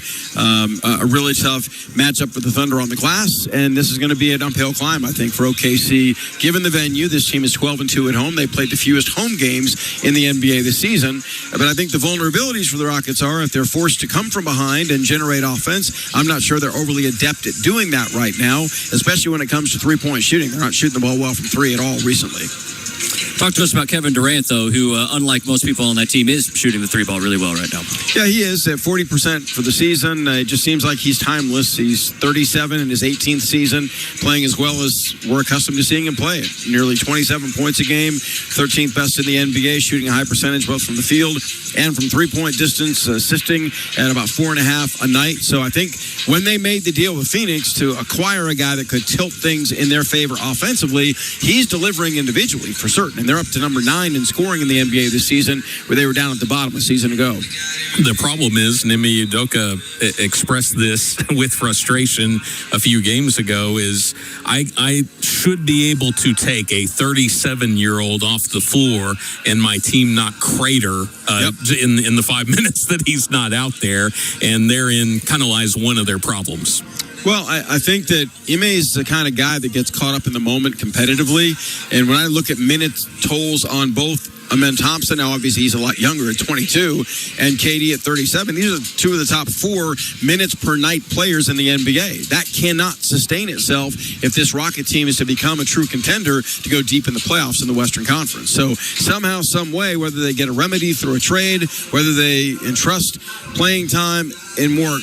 really tough matchup for the Thunder on the glass, and this is going to be an uphill climb, I think, for OKC. Given the venue, this team is 12-2 at home. They played the fewest home games in the NBA this season, but I think the vulnerabilities for the Rockets are if they're forced to come from behind and generate offense. I'm not sure they're overly adept at doing that right now, especially when it comes to three-point shooting. They're not shooting the ball well from 3 at all recently. Talk to us about Kevin Durant, though, who, unlike most people on that team, is shooting the 3-ball really well right now. Yeah, he is at 40% for the season. It just seems like he's timeless. He's 37 in his 18th season, playing as well as we're accustomed to seeing him play. Nearly 27 points a game, 13th best in the NBA, shooting a high percentage both from the field and from three-point distance, assisting at about 4.5 a night. So I think when they made the deal with Phoenix to acquire a guy that could tilt things in their favor offensively, he's delivering individually for certain. And they're up to number 9 in scoring in the NBA this season, where they were down at the bottom a season ago. The problem is, Ime Udoka expressed this with frustration a few games ago, is I should be able to take a 37-year-old off the floor and my team not crater in the 5 minutes that he's not out there, and therein kind of lies one of their problems. Well, I think that Ime is the kind of guy that gets caught up in the moment competitively. And when I look at minute totals on both Amen Thompson, now obviously he's a lot younger at 22, and KD at 37, these are 2 of the top 4 minutes per night players in the NBA. That cannot sustain itself if this Rocket team is to become a true contender to go deep in the playoffs in the Western Conference. So somehow, some way, whether they get a remedy through a trade, whether they entrust playing time in more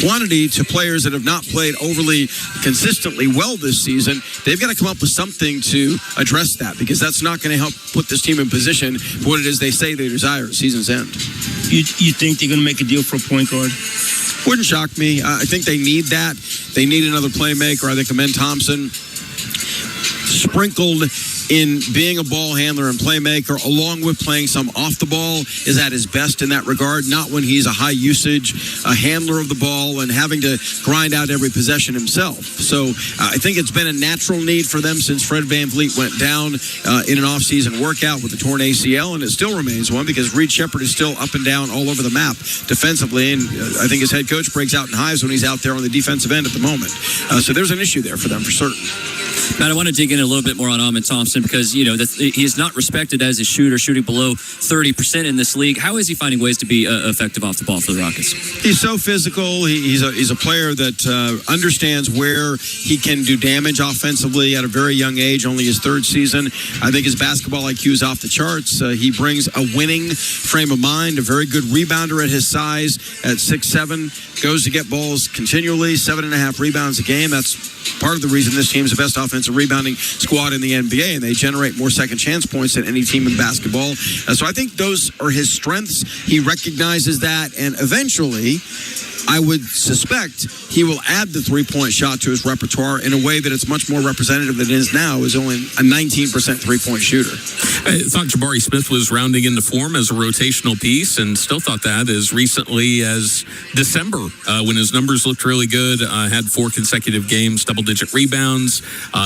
quantity to players that have not played overly consistently well this season, they've got to come up with something to address that, because that's not going to help put this team in position for what it is they say they desire at season's end. You think they're going to make a deal for a point guard? Wouldn't shock me. I think they need that. They need another playmaker. I think Amen Thompson, sprinkled in being a ball handler and playmaker, along with playing some off the ball, is at his best in that regard. Not when he's a high usage, a handler of the ball, and having to grind out every possession himself. So I think it's been a natural need for them since Fred VanVleet went down in an off-season workout with a torn ACL, and it still remains one because Reed Shepherd is still up and down all over the map defensively, and I think his head coach breaks out in hives when he's out there on the defensive end at the moment. So there's an issue there for them for certain. Matt, I want to dig in a little bit more on Amen Thompson, because he is not respected as a shooter, shooting below 30% in this league. How is he finding ways to be effective off the ball for the Rockets? He's so physical. He's a player that understands where he can do damage offensively at a very young age, only his 3rd season. I think his basketball IQ is off the charts. He brings a winning frame of mind, a very good rebounder at his size at 6'7", goes to get balls continually, 7.5 rebounds a game. That's part of the reason this team's the best offensive rebounding squad in the NBA, and they generate more second chance points than any team in basketball. So I think those are his strengths. He recognizes that, and eventually, I would suspect he will add the three-point shot to his repertoire in a way that it's much more representative than it is now, is only a 19% three-point shooter. I thought Jabari Smith was rounding into form as a rotational piece, and still thought that as recently as December, when his numbers looked really good. Had 4 consecutive games, double-digit rebounds.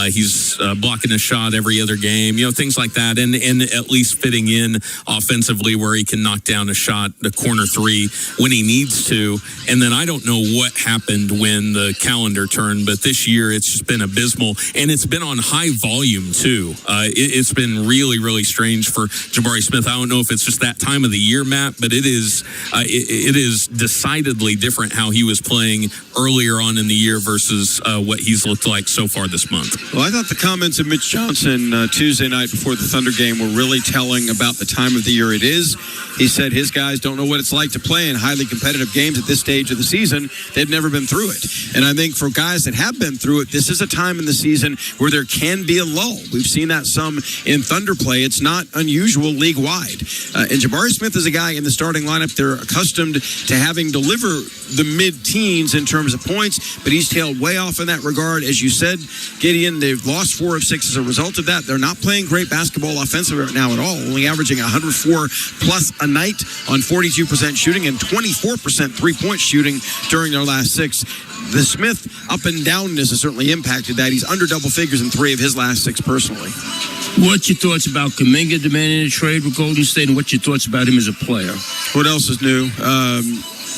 He's blocking a shot every other game, things like that, and at least fitting in offensively where he can knock down a shot, the corner 3, when he needs to. And then I don't know what happened when the calendar turned, but this year it's just been abysmal, and it's been on high volume too. It's been really, really strange for Jabari Smith. I don't know if it's just that time of the year, Matt, but it is decidedly different how he was playing earlier on in the year versus what he's looked like so far this month. Well, I thought the comments of Mitch Johnson Tuesday night before the Thunder game were really telling about the time of the year it is. He said his guys don't know what it's like to play in highly competitive games at this stage of the the season, they've never been through it. And I think for guys that have been through it, this is a time in the season where there can be a lull. We've seen that some in Thunder play. It's not unusual league-wide. And Jabari Smith is a guy in the starting lineup. They're accustomed to having deliver the mid-teens in terms of points, but he's tailed way off in that regard. As you said, Gideon, they've lost 4 of 6 as a result of that. They're not playing great basketball offensively right now at all, only averaging 104 plus a night on 42% shooting and 24% three-point shooting during their last 6. The Smith up and downness has certainly impacted that. He's under double figures in 3 of his last 6 personally. What's your thoughts about Kuminga demanding a trade with Golden State, and what's your thoughts about him as a player? What else is new?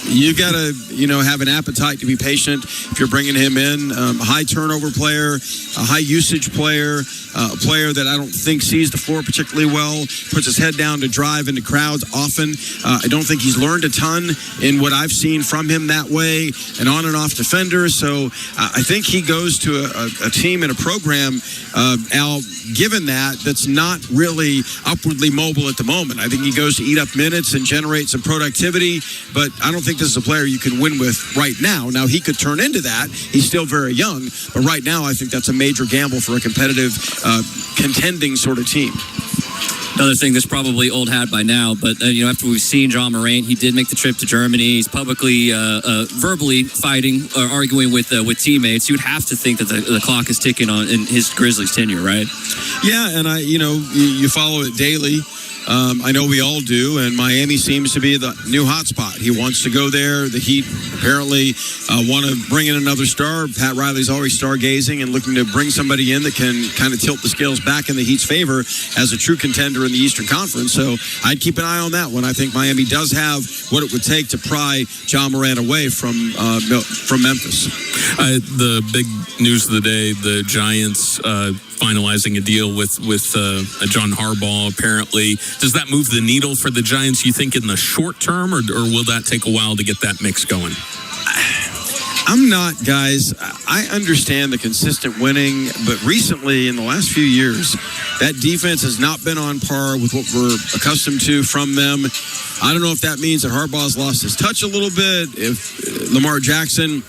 You got to, have an appetite to be patient if you're bringing him in. A high turnover player, a high usage player, a player that I don't think sees the floor particularly well, puts his head down to drive into crowds often. I don't think he's learned a ton in what I've seen from him that way, an on and off defender. So I think he goes to a team and a program, Al, given that's not really upwardly mobile at the moment. I think he goes to eat up minutes and generate some productivity, but I don't think this is a player you can win with right now. Now, he could turn into that. He's still very young, but right now I think that's a major gamble for a competitive, contending sort of team. Another thing that's probably old hat by now, but after we've seen John Morant, he did make the trip to Germany. He's publicly, verbally fighting or arguing with teammates. You would have to think that the clock is ticking on in his Grizzlies tenure, right? Yeah, and you follow it daily. I know we all do, and Miami seems to be the new hotspot. He wants to go there. The Heat apparently want to bring in another star. Pat Riley's always stargazing and looking to bring somebody in that can kind of tilt the scales back in the Heat's favor as a true contender in the Eastern Conference. So I'd keep an eye on that one. I think Miami does have what it would take to pry John Morant away from Memphis. The big news of the day, the Giants finalizing a deal with John Harbaugh, apparently. Does that move the needle for the Giants, you think, in the short term, or will that take a while to get that mix going? I'm not, guys. I understand the consistent winning, but recently, in the last few years, that defense has not been on par with what we're accustomed to from them. I don't know if that means that Harbaugh's lost his touch a little bit, if Lamar Jackson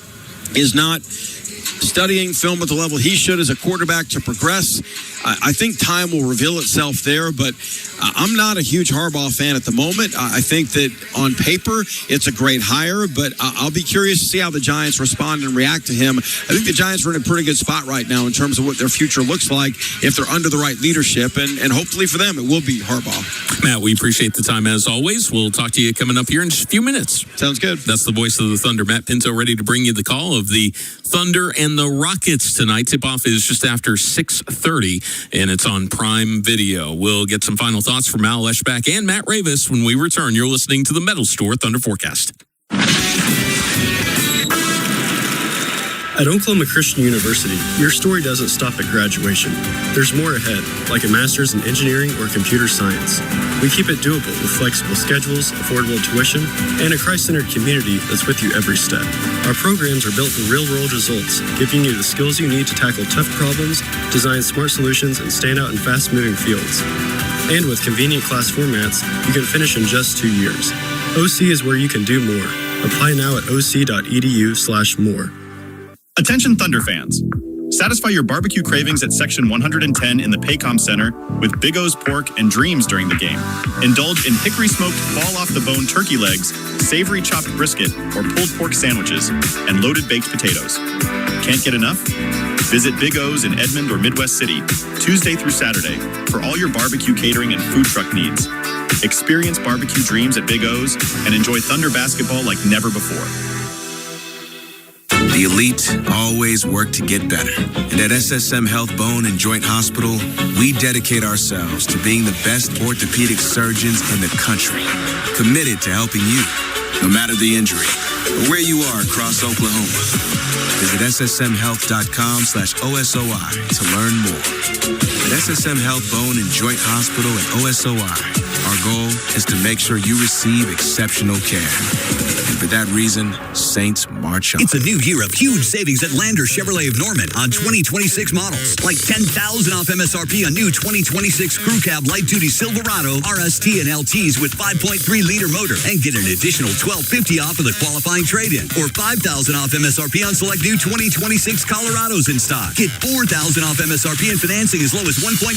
is not studying film at the level he should as a quarterback to progress. I think time will reveal itself there, but I'm not a huge Harbaugh fan at the moment. I think that on paper, it's a great hire, but I'll be curious to see how the Giants respond and react to him. I think the Giants are in a pretty good spot right now in terms of what their future looks like if they're under the right leadership, and hopefully for them, it will be Harbaugh. Matt, we appreciate the time as always. We'll talk to you coming up here in just a few minutes. Sounds good. That's the voice of the Thunder, Matt Pinto, ready to bring you the call of the Thunder and the Rockets tonight. Tip-off is just after 6:30, and it's on Prime Video. We'll get some final thoughts from Al Eschbach and Matt Ravis when we return. You're listening to the Metal Store Thunder Forecast. At Oklahoma Christian University, your story doesn't stop at graduation. There's more ahead, like a master's in engineering or computer science. We keep it doable with flexible schedules, affordable tuition, and a Christ-centered community that's with you every step. Our programs are built for real-world results, giving you the skills you need to tackle tough problems, design smart solutions, and stand out in fast-moving fields. And with convenient class formats, you can finish in just 2 years. OC is where you can do more. Apply now at oc.edu/more. Attention Thunder fans. Satisfy your barbecue cravings at Section 110 in the Paycom Center with Big O's pork and dreams during the game. Indulge in hickory-smoked fall-off-the-bone turkey legs, savory chopped brisket, or pulled pork sandwiches, and loaded baked potatoes. Can't get enough? Visit Big O's in Edmond or Midwest City, Tuesday through Saturday, for all your barbecue catering and food truck needs. Experience barbecue dreams at Big O's and enjoy Thunder basketball like never before. The elite always work to get better. And at SSM Health Bone and Joint Hospital, we dedicate ourselves to being the best orthopedic surgeons in the country. Committed to helping you, no matter the injury, or where you are across Oklahoma. Visit ssmhealth.com/OSOI to learn more. At SSM Health Bone and Joint Hospital and OSOI, our goal is to make sure you receive exceptional care. And for that reason, Saints march on. It's a new year of huge savings at Lander Chevrolet of Norman on 2026 models. Like $10,000 off MSRP on new 2026 Crew Cab Light Duty Silverado, RST, and LTs with 5.3-liter motor. And get an additional $1,250 off of the qualifying trade-in. Or $5,000 off MSRP on select new 2026 Colorados in stock. Get $4,000 off MSRP and financing as low as 1.9%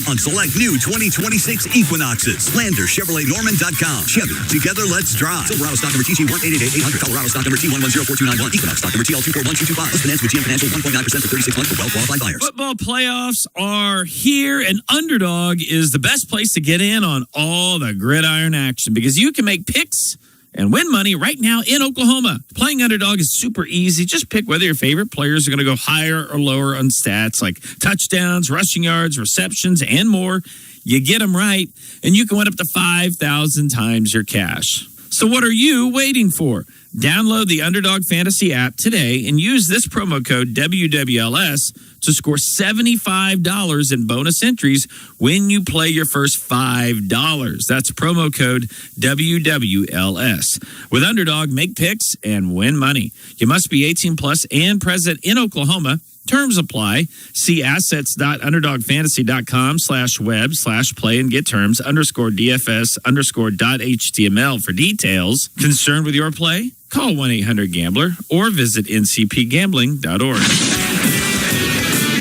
on select new 2026 Equinoxes. LanderChevroletNorman.com. Chevy, together let's drive. Silverado stock number TC1888800. Colorado stock number T1104291. Equinox stock number TL241225. Let's finance with GM Financial 1.9% for 36 months for well-qualified buyers. Football playoffs are here, and Underdog is the best place to get in on all the gridiron action because you can make picks and win money right now in Oklahoma. Playing Underdog is super easy. Just pick whether your favorite players are going to go higher or lower on stats like touchdowns, rushing yards, receptions, and more. You get them right, and you can win up to 5,000 times your cash. So what are you waiting for? Download the Underdog Fantasy app today and use this promo code WWLS to score $75 in bonus entries when you play your first $5. That's promo code WWLS. With Underdog, make picks and win money. You must be 18 plus and present in Oklahoma. Terms apply. See assets.underdogfantasy.com/web/play and get terms _DFS_.html for details. Concerned with your play? Call 1-800-GAMBLER or visit ncpgambling.org.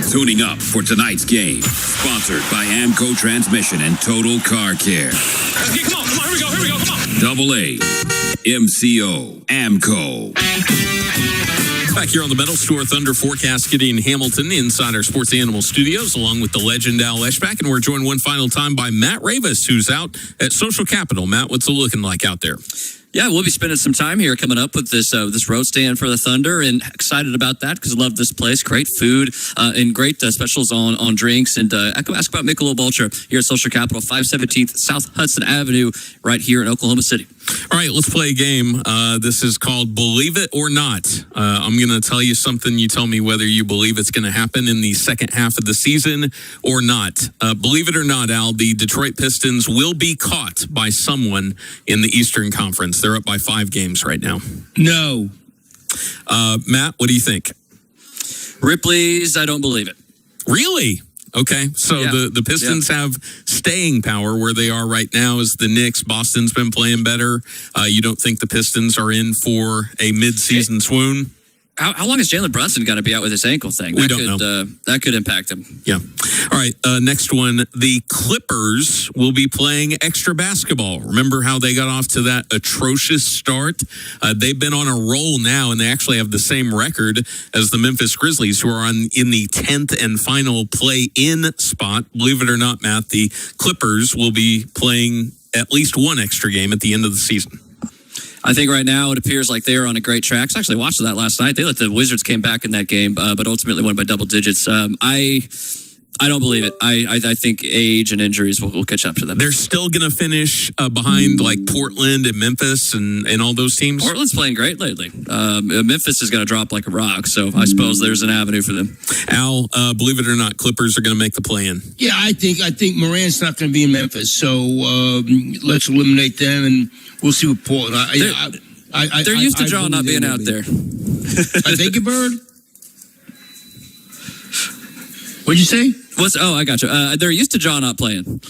Tuning up for tonight's game. Sponsored by Amco Transmission and Total Car Care. Okay, come on, here we go, come on. AA, MCO, Amco. Back here on the Metal Store Thunder forecast, getting Hamilton inside our Sports Animal Studios, along with the legend Al Eschbach, and we're joined one final time by Matt Ravis, who's out at Social Capital. Matt, what's it looking like out there? Yeah, we'll be spending some time here coming up with this road stand for the Thunder, and excited about that because I love this place. Great food and great specials on drinks. And ask about Michelob Ultra here at Social Capital, 517th South Hudson Avenue, right here in Oklahoma City. All right, let's play a game. This is called Believe It or Not. I'm going to tell you something. You tell me whether you believe it's going to happen in the second half of the season or not. Believe it or not, Al, the Detroit Pistons will be caught by someone in the Eastern Conference. They're up by 5 games right now. No. Matt, what do you think? Ripley's, I don't believe it. Really? Okay, so the Pistons have staying power where they are right now as the Knicks. Boston's been playing better. You don't think the Pistons are in for a mid-season swoon? How long is Jalen Brunson going to be out with his ankle thing? We don't know. That could impact him. Yeah. All right, next one. The Clippers will be playing extra basketball. Remember how they got off to that atrocious start? They've been on a roll now, and they actually have the same record as the Memphis Grizzlies, who are in the 10th and final play-in spot. Believe it or not, Matt, the Clippers will be playing at least one extra game at the end of the season. I think right now it appears like they are on a great track. I actually watched that last night. They let the Wizards came back in that game, but ultimately won by double digits. I don't believe it. I think age and injuries will catch up to them. They're still going to finish behind like Portland and Memphis and all those teams. Portland's playing great lately. Memphis is going to drop like a rock, so I suppose there's an avenue for them. Al, believe it or not, Clippers are going to make the play-in. Yeah, I think Morant's not going to be in Memphis, so let's eliminate them and we'll see what Portland. They're used to John not being out there. I thank you, Bird. What'd you say? I got you. They're used to John not playing.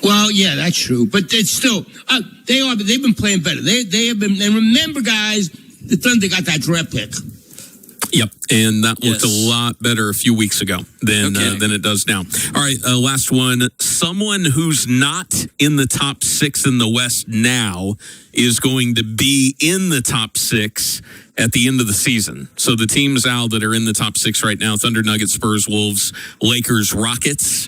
Well, yeah, that's true, but it's still they've been playing better. They have been. And remember, guys, the Thunder got that draft pick. Yep, and that looked a lot better a few weeks ago than it does now. All right, last one. Someone who's not in the top 6 in the West now is going to be in the top 6 at the end of the season. So the teams, Al, that are in the top 6 right now, Thunder, Nuggets, Spurs, Wolves, Lakers, Rockets,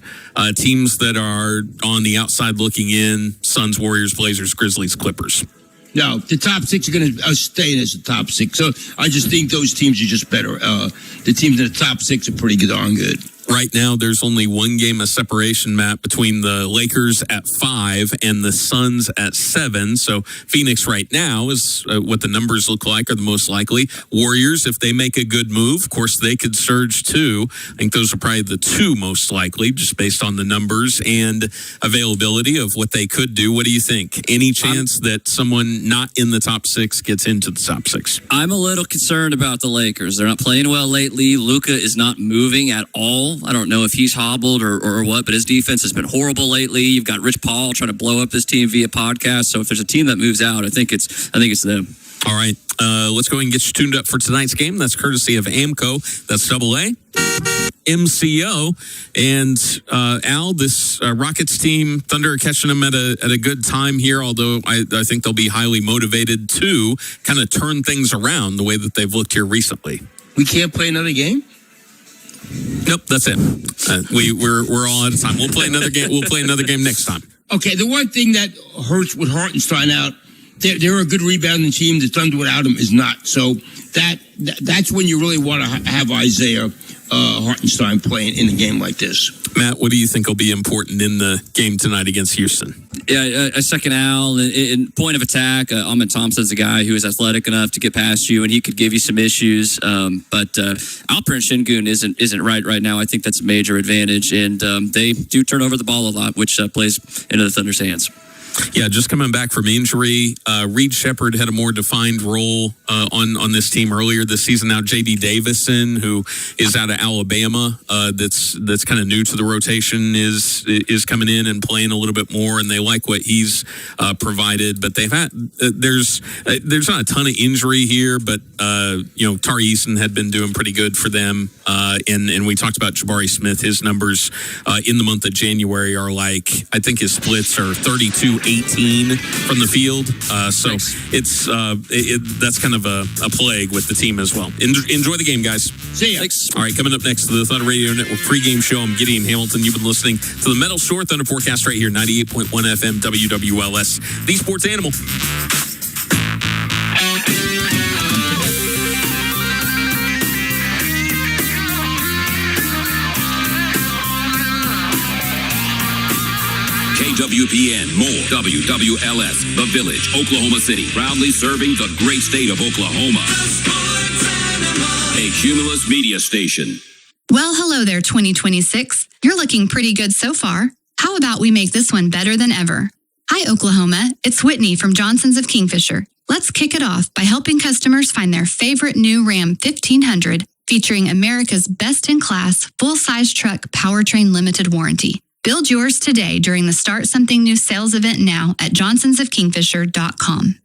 teams that are on the outside looking in, Suns, Warriors, Blazers, Grizzlies, Clippers. No, the top 6 are going to stay as the top 6. So I just think those teams are just better. The teams in the top 6 are pretty darn good. Right now, there's only one game of separation, Matt, between the Lakers at 5 and the Suns at 7. So Phoenix right now is what the numbers look like are the most likely. Warriors, if they make a good move, of course, they could surge too. I think those are probably the two most likely, just based on the numbers and availability of what they could do. What do you think? Any chance that someone not in the top 6 gets into the top 6? I'm a little concerned about the Lakers. They're not playing well lately. Luka is not moving at all. I don't know if he's hobbled or what, but his defense has been horrible lately. You've got Rich Paul trying to blow up this team via podcast. So if there's a team that moves out, I think it's them. All right. Let's go ahead and get you tuned up for tonight's game. That's courtesy of AMCO. That's AA. MCO. And Al, this Rockets team, Thunder are catching them at a good time here, although I think they'll be highly motivated to kind of turn things around the way that they've looked here recently. We can't play another game? Nope, that's it. We're all out of time. We'll play another game. We'll play another game next time. Okay, the one thing that hurts with Hartenstein out, they're a good rebounding team. The Thunder without him is not. So that's when you really want to have Isaiah Hartenstein playing in a game like this. Matt, what do you think will be important in the game tonight against Houston? Yeah, I second Al. In point of attack, Ahmed Thompson's a guy who is athletic enough to get past you, and he could give you some issues. But Alperen Şengün isn't right now. I think that's a major advantage, and they do turn over the ball a lot, which plays into the Thunder's hands. Yeah, just coming back from injury. Reed Shepherd had a more defined role on this team earlier this season. Now J.D. Davison, who is out of Alabama, that's kind of new to the rotation, is coming in and playing a little bit more, and they like what he's provided. But they've had there's not a ton of injury here, but Tari Eason had been doing pretty good for them, and we talked about Jabari Smith. His numbers in the month of January are like, I think his splits are 32-18 from the field. So that's kind of a plague with the team as well. Enjoy the game, guys. See ya. Thanks. All right, coming up next to the Thunder Radio Network pregame show. I'm Gideon Hamilton. You've been listening to the Metal Shore Thunder Forecast right here, 98.1 FM WWLS, the Sports Animal. KWPN, more WWLS, The Village, Oklahoma City, proudly serving the great state of Oklahoma. A Cumulus media station. Well, hello there, 2026. You're looking pretty good so far. How about we make this one better than ever? Hi, Oklahoma. It's Whitney from Johnson's of Kingfisher. Let's kick it off by helping customers find their favorite new Ram 1500, featuring America's best-in-class, full-size truck powertrain limited warranty. Build yours today during the Start Something New sales event now at johnsonsofkingfisher.com.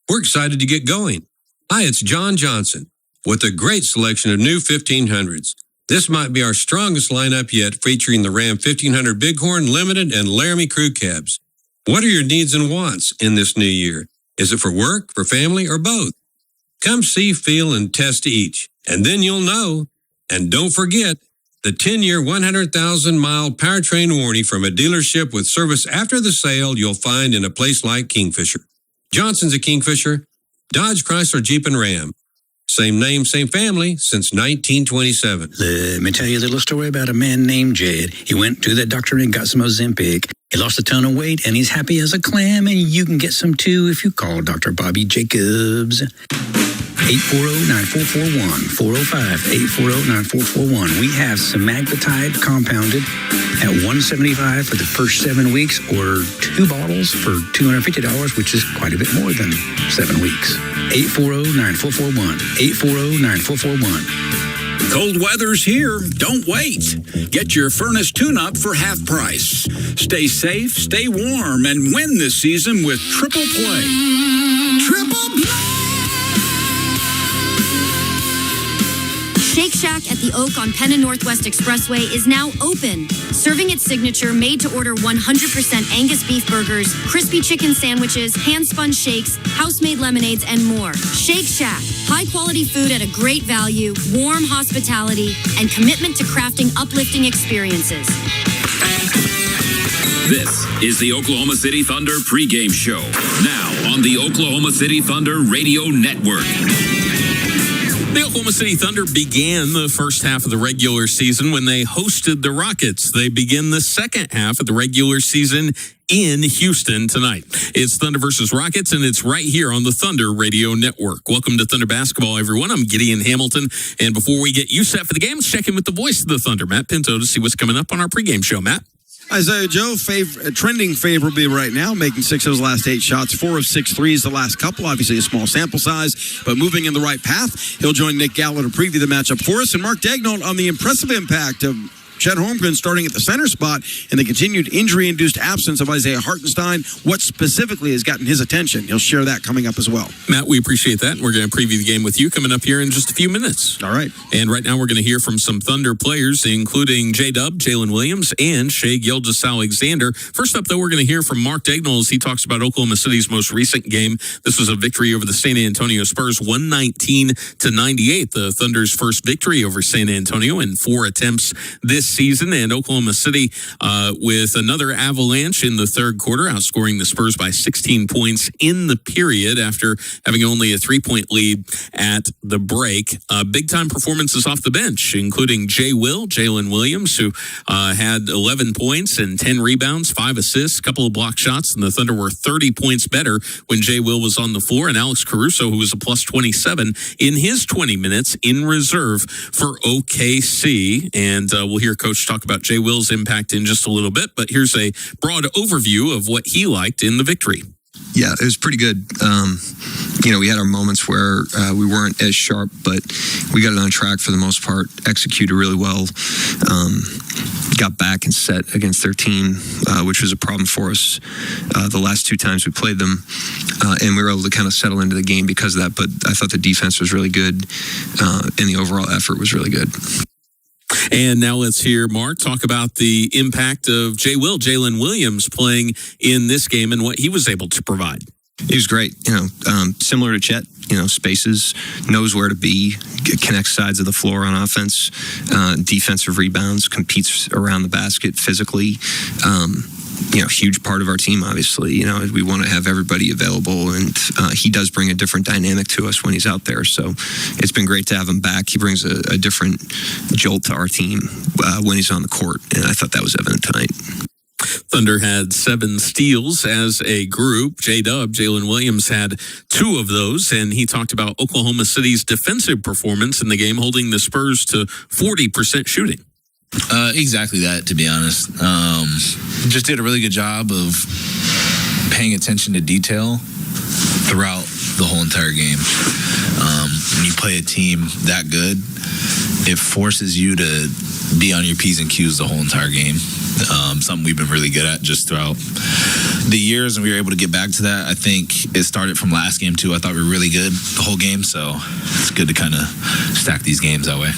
We're excited to get going. Hi, it's John Johnson with a great selection of new 1500s. This might be our strongest lineup yet, featuring the Ram 1500 Bighorn Limited and Laramie Crew Cabs. What are your needs and wants in this new year? Is it for work, for family, or both? Come see, feel, and test each, and then you'll know. And don't forget, the 10-year, 100,000-mile powertrain warranty from a dealership with service after the sale you'll find in a place like Kingfisher. Johnson's of Kingfisher, Dodge, Chrysler, Jeep, and Ram. Same name, same family since 1927. Let me tell you a little story about a man named Jed. He went to the doctor and got some Ozempic. He lost a ton of weight, and he's happy as a clam, and you can get some too if you call Dr. Bobby Jacobs. 840-9441, 405-840-9441. We have semaglutide compounded at $175 for the first 7 weeks, or 2 bottles for $250, which is quite a bit more than 7 weeks. 840-9441, 840-9441. Cold weather's here. Don't wait. Get your furnace tune-up for half price. Stay safe, stay warm, and win this season with Triple Play. Triple Play! Shake Shack at the Oak on Penn and Northwest Expressway is now open, serving its signature made-to-order 100% Angus beef burgers, crispy chicken sandwiches, hand-spun shakes, house-made lemonades, and more. Shake Shack, high-quality food at a great value, warm hospitality, and commitment to crafting uplifting experiences. This is the Oklahoma City Thunder pregame show, now on the Oklahoma City Thunder Radio Network. The Oklahoma City Thunder began the first half of the regular season when they hosted the Rockets. They begin the second half of the regular season in Houston tonight. It's Thunder versus Rockets, and it's right here on the Thunder Radio Network. Welcome to Thunder Basketball, everyone. I'm Gideon Hamilton, and before we get you set for the game, let's check in with the voice of the Thunder, Matt Pinto, to see what's coming up on our pregame show. Matt? Isaiah Joe, trending favorably right now, making 6 of his last 8 shots, 4 of 6 threes the last couple. Obviously a small sample size, but moving in the right path. He'll join Nick Gallo to preview the matchup for us, and Mark Daigneault on the impressive impact of Chet Holmgren starting at the center spot and the continued injury-induced absence of Isaiah Hartenstein. What specifically has gotten his attention? He'll share that coming up as well. Matt, we appreciate that. We're going to preview the game with you coming up here in just a few minutes. All right. And right now we're going to hear from some Thunder players, including J-Dub, Jalen Williams, and Shai Gilgeous-Alexander. First up, though, we're going to hear from Mark Daigneault as he talks about Oklahoma City's most recent game. This was a victory over the San Antonio Spurs, 119-98. The Thunder's first victory over San Antonio in 4 attempts this season. And Oklahoma City with another avalanche in the third quarter, outscoring the Spurs by 16 points in the period after having only a 3-point lead at the break. Big-time performances off the bench, including Jalen Williams, who had 11 points and 10 rebounds, 5 assists, a couple of block shots, and the Thunder were 30 points better when J. Will was on the floor, and Alex Caruso, who was a plus 27 in his 20 minutes in reserve for OKC. And we'll hear Coach talk about J. Will's impact in just a little bit, but here's a broad overview of what he liked in the victory. Yeah, it was pretty good. We had our moments where we weren't as sharp, but we got it on track for the most part, executed really well, got back and set against their team, which was a problem for us the last 2 times we played them, and we were able to kind of settle into the game because of that, but I thought the defense was really good, and the overall effort was really good. And now let's hear Mark talk about the impact of Jalen Williams playing in this game and what he was able to provide. He was great, similar to Chet, spaces, knows where to be, connects sides of the floor on offense, defensive rebounds, competes around the basket physically. Huge part of our team, obviously. We want to have everybody available, and he does bring a different dynamic to us when he's out there. So it's been great to have him back. He brings a different jolt to our team when he's on the court, and I thought that was evident tonight. Thunder had 7 steals as a group. J-Dub, Jalen Williams, had 2 of those, and he talked about Oklahoma City's defensive performance in the game, holding the Spurs to 40% shooting. Exactly that, to be honest. Just did a really good job of paying attention to detail throughout the whole entire game. When you play a team that good, it forces you to be on your P's and Q's the whole entire game. Something we've been really good at just throughout the years, and we were able to get back to that. I think it started from last game, too. I thought we were really good the whole game, so it's good to kind of stack these games that way.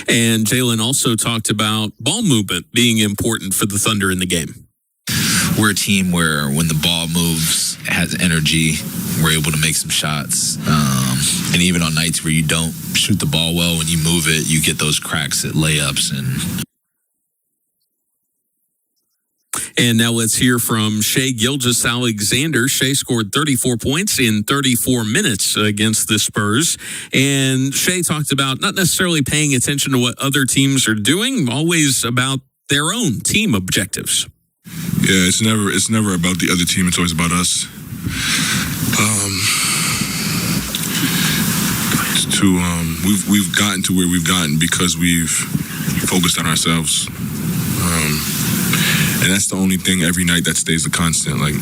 And Jalen also talked about ball movement being important for the Thunder in the game. We're a team where when the ball moves, has energy, we're able to make some shots. And even on nights where you don't shoot the ball well, when you move it, you get those cracks at layups. And now let's hear from Shai Gilgeous-Alexander. Shai scored 34 points in 34 minutes against the Spurs. And Shai talked about not necessarily paying attention to what other teams are doing, always about their own team objectives. Yeah, it's never about the other team. It's always about us. We've gotten to where we've gotten because we've focused on ourselves. And that's the only thing every night that stays a constant. Like,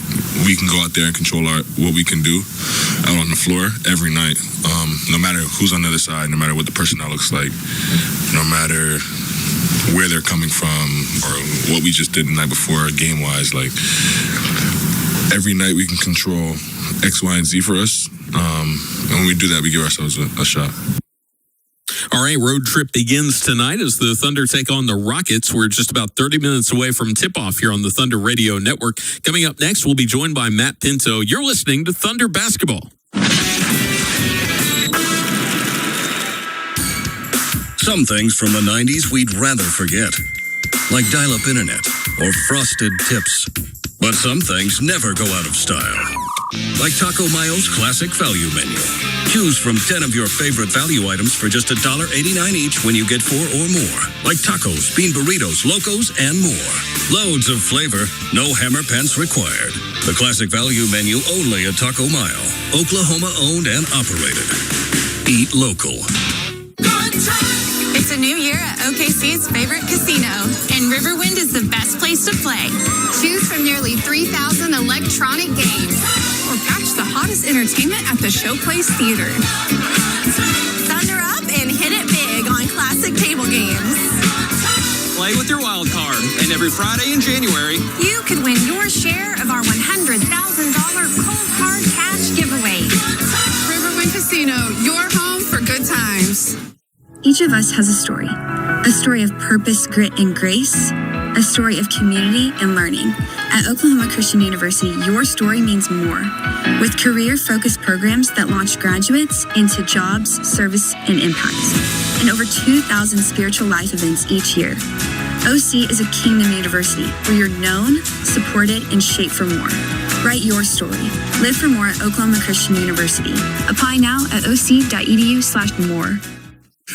we can go out there and control what we can do out on the floor every night. No matter who's on the other side, no matter what the personnel looks like, no matter where they're coming from or what we just did the night before game-wise. Like, every night we can control X, Y, and Z for us. And when we do that, we give ourselves a shot. All right, road trip begins tonight as the Thunder take on the Rockets. We're just about 30 minutes away from tip-off here on the Thunder Radio Network. Coming up next, we'll be joined by Matt Pinto. You're listening to Thunder Basketball. Some things from the 90s we'd rather forget, like dial-up internet or frosted tips. But some things never go out of style, Like Taco Mayo's Classic Value Menu. Choose from 10 of your favorite value items for just $1.89 each when you get 4 or more. Like tacos, bean burritos, locos, and more. Loads of flavor, no hammer pants required. The Classic Value Menu only at Taco Mayo. Oklahoma owned and operated. Eat local. It's a new year at OKC's favorite casino, and Riverwind is the best place to play. Choose from nearly 3,000 electronic games, or catch the hottest entertainment at the Showplace Theater. Thunder up and hit it big on classic table games. Play with your wild card, and every Friday in January, You could win your share of our $100,000 cold hard cash giveaway. Riverwind Casino, your home for good times. Each of us has a story of purpose, grit, and grace, a story of community and learning. At Oklahoma Christian University, your story means more. With career-focused programs that launch graduates into jobs, service, and impact, and over 2,000 spiritual life events each year. OC is a kingdom university where you're known, supported, and shaped for more. Write your story. Live for more at Oklahoma Christian University. Apply now at oc.edu/more.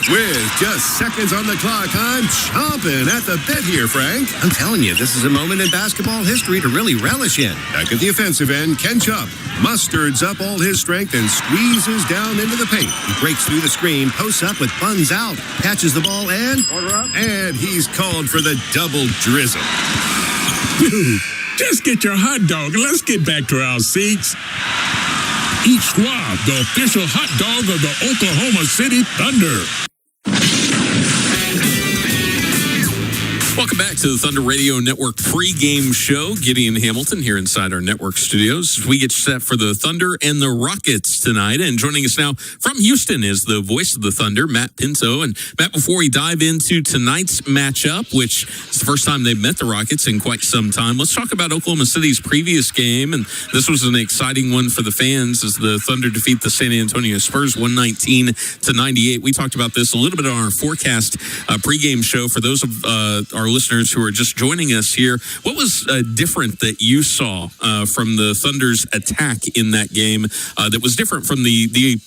With just seconds on the clock, I'm chomping at the bit here, Frank. I'm telling you, this is a moment in basketball history to really relish in. Back at the offensive end, Ken Chubb musters up all his strength and squeezes down into the paint. He breaks through the screen, posts up with buns out, catches the ball, and he's called for the double drizzle. Dude, just get your hot dog and let's get back to our seats. Eat Squad, the official hot dog of the Oklahoma City Thunder. Welcome back to the Thunder Radio Network pregame show. Gideon Hamilton here inside our network studios. We get set for the Thunder and the Rockets tonight. And joining us now from Houston is the voice of the Thunder, Matt Pinto. And Matt, before we dive into tonight's matchup, which is the first time they've met the Rockets in quite some time, let's talk about Oklahoma City's previous game. And this was an exciting one for the fans as the Thunder defeat the San Antonio Spurs 119-98. We talked about this a little bit on our forecast pregame show. For those of our listeners who are just joining us here, what was different that you saw from the Thunder's attack in that game that was different from the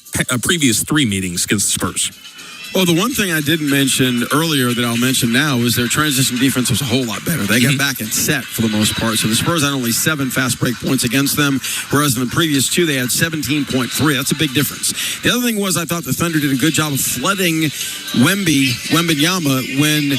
previous three meetings against the Spurs? Well, the one thing I didn't mention earlier that I'll mention now is their transition defense was a whole lot better. They got back and set for the most part. So the Spurs had only 7 fast break points against them, whereas in the previous 2, they had 17.3. That's a big difference. The other thing was I thought the Thunder did a good job of flooding Wembanyama when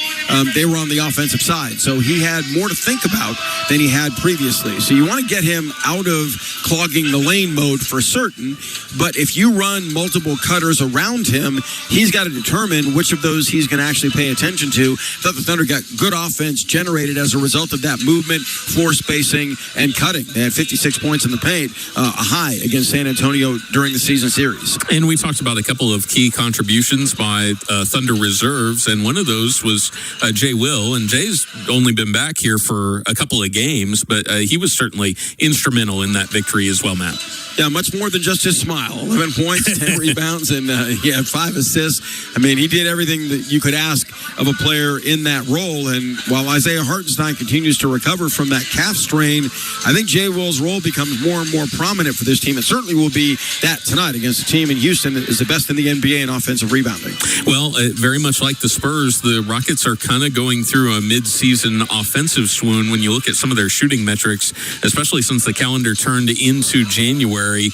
they were on the offensive side. So he had more to think about than he had previously. So you want to get him out of clogging the lane mode for certain, but if you run multiple cutters around him, he's got to determine which of those he's going to actually pay attention to. I thought the Thunder got good offense generated as a result of that movement, floor spacing, and cutting. They had 56 points in the paint, a high against San Antonio during the season series. And we talked about a couple of key contributions by Thunder reserves, and one of those was Jay Will. And Jay's only been back here for a couple of games, but he was certainly instrumental in that victory as well, Matt. Yeah, much more than just his smile. 11 points, 10 rebounds, and he had 5 assists. I mean, he did everything that you could ask of a player in that role. And while Isaiah Hartenstein continues to recover from that calf strain, I think Jay Will's role becomes more and more prominent for this team. It certainly will be that tonight against a team in Houston that is the best in the NBA in offensive rebounding. Well, very much like the Spurs, the Rockets are kind of going through a mid-season offensive swoon when you look at some of their shooting metrics, especially since the calendar turned into January.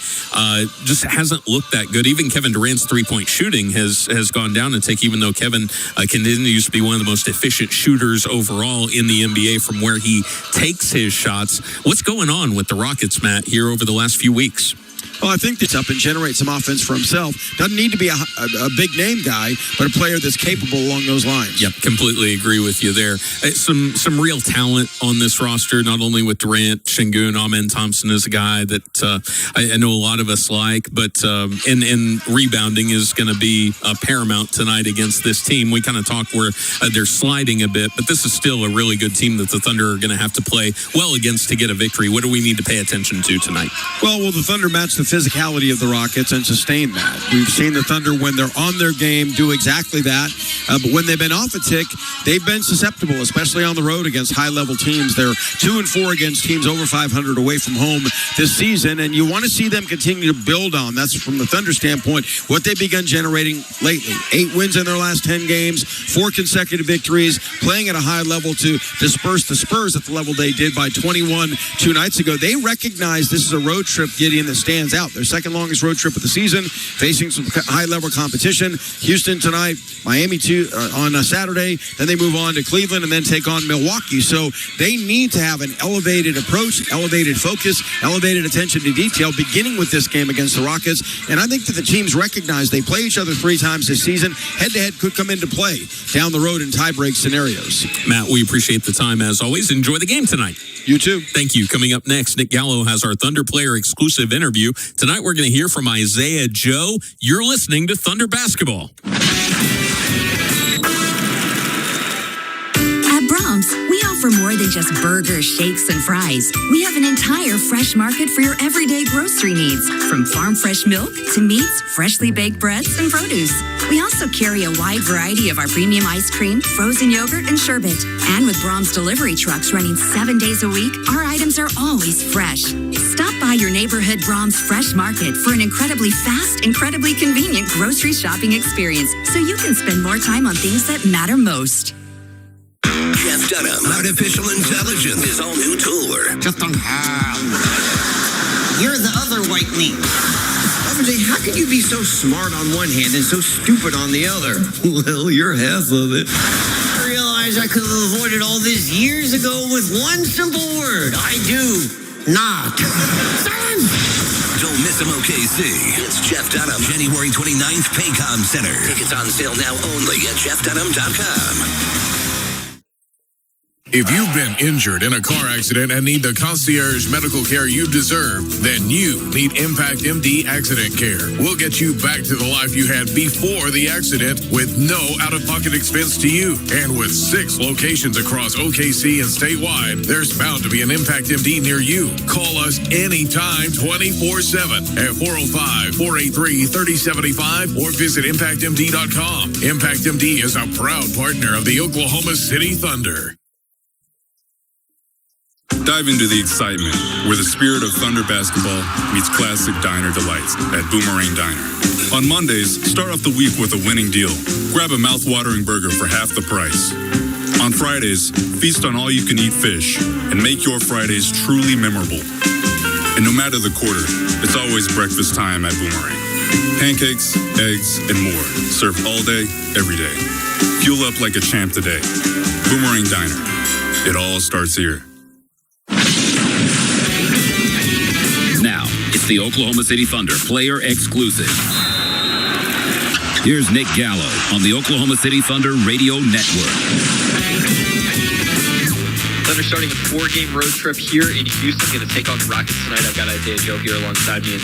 Just hasn't looked that good. Even Kevin Durant's three-point shooting has gone down a tick, even though Kevin continues to be one of the most efficient shooters overall in the NBA from where he takes his shots. What's going on with the Rockets, Matt, here over the last few weeks? Well, I think it's up and generate some offense for himself. Doesn't need to be a big name guy, but a player that's capable along those lines. Yep, completely agree with you there. Some real talent on this roster, not only with Durant, Şengün, Amen Thompson is a guy that I know a lot of us like, but and rebounding is going to be paramount tonight against this team. We kind of talk where they're sliding a bit, but this is still a really good team that the Thunder are going to have to play well against to get a victory. What do we need to pay attention to tonight? Well, will the Thunder match watch the physicality of the Rockets and sustain that. We've seen the Thunder, when they're on their game, do exactly that. But when they've been off a tick, they've been susceptible, especially on the road against high-level teams. They're 2-4 against teams over 500 away from home this season, and you want to see them continue to build on. That's from the Thunder standpoint, what they've begun generating lately. 8 wins in their last 10 games, 4 consecutive victories, playing at a high level to disperse the Spurs at the level they did by 21 2 nights ago. They recognize this is a road trip, Gideon, that stands out. Their second longest road trip of the season, facing some high-level competition. Houston tonight, Miami on a Saturday, then they move on to Cleveland and then take on Milwaukee. So they need to have an elevated approach, elevated focus, elevated attention to detail, beginning with this game against the Rockets. And I think that the teams recognize they play each other 3 times this season. Head-to-head could come into play down the road in tie-break scenarios. Matt, we appreciate the time as always. Enjoy the game tonight. You too. Thank you. Coming up next, Nick Gallo has our Thunder player exclusive interview. Tonight we're going to hear from Isaiah Joe. You're listening to Thunder Basketball. At Brahms, we offer more than just burgers, shakes, and fries. We have an entire fresh market for your everyday grocery needs, from farm fresh milk to meats, freshly baked breads, and produce. We also carry a wide variety of our premium ice cream, frozen yogurt, and sherbet. And with Brahms delivery trucks running 7 days a week, our items are always fresh. Stop by your neighborhood Brahms Fresh Market for an incredibly fast, incredibly convenient grocery shopping experience, so you can spend more time on things that matter most. Jeff Dunham, Artificial Intelligence, his all-new tour. Just don't have. You're the other white meat. How can you be so smart on one hand and so stupid on the other? Well, you're half of it. I realize I could have avoided all this years ago with one simple word. I do not. Don't miss him, OKC. It's Jeff Dunham, January 29th, Paycom Center. Tickets on sale now only at jeffdunham.com. If you've been injured in a car accident and need the concierge medical care you deserve, then you need Impact MD Accident Care. We'll get you back to the life you had before the accident with no out-of-pocket expense to you. And with 6 locations across OKC and statewide, there's bound to be an Impact MD near you. Call us anytime, 24/7 at 405-483-3075 or visit ImpactMD.com. Impact MD is a proud partner of the Oklahoma City Thunder. Dive into the excitement where the spirit of Thunder basketball meets classic diner delights at Boomerang Diner. On Mondays, start off the week with a winning deal. Grab a mouth-watering burger for half the price. On Fridays, feast on all-you-can-eat fish and make your Fridays truly memorable. And no matter the quarter, it's always breakfast time at Boomerang. Pancakes, eggs, and more, served all day, every day. Fuel up like a champ today. Boomerang Diner. It all starts here. Now, it's the Oklahoma City Thunder player exclusive. Here's Nick Gallo on the Oklahoma City Thunder Radio Network. Thunder starting a 4-game road trip here in Houston. Going to take on the Rockets tonight. I've got Isaiah Joe here alongside me and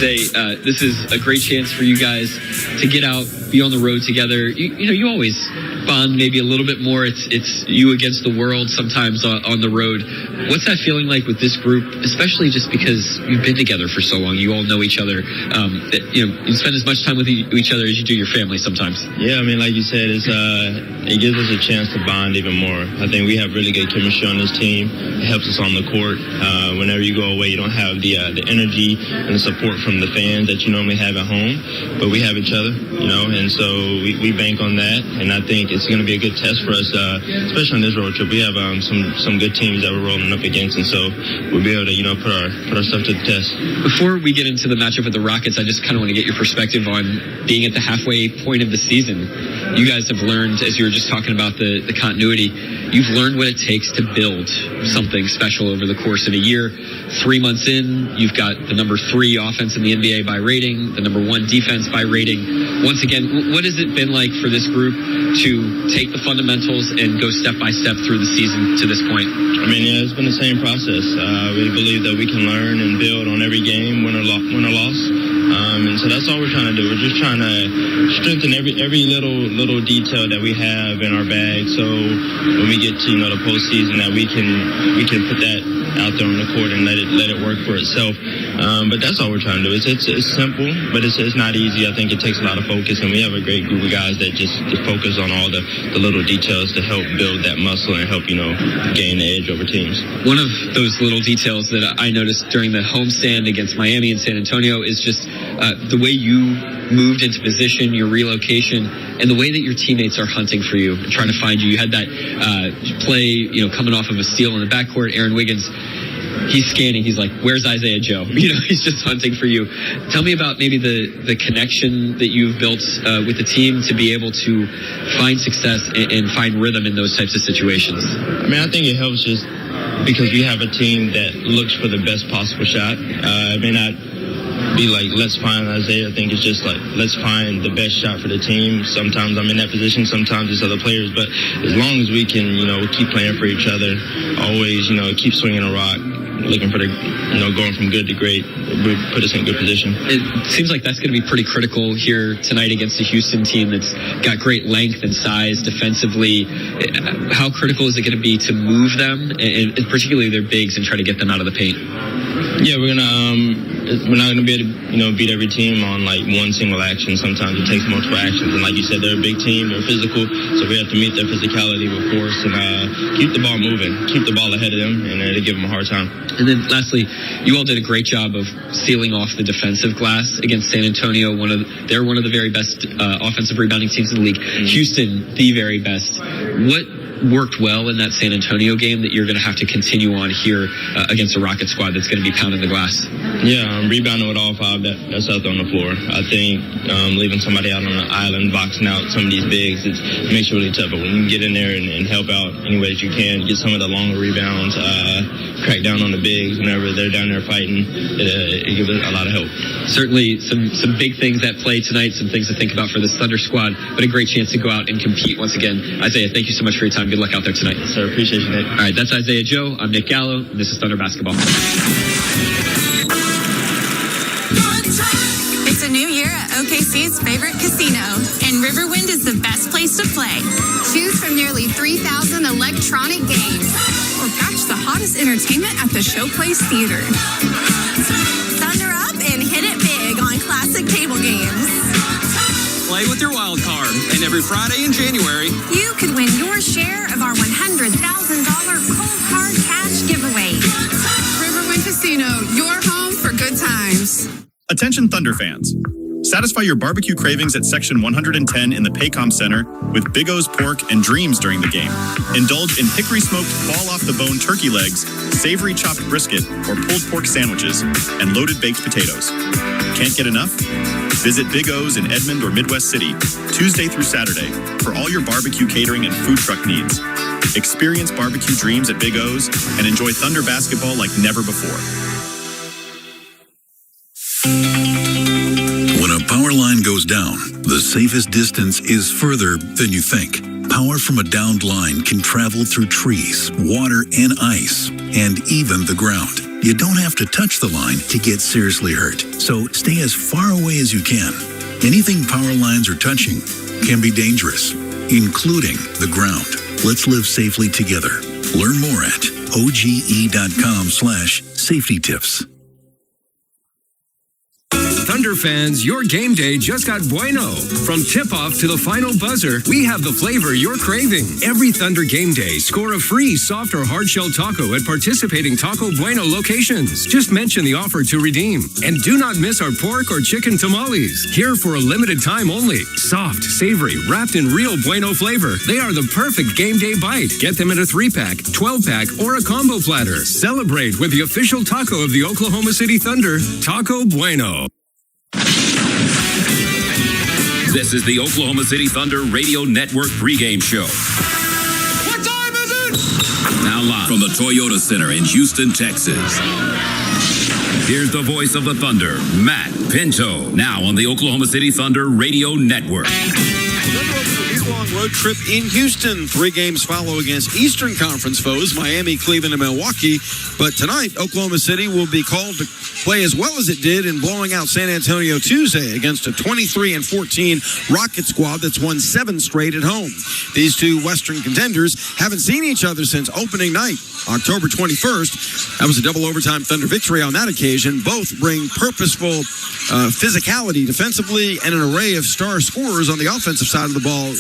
say this is a great chance for you guys to get out, be on the road together. You always bond maybe a little bit more. It's you against the world sometimes on the road. What's that feeling like with this group, especially just because you've been together for so long? You all know each other. You spend as much time with each other as you do your family sometimes. Yeah, I mean, like you said, it gives us a chance to bond even more. I think we have really good chemistry on this team. It helps us on the court. Whenever you go away, you don't have the energy and the support from the fans that you normally have at home, but we have each other, and so we bank on that, and I think it's going to be a good test for us, especially on this road trip. We have some good teams that we're rolling up against, and so we'll be able to, put our stuff to the test. Before we get into the matchup with the Rockets, I just kind of want to get your perspective on being at the halfway point of the season. You guys have learned, as you were just talking about the continuity, you've learned what it takes to build something special over the course of a year. 3 months in, you've got the number 3 offense in the NBA by rating, the number 1 defense by rating. Once again, what has it been like for this group to take the fundamentals and go step by step through the season to this point? I mean, yeah, it's been the same process. We believe that we can learn and build on every game, win or loss. And so that's all we're trying to do. We're just trying to strengthen every little detail that we have in our bag. So when we get to the postseason, that we can put that out there on the court and let it work for itself. But that's all we're trying to do. It's simple, but it's not easy. I think it takes a lot of focus, and we have a great group of guys that just focus on all the little details to help build that muscle and help, gain the edge over teams. One of those little details that I noticed during the homestand against Miami and San Antonio is just the way you moved into position, your relocation, and the way that your teammates are hunting for you and trying to find you. You had that play, coming off of a steal in the backcourt. Aaron Wiggins, he's scanning. He's like, where's Isaiah Joe? He's just hunting for you. Tell me about maybe the connection that you've built with the team to be able to find success and find rhythm in those types of situations. I think it helps just because we have a team that looks for the best possible shot. It may not be like, let's find Isaiah. I think it's just like, let's find the best shot for the team. Sometimes I'm in that position, sometimes it's other players, but as long as we can, keep playing for each other, always, keep swinging a rock, looking for the, going from good to great, would put us in good position. It seems like that's going to be pretty critical here tonight against the Houston team that's got great length and size defensively. How critical is it going to be to move them, and particularly their bigs, and try to get them out of the paint? Yeah, we're not gonna be able to, beat every team on like one single action. Sometimes it takes multiple actions, and like you said, they're a big team, they're physical, so we have to meet their physicality with force and keep the ball moving, keep the ball ahead of them, and to give them a hard time. And then lastly, you all did a great job of sealing off the defensive glass against San Antonio. They're one of the very best offensive rebounding teams in the league. Houston, the very best. What worked well in that San Antonio game that you're going to have to continue on here against a Rocket squad that's going to be pounding the glass? Yeah, rebounding with all five that's out there on the floor. I think leaving somebody out on the island, boxing out some of these bigs, it makes it really tough. But when you can get in there and help out any way that you can, get some of the longer rebounds, crack down on the bigs whenever they're down there fighting, it gives a lot of help. Certainly some big things at play tonight, some things to think about for this Thunder squad, but a great chance to go out and compete once again. Isaiah, thank you so much for your time. Good luck out there tonight. Yes, sir. Appreciate you, Nick. All right, that's Isaiah Joe. I'm Nick Gallo, and this is Thunder Basketball. It's a new year at OKC's favorite casino, and Riverwind is the best place to play. Choose from nearly 3,000 electronic games, or catch the hottest entertainment at the Showplace Theater. Thunder up and hit it big on classic table games. Play with your wild card, and every Friday in January, You could win your share of our $100,000 cold hard cash giveaway. Riverwind Casino, your home for good times. Attention Thunder fans. Satisfy your barbecue cravings at Section 110 in the Paycom Center with Big O's Pork and Dreams during the game. Indulge in hickory-smoked fall-off-the-bone turkey legs, savory chopped brisket, or pulled pork sandwiches, and loaded baked potatoes. Can't get enough? Visit Big O's in Edmond or Midwest City, Tuesday through Saturday, for all your barbecue catering and food truck needs. Experience barbecue dreams at Big O's and enjoy Thunder basketball like never before. When a power line goes down, the safest distance is further than you think. Power from a downed line can travel through trees, water, and ice, and even the ground. You don't have to touch the line to get seriously hurt, so stay as far away as you can. Anything power lines are touching can be dangerous, including the ground. Let's live safely together. Learn more at oge.com/safety tips. Thunder fans, your game day just got bueno. From tip-off to the final buzzer, we have the flavor you're craving. Every Thunder game day, score a free soft or hard-shell taco at participating Taco Bueno locations. Just mention the offer to redeem. And do not miss our pork or chicken tamales. Here for a limited time only. Soft, savory, wrapped in real Bueno flavor. They are the perfect game day bite. Get them in a 3-pack, 12-pack, or a combo platter. Celebrate with the official taco of the Oklahoma City Thunder, Taco Bueno. This is the Oklahoma City Thunder Radio Network pregame show. What time is it? Now live from the Toyota Center in Houston, Texas. Here's the voice of the Thunder, Matt Pinto. Now on the Oklahoma City Thunder Radio Network. Thunder opened with these week-long road trip in Houston. 3 games follow against Eastern Conference foes, Miami, Cleveland, and Milwaukee. But tonight, Oklahoma City will be called to play as well as it did in blowing out San Antonio Tuesday against a 23-14 Rocket squad that's won 7 straight at home. These two Western contenders haven't seen each other since opening night, October 21st. That was a double overtime Thunder victory on that occasion. Both bring purposeful physicality defensively and an array of star scorers on the offensive side of the ball.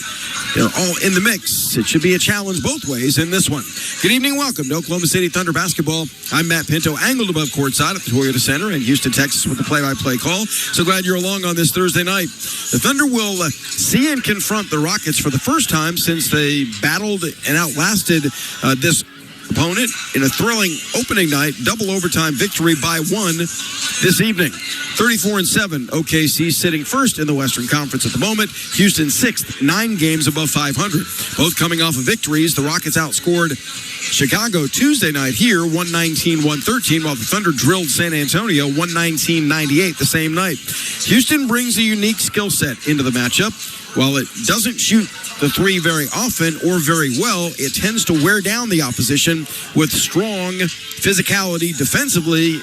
They're all in the mix. It should be a challenge both ways in this one. Good evening. Welcome to Oklahoma City Thunder basketball. I'm Matt Pinto, angled above courtside at the Toyota Center in Houston, Texas with the play-by-play call. So glad you're along on this Thursday night. The Thunder will see and confront the Rockets for the first time since they battled and outlasted this opponent in a thrilling opening night double overtime victory by 1 this evening. 34-7, OKC sitting first in the Western Conference at the moment. Houston 6th, 9 games above 500. Both coming off of victories. The Rockets outscored Chicago Tuesday night here, 119-113, while the Thunder drilled San Antonio 119-98 the same night. Houston brings a unique skill set into the matchup. While it doesn't shoot the three very often or very well, it tends to wear down the opposition with strong physicality defensively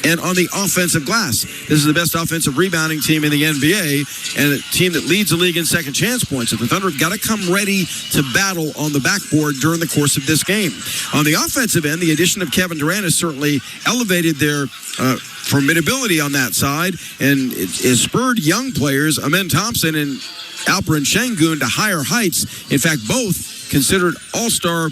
and on the offensive glass. This is the best offensive rebounding team in the NBA and a team that leads the league in second chance points. So the Thunder have got to come ready to battle on the backboard during the course of this game. On the offensive end, the addition of Kevin Durant has certainly elevated their formidability on that side, and it has spurred young players, Amen Thompson and Alperen Şengün, to higher heights. In fact, both considered all-star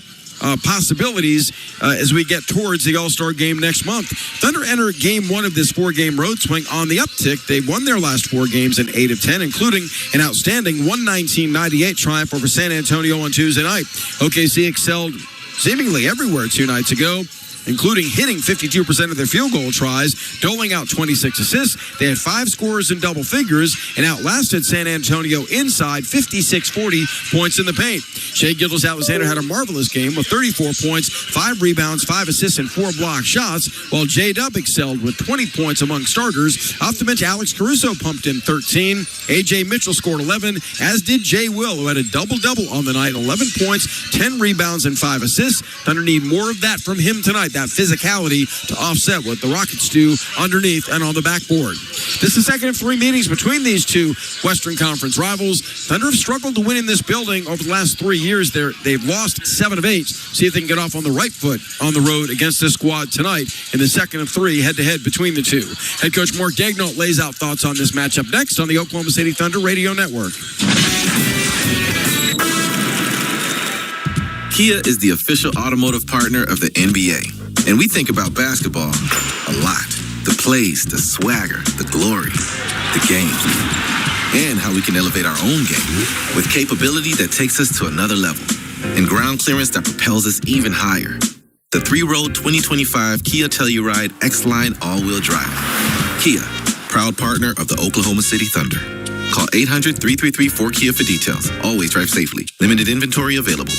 possibilities as we get towards the All-Star game next month. Thunder enter game 1 of this 4-game road swing on the uptick. They won their last 4 games in 8 of 10, including an outstanding 119-98 triumph over San Antonio on Tuesday night. OKC excelled seemingly everywhere 2 nights ago, including hitting 52% of their field goal tries, doling out 26 assists. They had 5 scorers in double figures and outlasted San Antonio inside 56-40 points in the paint. Shai Gilgeous-Alexander had a marvelous game with 34 points, 5 rebounds, 5 assists, and 4 block shots, while J-Dub excelled with 20 points among starters. Off the bench, Alex Caruso pumped in 13. A.J. Mitchell scored 11, as did Jay Will, who had a double-double on the night, 11 points, 10 rebounds, and 5 assists. Thunder need more of that from him tonight, that physicality to offset what the Rockets do underneath and on the backboard. This is the second of 3 meetings between these two Western Conference rivals. Thunder have struggled to win in this building over the last 3 years. They've lost 7 of 8. See if they can get off on the right foot on the road against this squad tonight in the second of 3 head-to-head between the two. Head coach Mark Daigneault lays out thoughts on this matchup next on the Oklahoma City Thunder Radio Network. Kia is the official automotive partner of the NBA. And we think about basketball a lot. The plays, the swagger, the glory, the game. And how we can elevate our own game with capability that takes us to another level. And ground clearance that propels us even higher. The 3-row 2025 Kia Telluride X-Line all-wheel drive. Kia, proud partner of the Oklahoma City Thunder. Call 800-333-4KIA for details. Always drive safely. Limited inventory available.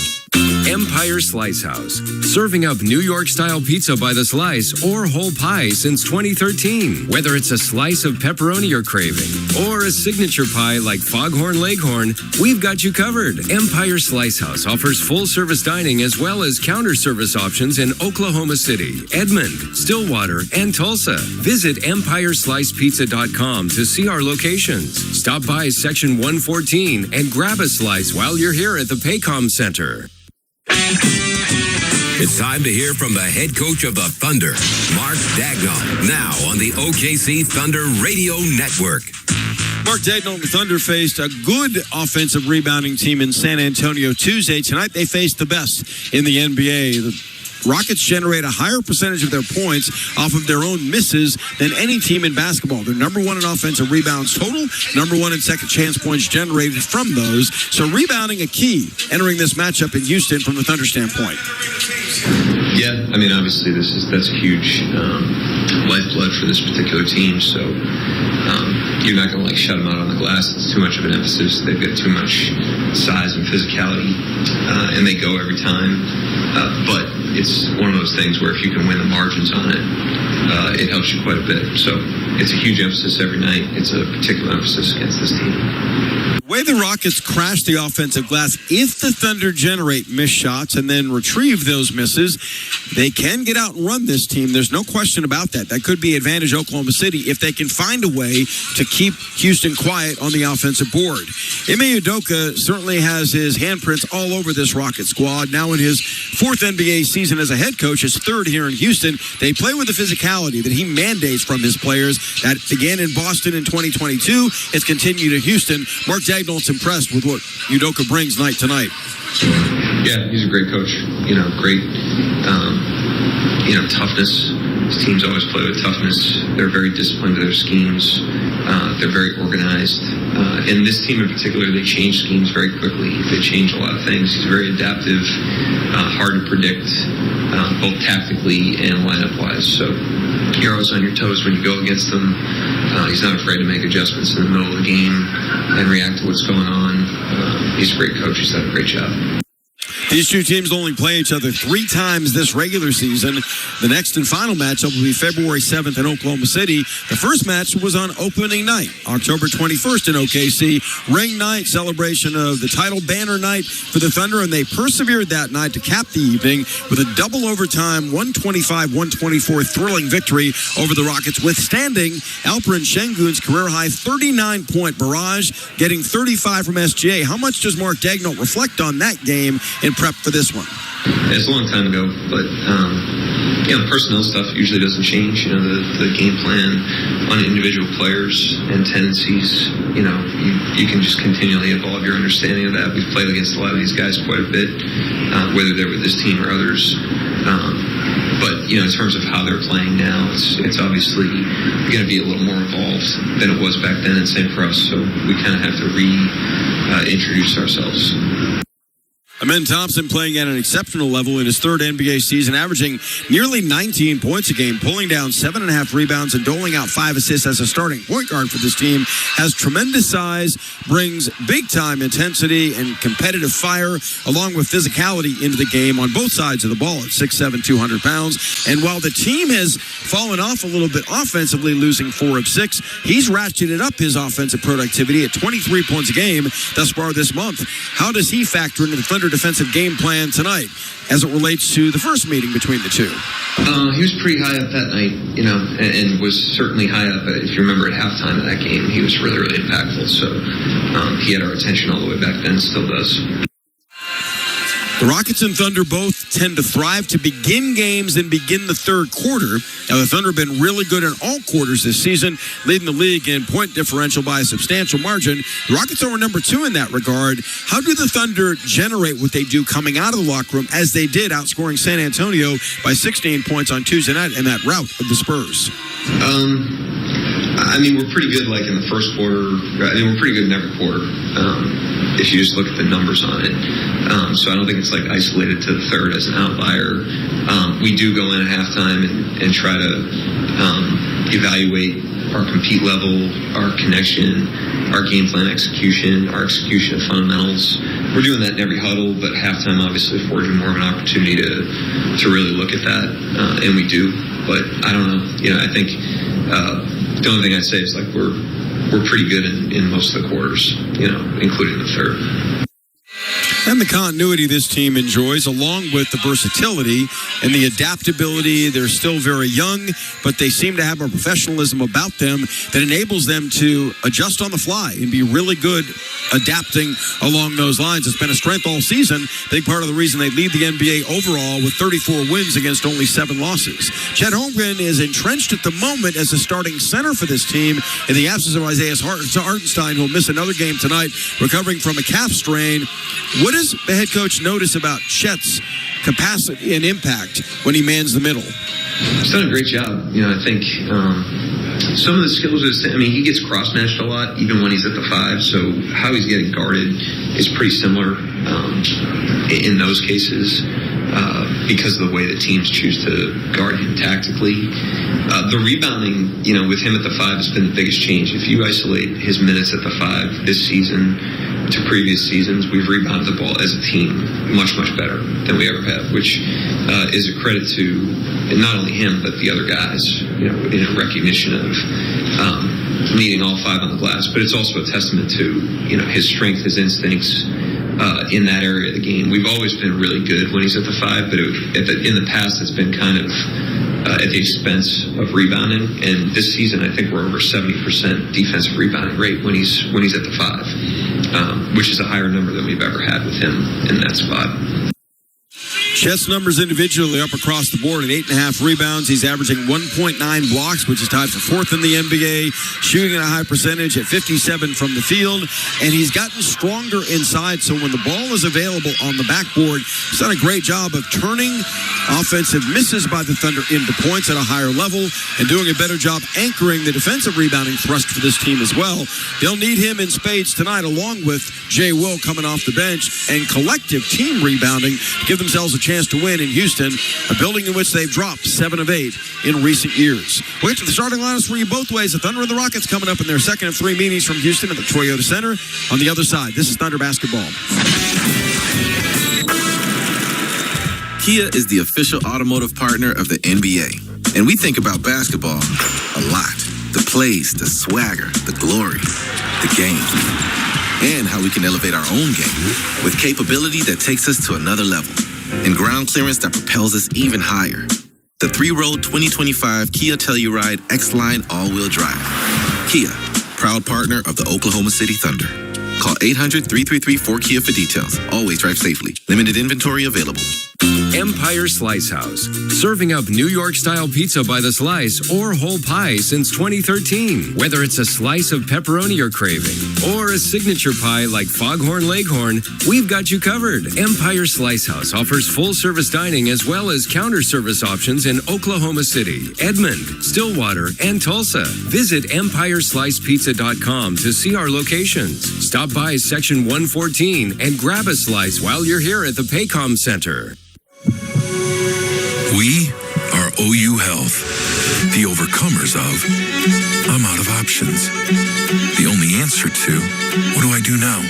Empire Slice House, serving up New York-style pizza by the slice or whole pie since 2013. Whether it's a slice of pepperoni you're craving or a signature pie like Foghorn Leghorn, we've got you covered. Empire Slice House offers full-service dining as well as counter-service options in Oklahoma City, Edmond, Stillwater, and Tulsa. Visit EmpireSlicePizza.com to see our locations. Stop by Section 114 and grab a slice while you're here at the Paycom Center. It's time to hear from the head coach of the Thunder, Mark Daigneault, now on the OKC Thunder Radio Network. Mark Daigneault, the Thunder faced a good offensive rebounding team in San Antonio Tuesday. Tonight they faced the best in the NBA. The Rockets generate a higher percentage of their points off of their own misses than any team in basketball. They're number 1 in offensive rebounds total, number 1 in second chance points generated from those. So rebounding a key entering this matchup in Houston from the Thunder standpoint. Yeah, I mean, obviously that's a huge lifeblood for this particular team. So you're not going to shut them out on the glass. It's too much of an emphasis. They've got too much size and physicality, and they go every time. But it's one of those things where if you can win the margins on it, it helps you quite a bit. So it's a huge emphasis every night. It's a particular emphasis against this team. The way the Rockets crash the offensive glass, if the Thunder generate missed shots and then retrieve those misses, they can get out and run this team. There's no question about that. That could be advantage Oklahoma City if they can find a way to keep Houston quiet on the offensive board. Ime Udoka certainly has his handprints all over this Rocket squad. Now in his fourth NBA season as a head coach, his third here in Houston, they play with the physicality that he mandates from his players. That began in Boston in 2022. It's continued in Houston. Mark Dagnall's impressed with what Udoka brings night to night. Yeah, he's a great coach. Great, toughness. His teams always play with toughness. They're very disciplined to their schemes. They're very organized. And this team in particular, they change schemes very quickly. They change a lot of things. He's very adaptive, hard to predict, both tactically and lineup-wise. So you're always on your toes when you go against him. He's not afraid to make adjustments in the middle of the game and react to what's going on. He's a great coach. He's done a great job. These two teams only play each other 3 times this regular season. The next and final matchup will be February 7th in Oklahoma City. The first match was on opening night, October 21st in OKC. Ring night, celebration of the title banner night for the Thunder, and they persevered that night to cap the evening with a double overtime 125-124 thrilling victory over the Rockets, withstanding Alperen Şengün's career-high 39-point barrage, getting 35 from SGA. How much does Mark Dagnall reflect on that game in prep for this one? It's a long time ago, but personnel stuff usually doesn't change. The game plan on individual players and tendencies, you can just continually evolve your understanding of that. We've played against a lot of these guys quite a bit, whether they're with this team or others. But in terms of how they're playing now, it's obviously going to be a little more involved than it was back then, and same for us. So we kind of have to reintroduce ourselves. Amen Thompson playing at an exceptional level in his third NBA season, averaging nearly 19 points a game, pulling down 7.5 rebounds and doling out 5 assists as a starting point guard for this team. Has tremendous size, brings big-time intensity and competitive fire, along with physicality into the game on both sides of the ball at 6'7", 200 pounds. And while the team has fallen off a little bit offensively, losing 4 of 6, he's ratcheted up his offensive productivity at 23 points a game thus far this month. How does he factor into the Thunder defensive game plan tonight as it relates to the first meeting between the two? He was pretty high up that night, and was certainly high up. If you remember at halftime of that game, he was really, really impactful. So he had our attention all the way back then, still does. The Rockets and Thunder both tend to thrive to begin games and begin the third quarter. Now, the Thunder have been really good in all quarters this season, leading the league in point differential by a substantial margin. The Rockets are number 2 in that regard. How do the Thunder generate what they do coming out of the locker room, as they did, outscoring San Antonio by 16 points on Tuesday night in that rout of the Spurs? We're pretty good in the first quarter. We're pretty good in every quarter. If you just look at the numbers on it. So I don't think it's isolated to the third as an outlier. We do go in at halftime and try to evaluate our compete level, our connection, our game plan execution, our execution of fundamentals. We're doing that in every huddle, but halftime obviously affords you more of an opportunity to really look at that, and we do. But I don't know. I think the only thing I'd say is we're pretty good in most of the quarters, including the third. And the continuity this team enjoys, along with the versatility and the adaptability. They're still very young, but they seem to have a professionalism about them that enables them to adjust on the fly and be really good adapting along those lines. It's been a strength all season. Big part of the reason they lead the NBA overall with 34 wins against only 7 losses. Chet Holmgren is entrenched at the moment as a starting center for this team in the absence of Isaiah Hartenstein, who will miss another game tonight, recovering from a calf strain. What does the head coach notice about Chet's capacity and impact when he mans the middle? He's done a great job. I think some of the skills he gets cross-matched a lot, even when he's at the 5. So how he's getting guarded is pretty similar in those cases because of the way that teams choose to guard him tactically. The rebounding, with him at the 5 has been the biggest change. If you isolate his minutes at the 5 this season, to previous seasons, we've rebounded the ball as a team much, much better than we ever have, which is a credit to not only him, but the other guys, in recognition of needing all five on the glass. But it's also a testament to, his strength, his instincts in that area of the game. We've always been really good when he's at the five, but in the past, it's been kind of at the expense of rebounding. And this season, I think we're over 70% defensive rebounding rate when he's at the five, which is a higher number than we've ever had with him in that spot. Chess numbers individually up across the board at 8.5 rebounds. He's averaging 1.9 blocks, which is tied for fourth in the NBA. Shooting at a high percentage at 57 from the field. And he's gotten stronger inside, so when the ball is available on the backboard, he's done a great job of turning offensive misses by the Thunder into points at a higher level and doing a better job anchoring the defensive rebounding thrust for this team as well. They'll need him in spades tonight, along with Jay Will coming off the bench, and collective team rebounding to give themselves a chance to win in Houston, a building in which they've dropped 7 of 8 in recent years. We'll get to the starting lineups for you both ways. The Thunder and the Rockets coming up in their second of 3 meetings from Houston at the Toyota Center. On the other side, this is Thunder basketball. Kia is the official automotive partner of the NBA. And we think about basketball a lot. The plays, the swagger, the glory, the game, and how we can elevate our own game with capability that takes us to another level and ground clearance that propels us even higher. The 3-row 2025 Kia Telluride X-Line all-wheel drive. Kia, proud partner of the Oklahoma City Thunder. Call 800-333-4KIA for details. Always drive safely. Limited inventory available. Empire Slice House, serving up New York-style pizza by the slice or whole pie since 2013. Whether it's a slice of pepperoni you're craving or a signature pie like Foghorn Leghorn, we've got you covered. Empire Slice House offers full-service dining as well as counter service options in Oklahoma City, Edmond, Stillwater, and Tulsa. Visit EmpireSlicePizza.com to see our locations. Stop by Section 114 and grab a slice while you're here at the Paycom Center. We are OU Health, the overcomers of I'm out of options. The only answer to what do I do now?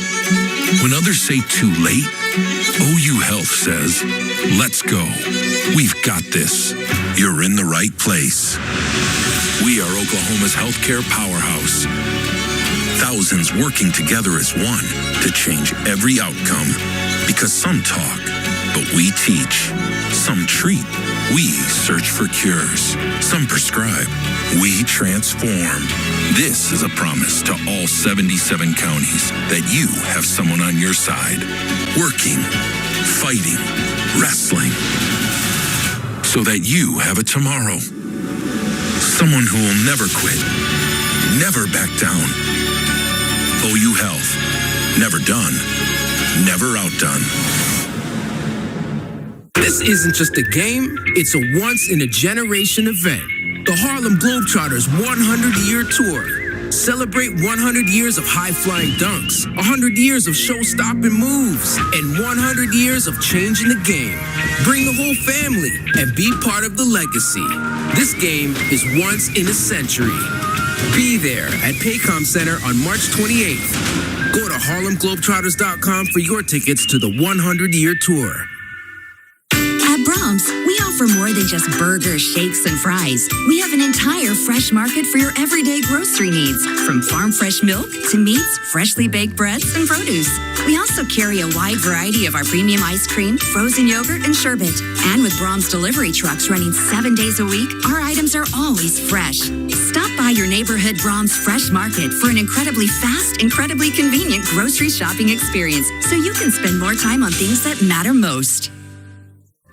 When others say too late, OU Health says, let's go. We've got this. You're in the right place. We are Oklahoma's healthcare powerhouse. Thousands working together as one to change every outcome. Because some talk, but we teach. Some treat, we search for cures. Some prescribe, we transform. This is a promise to all 77 counties that you have someone on your side, working, fighting, wrestling, so that you have a tomorrow. Someone who will never quit, never back down. OU Health, never done, never outdone. This isn't just a game, it's a once-in-a-generation event. The Harlem Globetrotters 100-year tour. Celebrate 100 years of high-flying dunks, 100 years of show-stopping moves, and 100 years of changing the game. Bring the whole family and be part of the legacy. This game is once in a century. Be there at Paycom Center on March 28th. Go to HarlemGlobetrotters.com for your tickets to the 100-year tour. At Brahms, we offer more than just burgers, shakes, and fries. We have an entire fresh market for your everyday grocery needs, from farm fresh milk to meats, freshly baked breads, and produce. We also carry a wide variety of our premium ice cream, frozen yogurt, and sherbet. And with Brahms delivery trucks running 7 days a week, our items are always fresh. Stop by your neighborhood Brahms Fresh Market for an incredibly fast, incredibly convenient grocery shopping experience, so you can spend more time on things that matter most.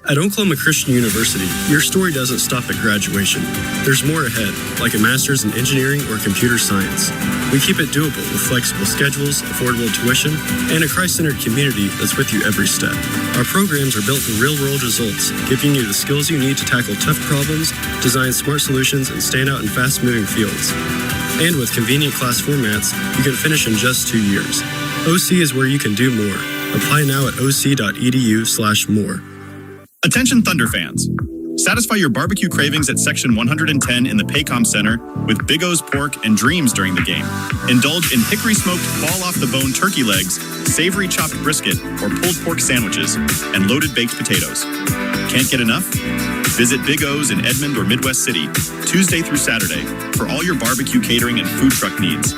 At Oklahoma Christian University, your story doesn't stop at graduation. There's more ahead, like a master's in engineering or computer science. We keep it doable with flexible schedules, affordable tuition, and a Christ-centered community that's with you every step. Our programs are built for real-world results, giving you the skills you need to tackle tough problems, design smart solutions, and stand out in fast-moving fields. And with convenient class formats, you can finish in just 2 years. OC is where you can do more. Apply now at oc.edu/more. Attention Thunder fans. Satisfy your barbecue cravings at Section 110 in the Paycom Center with Big O's Pork and Dreams during the game. Indulge in hickory smoked fall-off-the-bone turkey legs, savory chopped brisket, or pulled pork sandwiches, and loaded baked potatoes. Can't get enough? Visit Big O's in Edmond or Midwest City, Tuesday through Saturday, for all your barbecue catering and food truck needs.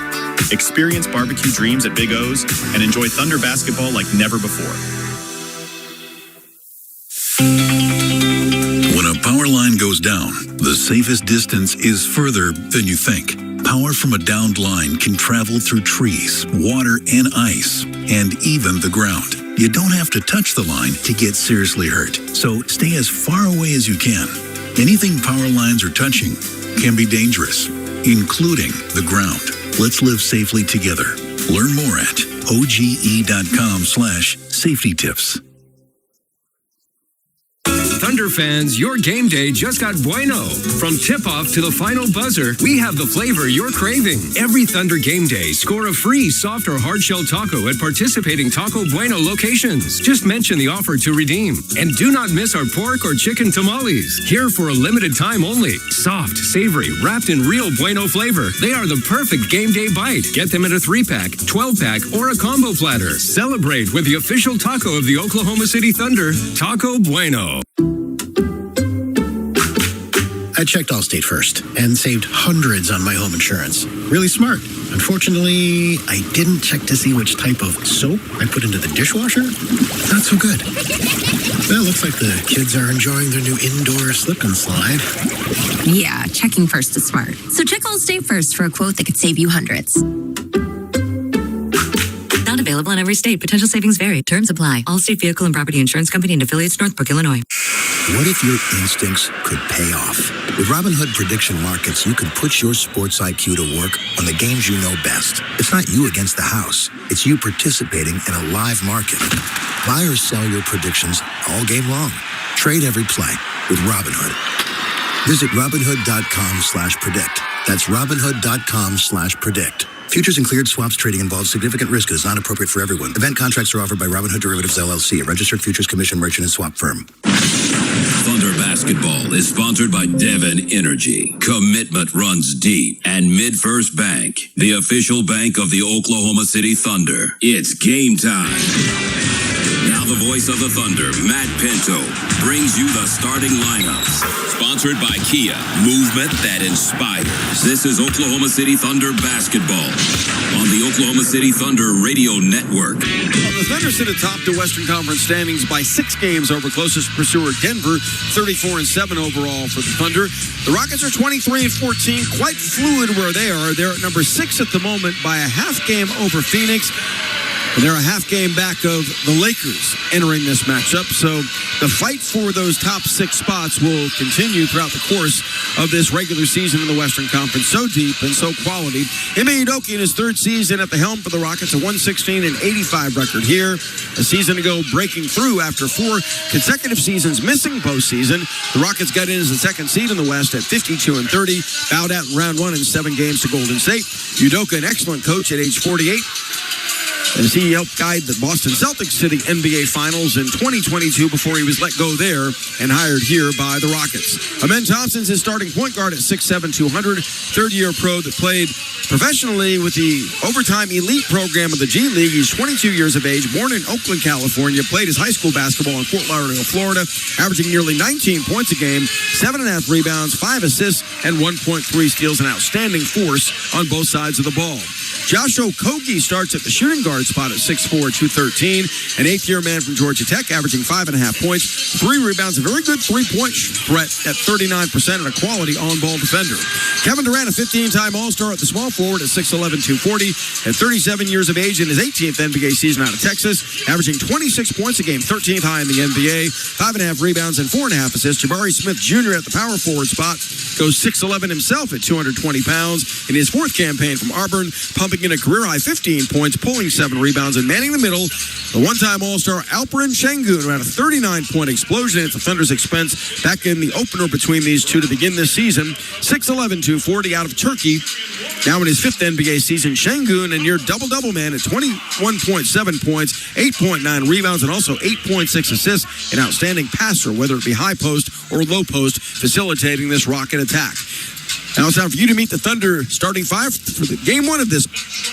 Experience barbecue dreams at Big O's and enjoy Thunder basketball like never before. When a power line goes down, the safest distance is further than you think. Power from a downed line can travel through trees, water and ice, and even the ground. You don't have to touch the line to get seriously hurt, so stay as far away as you can. Anything power lines are touching can be dangerous, including the ground. Let's live safely together. Learn more at oge.com/safety tips. Thunder fans, your game day just got bueno. From tip-off to the final buzzer, we have the flavor you're craving. Every Thunder game day, score a free soft or hard-shell taco at participating Taco Bueno locations. Just mention the offer to redeem. And do not miss our pork or chicken tamales. Here for a limited time only. Soft, savory, wrapped in real bueno flavor. They are the perfect game day bite. Get them in a 3-pack, 12-pack, or a combo platter. Celebrate with the official taco of the Oklahoma City Thunder, Taco Bueno. I checked Allstate first and saved hundreds on my home insurance. Really smart. Unfortunately, I didn't check to see which type of soap I put into the dishwasher. Not so good. Well, looks like the kids are enjoying their new indoor slip and slide. Yeah, checking first is smart. So check Allstate first for a quote that could save you hundreds. Not available in every state. Potential savings vary. Terms apply. Allstate Vehicle and Property Insurance Company and affiliates, Northbrook, Illinois. What if your instincts could pay off? With Robinhood Prediction Markets, you could put your sports IQ to work on the games you know best. It's not you against the house. It's you participating in a live market. Buy or sell your predictions all game long. Trade every play with Robinhood. Visit Robinhood.com/predict. That's Robinhood.com/predict. Futures and cleared swaps trading involves significant risk and is not appropriate for everyone. Event contracts are offered by Robinhood Derivatives LLC, a registered futures commission merchant and swap firm. Thunder Basketball is sponsored by Devon Energy. Commitment runs deep. And MidFirst Bank, the official bank of the Oklahoma City Thunder. It's game time. Now the voice of the Thunder, Matt Pinto, brings you the starting lineups. Sponsored by Kia, movement that inspires. This is Oklahoma City Thunder Basketball on the Oklahoma City Thunder Radio Network. Well, the Thunder sit atop the Western Conference standings by 6 games over closest pursuer Denver, 34-7 overall for the Thunder. The Rockets are 23-14, quite fluid where they are. They're at number 6 at the moment by a half game over Phoenix. And they're a half game back of the Lakers entering this matchup. So the fight for those top 6 spots will continue throughout the course of this regular season in the Western Conference. So deep and so quality. Ime Udoka in his 3rd season at the helm for the Rockets, a 116-85 record here. A season ago breaking through after 4 consecutive seasons missing postseason. The Rockets got in as the 2nd seed in the West at 52-30. Bowed out in round 1 in 7 games to Golden State. Udoka, an excellent coach at age 48. As he helped guide the Boston Celtics to the NBA Finals in 2022 before he was let go there and hired here by the Rockets. Amen Thompson's his starting point guard at 6'7", 200, 3rd-year pro that played professionally with the overtime elite program of the G League. He's 22 years of age, born in Oakland, California, played his high school basketball in Fort Lauderdale, Florida, averaging nearly 19 points a game, 7.5 rebounds, 5 assists, and 1.3 steals, an outstanding force on both sides of the ball. Josh Okogie starts at the shooting guard spot at 6'4", 213, an 8th-year man from Georgia Tech, averaging 5.5 points, 3 rebounds, a very good three-point threat at 39% and a quality on-ball defender. Kevin Durant, a 15-time All-Star at the small forward at 6'11", 240, at 37 years of age in his 18th NBA season out of Texas, averaging 26 points a game, 13th high in the NBA, 5.5 rebounds and 4.5 assists. Jabari Smith Jr. at the power forward spot goes 6'11" himself at 220 pounds in his 4th campaign from Auburn, pumping in a career-high 15 points, pulling 7 7 rebounds, and manning the middle, the one-time All-Star Alperen Şengün, who had a 39-point explosion at the Thunder's expense back in the opener between these two to begin this season. 6'11", 240 out of Turkey. Now in his 5th NBA season, Şengün a near double-double man at 21.7 points, 8.9 rebounds, and also 8.6 assists. An outstanding passer, whether it be high post or low post, facilitating this Rocket attack. Now it's time for you to meet the Thunder starting 5 for the game 1 of this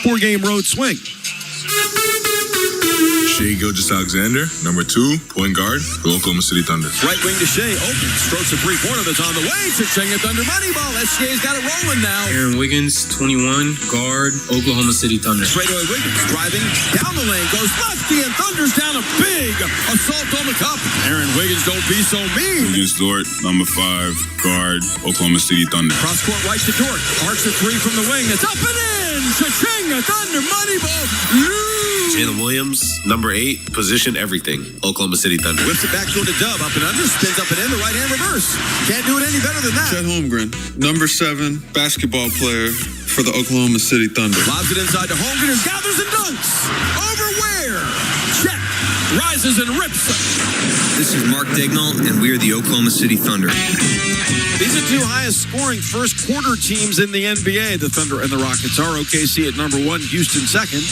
4-game road swing. Shai Gilgeous-Alexander, number 2, point guard for the Oklahoma City Thunder. Right wing to Shai, open, strokes a three-pointer that's on the way. Cha-ching at Thunder Moneyball. Shai's got it rolling now. Aaron Wiggins, 21, guard, Oklahoma City Thunder. Straightaway Wiggins driving down the lane, goes lefty, and Thunder's down a big assault on the cup. Aaron Wiggins, don't be so mean. Julius Dort, number 5, guard, Oklahoma City Thunder. Cross court right to Dort. Arcs the three from the wing. It's up and in. Cha-ching at Thunder Moneyball. Jalen Williams, number 8, position everything. Oklahoma City Thunder. Whips it back toward the Dub, up and under, spins up and in, the right hand reverse. Can't do it any better than that. Chet Holmgren, number 7, basketball player for the Oklahoma City Thunder. Lobs it inside to Holmgren, and gathers and dunks. Over where? Chet rises and rips. This is Mark Dignall, and we are the Oklahoma City Thunder. These are 2 highest scoring first quarter teams in the NBA. The Thunder and the Rockets are. OKC at number 1, Houston second.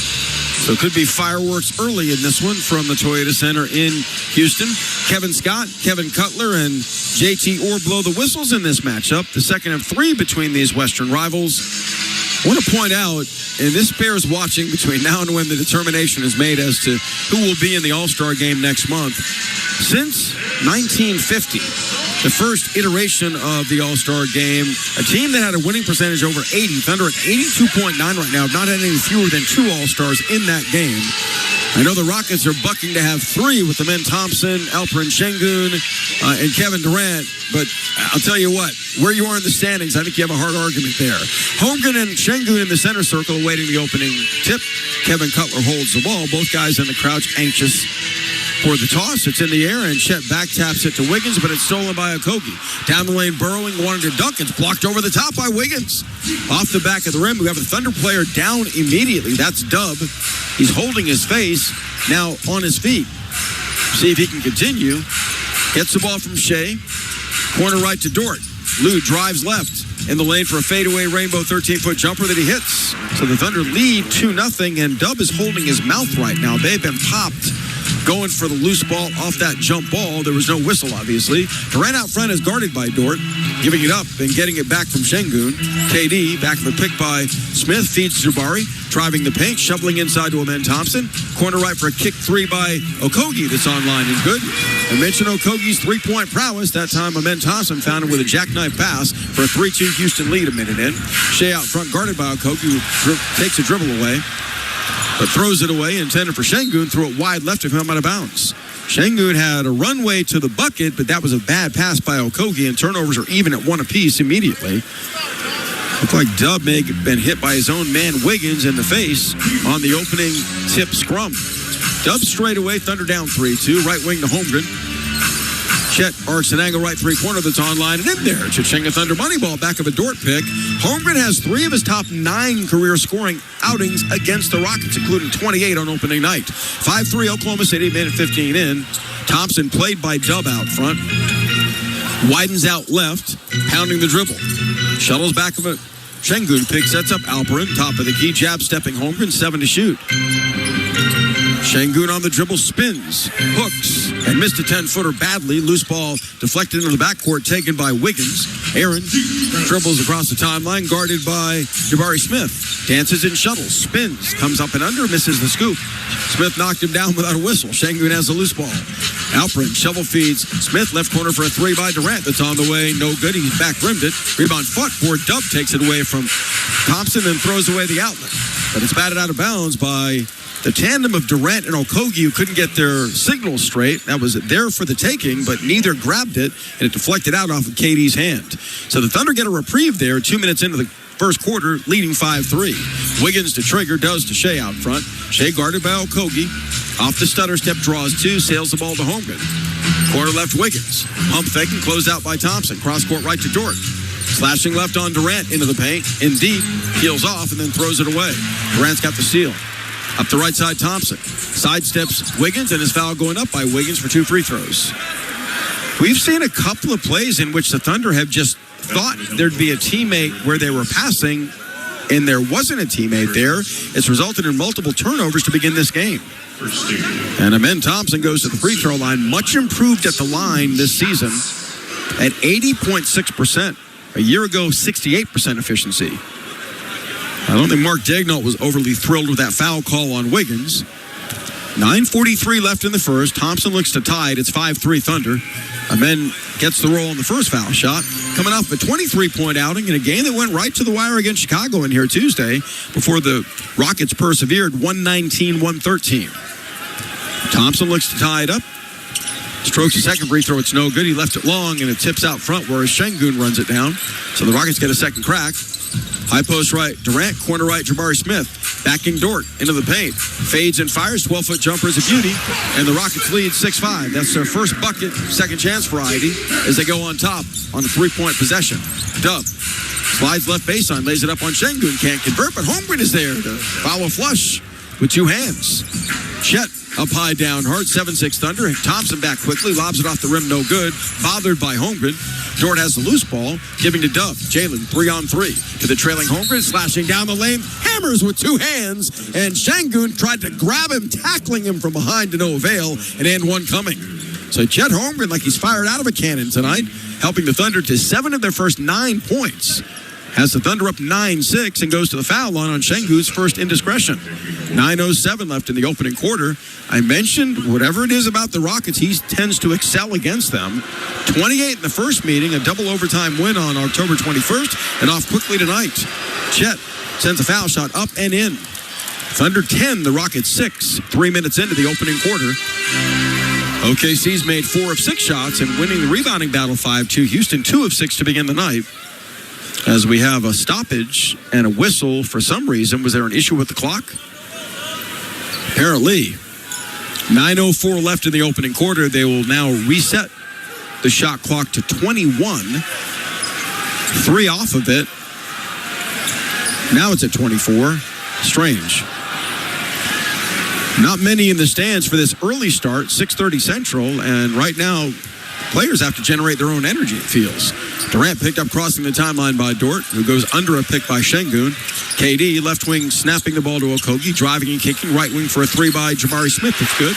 So it could be fireworks early in this one from the Toyota Center in Houston. Kevin Scott, Kevin Cutler, and JT Orr blow the whistles in this matchup. The second of 3 between these Western rivals. I want to point out, and this bears watching between now and when the determination is made as to who will be in the All-Star game next month. Since 1950, the first iteration of the All-Star game, a team that had a winning percentage over 80, Thunder at 82.9 right now, have not had any fewer than 2 All-Stars in that game. I know the Rockets are bucking to have 3 with the men Thompson, Alperen Şengün, and Kevin Durant, but I'll tell you what, where you are in the standings, I think you have a hard argument there. Holmgren and Şengün in the center circle awaiting the opening tip. Kevin Cutler holds the ball, both guys in the crouch anxious for the toss. It's in the air, and Chet back taps it to Wiggins, but it's stolen by Okogie. Down the lane, burrowing, wanted to dunk. It's blocked over the top by Wiggins. Off the back of the rim, we have a Thunder player down immediately. That's Dub. He's holding his face, now on his feet. See if he can continue. Gets the ball from Shai. Corner right to Dort. Lou drives left in the lane for a fadeaway rainbow 13-foot jumper that he hits. So the Thunder lead 2-0, and Dub is holding his mouth right now. They've been popped going for the loose ball off that jump ball. There was no whistle, obviously. Durant out front is guarded by Dort, giving it up and getting it back from Şengün. KD, back of the pick by Smith, feeds Jabari, driving the paint, shoveling inside to Amen Thompson. Corner right for a kick 3 by Okogie that's online and good. I mentioned Okogie's 3-point prowess. That time, Amen Thompson found him with a jackknife pass for a 3-2 Houston lead a minute in. Shai out front, guarded by Okogie, who takes a dribble away, but throws it away, intended for Şengün, threw it wide left of him out of bounds. Şengün had a runway to the bucket, but that was a bad pass by Okogie, and turnovers are even at 1 apiece immediately. Looked like Dub may have been hit by his own man Wiggins in the face on the opening tip scrum. Dub straight away, Thunder down 3-2, right wing to Holmgren. Chet arcs an angle right 3-pointer that's online and in there. Cha-ching a Thunder money ball, back of a Dort pick. Holmgren has 3 of his top 9 career scoring outings against the Rockets, including 28 on opening night. 5-3 Oklahoma City, minute 15 in. Thompson played by Dub out front. Widens out left, pounding the dribble. Shuttles back of a Şengün pick, sets up Alperen, top of the key, jab stepping Holmgren, 7 to shoot. Şengün on the dribble, spins, hooks, and missed a 10-footer badly. Loose ball deflected into the backcourt, taken by Wiggins. Aaron dribbles across the timeline, guarded by Jabari Smith. Dances and shuttles, spins, comes up and under, misses the scoop. Smith knocked him down without a whistle. Şengün has the loose ball. Alperen shovel feeds Smith, left corner for a 3 by Durant. That's on the way, no good. He back rimmed it. Rebound fought for. Dub takes it away from Thompson and throws away the outlet. But it's batted out of bounds by the tandem of Durant and Okogie, who couldn't get their signals straight. That was there for the taking, but neither grabbed it, and it deflected out off of KD's hand. So the Thunder get a reprieve there 2 minutes into the first quarter, leading 5-3. Wiggins to trigger, does to Shai out front. Shai guarded by Okogie. Off the stutter step, draws 2, sails the ball to Holmgren. Corner left Wiggins. Pump fake and closed out by Thompson. Cross court right to Dort. Slashing left on Durant into the paint. In deep, peels off and then throws it away. Durant's got the steal. Up the right side, Thompson. Sidesteps Wiggins, and his foul going up by Wiggins for 2 free throws. We've seen a couple of plays in which the Thunder have just thought there'd be a teammate where they were passing, and there wasn't a teammate there. It's resulted in multiple turnovers to begin this game. And Amen Thompson goes to the free throw line, much improved at the line this season at 80.6%. A year ago, 68% efficiency. I don't think Mark Daignault was overly thrilled with that foul call on Wiggins. 9:43 left in the first. Thompson looks to tie it. It's 5-3 Thunder. Amen gets the roll on the first foul shot. Coming off a 23-point outing in a game that went right to the wire against Chicago in here Tuesday before the Rockets persevered 119-113. Thompson looks to tie it up. Strokes the second free throw. It's no good. He left it long, and it tips out front where Şengün runs it down. So the Rockets get a second crack. High post right, Durant. Corner right, Jabari Smith. Backing Dort into the paint. Fades and fires. 12-foot jumper is a beauty. And the Rockets lead 6-5. That's their first bucket, second chance variety, as they go on top on the three-point possession. Dub slides left baseline, lays it up on Şengün. Can't convert, but Holmgren is there to foul a flush with 2 hands. Chet up high, down hard, 7-6 Thunder. Thompson back quickly, lobs it off the rim, no good. Bothered by Holmgren. Dort has the loose ball, giving to Dub. Jalen, 3-on-3 to the trailing Holmgren, slashing down the lane, hammers with 2 hands, and Şengün tried to grab him, tackling him from behind to no avail, and end one coming. So Chet Holmgren, like he's fired out of a cannon tonight, helping the Thunder to 7 of their first 9 points. Has the Thunder up 9-6 and goes to the foul line on Şengün's first indiscretion. 9:07 left in the opening quarter. I mentioned whatever it is about the Rockets, he tends to excel against them. 28 in the first meeting, a double overtime win on October 21st, and off quickly tonight. Chet sends a foul shot up and in. Thunder 10, the Rockets 6, 3 minutes into the opening quarter. OKC's made 4 of 6 shots and winning the rebounding battle 5-2. Houston 2 of 6 to begin the night. As we have a stoppage and a whistle for some reason. Was there an issue with the clock? Apparently. 9:04 left in the opening quarter. They will now reset the shot clock to 21. 3 off of it. Now it's at 24. Strange. Not many in the stands for this early start, 6:30 Central, and right now players have to generate their own energy, it feels. Durant picked up crossing the timeline by Dort, who goes under a pick by Şengün. KD, left wing, snapping the ball to Okogie, driving and kicking, right wing for a 3 by Jabari Smith. That's good.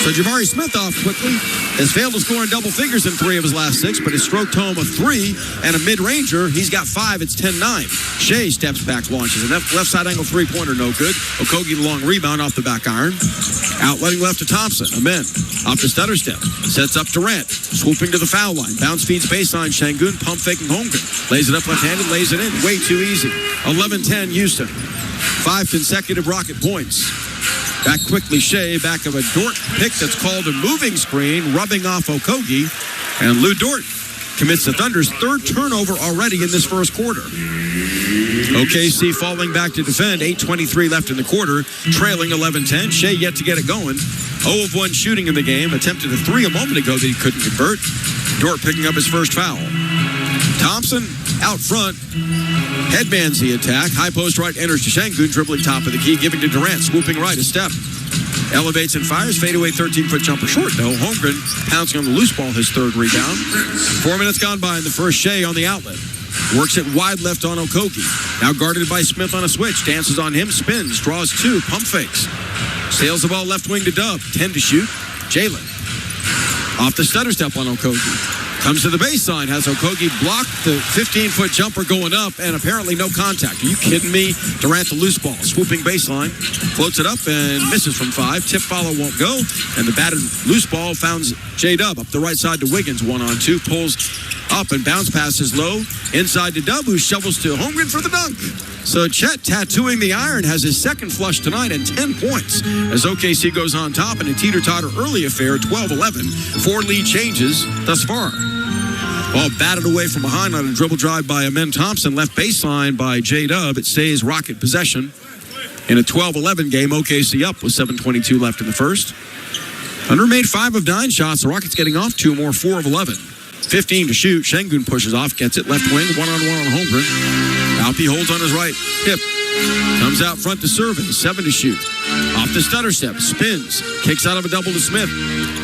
So Jabari Smith off quickly has failed to score in double figures in 3 of his last 6, but has stroked home a 3 and a mid-ranger. He's got 5. It's 10-9. Shea steps back, launches. And that left side angle three-pointer, no good. Okogie, the long rebound off the back iron. Outletting left to Thompson. Amen. Off to stutter step. Sets up Durant. Swooping to the foul line. Bounce feeds baseline. Şengün pump faking Holmgren. Lays it up left-handed. Lays it in. Way too easy. 11-10 Houston. 5 consecutive Rocket points. Back quickly Shea. Back of a Dort pick that's called a moving screen. Rubbing off Okogie. And Lou Dort commits the Thunder's 3rd turnover already in this first quarter. OKC falling back to defend. 8:23 left in the quarter. Trailing 11-10. Shea yet to get it going. 0 of 1 shooting in the game. Attempted a 3 a moment ago that he couldn't convert. Dort picking up his first foul. Thompson out front. Headbands the attack. High post right enters to Şengün. Dribbling top of the key. Giving to Durant. Swooping right a step. Elevates and fires. Fadeaway 13-foot jumper short though. Holmgren pouncing on the loose ball. His 3rd rebound. 4 minutes gone by in the first. Shea on the outlet. Works it wide left on Okogie. Now guarded by Smith on a switch. Dances on him. Spins. Draws 2. Pump fakes. Sails the ball left wing to Dub. 10 to shoot. Jalen. Off the stutter step on Okogie. Comes to the baseline. Has Okogie blocked the 15-foot jumper going up and apparently no contact. Are you kidding me? Durant the loose ball. Swooping baseline. Floats it up and misses from 5. Tip follow won't go. And the battered loose ball founds J-Dub up the right side to Wiggins. 1-on-2. Pulls up and bounce passes low. Inside to Dub, who shovels to Holmgren for the dunk. So Chet tattooing the iron has his 2nd flush tonight and 10 points as OKC goes on top in a teeter-totter early affair, 12-11. 4 lead changes thus far. Ball batted away from behind on a dribble drive by Amen Thompson, left baseline by J-Dub. It stays Rocket possession. In a 12-11 game, OKC up with 7:22 left in the first. Thunder made 5 of 9 shots. The Rockets getting off 2 more, 4 of 11. 15 to shoot. Şengün pushes off, gets it left wing, 1-on-1 on Holmgren. Alpi holds on his right hip, Comes out front to serve it. 7 to shoot. Off the stutter step. Spins. Kicks out of a double to Smith.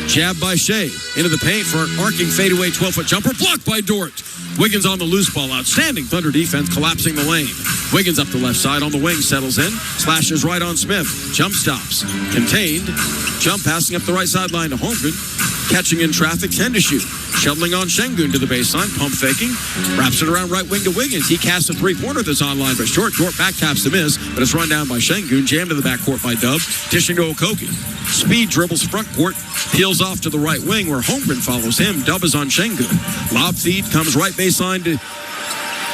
Jab by Shea. Into the paint for an arcing fadeaway 12-foot jumper. Blocked by Dort. Wiggins on the loose ball. Outstanding Thunder defense, collapsing the lane. Wiggins up the left side on the wing, settles in, slashes right on Smith. Jump stops. Contained. Jump passing up the right sideline to Holmgren. Catching in traffic, 10 to shoot. Shuttling on Şengün to the baseline, pump faking. Wraps it around right wing to Wiggins. He casts a three-pointer that's online but short. Dort back taps the miss, but it's run down by Şengün. Jammed to the backcourt by Dub. Dishing to Okogie. Speed dribbles front court. Peels off to the right wing where Holmgren follows him. Dub is on Şengün. Lob feed comes right baseline to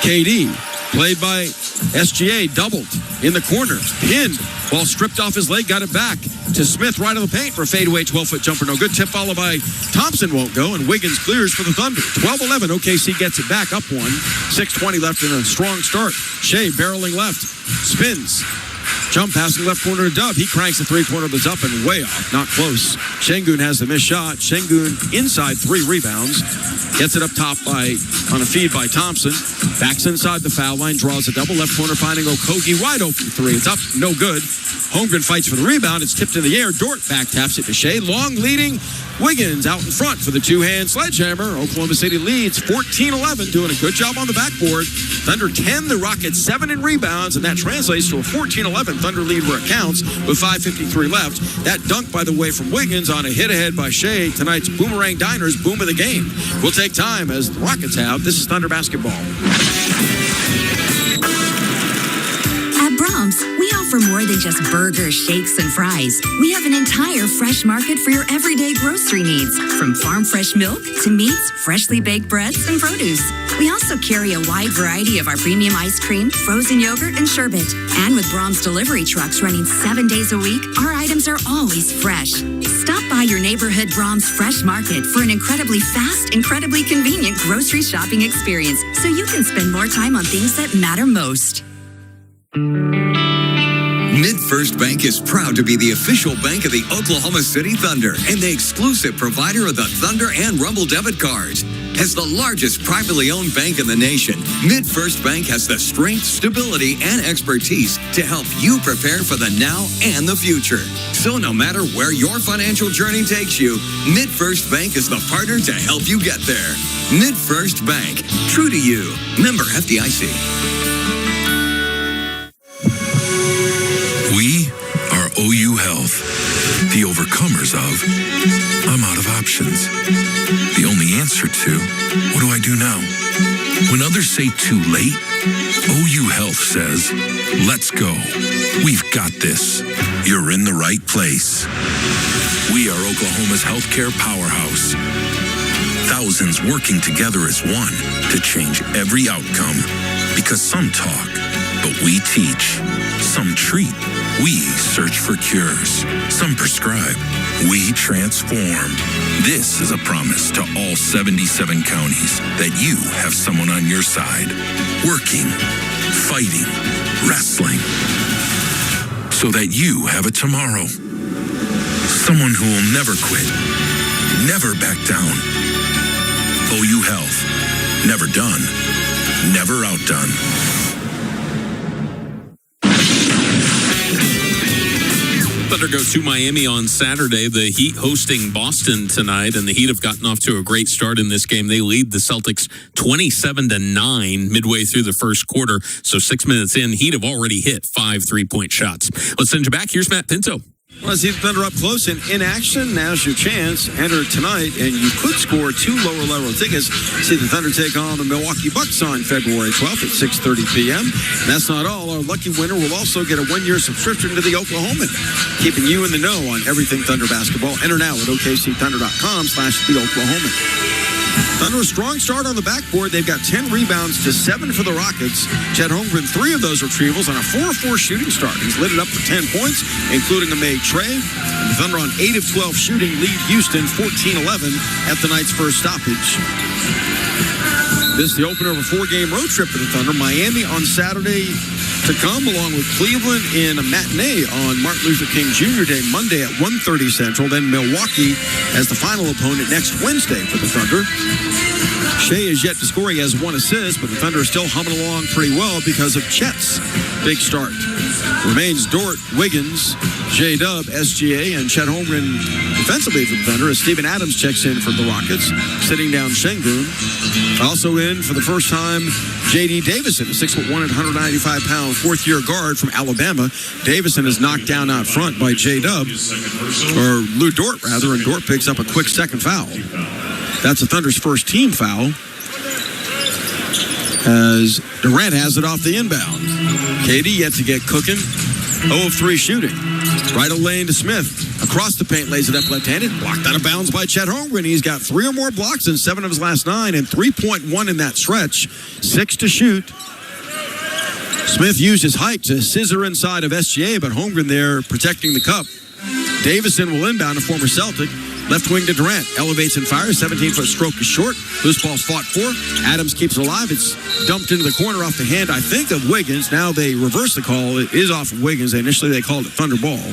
KD. Played by SGA, doubled in the corner, pinned, ball stripped off his leg, got it back to Smith right on the paint for a fadeaway 12-foot jumper. No good. Tip followed by Thompson won't go, and Wiggins clears for the Thunder. 12-11, OKC gets it back, up one. 6:20 left in a strong start. Shea barreling left, spins. Jump passing left corner to Dub. He cranks a three-pointer that's up and way off. Not close. Şengün has the missed shot. Şengün inside 3 rebounds. Gets it up top on a feed by Thompson. Backs inside the foul line. Draws a double left corner finding Okogie wide open 3. It's up. No good. Holmgren fights for the rebound. It's tipped in the air. Dort back taps it to Shea. Long leading. Wiggins out in front for the two-hand sledgehammer. Oklahoma City leads 14-11, doing a good job on the backboard. Thunder 10, the Rockets 7 in rebounds, and that translates to a 14-11 Thunder lead where it counts with 5:53 left. That dunk, by the way, from Wiggins on a hit ahead by Shea, tonight's Boomerang Diners boom of the game. We'll take time as the Rockets have. This is Thunder basketball. At Brahms, we offer more than just burgers, shakes, and fries. We have an entire fresh market for your everyday grocery needs, from farm fresh milk to meats, freshly baked breads, and produce. We also carry a wide variety of our premium ice cream, frozen yogurt, and sherbet. And with Brahms delivery trucks running 7 days a week, our items are always fresh. Stop by your neighborhood Brahms Fresh Market for an incredibly fast, incredibly convenient grocery shopping experience so you can spend more time on things that matter most. MidFirst Bank is proud to be the official bank of the Oklahoma City Thunder and the exclusive provider of the Thunder and Rumble debit cards. As the largest privately owned bank in the nation, MidFirst Bank has the strength, stability, and expertise to help you prepare for the now and the future. So no matter where your financial journey takes you, MidFirst Bank is the partner to help you get there. MidFirst Bank, true to you. Member FDIC. We are OU Health, the overcomers of I'm out of options. The only answer to what do I do now? When others say too late, OU Health says, let's go. We've got this. You're in the right place. We are Oklahoma's healthcare powerhouse. Thousands working together as one to change every outcome. Because some talk, but we teach. Some treat. We search for cures. Some prescribe. We transform. This is a promise to all 77 counties that you have someone on your side, working, fighting, wrestling, so that you have a tomorrow. Someone who will never quit, never back down. OU Health. Never done. Never outdone. Thunder go to Miami on Saturday. The Heat hosting Boston tonight, and the Heat have gotten off to a great start in this game. They lead the Celtics 27-9 midway through the first quarter. So 6 minutes in, Heat have already hit 5 3-point shots. Let's send you back. Here's Matt Pinto. Well, see the Thunder up close and in action. Now's your chance. Enter tonight, and you could score 2 lower-level tickets. See the Thunder take on the Milwaukee Bucks on February 12th at 6:30 p.m. And that's not all. Our lucky winner will also get a 1-year subscription to the Oklahoman, keeping you in the know on everything Thunder basketball. Enter now at OKCThunder.com/theOklahoman. Thunder a strong start on the backboard. They've got 10 rebounds to 7 for the Rockets. Chet Holmgren, 3 of those retrievals on a 4-4 shooting start. He's lit it up for 10 points, including a made tray. And the Thunder on 8 of 12 shooting lead Houston 14-11 at the night's first stoppage. This is the opener of a 4-game road trip for the Thunder. Miami on Saturday to to come, along with Cleveland in a matinee on Martin Luther King Jr. Day, Monday at 1:30 Central. Then Milwaukee as the final opponent next Wednesday for the Thunder. Shea is yet to score. He has 1 assist, but the Thunder are still humming along pretty well because of Chet's big start. Remains Dort, Wiggins, J-Dub, SGA, and Chet Holmgren defensively for the Thunder as Steven Adams checks in for the Rockets, sitting down Şengün. Also in for the first time, J.D. Davison, a 6'1" and 195-pound fourth-year guard from Alabama. Davison is knocked down out front by J-Dub, or Lou Dort, rather, and Dort picks up a quick second foul. That's the Thunder's first team foul, as Durant has it off the inbound. KD yet to get cooking. 0 of 3 shooting. Right of lane to Smith. Across the paint, lays it up left-handed. Blocked out of bounds by Chet Holmgren. He's got 3 or more blocks in 7 of his last 9 and 3.1 in that stretch. 6 to shoot. Smith used his height to scissor inside of SGA, but Holmgren there protecting the cup. Davison will inbound, a former Celtic. Left wing to Durant. Elevates and fires. 17-foot stroke is short. Loose ball's fought for. Adams keeps it alive. It's dumped into the corner off the hand, I think, of Wiggins. Now they reverse the call. It is off of Wiggins. Initially they called it Thunder ball.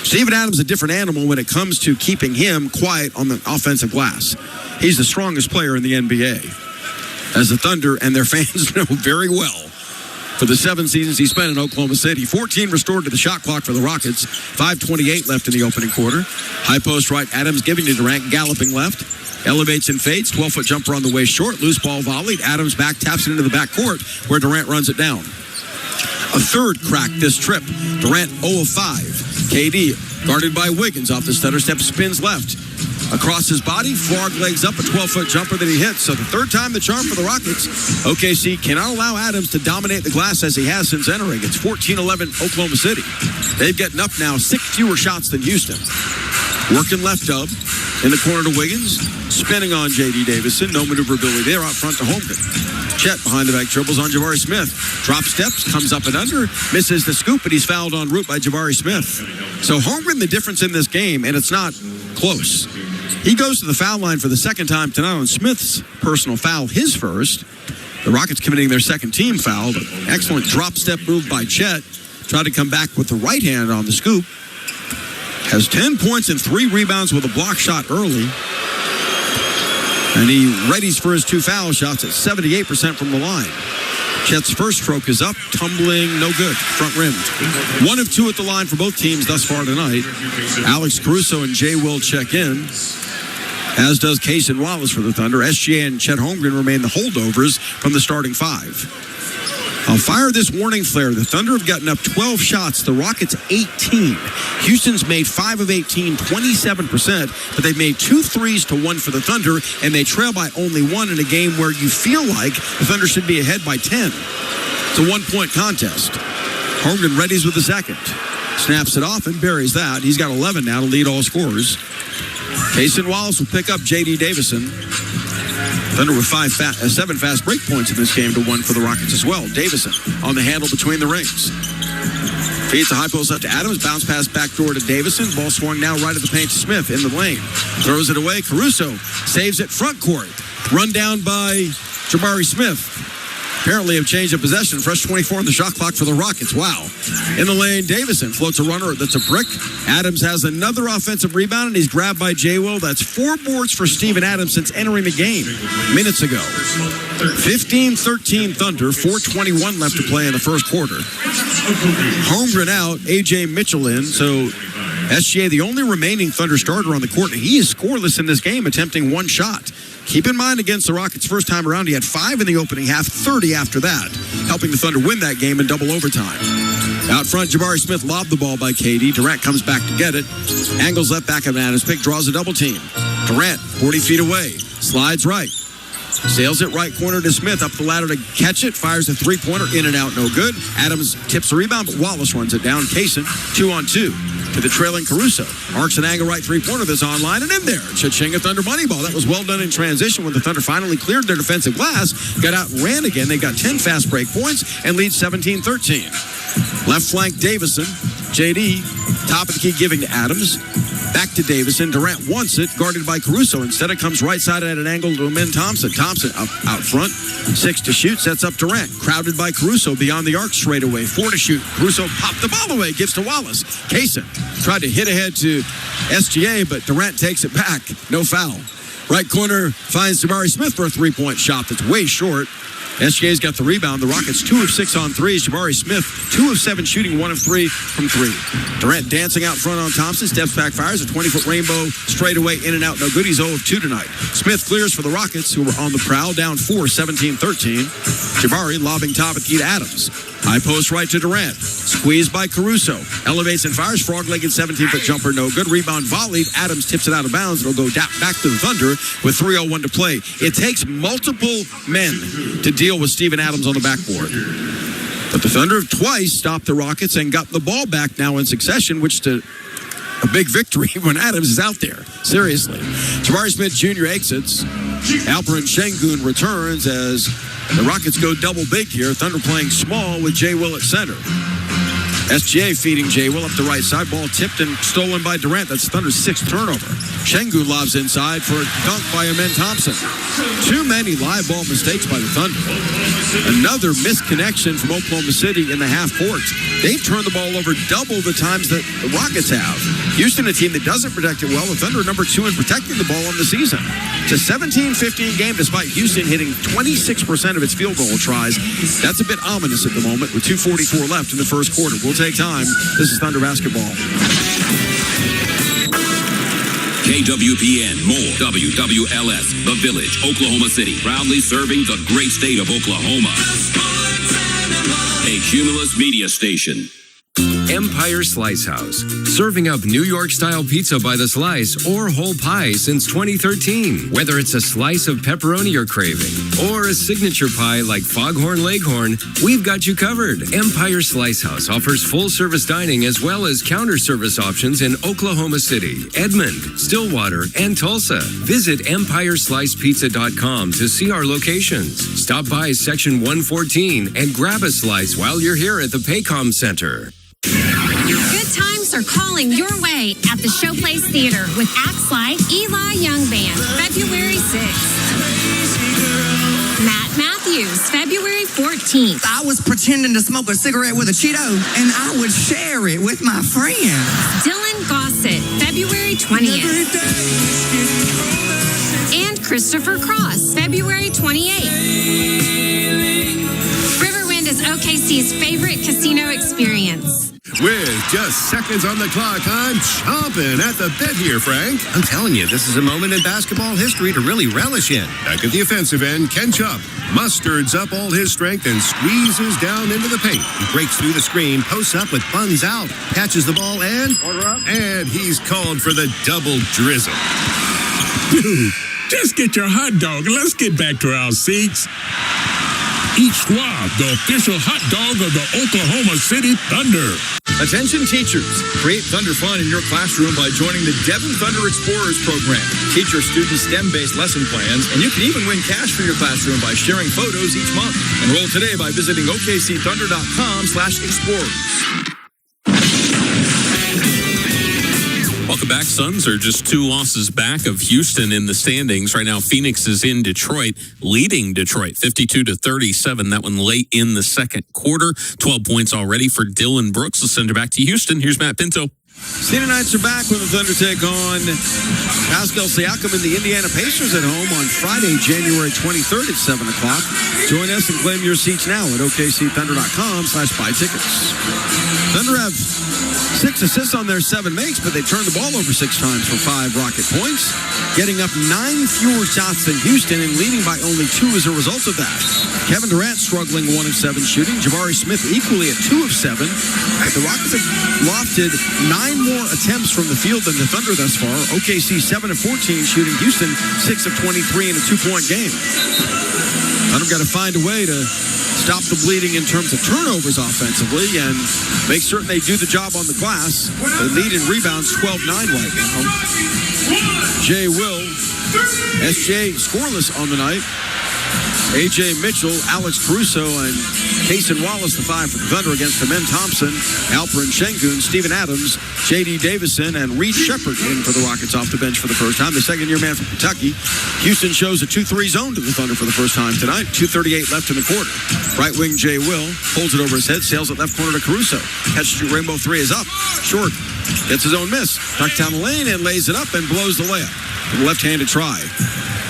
Steven Adams is a different animal when it comes to keeping him quiet on the offensive glass. He's the strongest player in the NBA, as the Thunder and their fans know very well. For the 7 seasons he spent in Oklahoma City. 14 restored to the shot clock for the Rockets. 5:28 left in the opening quarter. High post right, Adams giving to Durant, galloping left. Elevates and fades, 12-foot jumper on the way short. Loose ball volleyed. Adams back, taps it into the backcourt where Durant runs it down. A third crack this trip. Durant 0 of 5. KD guarded by Wiggins off the stutter step, spins left. Across his body, frog legs up, a 12-foot jumper that he hits. So the third time the charm for the Rockets. OKC cannot allow Adams to dominate the glass as he has since entering. It's 14-11 Oklahoma City. They've gotten up now 6 fewer shots than Houston. Working left up in the corner to Wiggins. Spinning on J.D. Davison. No maneuverability there out front to Holmgren. Chet behind the back dribbles on Jabari Smith. Drop steps, comes up and under, misses the scoop, but he's fouled en route by Jabari Smith. So Holmgren, the difference in this game, and it's not close. He goes to the foul line for the second time tonight on Smith's personal foul, his first. The Rockets committing their second team foul. But excellent drop step move by Chet. Tried to come back with the right hand on the scoop. Has 10 points and 3 rebounds with a block shot early. And he readies for his 2 foul shots at 78% from the line. Chet's first stroke is up, tumbling, no good, front rimmed. 1 of 2 at the line for both teams thus far tonight. Alex Caruso and Jay will check in, as does Cason Wallace for the Thunder. SGA and Chet Holmgren remain the holdovers from the starting 5. I'll fire this warning flare. The Thunder have gotten up 12 shots. The Rockets 18. Houston's made 5 of 18, 27%, but they've made 2 threes to 1 for the Thunder, and they trail by only 1 in a game where you feel like the Thunder should be ahead by 10. It's a 1-point contest. Holmgren readies with the second. Snaps it off and buries that. He's got 11 now to lead all scorers. Cason Wallace will pick up J.D. Davison. Thunder with 7 fast break points in this game to 1 for the Rockets as well. Davison on the handle between the rings. Feeds the high post up to Adams. Bounce pass backdoor to Davison. Ball swung now right at the paint to Smith in the lane. Throws it away. Caruso saves it front court. Run down by Jabari Smith. Apparently have changed of possession. Fresh 24 on the shot clock for the Rockets. Wow. In the lane, Davison floats a runner that's a brick. Adams has another offensive rebound, and he's grabbed by J-Will. That's 4 boards for Steven Adams since entering the game minutes ago. 15-13 Thunder, 4:21 left to play in the first quarter. Holmgren out, A.J. Mitchell in. So SGA, the only remaining Thunder starter on the court, and he is scoreless in this game, attempting 1 shot. Keep in mind, against the Rockets first time around, he had 5 in the opening half, 30 after that, helping the Thunder win that game in double overtime. Out front, Jabari Smith lobbed the ball by KD. Durant comes back to get it. Angles left back of Adams. Pick draws a double team. Durant, 40 feet away, slides right. Sails it right corner to Smith, up the ladder to catch it, fires a 3-pointer, in and out, no good. Adams tips the rebound, but Wallace runs it down. Cason, 2-on-2 to the trailing Caruso. Arcs an angle right 3-pointer that's online and in there. Cha-ching, a Thunder money ball. That was well done in transition when the Thunder finally cleared their defensive glass, got out and ran again. They got 10 fast break points and lead 17-13. Left flank Davison. JD, top of the key giving to Adams. Back to Davison. Durant wants it, guarded by Caruso. Instead, it comes right side at an angle to Amen Thompson. Thompson out front. 6 to shoot, sets up Durant. Crowded by Caruso beyond the arc straight away. 4 to shoot. Caruso popped the ball away, gives to Wallace. Kaysen tried to hit ahead to SGA, but Durant takes it back. No foul. Right corner finds Jabari Smith for a three-point shot that's way short. SGA's got the rebound. The Rockets 2 of 6 on threes. Jabari Smith 2 of 7 shooting, 1 of 3 from 3. Durant dancing out front on Thompson. Steps back, fires a 20-foot rainbow straight away, in and out. No good. He's 0 of 2 tonight. Smith clears for the Rockets, who were on the prowl, down 4, 17-13. Jabari lobbing top at key to Adams. High post right to Durant. Squeezed by Caruso. Elevates and fires. Frog-legged 17-foot jumper. No good. Rebound volleyed. Adams tips it out of bounds. It'll go back to the Thunder with 3:01 to play. It takes multiple men to deal with Steven Adams on the backboard. But the Thunder have twice stopped the Rockets and got the ball back now in succession, which to a big victory when Adams is out there. Seriously. Jabari Smith Jr. exits. Alperen Şengün returns as the Rockets go double big here. Thunder playing small with Jay Will at center. SGA feeding Jay Will up the right side. Ball tipped and stolen by Durant. That's Thunder's 6th turnover. Şengün lobs inside for a dunk by Amen Thompson. Too many live ball mistakes by the Thunder. Another misconnection from Oklahoma City in the half court. They've turned the ball over double the times that the Rockets have. Houston, a team that doesn't protect it well. The Thunder are number 2 in protecting the ball on the season. It's a 17-15 game despite Houston hitting 26% of its field goal tries. That's a bit ominous at the moment with 2:44 left in the first quarter. We'll take time. This is Thunder basketball. KWPN, more WWLS, The Village, Oklahoma City, proudly serving the great state of Oklahoma. A Cumulus media station. Empire Slice House, serving up New York-style pizza by the slice or whole pie since 2013. Whether it's a slice of pepperoni you're craving or a signature pie like Foghorn Leghorn, we've got you covered. Empire Slice House offers full-service dining as well as counter-service options in Oklahoma City, Edmond, Stillwater, and Tulsa. Visit EmpireSlicePizza.com to see our locations. Stop by Section 114 and grab a slice while you're here at the Paycom Center. Good times are calling your way at the Showplace Theater with acts like Eli Young Band, February 6th. Matt Matthews, February 14th. I was pretending to smoke a cigarette with a Cheeto, and I would share it with my friends. Dylan Gossett, February 20th. And Christopher Cross, February 28th. Riverwind is OKC's favorite casino experience. With just seconds on the clock, I'm chomping at the bit here, Frank. I'm telling you, this is a moment in basketball history to really relish in. Back at the offensive end, Ken Chupp musters up all his strength and squeezes down into the paint. He breaks through the screen, posts up with buns out, catches the ball, and he's called for the double drizzle. Dude, just get your hot dog and let's get back to our seats. Eat Squad, the official hot dog of the Oklahoma City Thunder. Attention teachers, create Thunder fun in your classroom by joining the Devon Thunder Explorers program. Teach your students STEM-based lesson plans, and you can even win cash for your classroom by sharing photos each month. Enroll today by visiting okcthunder.com/explorers. Welcome back. Suns are just 2 losses back of Houston in the standings. Right now, Phoenix is in Detroit, leading Detroit 52-37. That one late in the second quarter. 12 points already for Dylan Brooks. Let's send it back to Houston. Here's Matt Pinto. Senior Knights are back when the Thunder take on Pascal Siakam and the Indiana Pacers at home on Friday, January 23rd at 7 o'clock. Join us and claim your seats now at okcthunder.com/buy tickets. Thunder have 6 assists on their 7 makes, but they turned the ball over 6 times for 5 Rocket points, getting up 9 fewer shots than Houston and leading by only 2 as a result of that. Kevin Durant struggling 1 of 7 shooting. Jabari Smith equally at 2 of 7. But the Rockets have lofted 9 more attempts from the field than the Thunder thus far. OKC 7 of 14 shooting. Houston 6 of 23 in a 2-point game. Thunder got to find a way to stop the bleeding in terms of turnovers offensively and make certain they do the job on the glass. They lead in rebounds 12-9 right now. Jay Will, SJ scoreless on the night. A.J. Mitchell, Alex Caruso, and Cason Wallace, the 5 for the Thunder against Amen Thompson, Alperen Şengün, Steven Adams, J.D. Davison, and Reed Shepard in for the Rockets off the bench for the first time. The second-year man from Kentucky. Houston shows a 2-3 zone to the Thunder for the first time tonight. 2:38 left in the quarter. Right wing Jay Will holds it over his head, sails it left corner to Caruso. Catch the rainbow three is up. Short. Gets his own miss. Tucked down the lane and lays it up and blows the layup. The left-handed try.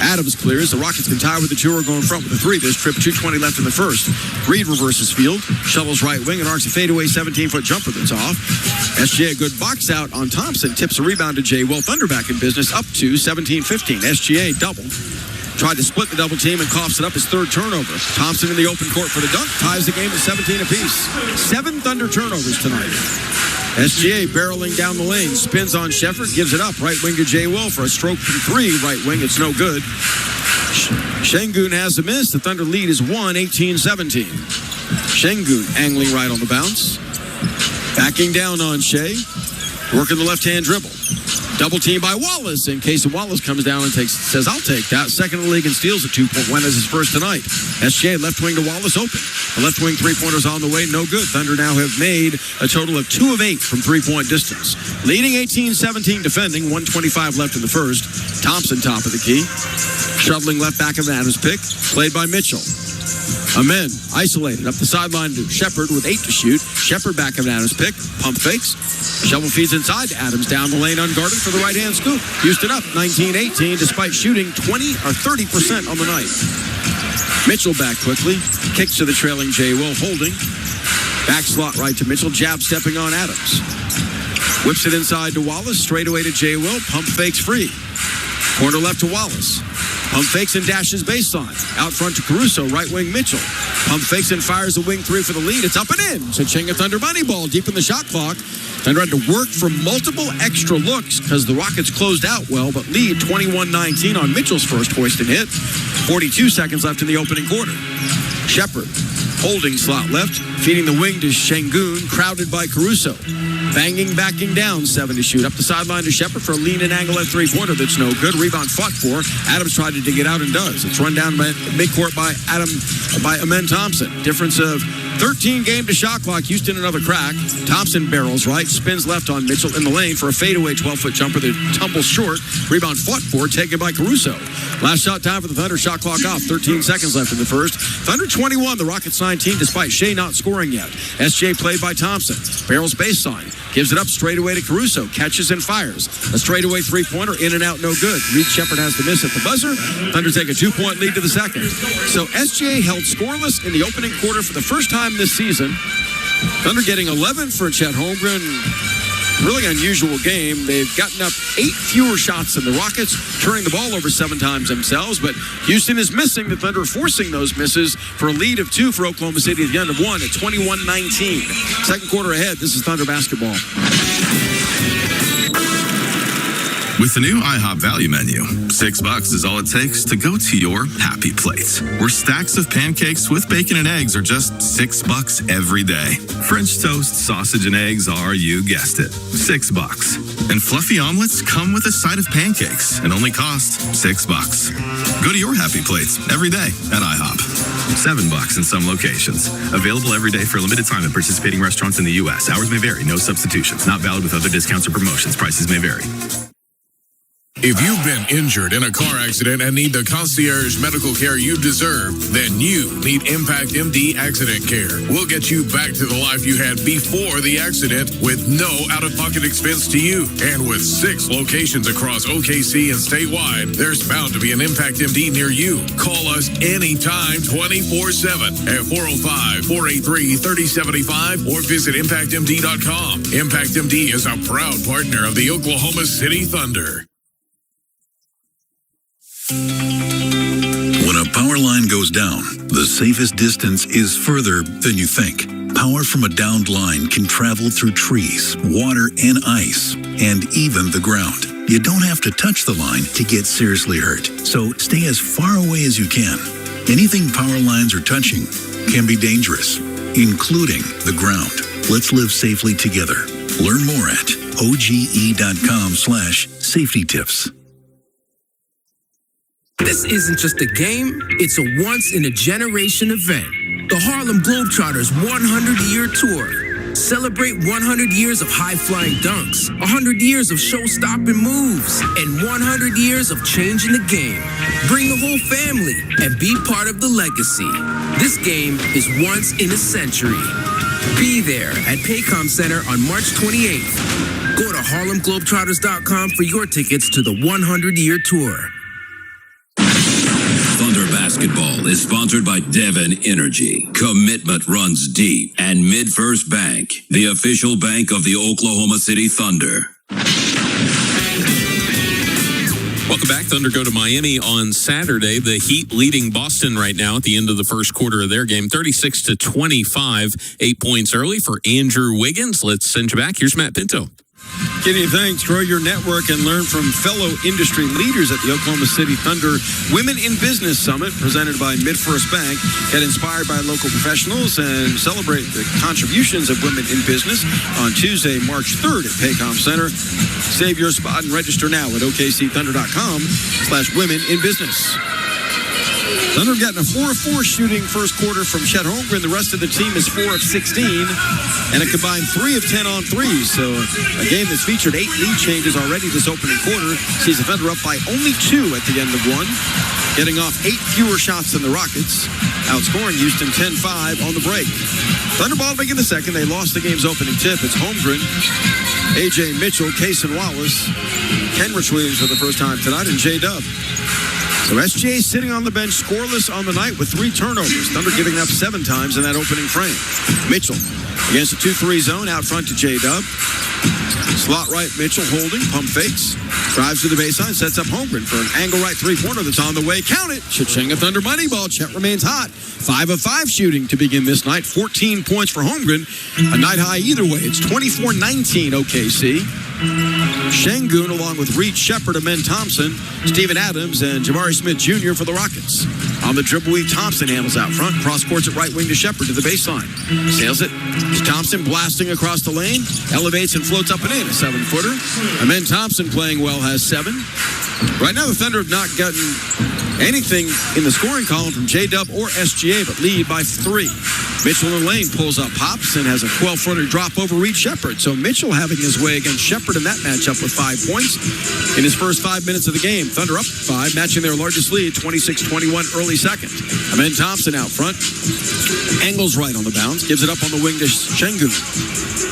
Adams clears. The Rockets can tie with the 2 or go in front with the 3. This trip, 2:20 left in the first. Reed reverses field, shovels right wing, and arcs a fadeaway 17-foot jumper that's off. SGA, a good box out on Thompson. Tips a rebound to Jay Will. Thunder back in business, up to 17-15. SGA double. Tried to split the double team and coughs it up his third turnover. Thompson in the open court for the dunk. Ties the game at 17 apiece. 7 Thunder turnovers tonight. SGA barreling down the lane. Spins on Shepard. Gives it up. Right wing to Jay Will for a stroke from 3. Right wing. It's no good. Şengün has a miss. The Thunder lead is 18-17. Şengün angling right on the bounce. Backing down on Shea. Working the left-hand dribble. Double team by Wallace. In case Wallace comes down and says, I'll take that. Second in the league and steals a 2-point win as his first tonight. SGA left wing to Wallace open. The left wing three-pointer's on the way. No good. Thunder now have made a total of 2 of 8 from three-point distance. Leading 18-17 defending. 1:25 left in the first. Thompson top of the key. Shoveling left back of Adams pick. Played by Mitchell. Amen. Isolated up the sideline to Shepard with 8 to shoot. Shepard back of Adams pick. Pump fakes. Shovel feeds inside to Adams down the lane unguarded for the right-hand scoop. Houston up 19-18 despite shooting 20 or 30% on the night. Mitchell back quickly. Kicks to the trailing Jay Will holding. Back slot right to Mitchell. Jab stepping on Adams. Whips it inside to Wallace. Straight away to Jay Will. Pump fakes free. Corner left to Wallace. Pump fakes and dashes baseline. Out front to Caruso, right wing Mitchell. Pump fakes and fires a wing 3 for the lead. It's up and in. Cha-ching, a Thunder money ball deep in the shot clock. Thunder had to work for multiple extra looks because the Rockets closed out well, but lead 21-19 on Mitchell's first hoisting hit. 42 seconds left in the opening quarter. Shepard holding slot left, feeding the wing to Şengün, crowded by Caruso. Backing down, 7 to shoot. Up the sideline to Shepard for a lean-in angle at three-pointer that's no good. Rebound fought for. Adams tried to dig it out and does. It's run down by midcourt by Amen Thompson. Difference of 13 game to shot clock. Houston another crack. Thompson barrels right, spins left on Mitchell in the lane for a fadeaway 12-foot jumper that tumbles short. Rebound fought for, taken by Caruso. Last shot time for the Thunder. Shot clock off. 13 seconds left in the first. Thunder 21, the Rockets 19, despite Shea not scoring yet. SJ played by Thompson. Barrels baseline. Gives it up straight away to Caruso. Catches and fires. A straightaway three-pointer, in and out, no good. Reed Shepard has the miss at the buzzer. Thunder take a 2-point lead to the second. So SJ held scoreless in the opening quarter for the first time this season. Thunder getting 11 for Chet Holmgren. Really unusual game. They've gotten up 8 fewer shots than the Rockets, turning the ball over 7 times themselves, but Houston is missing. The Thunder forcing those misses for a lead of 2 for Oklahoma City at the end of 1 at 21-19. Second quarter ahead. This is Thunder basketball. With the new IHOP value menu, $6 is all it takes to go to your happy place, where stacks of pancakes with bacon and eggs are just $6 every day. French toast, sausage, and eggs are, you guessed it, $6. And fluffy omelets come with a side of pancakes and only cost $6. Go to your happy place every day at IHOP. $7 in some locations. Available every day for a limited time at participating restaurants in the U.S. Hours may vary. No substitutions. Not valid with other discounts or promotions. Prices may vary. If you've been injured in a car accident and need the concierge medical care you deserve, then you need Impact MD Accident Care. We'll get you back to the life you had before the accident with no out-of-pocket expense to you. And with 6 locations across OKC and statewide, there's bound to be an Impact MD near you. Call us anytime, 24/7 at 405-483-3075 or visit ImpactMD.com. Impact MD is a proud partner of the Oklahoma City Thunder. When a power line goes down, the safest distance is further than you think. Power from a downed line can travel through trees, water, and ice, and even the ground. You don't have to touch the line to get seriously hurt, so stay as far away as you can. Anything power lines are touching can be dangerous, including the ground. Let's live safely together. Learn more at oge.com/safety tips. This isn't just a game, it's a once-in-a-generation event. The Harlem Globetrotters 100-year tour. Celebrate 100 years of high-flying dunks, 100 years of show-stopping moves, and 100 years of changing the game. Bring the whole family and be part of the legacy. This game is once in a century. Be there at Paycom Center on March 28th. Go to HarlemGlobetrotters.com for your tickets to the 100-year tour. Thunder Basketball is sponsored by Devon Energy. Commitment runs deep. And MidFirst Bank, the official bank of the Oklahoma City Thunder. Welcome back. Thunder go to Miami on Saturday. The Heat leading Boston right now at the end of the first quarter of their game, 36-25. 8 points early for Andrew Wiggins. Let's send you back. Here's Matt Pinto. Kenny, thanks. Grow your network and learn from fellow industry leaders at the Oklahoma City Thunder Women in Business Summit presented by MidFirst Bank. Get inspired by local professionals and celebrate the contributions of women in business on Tuesday, March 3rd at Paycom Center. Save your spot and register now at okcthunder.com/women-in-business. Thunder have gotten a 4-of-4 shooting first quarter from Chet Holmgren. The rest of the team is 4 of 16 and a combined 3 of 10 on threes. So a game that's featured 8 lead changes already this opening quarter sees the Thunder up by only 2 at the end of one, getting off 8 fewer shots than the Rockets, outscoring Houston 10-5 on the break. Thunder ball back in the second. They lost the game's opening tip. It's Holmgren, A.J. Mitchell, Kaysen Wallace, Kenrich Williams for the first time tonight, and J-Dub. So SGA sitting on the bench, scoreless on the night with 3 turnovers. Thunder giving up 7 times in that opening frame. Mitchell against a 2-3 zone out front to J-Dub. Slot right, Mitchell holding, pump fakes. Drives to the baseline, sets up Holmgren for an angle right three-pointer that's on the way. Count it! Cha-ching, Thunder money ball. Chet remains hot. 5 of 5 shooting to begin this night. 14 points for Holmgren. A night high either way. It's 24-19 OKC. Şengün along with Reed Shepard, Amen Thompson, Steven Adams, and Jabari Smith Jr. for the Rockets. On the dribble weave, Thompson handles out front. Cross courts at right wing to Shepard to the baseline. Sails it. Thompson blasting across the lane. Elevates and floats up and in. A 7-footer. Amen Thompson playing well has 7. Right now the Thunder have not gotten anything in the scoring column from J-Dub or SGA, but lead by 3. Mitchell in the lane pulls up, pops, and has a 12-footer drop over Reed Shepard. So Mitchell having his way against Shepard in that matchup with 5 points in his first 5 minutes of the game. Thunder up 5, matching their largest lead, 26-21 early second. Amen Thompson out front. Angles right on the bounce, gives it up on the wing to Şengün.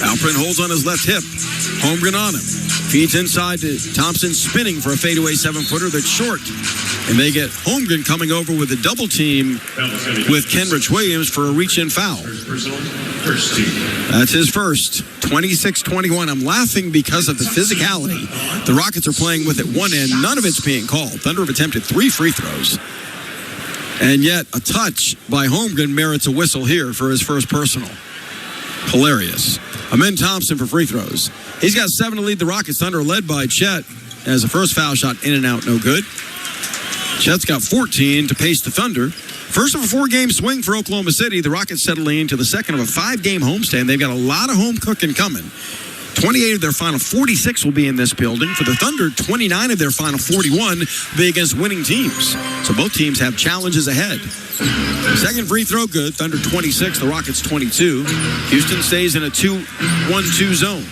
Alprin holds on his left hip. Holmgren on him. Feeds inside to Thompson, spinning for a fadeaway 7-footer that's short. And they get Holmgren coming over with a double team with Kenrich Williams for a reach-in foul. That's his first. 26-21. I'm laughing because of the physicality the Rockets are playing with at one end. None of it's being called. Thunder have attempted 3 free throws. And yet a touch by Holmgren merits a whistle here for his first personal. Hilarious. Amen Thompson for free throws. He's got 7 to lead the Rockets. Thunder led by Chet as the first foul shot in and out, no good. Chet's got 14 to pace the Thunder. First of a 4-game swing for Oklahoma City. The Rockets settling into the second of a 5-game homestand. They've got a lot of home cooking coming. 28 of their final 46 will be in this building. For the Thunder, 29 of their final 41 will be against winning teams. So both teams have challenges ahead. Second free throw, good. Thunder 26, the Rockets 22. Houston stays in a 2-1-2 zone.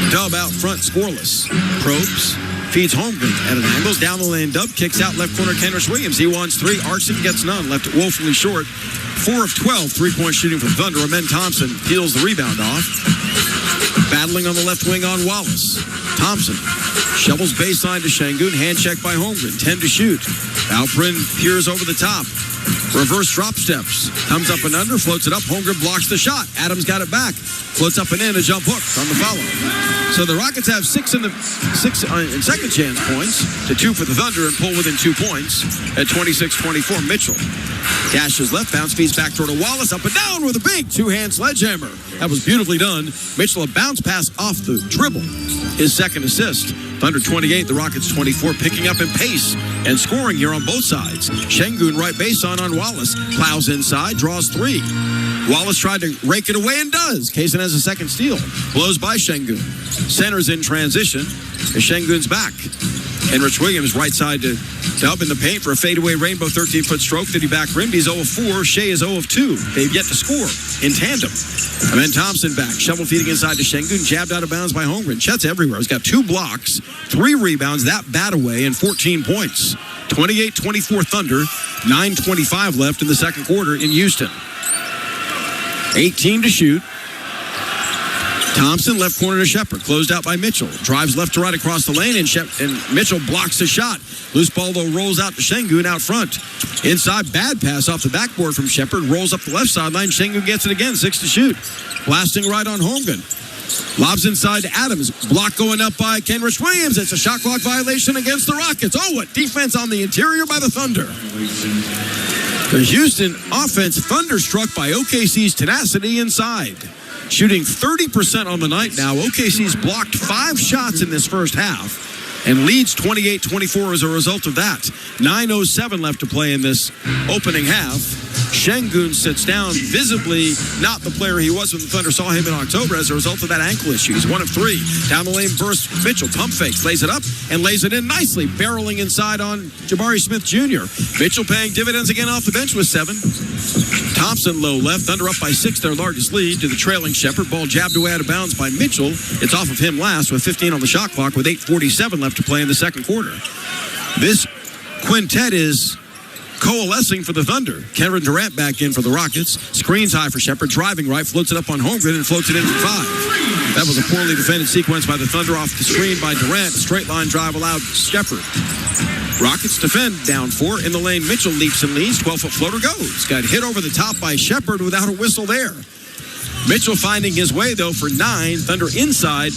Dub out front, scoreless. Probes. Feeds Holmgren at an angle. Down the lane, Dub kicks out left corner, Kenrich Williams. He wants 3. Archson gets none. Left it woefully short. 4 of 12 3-point shooting from Thunder. Amen Thompson peels the rebound off. Battling on the left wing on Wallace. Thompson shovels baseline to Şengün. Hand check by Holmgren. 10 to shoot. Alprin peers over the top. Reverse drop steps. Comes up and under. Floats it up. Holmgren blocks the shot. Adams got it back. Floats up and in. A jump hook on the follow. So the Rockets have 6 in second chance points to 2 for the Thunder and pull within 2 points at 26-24. Mitchell dashes left, bounce, feeds back toward Wallace, up and down with a big 2-hand sledgehammer. That was beautifully done. Mitchell, a bounce pass off the dribble. His second assist. Thunder 28, the Rockets 24, picking up in pace and scoring here on both sides. Şengün right baseline on Wallace. Plows inside, draws 3. Wallace tried to rake it away and does. Kaysen has a second steal. Blows by Şengün. Centers in transition as Şengün's back. Kenrich Williams, right side to Dub in the paint for a fadeaway rainbow 13-foot stroke that he back rimmed. He's 0 of 4. Shea is 0 of 2. They've yet to score in tandem. And then Thompson back, shovel feeding inside to Şengün, jabbed out of bounds by Holmgren. Chet's everywhere. He's got 2 blocks, 3 rebounds, that bat away, and 14 points. 28-24 Thunder, 9:25 left in the second quarter in Houston. 18 to shoot. Thompson, left corner to Shepard, closed out by Mitchell. Drives left to right across the lane, and Mitchell blocks the shot. Loose ball, though, rolls out to Şengün out front. Inside, bad pass off the backboard from Shepard. Rolls up the left sideline. Şengün gets it again, 6 to shoot. Blasting right on Holmgren. Lobs inside to Adams. Block going up by Kenrich Williams. It's a shot clock violation against the Rockets. Oh, what defense on the interior by the Thunder. The Houston offense thunderstruck by OKC's tenacity inside. Shooting 30% on the night now. OKC's blocked 5 shots in this first half and leads 28-24 as a result of that. 9:07 left to play in this opening half. Şengün sits down, visibly not the player he was when the Thunder saw him in October as a result of that ankle issue. He's 1 of 3. Down the lane burst Mitchell, pump fakes, lays it up, and lays it in nicely, barreling inside on Jabari Smith Jr. Mitchell paying dividends again off the bench with 7. Thompson low left, Thunder up by 6, their largest lead to the trailing Shepard. Ball jabbed away out of bounds by Mitchell. It's off of him last with 15 on the shot clock with 8:47 left to play in the second quarter. This quintet is coalescing for the Thunder. Kevin Durant back in for the Rockets. Screens high for Shepard, driving right, floats it up on Holmgren and floats it in for 5. That was a poorly defended sequence by the Thunder off the screen by Durant. Straight line drive allowed Shepard. Rockets defend down 4. In the lane, Mitchell leaps and leads. 12-foot floater goes. Got hit over the top by Shepard without a whistle there. Mitchell finding his way, though, for 9. Thunder inside,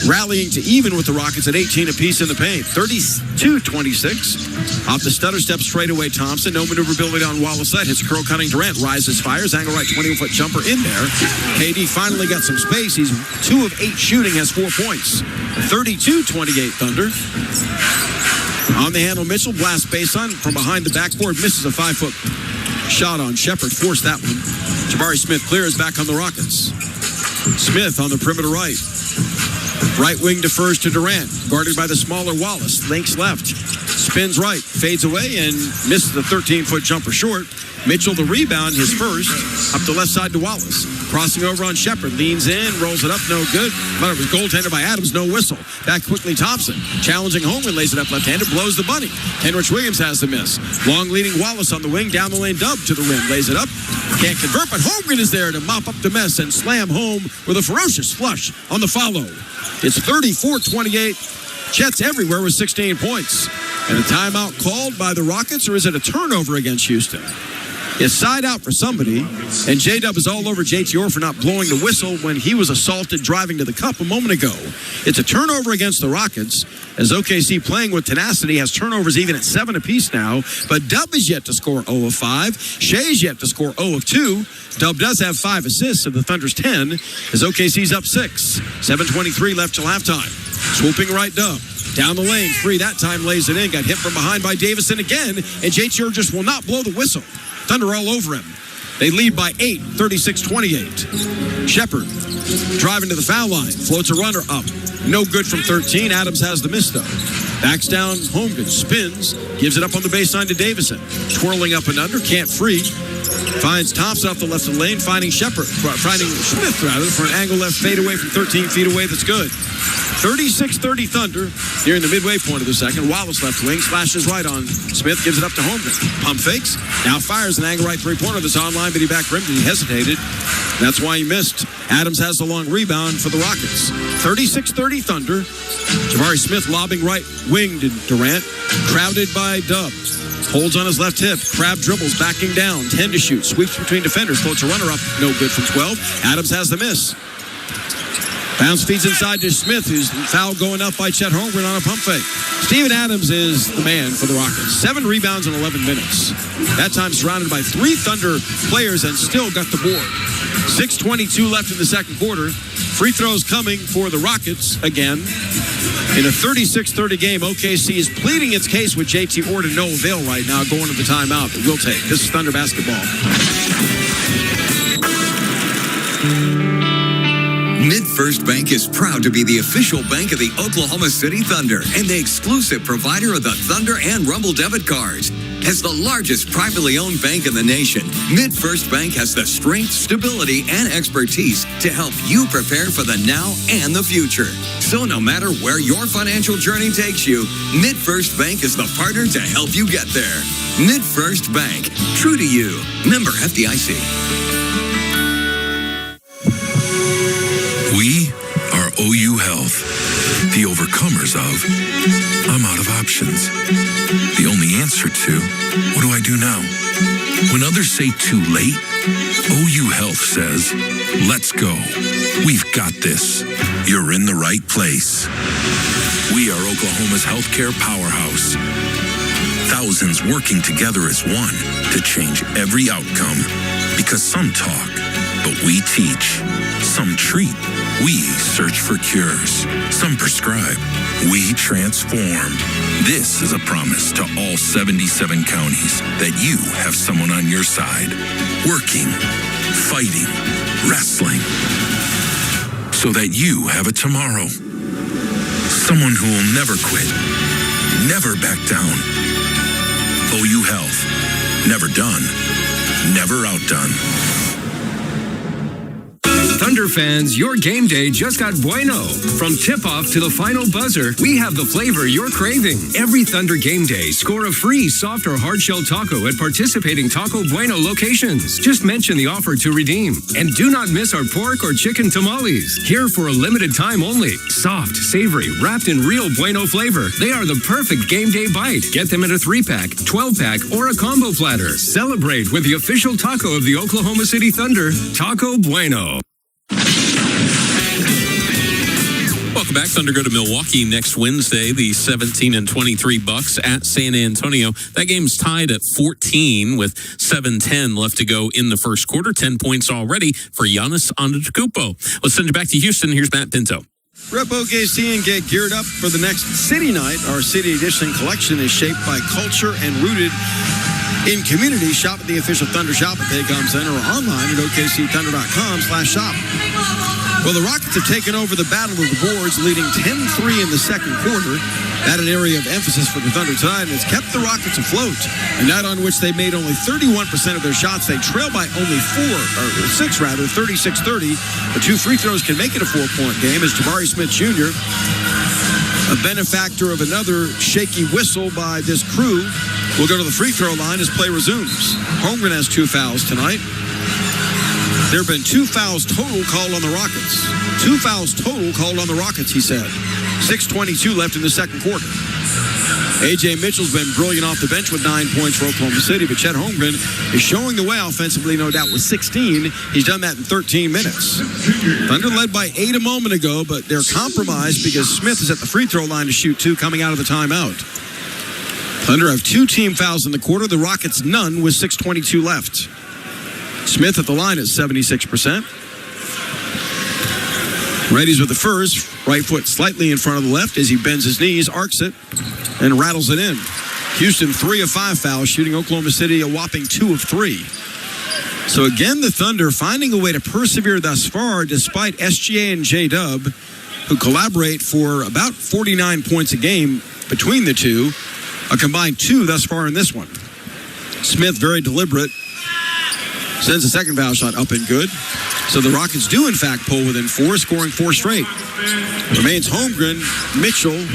rallying to even with the Rockets at 18 apiece in the paint. 32-26. Off the stutter step straightaway Thompson. No maneuverability on Wallace. Hits a curl cutting Durant. Rises, fires. Angle right 20-foot jumper in there. KD finally got some space. He's 2 of 8 shooting, has 4 points. 32-28 Thunder. On the handle, Mitchell blasts baseline from behind the backboard. Misses a 5-foot shot on Shepard. Forced that one. Jabari Smith clears back on the Rockets. Smith on the perimeter right. Right wing defers to Durant. Guarded by the smaller Wallace. Links left. Spins right. Fades away and misses the 13-foot jumper short. Mitchell the rebound, his first. Up the left side to Wallace. Crossing over on Shepard. Leans in. Rolls it up. No good. But it was goaltended by Adams. No whistle. Back quickly Thompson. Challenging Holmgren. Lays it up left-handed. Blows the bunny. Kenrich Williams has the miss. Long leading Wallace on the wing. Down the lane. Dub to the rim. Lays it up. Can't convert, but Holmgren is there to mop up the mess and slam home with a ferocious flush on the follow. It's 34-28. Jets everywhere with 16 points. And a timeout called by the Rockets, or is it a turnover against Houston? It's side out for somebody, and J-Dub is all over JT Orr for not blowing the whistle when he was assaulted driving to the cup a moment ago. It's a turnover against the Rockets, as OKC playing with tenacity has turnovers even at 7 apiece now, but Dub is yet to score 0 of 5. Shea's yet to score 0 of 2. Dub does have 5 assists of the Thunder's 10, as OKC's up 6. 7:23 left till halftime. Swooping right Dub. Down the lane, 3 that time, lays it in. Got hit from behind by Davison again, and JT Orr just will not blow the whistle. Thunder all over him. They lead by 8, 36-28. Shepard driving to the foul line. Floats a runner up. No good from 13. Adams has the miss, though. Backs down Holmgren. Spins. Gives it up on the baseline to Davison. Twirling up and under. Can't free. Finds Thompson off the left of the lane. Finding Smith, for an angle left fadeaway from 13 feet away. That's good. 36-30 Thunder nearing the midway point of the second. Wallace left wing, slashes right on Smith, gives it up to Holmgren. Pump fakes, now fires an angle right three-pointer that's online, but he back rimmed and he hesitated. That's why he missed. Adams has the long rebound for the Rockets. 36-30 Thunder. Jabari Smith lobbing right wing to Durant, crowded by Dub. Holds on his left hip. Crab dribbles, backing down. 10 to shoot. Sweeps between defenders. Floats a runner up. No good from 12. Adams has the miss. Bounce feeds inside to Smith, who's foul going up by Chet Holmgren on a pump fake. Steven Adams is the man for the Rockets. 7 rebounds in 11 minutes. That time surrounded by 3 Thunder players and still got the board. 6:22 left in the second quarter. Free throws coming for the Rockets again. In a 36-30 game, OKC is pleading its case with JT Orr to no avail right now, going to the timeout that we'll take. This is Thunder basketball. Mid MidFirst Bank is proud to be the official bank of the Oklahoma City Thunder and the exclusive provider of the Thunder and Rumble debit cards. As the largest privately owned bank in the nation, MidFirst Bank has the strength, stability, and expertise to help you prepare for the now and the future. So no matter where your financial journey takes you, MidFirst Bank is the partner to help you get there. MidFirst Bank, true to you. Member FDIC. We are OU Health, the overcomers of I'm out of options. The only answer to what do I do now? When others say too late, OU Health says, let's go. We've got this. You're in the right place. We are Oklahoma's healthcare powerhouse. Thousands working together as one to change every outcome. Because some talk, but we teach. Some treat. We search for cures. Some prescribe. We transform. This is a promise to all 77 counties that you have someone on your side, working, fighting, wrestling, so that you have a tomorrow. Someone who will never quit, never back down. OU Health. Never done, never outdone. Thunder fans, your game day just got bueno. From tip-off to the final buzzer, we have the flavor you're craving. Every Thunder game day, score a free soft or hard-shell taco at participating Taco Bueno locations. Just mention the offer to redeem. And do not miss our pork or chicken tamales. Here for a limited time only. Soft, savory, wrapped in real Bueno flavor. They are the perfect game day bite. Get them in a 3-pack, 12-pack, or a combo platter. Celebrate with the official taco of the Oklahoma City Thunder, Taco Bueno. Welcome back. Thunder go to Milwaukee next Wednesday. The 17-23 Bucks at San Antonio. That game's tied at 14 with 7:10 left to go in the first quarter. 10 points already for Giannis Antetokounmpo. Let's send it back to Houston. Here's Matt Pinto. Rep OKC and get geared up for the next City Night. Our City Edition collection is shaped by culture and rooted in community. Shop at the official Thunder shop at Paycom Center or online at okcthunder.com/shop. Well, the Rockets have taken over the battle of the boards, leading 10-3 in the second quarter. That an area of emphasis for the Thunder tonight, and it's kept the Rockets afloat. A night on which they made only 31% of their shots. They trail by only 36-30. The 2 free throws can make it a 4-point game as Jabari Smith Jr., a benefactor of another shaky whistle by this crew, will go to the free throw line as play resumes. Holmgren has 2 fouls tonight. There have been 2 fouls total called on the Rockets. 2 fouls total called on the Rockets, he said. 6:22 left in the second quarter. A.J. Mitchell's been brilliant off the bench with 9 points for Oklahoma City, but Chet Holmgren is showing the way offensively, no doubt, with 16. He's done that in 13 minutes. Thunder led by 8 a moment ago, but they're compromised because Smith is at the free throw line to shoot 2 coming out of the timeout. Thunder have 2 team fouls in the quarter. The Rockets none with 6:22 left. Smith at the line at 76%. Reddy's with the first. Right foot slightly in front of the left as he bends his knees, arcs it, and rattles it in. Houston 3 of 5 fouls, shooting Oklahoma City a whopping 2 of 3. So again, the Thunder finding a way to persevere thus far despite SGA and J-Dub, who collaborate for about 49 points a game between the two, a combined 2 thus far in this one. Smith very deliberate. Sends the second foul shot up and good. So the Rockets do, in fact, pull within 4, scoring 4 straight. Remains Holmgren, Mitchell,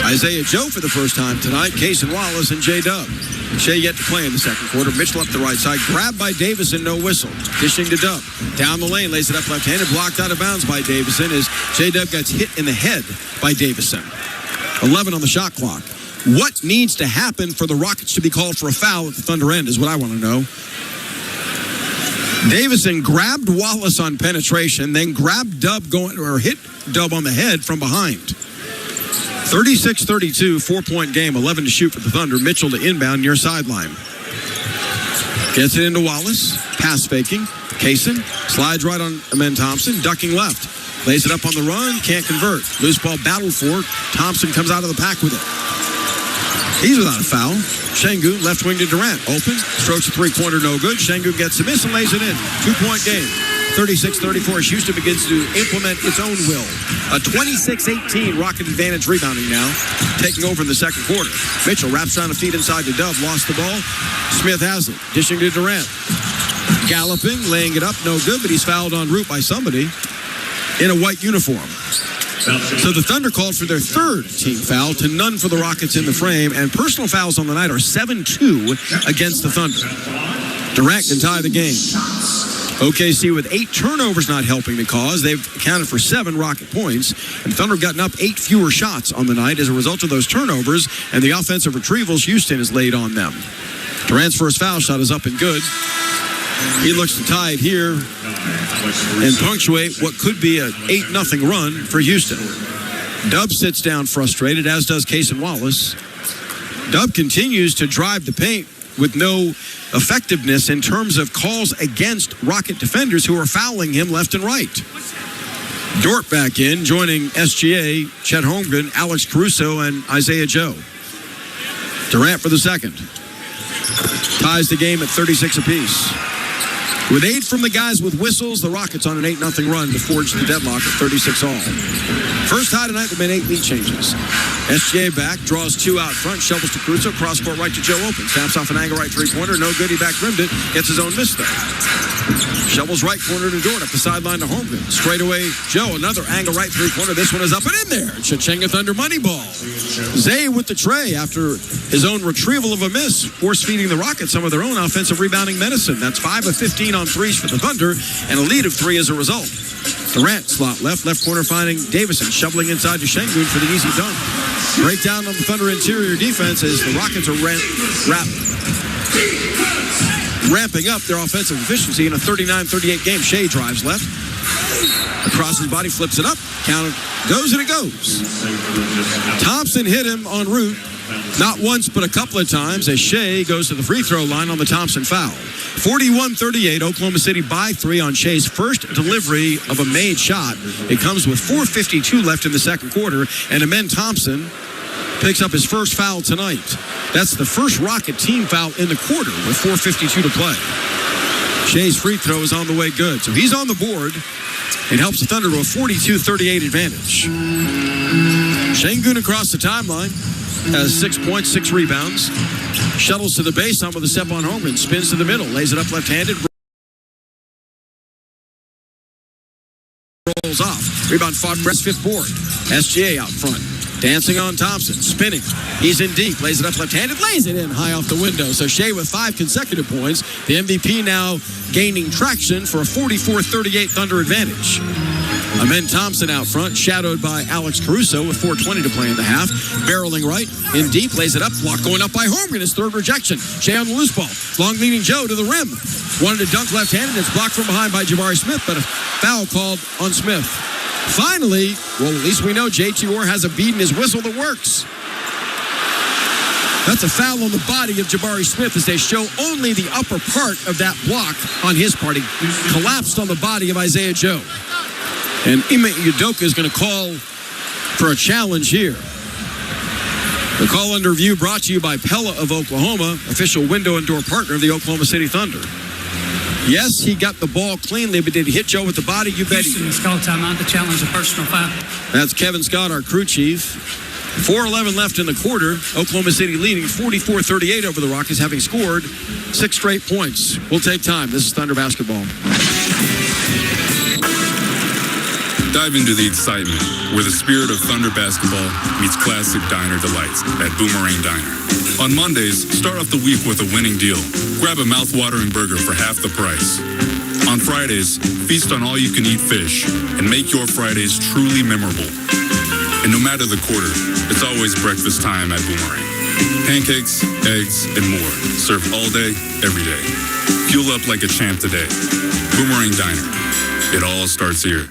Isaiah Joe for the first time tonight, Cason Wallace, and J-Dub. Shea yet to play in the second quarter. Mitchell up the right side, grabbed by Davison, no whistle. Dishing to Dub. Down the lane, lays it up left-handed, blocked out of bounds by Davison as J-Dub gets hit in the head by Davison. 11 on the shot clock. What needs to happen for the Rockets to be called for a foul at the Thunder end is what I want to know. Davison grabbed Wallace on penetration, then grabbed Dub hit Dub on the head from behind. 36-32, 4-point game, 11 to shoot for the Thunder. Mitchell to inbound near sideline. Gets it into Wallace, pass faking. Cason slides right on Amen Thompson, ducking left. Lays it up on the run, can't convert. Loose ball battled for. Thompson comes out of the pack with it. He's without a foul. Şengün, left wing to Durant. Open. Strokes a 3-pointer, no good. Şengün gets a miss and lays it in. 2-point game. 36-34 as Houston begins to implement its own will. A 26-18 Rocket advantage rebounding now, taking over in the second quarter. Mitchell wraps around a feed inside to Dove, lost the ball. Smith has it, dishing to Durant. Galloping, laying it up, no good, but he's fouled en route by somebody in a white uniform. So the Thunder called for their third team foul to none for the Rockets in the frame, and personal fouls on the night are 7-2 against the Thunder. Durant can tie the game. OKC with 8 turnovers not helping the cause. They've accounted for 7 Rocket points, and Thunder have gotten up 8 fewer shots on the night as a result of those turnovers and the offensive retrievals Houston has laid on them. Durant's first foul shot is up and good. He looks to tie it here and punctuate what could be an 8-0 run for Houston. Dub sits down frustrated, as does Cason Wallace. Dub continues to drive the paint with no effectiveness in terms of calls against Rocket defenders who are fouling him left and right. Dort back in, joining SGA, Chet Holmgren, Alex Caruso, and Isaiah Joe. Durant for the second. Ties the game at 36 apiece. With 8 from the guys with whistles, the Rockets on an 8-0 run to forge the deadlock at 36 all. First tie tonight, there have been 8 lead changes. SGA back, draws 2 out front, shovels to Caruso, cross-court right to Joe Open. Taps off an angle right three-pointer, no good, he back-rimmed it, gets his own miss there. Shovels right corner to Dort, up the sideline to Holmgren. Straight away, Joe, another angle right three-pointer. This one is up and in there. Chachenga Thunder money ball. Zay with the tray after his own retrieval of a miss, force-feeding the Rockets some of their own offensive rebounding medicine. That's 5 of 15 on threes for the Thunder, and a lead of 3 as a result. Durant slot left corner finding Davison, shoveling inside to Şengün for the easy dunk. Breakdown on the Thunder interior defense as the Rockets are ramping up their offensive efficiency in a 39-38 game. Shea drives left. Across his body, flips it up. Count goes and it goes. Thompson hit him en route, not once but a couple of times, as Shea goes to the free throw line on the Thompson foul. 41-38, Oklahoma City by 3 on Shea's first delivery of a made shot. It comes with 4:52 left in the second quarter, and Amen Thompson picks up his first foul tonight. That's the first Rocket team foul in the quarter with 4:52 to play. Shea's free throw is on the way good, so he's on the board. It helps the Thunder to a 42-38 advantage. Şengün across the timeline has 6 points, 6 rebounds. Shuttles to the baseline with a step on Holmgren. Spins to the middle, lays it up left-handed. Rolls off. Rebound fought press, 5th board. SGA out front. Dancing on Thompson, spinning. He's in deep, lays it up left-handed, lays it in high off the window. So Shea with 5 consecutive points. The MVP now gaining traction for a 44-38 Thunder advantage. Amen Thompson out front, shadowed by Alex Caruso with 4:20 to play in the half. Barreling right, in deep, lays it up, block going up by Holmgren, his third rejection. Shea on the loose ball, long leading Joe to the rim. Wanted to dunk left-handed, it's blocked from behind by Jabari Smith, but a foul called on Smith. Finally, well, at least we know JT Orr has a bead in his whistle that works. That's a foul on the body of Jabari Smith as they show only the upper part of that block on his part. He collapsed on the body of Isaiah Joe. And Ime Udoka is going to call for a challenge here. The call under review brought to you by Pella of Oklahoma, official window and door partner of the Oklahoma City Thunder. Yes, he got the ball cleanly, but did he hit Joe with the body? You bet he did. Call timeout to challenge a personal foul. That's Kevin Scott, our crew chief. 4:11 left in the quarter. Oklahoma City leading 44-38 over the Rockets, having scored 6 straight points. We'll take time. This is Thunder basketball. Dive into the excitement where the spirit of Thunder basketball meets classic diner delights at Boomerang Diner. On Mondays, start off the week with a winning deal. Grab a mouth-watering burger for half the price. On Fridays, feast on all-you-can-eat fish and make your Fridays truly memorable. And no matter the quarter, it's always breakfast time at Boomerang. Pancakes, eggs, and more, served all day, every day. Fuel up like a champ today. Boomerang Diner. It all starts here.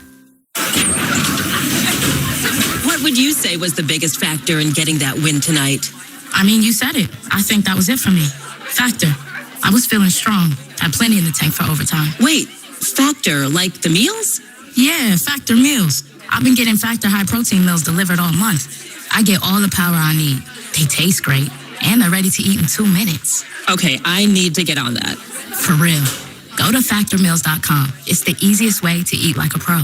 What would you say was the biggest factor in getting that win tonight? I mean, you said it. I think that was it for me. Factor. I was feeling strong. Had plenty in the tank for overtime. Wait, Factor, like the meals? Yeah, Factor meals. I've been getting Factor high protein meals delivered all month. I get all the power I need. They taste great, and they're ready to eat in 2 minutes. Okay, I need to get on that. For real. Go to factormeals.com. It's the easiest way to eat like a pro.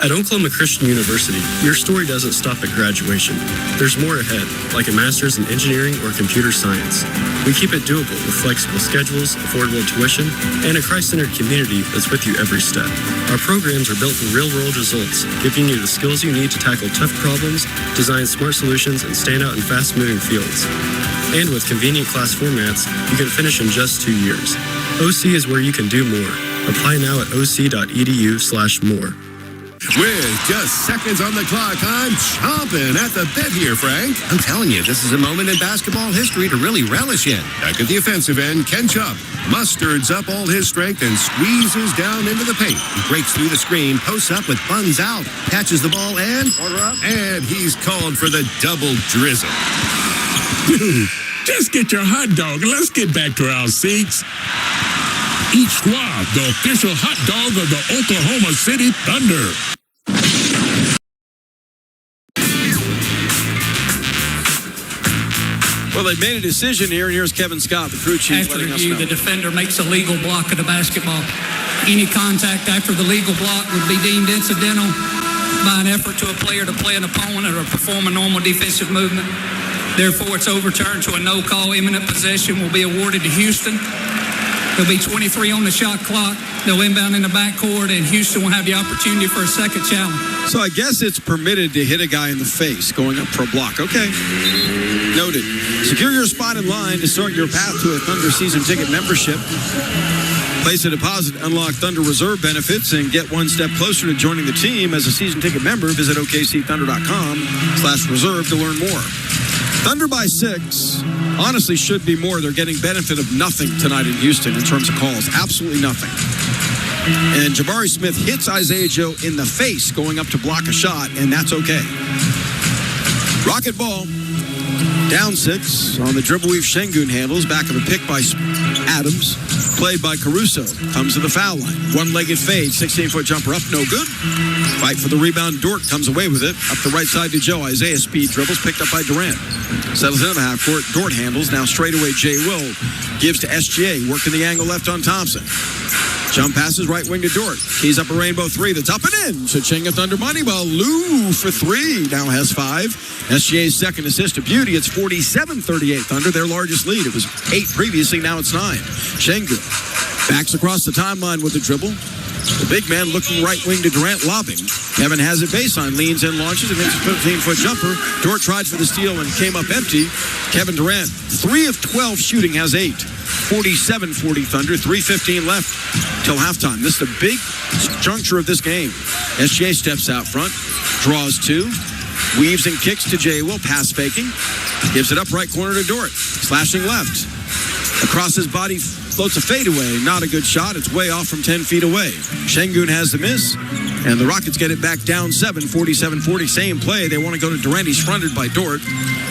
At Oklahoma Christian University, your story doesn't stop at graduation. There's more ahead, like a master's in engineering or computer science. We keep it doable with flexible schedules, affordable tuition, and a Christ-centered community that's with you every step. Our programs are built for real-world results, giving you the skills you need to tackle tough problems, design smart solutions, and stand out in fast-moving fields. And with convenient class formats, you can finish in just 2 years. OC is where you can do more. Apply now at oc.edu/more. With just seconds on the clock, I'm chomping at the bit here, Frank. I'm telling you, this is a moment in basketball history to really relish in. Back at the offensive end, Ken Chubb mustereds up all his strength and squeezes down into the paint. He breaks through the screen, posts up with buns out, catches the ball, and he's called for the double drizzle. Just get your hot dog and let's get back to our seats. Eat Squad, the official hot dog of the Oklahoma City Thunder. Well, they made a decision here, and here's Kevin Scott, the crew chief. After review, the defender makes a legal block of the basketball. Any contact after the legal block would be deemed incidental by an effort to a player to play an opponent or perform a normal defensive movement. Therefore, it's overturned to a no call. Imminent possession will be awarded to Houston. There'll be 23 on the shot clock. They'll inbound in the backcourt, and Houston will have the opportunity for a second challenge. So I guess it's permitted to hit a guy in the face going up for a block. Okay. Noted. Secure your spot in line to start your path to a Thunder season ticket membership. Place a deposit, unlock Thunder Reserve benefits, and get one step closer to joining the team as a season ticket member. Visit OKCThunder.com/reserve to learn more. Thunder by 6. Honestly, should be more. They're getting benefit of nothing tonight in Houston in terms of calls. Absolutely nothing. And Jabari Smith hits Isaiah Joe in the face going up to block a shot, and that's okay. Rocket ball. Down 6 on the dribble weave. Şengün handles. Back of a pick by Adams. Played by Caruso. Comes to the foul line. One-legged fade. 16-foot jumper up. No good. Fight for the rebound. Dort comes away with it. Up the right side to Joe. Isaiah speed dribbles. Picked up by Durant. Settles into the half court. Dort handles. Now straight away Jay Will. Gives to SGA. Working the angle left on Thompson. Jump passes right wing to Dort. Keys up a rainbow 3 that's up and in. Cha-ching at Thunder money ball. Lou for 3. Now has 5. SGA's second assist to Beauty. It's 47-38 Thunder. Their largest lead. It was 8 previously. Now it's 9. Şengün backs across the timeline with the dribble. The big man looking right wing to Durant, lobbing. Kevin has it baseline, leans in, launches, and hits a 15-foot jumper. Dort tried for the steal and came up empty. Kevin Durant, 3 of 12 shooting, has 8. 47-40 Thunder, 3:15 left till halftime. This is the big juncture of this game. SGA steps out front, draws 2, weaves and kicks to Jay Will, pass faking, gives it up right corner to Dort, slashing left. Across his body, floats a fadeaway. Not a good shot. It's way off from 10 feet away. Şengün has the miss, and the Rockets get it back down 7, 47-40. Same play. They want to go to Durant. He's fronted by Dort.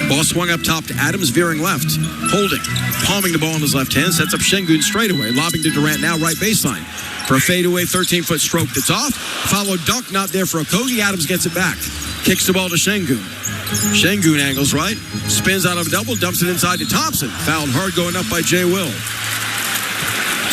Ball swung up top to Adams, veering left. Holding. Palming the ball in his left hand. Sets up Şengün straightaway. Lobbing to Durant now right baseline. For a fadeaway 13-foot stroke that's off. Follow dunk, not there for Okogie. Adams gets it back. Kicks the ball to Şengün. Şengün angles right. Spins out of a double. Dumps it inside to Thompson. Fouled hard going up by Jay Will.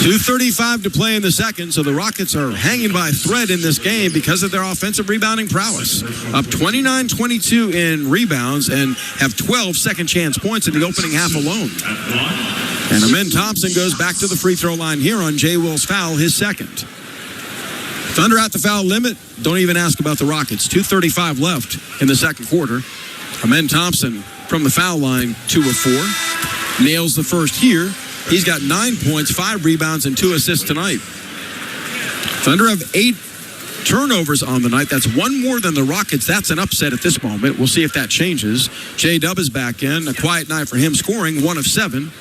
2:35 to play in the second, so the Rockets are hanging by a thread in this game because of their offensive rebounding prowess. Up 29-22 in rebounds and have 12 second chance points in the opening half alone. And Amen Thompson goes back to the free throw line here on Jay Will's foul, his second. Thunder at the foul limit. Don't even ask about the Rockets. 2:35 left in the second quarter. Amen Thompson from the foul line, 2 of 4. Nails the first here. He's got 9 points, 5 rebounds, and 2 assists tonight. Thunder have 8 turnovers on the night. That's 1 more than the Rockets. That's an upset at this moment. We'll see if that changes. J-Dub is back in. A quiet night for him, scoring 1 of 7.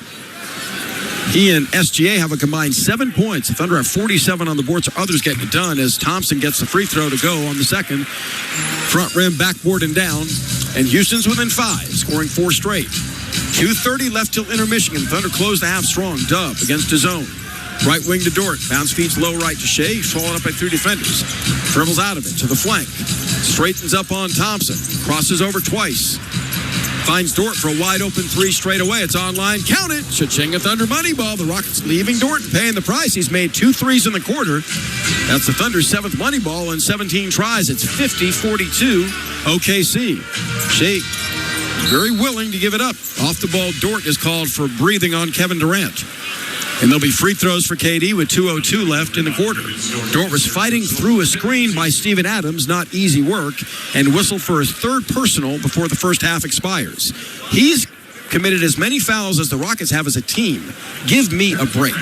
He and SGA have a combined 7 points. The Thunder have 47 on the board, so others getting it done as Thompson gets the free throw to go on the second. Front rim, backboard, and down. And Houston's within 5, scoring 4 straight. 2:30 left till intermission. Thunder closed the half strong. Dub against his own. Right wing to Dort. Bounce feeds low right to Shea. Swallowed up by 3 defenders. Dribbles out of it to the flank. Straightens up on Thompson. Crosses over twice. Finds Dort for a wide open three straight away. It's online. Count it. Cha-ching, a Thunder money ball. The Rockets leaving Dort, paying the price. He's made 2 threes in the quarter. That's the Thunder's 7th money ball in 17 tries. It's 50-42 OKC. Shea very willing to give it up. Off the ball, Dort is called for breathing on Kevin Durant. And there'll be free throws for KD with 2:02 left in the quarter. Dort was fighting through a screen by Steven Adams, not easy work, and whistled for his 3rd personal before the first half expires. He's committed as many fouls as the Rockets have as a team. Give me a break.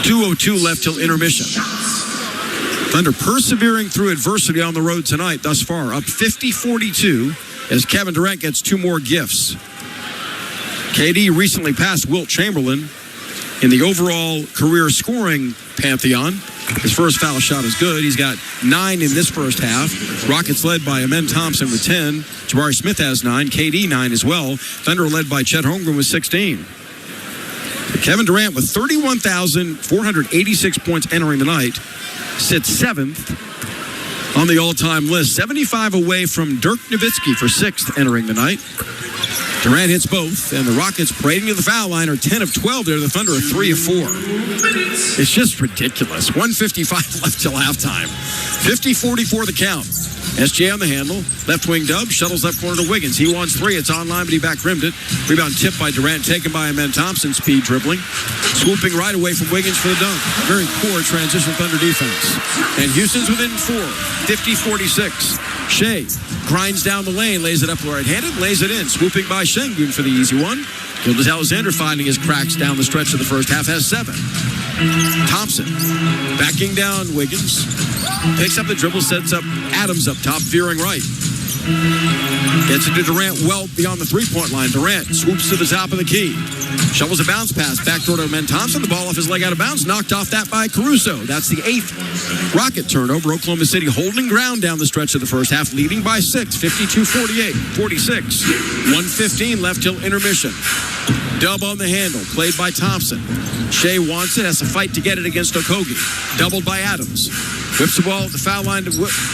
2:02 left till intermission. Thunder persevering through adversity on the road tonight thus far, up 50-42 as Kevin Durant gets 2 more gifts. KD recently passed Wilt Chamberlain in the overall career scoring pantheon. His first foul shot is good. He's got 9 in this first half. Rockets led by Amen Thompson with 10. Jabari Smith has 9. KD 9 as well. Thunder led by Chet Holmgren with 16. Kevin Durant with 31,486 points entering the night sits 7th on the all-time list. 75 away from Dirk Nowitzki for 6th entering the night. Durant hits both, and the Rockets parading to the foul line are 10 of 12 there. The Thunder are 3 of 4. It's just ridiculous. 1:55 left till halftime. 50-44 the count. SJ on the handle. Left wing Dub shuttles left corner to Wiggins. He wants 3. It's online, but he back rimmed it. Rebound tipped by Durant, taken by Amen Thompson. Speed dribbling. Swooping right away from Wiggins for the dunk. Very poor transition Thunder defense. And Houston's within 4. 50-46. Shea grinds down the lane, lays it up right-handed, lays it in. Swooping by Şengün for the easy one. Gilgeous-Alexander finding his cracks down the stretch of the first half, has 7. Thompson backing down Wiggins. Picks up the dribble, sets up Adams up top, veering right. Gets it to Durant well beyond the three-point line. Durant swoops to the top of the key. Shovels a bounce pass backdoor to Amen Thompson. The ball off his leg out of bounds. Knocked off that by Caruso. That's the 8th Rocket turnover. Oklahoma City holding ground down the stretch of the first half, leading by 6. 52-48. 46. 1:15 left till intermission. Dub on the handle. Played by Thompson. Shea wants it. Has to fight to get it against Okogie. Doubled by Adams. Whips the ball at the foul line to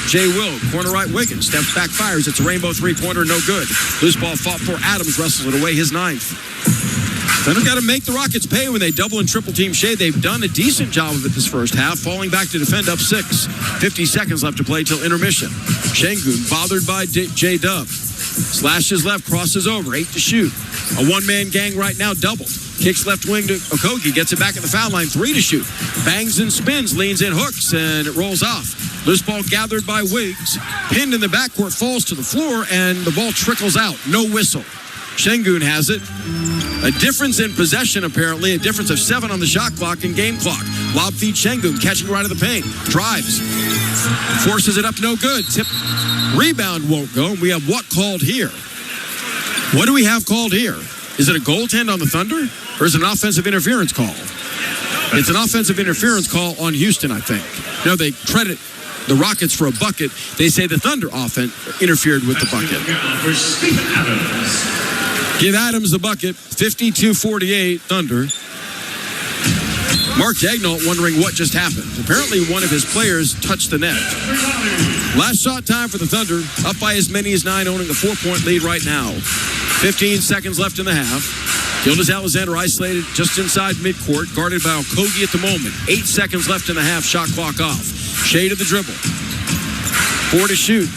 Jay Will. Corner right Wiggins. Steps back, fires. It's a rainbow three-pointer. No good. Loose ball fought for. Adams wrestles it away. His 9th. Thunder's got to make the Rockets pay when they double and triple team Shea. They've done a decent job of it this first half, falling back to defend up 6. 50 seconds left to play till intermission. Şengün bothered by J-Dub. Slashes left, crosses over. 8 to shoot. A one-man gang right now, doubled. Kicks left wing to Okogie, gets it back at the foul line, 3 to shoot. Bangs and spins, leans in, hooks, and it rolls off. Loose ball gathered by Wiggs. Pinned in the backcourt, falls to the floor, and the ball trickles out. No whistle. Şengün has it. A difference in possession, apparently. A difference of 7 on the shot clock and game clock. Lob feed Şengün, catching right of the paint. Drives. Forces it up, no good. Tip. Rebound won't go. We have what called here? What do we have called here? Is it a goaltend on the Thunder? Or is it an offensive interference call? It's an offensive interference call on Houston, I think. No, they credit the Rockets for a bucket. They say the Thunder offense interfered with the bucket. Give Adams the bucket. 52-48 Thunder. Mark Daignault wondering what just happened. Apparently one of his players touched the net. Last shot time for the Thunder. Up by as many as 9, owning a 4-point lead right now. 15 seconds left in the half. Gilgeous-Alexander isolated just inside midcourt, guarded by Okogie at the moment. 8 seconds left in the half, shot clock off. Shea to the dribble. 4 to shoot.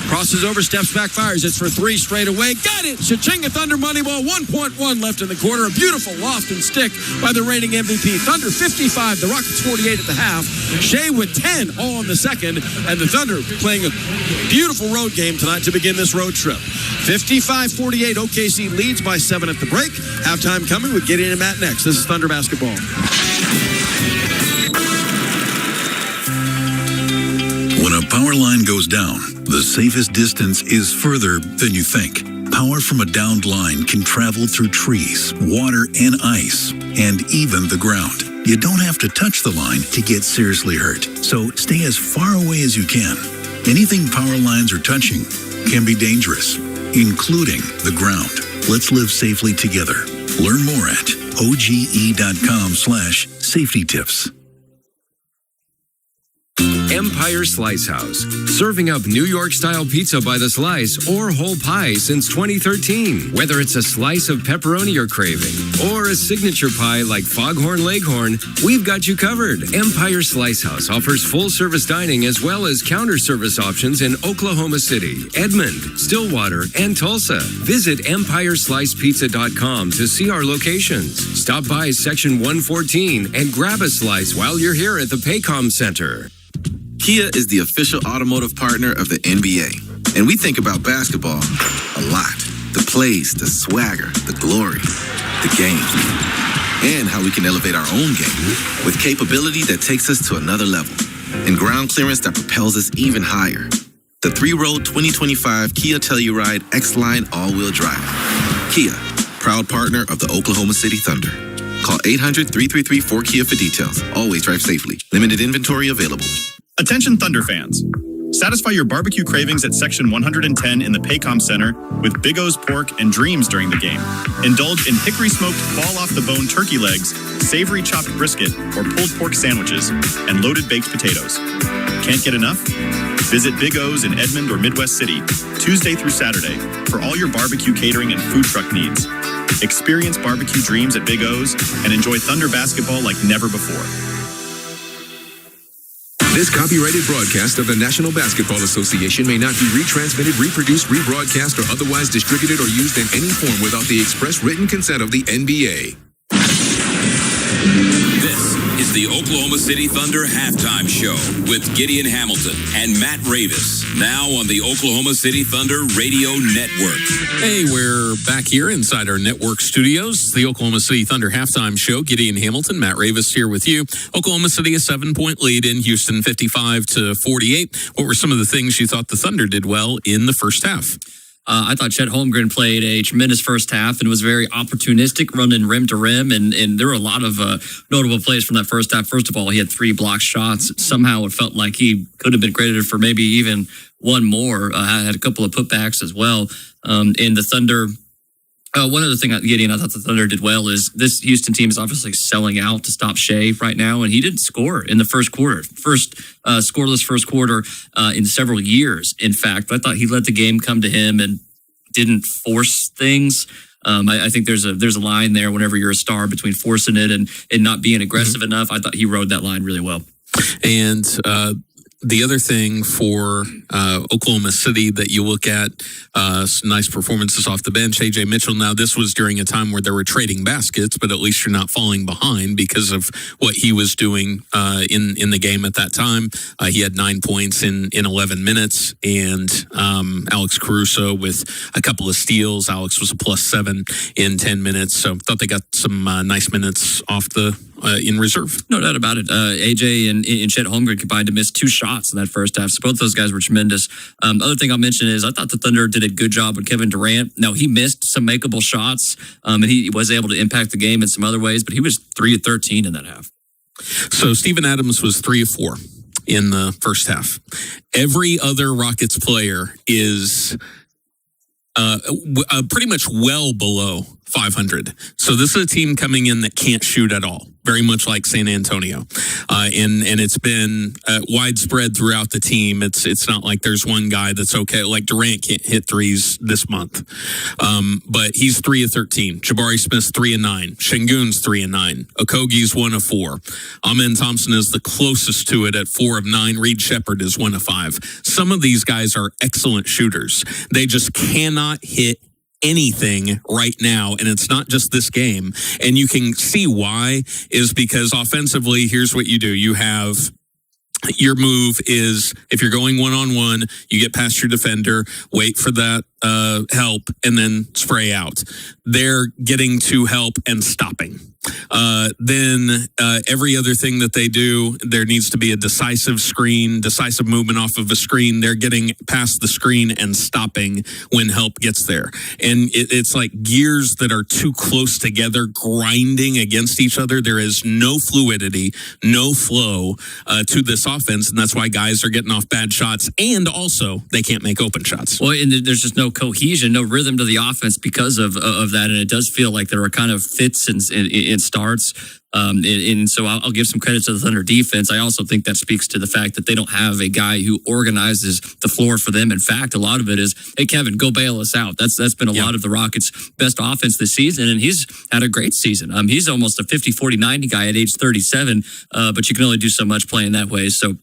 Crosses over, steps back, fires. It's for 3 straight away. Got it! Cha-ching, a Thunder money ball. 1.1 left in the quarter. A beautiful loft and stick by the reigning MVP. Thunder 55, the Rockets 48 at the half. Shea with 10 all in the second. And the Thunder playing a beautiful road game tonight to begin this road trip. 55-48, OKC leads by 7 at the break. Halftime coming with Gideon and Matt next. This is Thunder Basketball. When a power line goes down, the safest distance is further than you think. Power from a downed line can travel through trees, water, and ice, and even the ground. You don't have to touch the line to get seriously hurt, so stay as far away as you can. Anything power lines are touching can be dangerous, including the ground. Let's live safely together. Learn more at oge.com/safety tips. Empire Slice House, serving up New York-style pizza by the slice or whole pie since 2013. Whether it's a slice of pepperoni you're craving or a signature pie like Foghorn Leghorn, we've got you covered. Empire Slice House offers full-service dining as well as counter-service options in Oklahoma City, Edmond, Stillwater, and Tulsa. Visit EmpireSlicePizza.com to see our locations. Stop by Section 114 and grab a slice while you're here at the Paycom Center. Kia is the official automotive partner of the NBA. And we think about basketball a lot. The plays, the swagger, the glory, the game. And how we can elevate our own game with capability that takes us to another level. And ground clearance that propels us even higher. The 3-row 2025 Kia Telluride X-Line all-wheel drive. Kia, proud partner of the Oklahoma City Thunder. Call 800-333-4KIA for details. Always drive safely. Limited inventory available. Attention Thunder fans. Satisfy your barbecue cravings at Section 110 in the Paycom Center with Big O's Pork and Dreams during the game. Indulge in hickory-smoked fall-off-the-bone turkey legs, savory chopped brisket or pulled pork sandwiches, and loaded baked potatoes. Can't get enough? Visit Big O's in Edmond or Midwest City, Tuesday through Saturday, for all your barbecue catering and food truck needs. Experience barbecue dreams at Big O's and enjoy Thunder basketball like never before. This copyrighted broadcast of the National Basketball Association may not be retransmitted, reproduced, rebroadcast, or otherwise distributed or used in any form without the express written consent of the NBA. This is the Oklahoma City Thunder halftime show with Gideon Hamilton and Matt Ravis. Now on the Oklahoma City Thunder Radio Network. Hey, we're back here inside our network studios. The Oklahoma City Thunder halftime show. Gideon Hamilton, Matt Ravis here with you. Oklahoma City a 7-point lead in Houston, 55-48. What were some of the things you thought the Thunder did well in the first half? I thought Chet Holmgren played a tremendous first half and was very opportunistic, running rim to rim. And there were a lot of notable plays from that first half. First of all, he had 3 blocked shots. Somehow it felt like he could have been credited for maybe even one more. Had a couple of putbacks as well. And the Thunder, one other thing, Gideon, I thought the Thunder did well is this Houston team is obviously selling out to stop Shea right now, and he didn't score in the first quarter. Scoreless first quarter in several years. In fact, I thought he let the game come to him and didn't force things. I think there's a line there whenever you're a star between forcing it and not being aggressive enough. I thought he rode that line really well. And the other thing for Oklahoma City that you look at, some nice performances off the bench. A.J. Mitchell, now this was during a time where they were trading baskets, but at least you're not falling behind because of what he was doing in the game at that time. He had 9 points in 11 minutes, and Alex Caruso with a couple of steals. Alex was a +7 in 10 minutes, so thought they got some nice minutes off the in reserve. No doubt about it. AJ and Chet Holmgren combined to miss 2 shots in that first half. So both those guys were tremendous. Other thing I'll mention is I thought the Thunder did a good job with Kevin Durant. Now, he missed some makeable shots, and he was able to impact the game in some other ways, but he was 3 of 13 in that half. So Steven Adams was 3 of 4 in the first half. Every other Rockets player is pretty much well below 500. So this is a team coming in that can't shoot at all, very much like San Antonio. And it's been widespread throughout the team. It's not like there's one guy that's okay. Like Durant can't hit threes this month. But he's 3 of 13. Jabari Smith's 3 of 9. Şengün's 3 of 9. Okogie's 1 of 4. Amen Thompson is the closest to it at 4 of 9. Reed Shepherd is 1 of 5. Some of these guys are excellent shooters. They just cannot hit anything right now, and it's not just this game. And you can see why is because offensively, here's what you do. You have your move is if you're going one-on-one, you get past your defender, wait for that help, and then spray out. They're getting to help and stopping. Then every other thing that they do, there needs to be a decisive movement off of a screen. They're getting past the screen and stopping when help gets there. And it's like gears that are too close together, grinding against each other. There is no fluidity, no flow to this offense, and that's why guys are getting off bad shots, and also they can't make open shots. Well, and there's just no cohesion, no rhythm to the offense because of that, and it does feel like there are kind of fits and starts. And so I'll give some credit to the Thunder defense. I also think that speaks to the fact that they don't have a guy who organizes the floor for them. In fact, a lot of it is, hey, Kevin, go bail us out. That's been a lot of the Rockets' best offense this season, and he's had a great season. He's almost a 50-40-90 guy at age 37, but you can only do so much playing that way. So,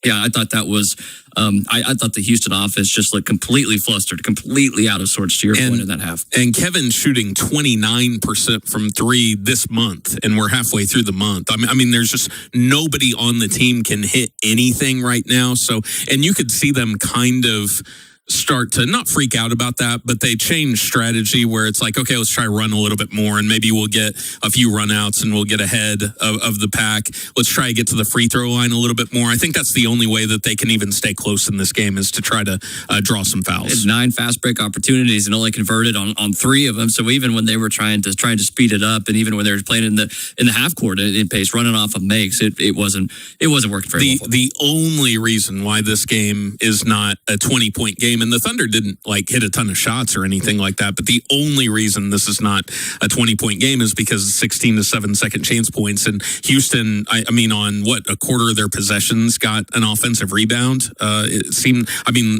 yeah, I thought that was I thought the Houston offense just looked completely flustered, completely out of sorts to your point in that half. And Kevin's shooting 29% from three this month, and we're halfway through the month. I mean, there's just nobody on the team can hit anything right now. So, and you could see them kind of start to not freak out about that, but they change strategy where it's like, okay, let's try to run a little bit more, and maybe we'll get a few runouts and we'll get ahead of the pack. Let's try to get to the free throw line a little bit more. I think that's the only way that they can even stay close in this game is to try to draw some fouls. 9 fast break opportunities and only converted on 3 of them. So even when they were trying to speed it up, and even when they were playing in the half court in pace, running off of makes, it wasn't working very well. The only reason why this game is not a 20-point game, and the Thunder didn't hit a ton of shots or anything like that, but the only reason this is not a 20-point game is because 16 to 7 second chance points. And Houston, I mean, on a quarter of their possessions got an offensive rebound. It seemed,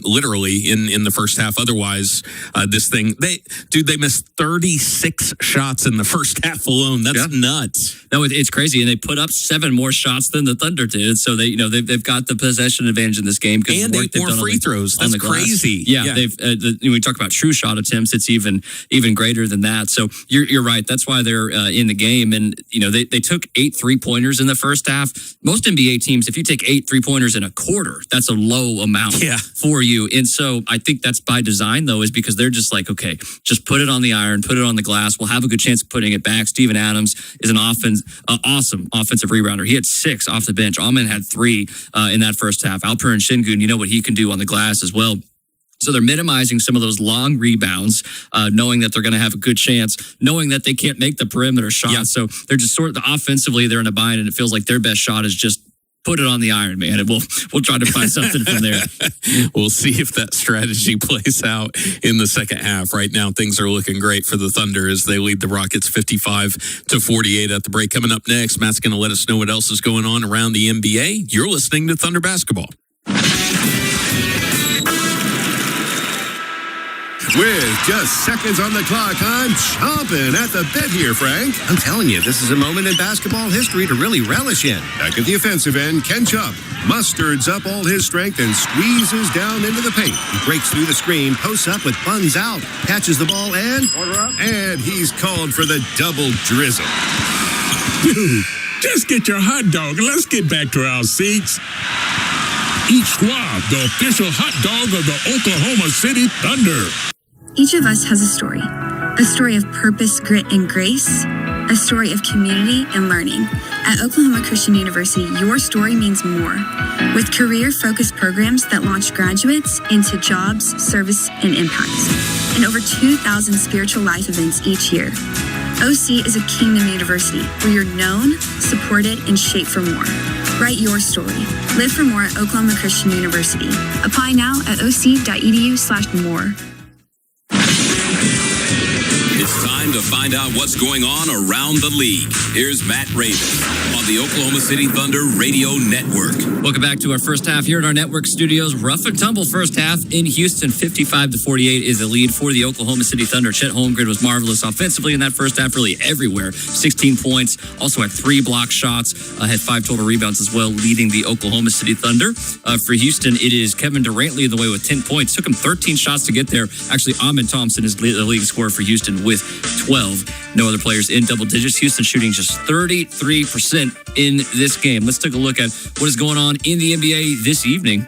literally in the first half. Otherwise, this thing, they missed 36 shots in the first half alone. That's nuts. No, it's crazy, and they put up 7 more shots than the Thunder did. So they've got the possession advantage in this game, and 8 more free throws. That's crazy. Yeah. They've we talk about true shot attempts. It's even greater than that. So you're right. That's why they're in the game. And they took 8 3-pointers in the first half. Most NBA teams, if you take 8 3-pointers in a quarter, that's a low amount for you. And so I think that's by design, though, is because they're just like, okay, just put it on the iron, put it on the glass. We'll have a good chance of putting it back. Steven Adams is an awesome offensive rebounder. He had 6 off the bench. Alman had 3 in that first half. Alperen Şengün, you know what he can do on the glass as well. So they're minimizing some of those long rebounds, knowing that they're going to have a good chance, knowing that they can't make the perimeter shot. Yeah. So they're just offensively, they're in a bind, and it feels like their best shot is just put it on the iron, man. And we'll try to find something from there. We'll see if that strategy plays out in the second half. Right now, things are looking great for the Thunder as they lead the Rockets 55-48 at the break. Coming up next, Matt's going to let us know what else is going on around the NBA. You're listening to Thunder Basketball. With just seconds on the clock, I'm chomping at the bit here, Frank. I'm telling you, this is a moment in basketball history to really relish in. Back at the offensive end, Ken Chubb mustereds up all his strength and squeezes down into the paint. He breaks through the screen, posts up with buns out, catches the ball, and he's called for the double drizzle. Dude, just get your hot dog and let's get back to our seats. Eat Squad, the official hot dog of the Oklahoma City Thunder. Each of us has a story of purpose, grit, and grace, a story of community and learning. At Oklahoma Christian University, your story means more. With career-focused programs that launch graduates into jobs, service, and impact, and over 2,000 spiritual life events each year. OC is a kingdom university where you're known, supported, and shaped for more. Write your story. Live for more at Oklahoma Christian University. Apply now at oc.edu/more. It's time to find out what's going on around the league. Here's Matt Raven on the Oklahoma City Thunder Radio Network. Welcome back to our first half here at our network studios. Rough and tumble first half in Houston. 55-48 is the lead for the Oklahoma City Thunder. Chet Holmgren was marvelous offensively in that first half, really everywhere. 16 points, also had 3 block shots, had 5 total rebounds as well, leading the Oklahoma City Thunder. For Houston, it is Kevin Durant leading the way with 10 points. Took him 13 shots to get there. Actually, Amen Thompson is the leading scorer for Houston with 12. No other players in double digits. Houston shooting just 33% in this game. Let's take a look at what is going on in the NBA this evening.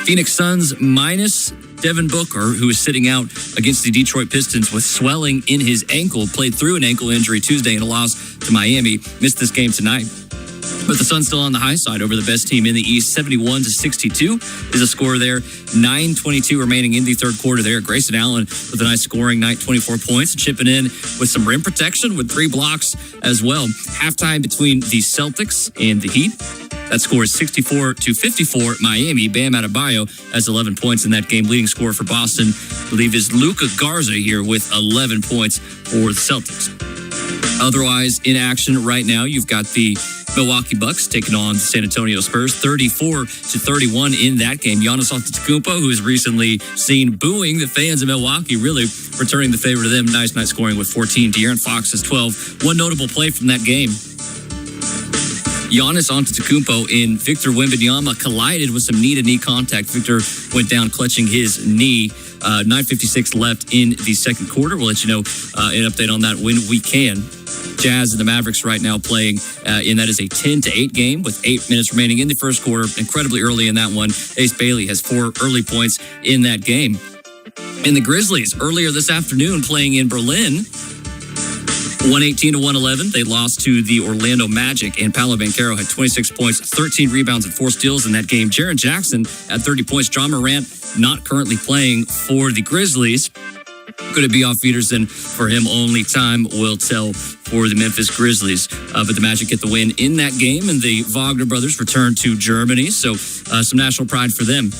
Phoenix Suns minus Devin Booker, who is sitting out against the Detroit Pistons with swelling in his ankle, played through an ankle injury Tuesday in a loss to Miami. Missed this game tonight. But the Suns still on the high side over the best team in the East. 71-62 is a score there. 9:22 remaining in the third quarter there. Grayson Allen with a nice scoring night, 24 points. Chipping in with some rim protection with 3 blocks as well. Halftime between the Celtics and the Heat. That score is 64-54. Miami, Bam Adebayo has 11 points in that game. Leading scorer for Boston, I believe, is Luka Garza here with 11 points for the Celtics. Otherwise, in action right now, you've got the Milwaukee Bucks taking on the San Antonio Spurs, 34-31 in that game. Giannis Antetokounmpo, who has recently seen booing the fans of Milwaukee, really returning the favor to them. Nice night scoring with 14. De'Aaron Fox has 12. One notable play from that game. Giannis Antetokounmpo and Victor Wembanyama collided with some knee-to-knee contact. Victor went down clutching his knee. 9:56 left in the second quarter. We'll let you know an update on that when we can. Jazz and the Mavericks right now playing, and that is a 10-8 game with 8 minutes remaining in the first quarter. Incredibly early in that one. Ace Bailey has 4 early points in that game. And the Grizzlies earlier this afternoon playing in Berlin, 118-111. They lost to the Orlando Magic, and Paolo Banchero had 26 points, 13 rebounds, and 4 steals in that game. Jaren Jackson had 30 points. John Morant not currently playing for the Grizzlies. Could it be off Peterson? For him, only time will tell for the Memphis Grizzlies. But the Magic get the win in that game, and the Wagner brothers return to Germany. So some national pride for them.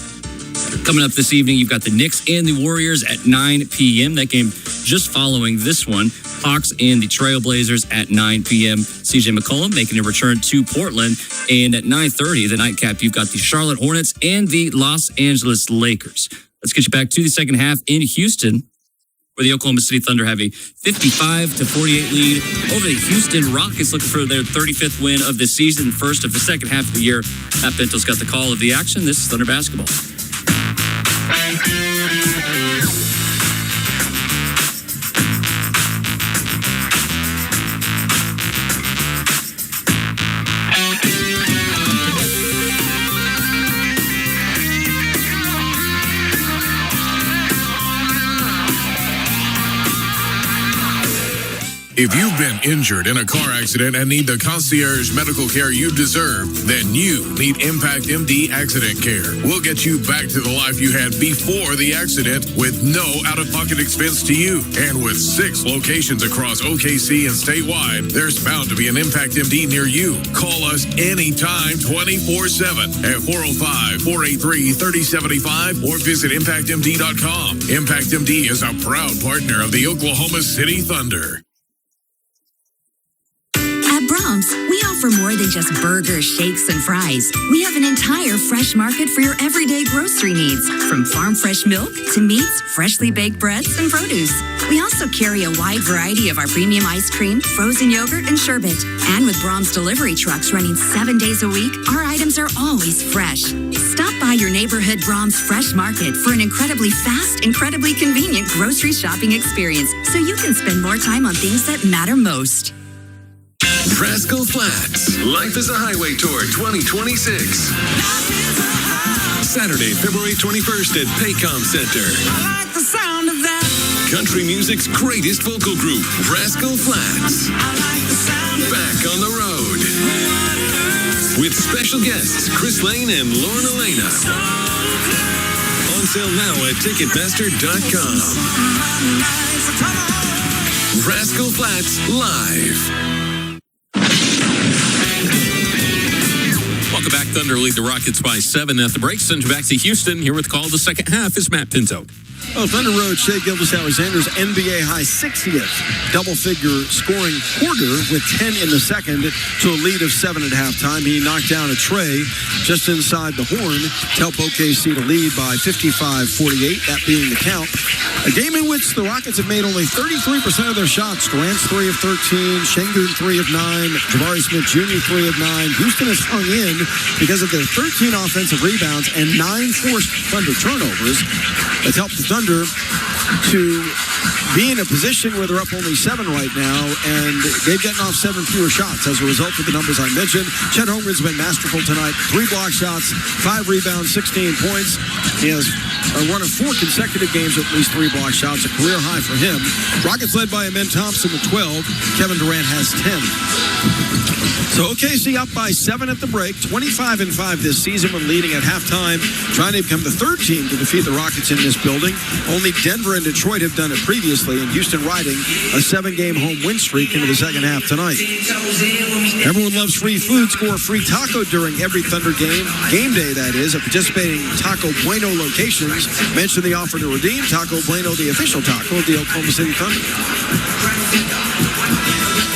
Coming up this evening, you've got the Knicks and the Warriors at 9 p.m. That game just following this one. Hawks and the Trailblazers at 9 p.m. CJ McCollum making a return to Portland. And at 9:30, the nightcap, you've got the Charlotte Hornets and the Los Angeles Lakers. Let's get you back to the second half in Houston, where the Oklahoma City Thunder have a 55-48 lead over the Houston Rockets, looking for their 35th win of the season, first of the second half of the year. Matt Pinto's got the call of the action. This is Thunder Basketball. If you've been injured in a car accident and need the concierge medical care you deserve, then you need Impact MD Accident Care. We'll get you back to the life you had before the accident with no out-of-pocket expense to you. And with 6 locations across OKC and statewide, there's bound to be an Impact MD near you. Call us anytime 24/7 at 405-483-3075 or visit ImpactMD.com. Impact MD is a proud partner of the Oklahoma City Thunder. At Brahms, we offer more than just burgers, shakes, and fries. We have an entire fresh market for your everyday grocery needs, from farm fresh milk to meats, freshly baked breads, and produce. We also carry a wide variety of our premium ice cream, frozen yogurt, and sherbet. And with Brahms delivery trucks running 7 days a week, our items are always fresh. Stop by your neighborhood Brahms Fresh Market for an incredibly fast, incredibly convenient grocery shopping experience, so you can spend more time on things that matter most. Rascal Flats, Life is a Highway Tour 2026. Saturday, February 21st at Paycom Center. I like the sound of that. Country music's greatest vocal group, Rascal Flats. I like the sound of back on the road. With special guests, Chris Lane and Lauren Elena. On sale now at Ticketmaster.com. Rascal Flats Live. Welcome back. Thunder lead the Rockets by 7 at the break. Send you back to Houston. Here with call of the second half is Matt Pinto. Oh, Thunder Road, Shea Gilgeous-Alexander's NBA high 60th double-figure scoring quarter with 10 in the second to a lead of 7 at halftime. He knocked down a tray just inside the horn to help OKC to lead by 55-48, that being the count. A game in which the Rockets have made only 33% of their shots. Durant's 3 of 13, Şengün 3 of 9, Jabari Smith Jr. 3 of 9. Houston has hung in because of their 13 offensive rebounds and 9 forced Thunder turnovers. That's helped the Thunder to be in a position where they're up only 7 right now, and they've gotten off 7 fewer shots as a result of the numbers I mentioned. Chet Holmgren's been masterful tonight. 3 block shots, 5 rebounds, 16 points. He has a run of 4 consecutive games with at least 3 block shots, a career high for him. Rockets led by Amen Thompson with 12. Kevin Durant has 10. So OKC up by 7 at the break, 25-5 this season when leading at halftime, trying to become the 3rd team to defeat the Rockets in this building. Only Denver and Detroit have done it previously, and Houston riding a 7-game home win streak into the second half tonight. Everyone loves free food. Score a free taco during every Thunder game. Game day, that is, at participating Taco Bueno locations. Mention the offer to redeem. Taco Bueno, the official taco of the Oklahoma City Thunder.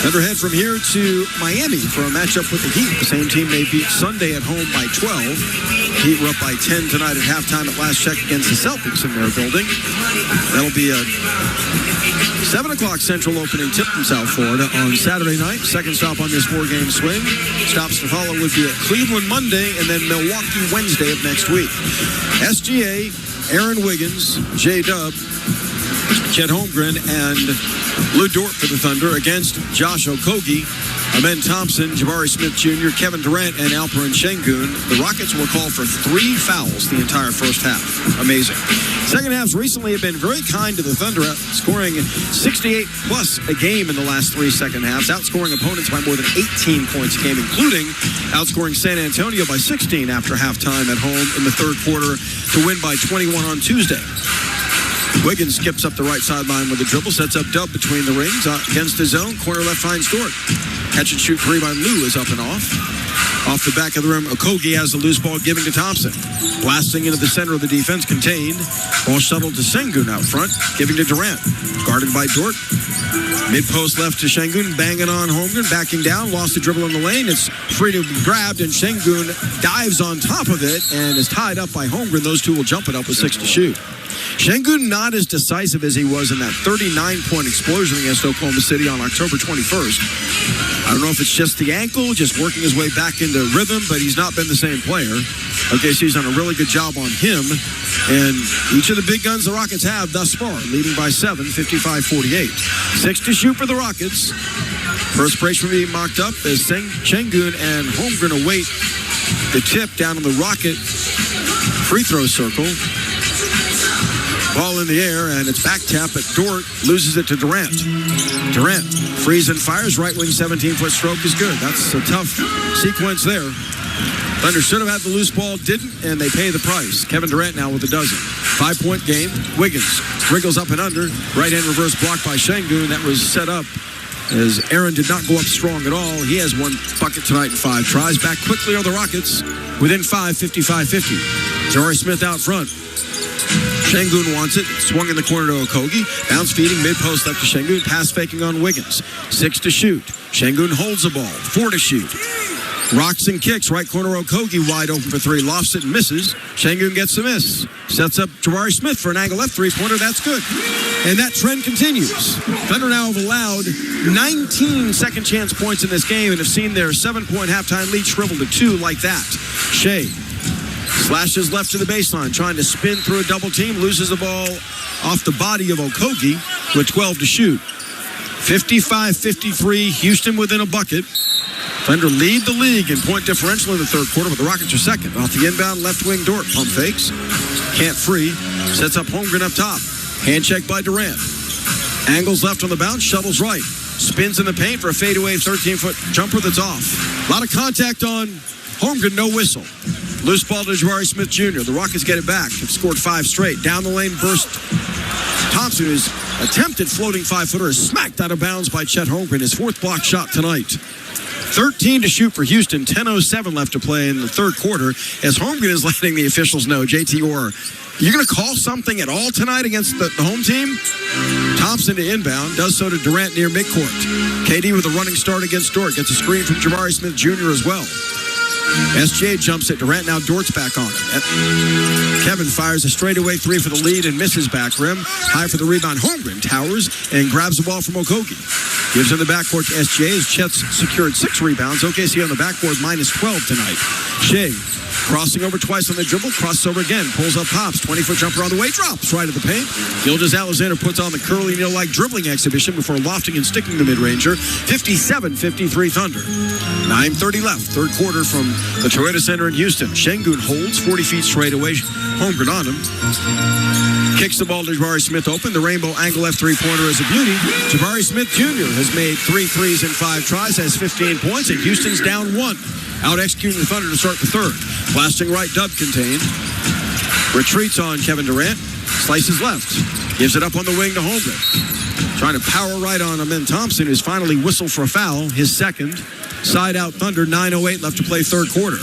Thunder head from here to Miami for a matchup with the Heat. The same team they beat Sunday at home by 12. Heat were up by 10 tonight at halftime at last check against the Celtics in their building. That'll be a 7 o'clock Central opening tip from South Florida on Saturday night. Second stop on this 4-game swing. Stops to follow would be at Cleveland Monday and then Milwaukee Wednesday of next week. SGA, Aaron Wiggins, J-Dub, Chet Holmgren, and Lou Dort for the Thunder against Josh Okogie, Amen Thompson, Jabari Smith Jr., Kevin Durant, and Alperen Şengün. The Rockets were called for 3 fouls the entire first half. Amazing. Second halves recently have been very kind to the Thunder, scoring 68-plus a game in the last 3 second halves, outscoring opponents by more than 18 points a game, including outscoring San Antonio by 16 after halftime at home in the third quarter to win by 21 on Tuesday. Wiggins skips up the right sideline with a dribble, sets up Dub between the rings against his own. Corner left finds Dort. Catch and shoot 3 by Lou is up and off. Off the back of the rim, Okogie has the loose ball, giving to Thompson. Blasting into the center of the defense, contained. Ball shuttled to Şengün out front, giving to Durant. Guarded by Dort. Mid-post left to Şengün, banging on Holmgren, backing down, lost the dribble in the lane. It's free to be grabbed, and Şengün dives on top of it and is tied up by Holmgren. Those two will jump it up with 6 to shoot. Şengün not as decisive as he was in that 39-point explosion against Oklahoma City on October 21st. I don't know if it's just the ankle, just working his way back into rhythm, but he's not been the same player. OKC's done a really good job on him, and each of the big guns the Rockets have thus far, leading by 7, 55-48. 6 to shoot for the Rockets. Perspiration being mocked up as Şengün and Holmgren await the tip down on the Rocket free throw circle. Ball in the air, and it's back tap, but Dort loses it to Durant. Durant frees and fires. Right wing 17-foot stroke is good. That's a tough sequence there. Thunder should have had the loose ball, didn't, and they pay the price. Kevin Durant now with a dozen. 5-point game. Wiggins wriggles up and under. Right-hand reverse block by Şengün. That was set up as Aaron did not go up strong at all. He has 1 bucket tonight in 5 tries. Back quickly are the Rockets within 5, 55-50. Jabari Smith out front. Şengün wants it. Swung in the corner to Okogie. Bounce feeding, mid-post left to Şengün. Pass faking on Wiggins. 6 to shoot. Şengün holds the ball. 4 to shoot. Rocks and kicks. Right corner Okogie wide open for 3. Lofts it and misses. Şengün gets the miss. Sets up Jabari Smith for an angle left 3-pointer. That's good. And that trend continues. Thunder now have allowed 19 second chance points in this game and have seen their 7-point halftime lead shrivel to 2 like that. Shea slashes left to the baseline, trying to spin through a double team, loses the ball off the body of Okogie with 12 to shoot. 55-53, Houston within a bucket. Thunder lead the league in point differential in the third quarter, but the Rockets are second. Off the inbound, left wing Dort, pump fakes. Can't free, sets up Holmgren up top. Hand check by Durant. Angles left on the bounce, shovels right. Spins in the paint for a fadeaway 13-foot jumper that's off. A lot of contact on Holmgren, no whistle. Loose ball to Jabari Smith Jr. The Rockets get it back. Have scored 5 straight. Down the lane burst. Thompson, who's attempted floating 5-footer, is smacked out of bounds by Chet Holmgren. His 4th block shot tonight. 13 to shoot for Houston. 10:07 left to play in the third quarter as Holmgren is letting the officials know, JT Orr, you're going to call something at all tonight against the home team? Thompson to inbound, does so to Durant near midcourt. KD with a running start against Dort. Gets a screen from Jabari Smith Jr. as well. SGA jumps at Durant, now Dort's back on it. Kevin fires a straightaway 3 for the lead and misses back rim. High for the rebound, Holmgren towers and grabs the ball from Okogie. Gives in the backcourt to SGA as Chet's secured 6 rebounds. OKC on the backboard minus 12 tonight. Shea crossing over twice on the dribble, crosses over again, pulls up hops, 20-foot jumper on the way, drops right at the paint. Gilgeous-Alexander puts on the curly Neal-like dribbling exhibition before lofting and sticking the mid-ranger. 57-53 Thunder. 9:30 left, third quarter from the Toyota Center in Houston. Şengün holds 40 feet straight away. Holmgren on him. Kicks the ball to Jabari Smith open. The rainbow angle left 3-pointer is a beauty. Jabari Smith Jr. has made 3 threes in 5 tries, has 15 points, and Houston's down 1. Out executing the Thunder to start the third. Blasting right, Dub contained. Retreats on Kevin Durant. Slices left. Gives it up on the wing to Holmgren. Trying to power right on Amen Thompson, who's finally whistled for a foul. His second. Side out Thunder. 9:08 left to play third quarter.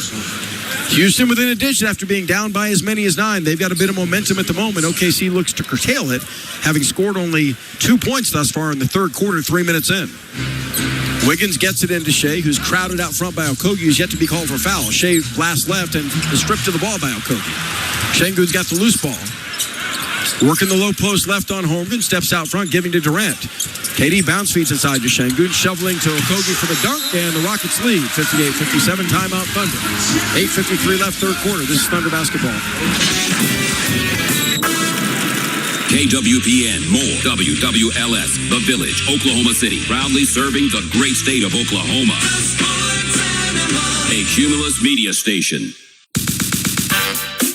Houston within a digit after being down by as many as 9. They've got a bit of momentum at the moment. OKC looks to curtail it, having scored only 2 points thus far in the third quarter, 3 minutes in. Wiggins gets it into Shea, who's crowded out front by Okogie, who's yet to be called for foul. Shea blasts left and is stripped to the ball by Okogie. Sengun's got the loose ball. Working the low post left on Holmgren, steps out front, giving to Durant. KD bounce feeds inside to Sengun, shoveling to Okogie for the dunk, and the Rockets lead, 58-57, timeout Thunder. 8:53 left, third quarter. This is Thunder basketball. KWPN, more WWLS, The Village, Oklahoma City, proudly serving the great state of Oklahoma. A Cumulus media station.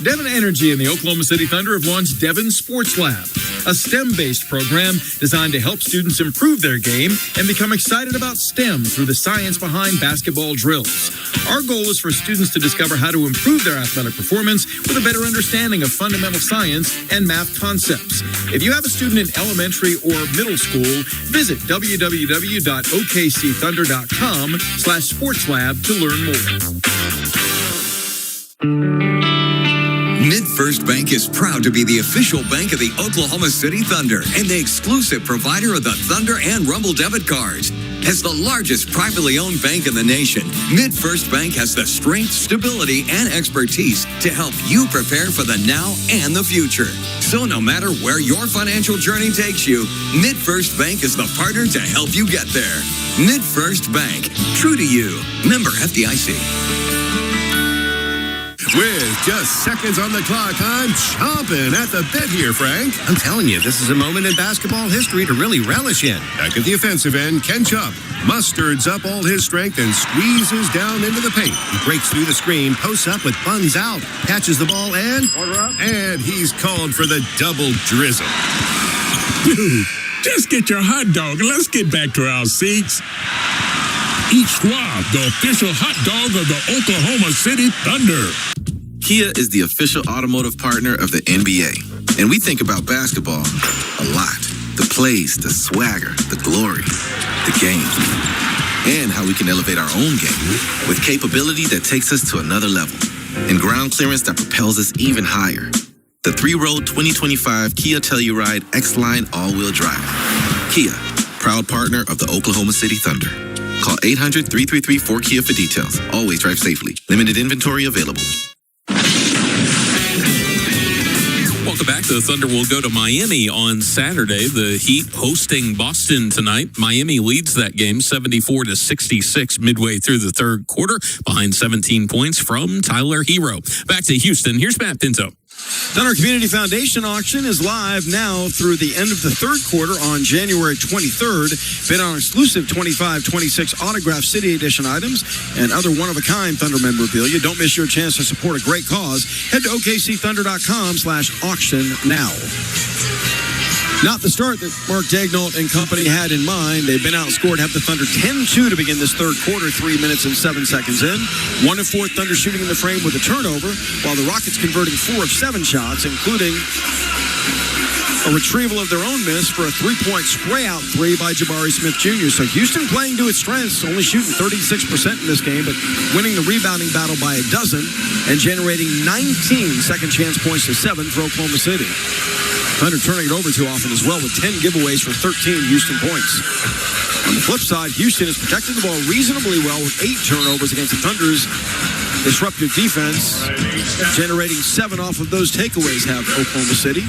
Devon Energy and the Oklahoma City Thunder have launched Devon Sports Lab, a STEM-based program designed to help students improve their game and become excited about STEM through the science behind basketball drills. Our goal is for students to discover how to improve their athletic performance with a better understanding of fundamental science and math concepts. If you have a student in elementary or middle school, visit www.okcthunder.com/sportslab to learn more. MidFirst Bank is proud to be the official bank of the Oklahoma City Thunder and the exclusive provider of the Thunder and Rumble debit cards. As the largest privately owned bank in the nation, MidFirst Bank has the strength, stability, and expertise to help you prepare for the now and the future. So no matter where your financial journey takes you, MidFirst Bank is the partner to help you get there. MidFirst Bank, true to you. Member FDIC. With just seconds on the clock, I'm chomping at the bit here, Frank. I'm telling you, this is a moment in basketball history to really relish in. Back at the offensive end, Ken Chubb mustereds up all his strength and squeezes down into the paint. He breaks through the screen, posts up with buns out, catches the ball, and he's called for the double drizzle. Dude, just get your hot dog and let's get back to our seats. Eat Squab, the official hot dog of the Oklahoma City Thunder. Kia is the official automotive partner of the NBA. And we think about basketball a lot. The plays, the swagger, the glory, the game. And how we can elevate our own game with capability that takes us to another level. And ground clearance that propels us even higher. The 3-row 2025 Kia Telluride X-Line all-wheel drive. Kia, proud partner of the Oklahoma City Thunder. Call 800-333-4KIA for details. Always drive safely. Limited inventory available. Welcome back. The Thunder will go to Miami on Saturday. The Heat hosting Boston tonight. Miami leads that game 74-66 midway through the third quarter, behind 17 points from Tyler Hero. Back to Houston. Here's Matt Pinto. Thunder Community Foundation auction is live now through the end of the third quarter on January 23rd. Bid on exclusive 25-26 autographed City Edition items and other one-of-a-kind Thunder memorabilia. Don't miss your chance to support a great cause. Head to okcthunder.com/auction now. Not the start that Mark Daignault and company had in mind. They've been outscored, have the Thunder 10-2 to begin this third quarter, 3 minutes and 7 seconds in. 1 of 4 Thunder shooting in the frame with a turnover, while the Rockets converting 4 of 7 shots, including a retrieval of their own miss for a three-point spray-out three by Jabari Smith Jr. So Houston playing to its strengths, only shooting 36% in this game, but winning the rebounding battle by a dozen and generating 19 second-chance points to 7 for Oklahoma City. Thunder turning it over too often as well, with 10 giveaways for 13 Houston points. On the flip side, Houston has protected the ball reasonably well with 8 turnovers against the Thunder's disruptive defense. Generating 7 off of those takeaways have Oklahoma City.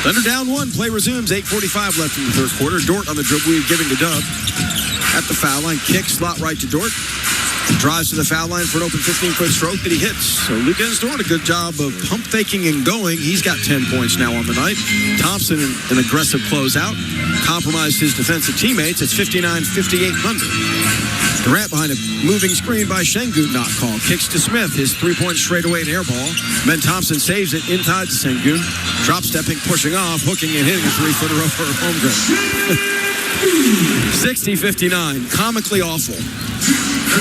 Thunder down 1. Play resumes. 8:45 left in the third quarter. Dort on the dribble, giving to Dub. At the foul line, kick, slot right to Dort. Drives to the foul line for an open 15-foot stroke that he hits. So Lucas Dort, a good job of pump faking and going. He's got 10 points now on the night. Thompson, an aggressive closeout, compromised his defensive teammates. It's 59-58 Thunder. Durant behind a moving screen by Sengun, not called. Kicks to Smith, his three-point straightaway and air ball. Ben Thompson saves it inside to Sengun. Drop-stepping, pushing off, hooking and hitting a three-footer over Holmgren. 60-59, comically awful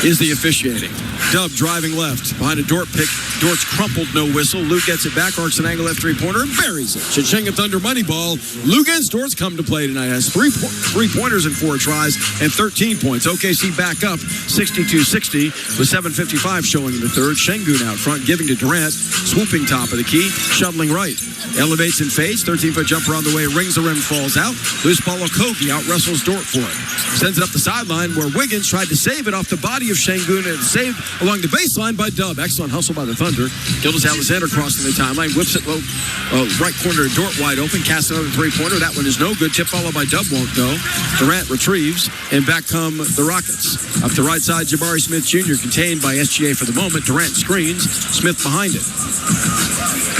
is the officiating. Dub driving left behind a Dort pick. Dort's crumpled, no whistle. Lou gets it back, arcs an angle left three-pointer, and buries it. Chichinga Thunder money ball. Lou against Dort's come to play tonight. Has three-pointers in 4 tries and 13 points. OKC back up 62-60 with 7:55 showing in the third. Şengün out front, giving to Durant. Swooping top of the key, shoveling right. Elevates and fades. 13-foot jumper on the way. Rings the rim, falls out. Loose ball, Okogie out-wrestles Dort for it. Sends it up the sideline where Wiggins tried to save it off the body of Şengün and saved along the baseline by Dub. Excellent hustle by the Thunder. Gilgeous-Alexander crossing the timeline. Whips it low. Right corner, Dort wide open. Casts another three-pointer. That one is no good. Tip followed by Dub won't go. Durant retrieves, and back come the Rockets. Up the right side, Jabari Smith Jr. contained by SGA for the moment. Durant screens. Smith behind it.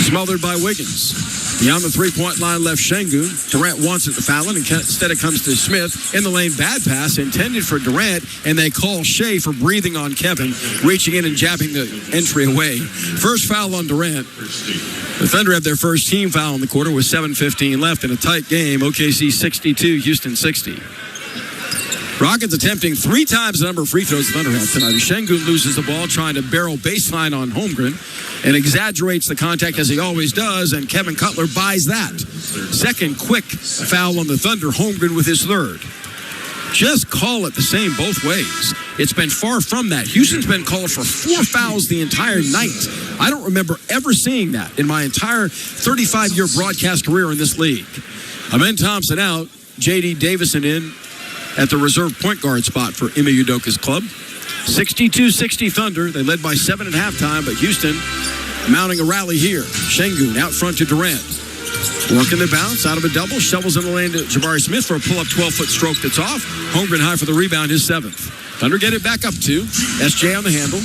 Smothered by Wiggins. Beyond the three-point line left Şengün. Durant wants it to foul it, and instead it comes to Smith. In the lane, bad pass intended for Durant, and they call Shea for breathing on Kevin, reaching in and jabbing the entry away. First foul on Durant. The Thunder have their first team foul in the quarter with 7:15 left in a tight game. OKC 62, Houston 60. Rockets attempting 3 times the number of free throws the Thunder have tonight. Şengün loses the ball trying to barrel baseline on Holmgren and exaggerates the contact as he always does, and Kevin Cutler buys that. Second quick foul on the Thunder, Holmgren with his third. Just call it the same both ways. It's been far from that. Houston's been called for 4 fouls the entire night. I don't remember ever seeing that in my entire 35-year broadcast career in this league. Amen Thompson out, J.D. Davison in at the reserve point guard spot for Ime Udoka's club. 62-60 Thunder. They led by 7 at halftime, but Houston mounting a rally here. Şengün out front to Durant. Working the bounce out of a double. Shovels in the lane to Jabari Smith for a pull-up 12-foot stroke that's off. Holmgren high for the rebound, his 7th. Thunder get it back up to SJ on the handle.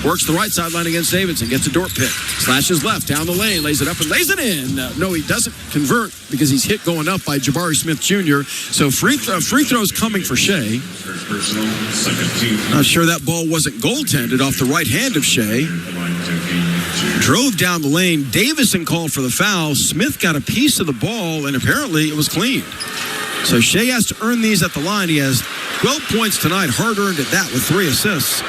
Works the right sideline against Davidson. Gets a Dort pick. Slashes left down the lane. Lays it up and lays it in. No, he doesn't convert because he's hit going up by Jabari Smith Jr. So free throws coming for Shea. Not sure that ball wasn't goaltended off the right hand of Shea. Drove down the lane. Davison called for the foul. Smith got a piece of the ball, and apparently it was clean. So Shea has to earn these at the line. He has 12 points tonight, hard-earned at that with 3 assists.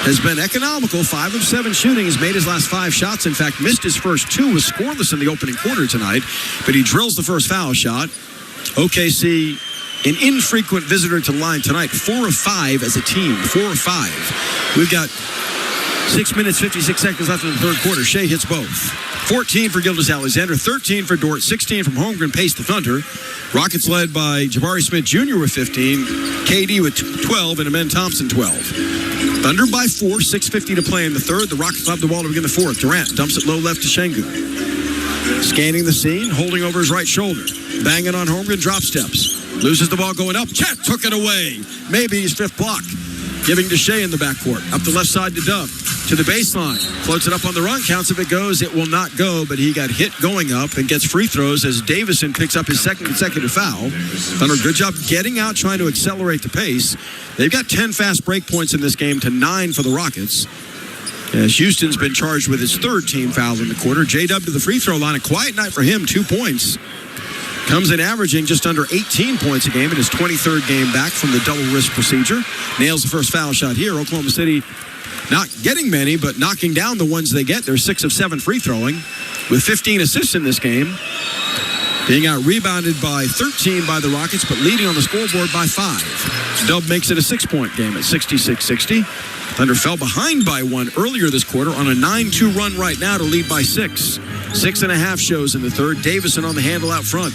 Has been economical, 5 of 7 shooting. He's made his last 5 shots. In fact, missed his first 2, was scoreless in the opening quarter tonight. But he drills the first foul shot. OKC, an infrequent visitor to the line tonight, 4 of 5 as a team, 4 of 5. We've got 6 minutes, 56 seconds left in the third quarter. Shea hits both. 14 for Gilgeous-Alexander, 13 for Dort, 16 from Holmgren, paced the Thunder. Rockets led by Jabari Smith Jr. with 15, KD with 12, and Amen Thompson 12. Thunder by 4, 6:50 to play in the third. The Rockets have the ball to begin the fourth. Durant dumps it low left to Şengün. Scanning the scene, holding over his right shoulder. Banging on Holmgren, drop steps. Loses the ball going up. Chet took it away. Maybe his 5th block. Giving to Shea in the backcourt. Up the left side to Dub. To the baseline. Floats it up on the run. Counts if it goes. It will not go, but he got hit going up and gets free throws as Davison picks up his 2nd consecutive foul. Done a good job getting out, trying to accelerate the pace. They've got 10 fast break points in this game to 9 for the Rockets. As Houston's been charged with his 3rd team foul in the quarter. J-Dub to the free throw line. A quiet night for him, 2 points. Comes in averaging just under 18 points a game in his 23rd game back from the double wrist procedure. Nails the first foul shot here. Oklahoma City not getting many, but knocking down the ones they get. They're 6 of 7 free throwing with 15 assists in this game. Being out rebounded by 13 by the Rockets, but leading on the scoreboard by 5. Dub makes it a 6-point game at 66-60. Thunder fell behind by 1 earlier this quarter on a 9-2 run right now to lead by 6. 6.5 shows in the third. Davison on the handle out front.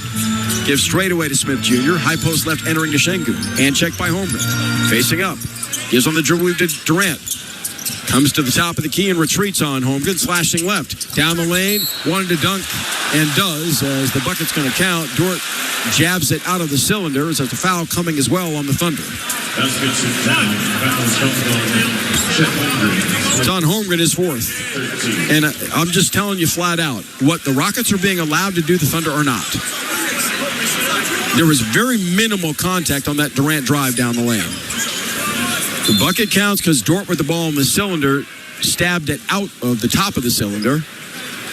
Gives straight away to Smith Jr. High post left entering to Şengün. Hand check by Holmgren. Facing up. Gives on the dribble to Durant. Comes to the top of the key and retreats on Holmgren. Slashing left. Down the lane. Wanted to dunk and does as the bucket's going to count. Dort jabs it out of the cylinder as there's a foul coming as well on the Thunder. It's on Holmgren, his 4th. And I'm just telling you flat out, what the Rockets are being allowed to do, the Thunder are not. There was very minimal contact on that Durant drive down the lane. The bucket counts because Dort with the ball in the cylinder stabbed it out of the top of the cylinder.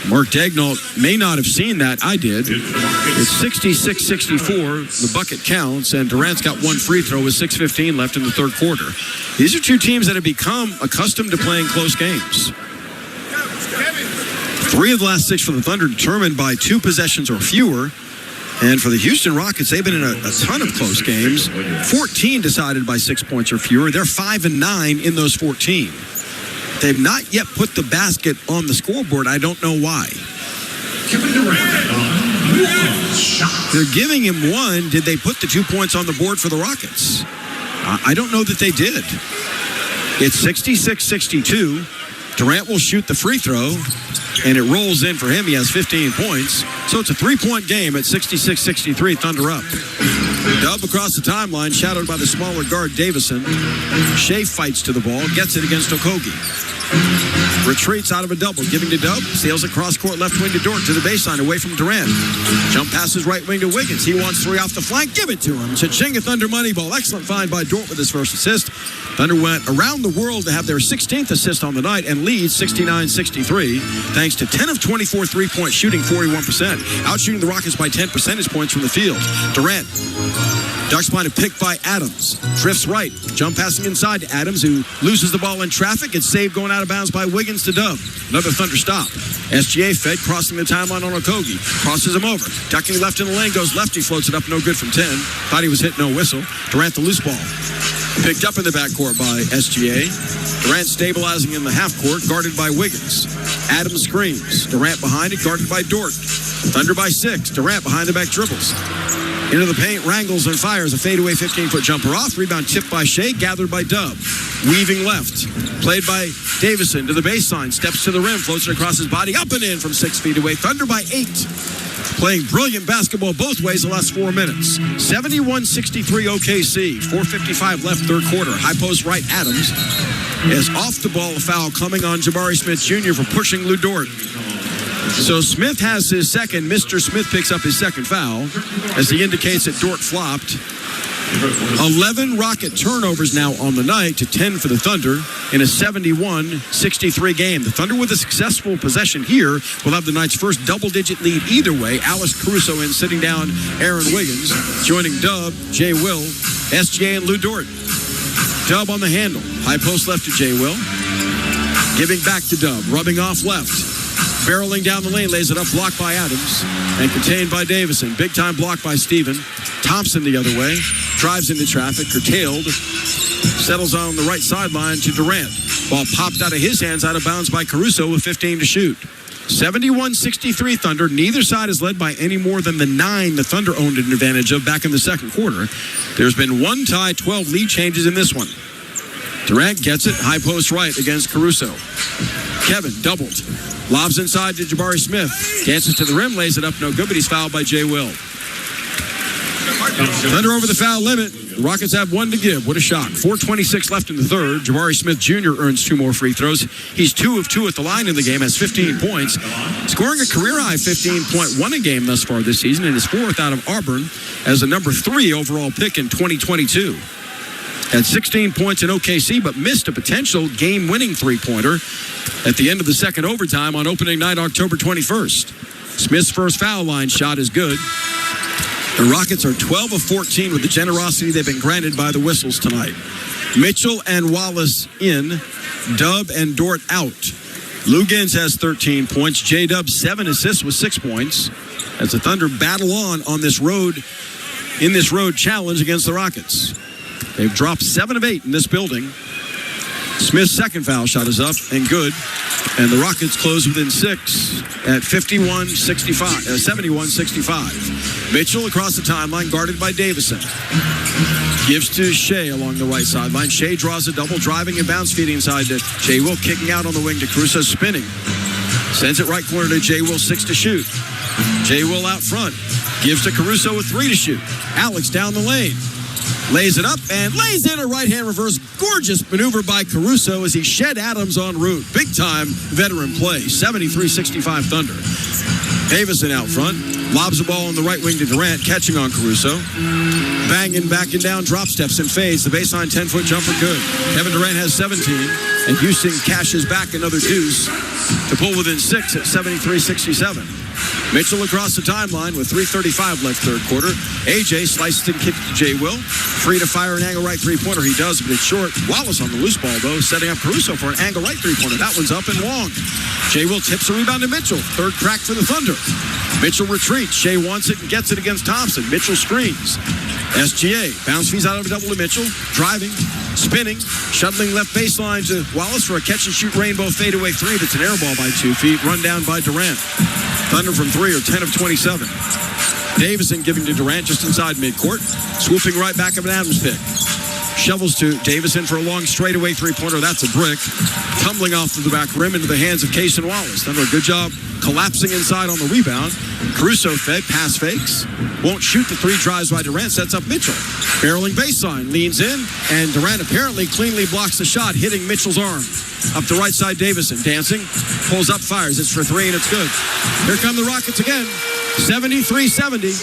Mark Daignault may not have seen that. I did. It's 66-64. The bucket counts, and Durant's got one free throw with 6:15 left in the third quarter. These are two teams that have become accustomed to playing close games. 3 of the last 6 for the Thunder determined by 2 possessions or fewer. And for the Houston Rockets, they've been in a ton of close games. 14 decided by 6 points or fewer. They're 5-9 in those 14. They've not yet put the basket on the scoreboard. I don't know why. They're giving him one. Did they put the 2 points on the board for the Rockets? I don't know that they did. It's 66-62. Durant will shoot the free throw, and it rolls in for him. He has 15 points. So it's a 3-point game at 66-63, Thunder up. Dub across the timeline, shadowed by the smaller guard Davison. Shea fights to the ball, gets it against Okogie. Retreats out of a double, giving to Dub, sails across court left wing to Dort to the baseline, away from Durant. Jump passes right wing to Wiggins. He wants 3 off the flank. Give it to him. Cha-chinga Thunder money ball. Excellent find by Dort with his first assist. Thunder went around the world to have their 16th assist on the night and leads 69-63, thanks to 10 of 24 3-point shooting, 41%. Outshooting the Rockets by 10 percentage points from the field. Durant ducks behind a pick by Adams. Drifts right. Jump passing inside to Adams, who loses the ball in traffic. It's saved going out of bounds by Wiggins to Dub. Another Thunder stop. SGA fed, crossing the timeline on Okogie. Crosses him over. Ducking left in the lane, goes lefty, floats it up, no good from 10. Thought he was hit, no whistle. Durant the loose ball. Picked up in the backcourt by SGA. Durant stabilizing in the half court, guarded by Wiggins. Adams screens. Durant behind it, guarded by Dort. Thunder by 6. Durant behind the back dribbles. Into the paint, wrangles and fires a fadeaway 15-foot jumper off. Rebound tipped by Shea, gathered by Dub. Weaving left. Played by Davison to the baseline. Steps to the rim, floats it across his body. Up and in from 6 feet away. Thunder by 8. Playing brilliant basketball both ways the last 4 minutes. 71-63 OKC. 4:55 left third quarter. High post right Adams. Is off the ball, a foul coming on Jabari Smith Jr. for pushing Lou Dort. So Smith has his second. Mr. Smith picks up his second foul as he indicates that Dort flopped. 11 Rocket turnovers now on the night to 10 for the Thunder in a 71-63 game. The Thunder with a successful possession here will have the night's first double-digit lead either way. Alex Caruso in, sitting down Aaron Wiggins, joining Dub, Jay Will, SGA, and Lou Dort. Dub on the handle. High post left to Jay Will. Giving back to Dub, rubbing off left. Barreling down the lane, lays it up, blocked by Adams, and contained by Davison. Big time block by Steven. Thompson the other way, drives into traffic, curtailed, settles on the right sideline to Durant. Ball popped out of his hands, out of bounds by Caruso with 15 to shoot. 71-63 Thunder. Neither side is led by any more than the 9 the Thunder owned an advantage of back in the second quarter. There's been one tie, 12 lead changes in this one. Durant gets it, high post right against Caruso. Kevin doubled. Lobs inside to Jabari Smith. Dances to the rim, lays it up, no good, but he's fouled by Jay Will. Thunder over the foul limit. The Rockets have 1 to give. What a shock. 4:26 left in the third. Jabari Smith Jr. earns 2 more free throws. He's 2 of 2 at the line in the game, has 15 points. Scoring a career-high 15.1 a game thus far this season, and his 4th out of Auburn as the number 3 overall pick in 2022. Had 16 points in OKC, but missed a potential game-winning three-pointer at the end of the second overtime on opening night, October 21st. Smith's first foul line shot is good. The Rockets are 12 of 14 with the generosity they've been granted by the whistles tonight. Mitchell and Wallace in, Dub and Dort out. Lugans has 13 points. J-Dub 7 assists with 6 points as the Thunder battle on this road, in this road challenge against the Rockets. They've dropped 7 of 8 in this building. Smith's second foul shot is up and good. And the Rockets close within 6 at 71-65. Mitchell across the timeline, guarded by Davison. Gives to Shea along the right sideline. Shea draws a double, driving and bounce, feeding inside to Jay Will, kicking out on the wing to Caruso, spinning. Sends it right corner to Jay Will, 6 to shoot. Jay Will out front. Gives to Caruso with 3 to shoot. Alex down the lane. Lays it up and lays in a right-hand reverse. Gorgeous maneuver by Caruso as he shed Adams en route. Big-time veteran play. 73-65 Thunder. Davison out front. Lobs the ball on the right wing to Durant, catching on Caruso. Banging, backing down, drop steps and fades. The baseline 10-foot jumper good. Kevin Durant has 17, and Houston cashes back another deuce to pull within 6 at 73-67. Mitchell across the timeline with 3:35 left third quarter. AJ slices and kicks to Jay Will. Free to fire an angle right three-pointer. He does, but it's short. Wallace on the loose ball, though, setting up Caruso for an angle right three-pointer. That one's up and long. Jay Will tips a rebound to Mitchell. Third crack for the Thunder. Mitchell retreats. Shea wants it and gets it against Thompson. Mitchell screens. SGA. Bounce fees out of a double to Mitchell. Driving. Spinning. Shuttling left baseline to Wallace for a catch-and-shoot rainbow fadeaway three. That's an air ball by 2 feet. Run down by Durant. Thunder from 3 are 10 of 27. Davison giving to Durant just inside midcourt. Swooping right back of an Adams pick. Shovels to Davison for a long straightaway three-pointer. That's a brick. Tumbling off to the back rim into the hands of Case and Wallace. Thunder a good job collapsing inside on the rebound. Caruso fed, pass fakes. Won't shoot the three, drives by Durant, sets up Mitchell. Barreling baseline, leans in, and Durant apparently cleanly blocks the shot, hitting Mitchell's arm. Up the right side, Davison dancing, pulls up, fires. It's for three, and it's good. Here come the Rockets again. 73-70.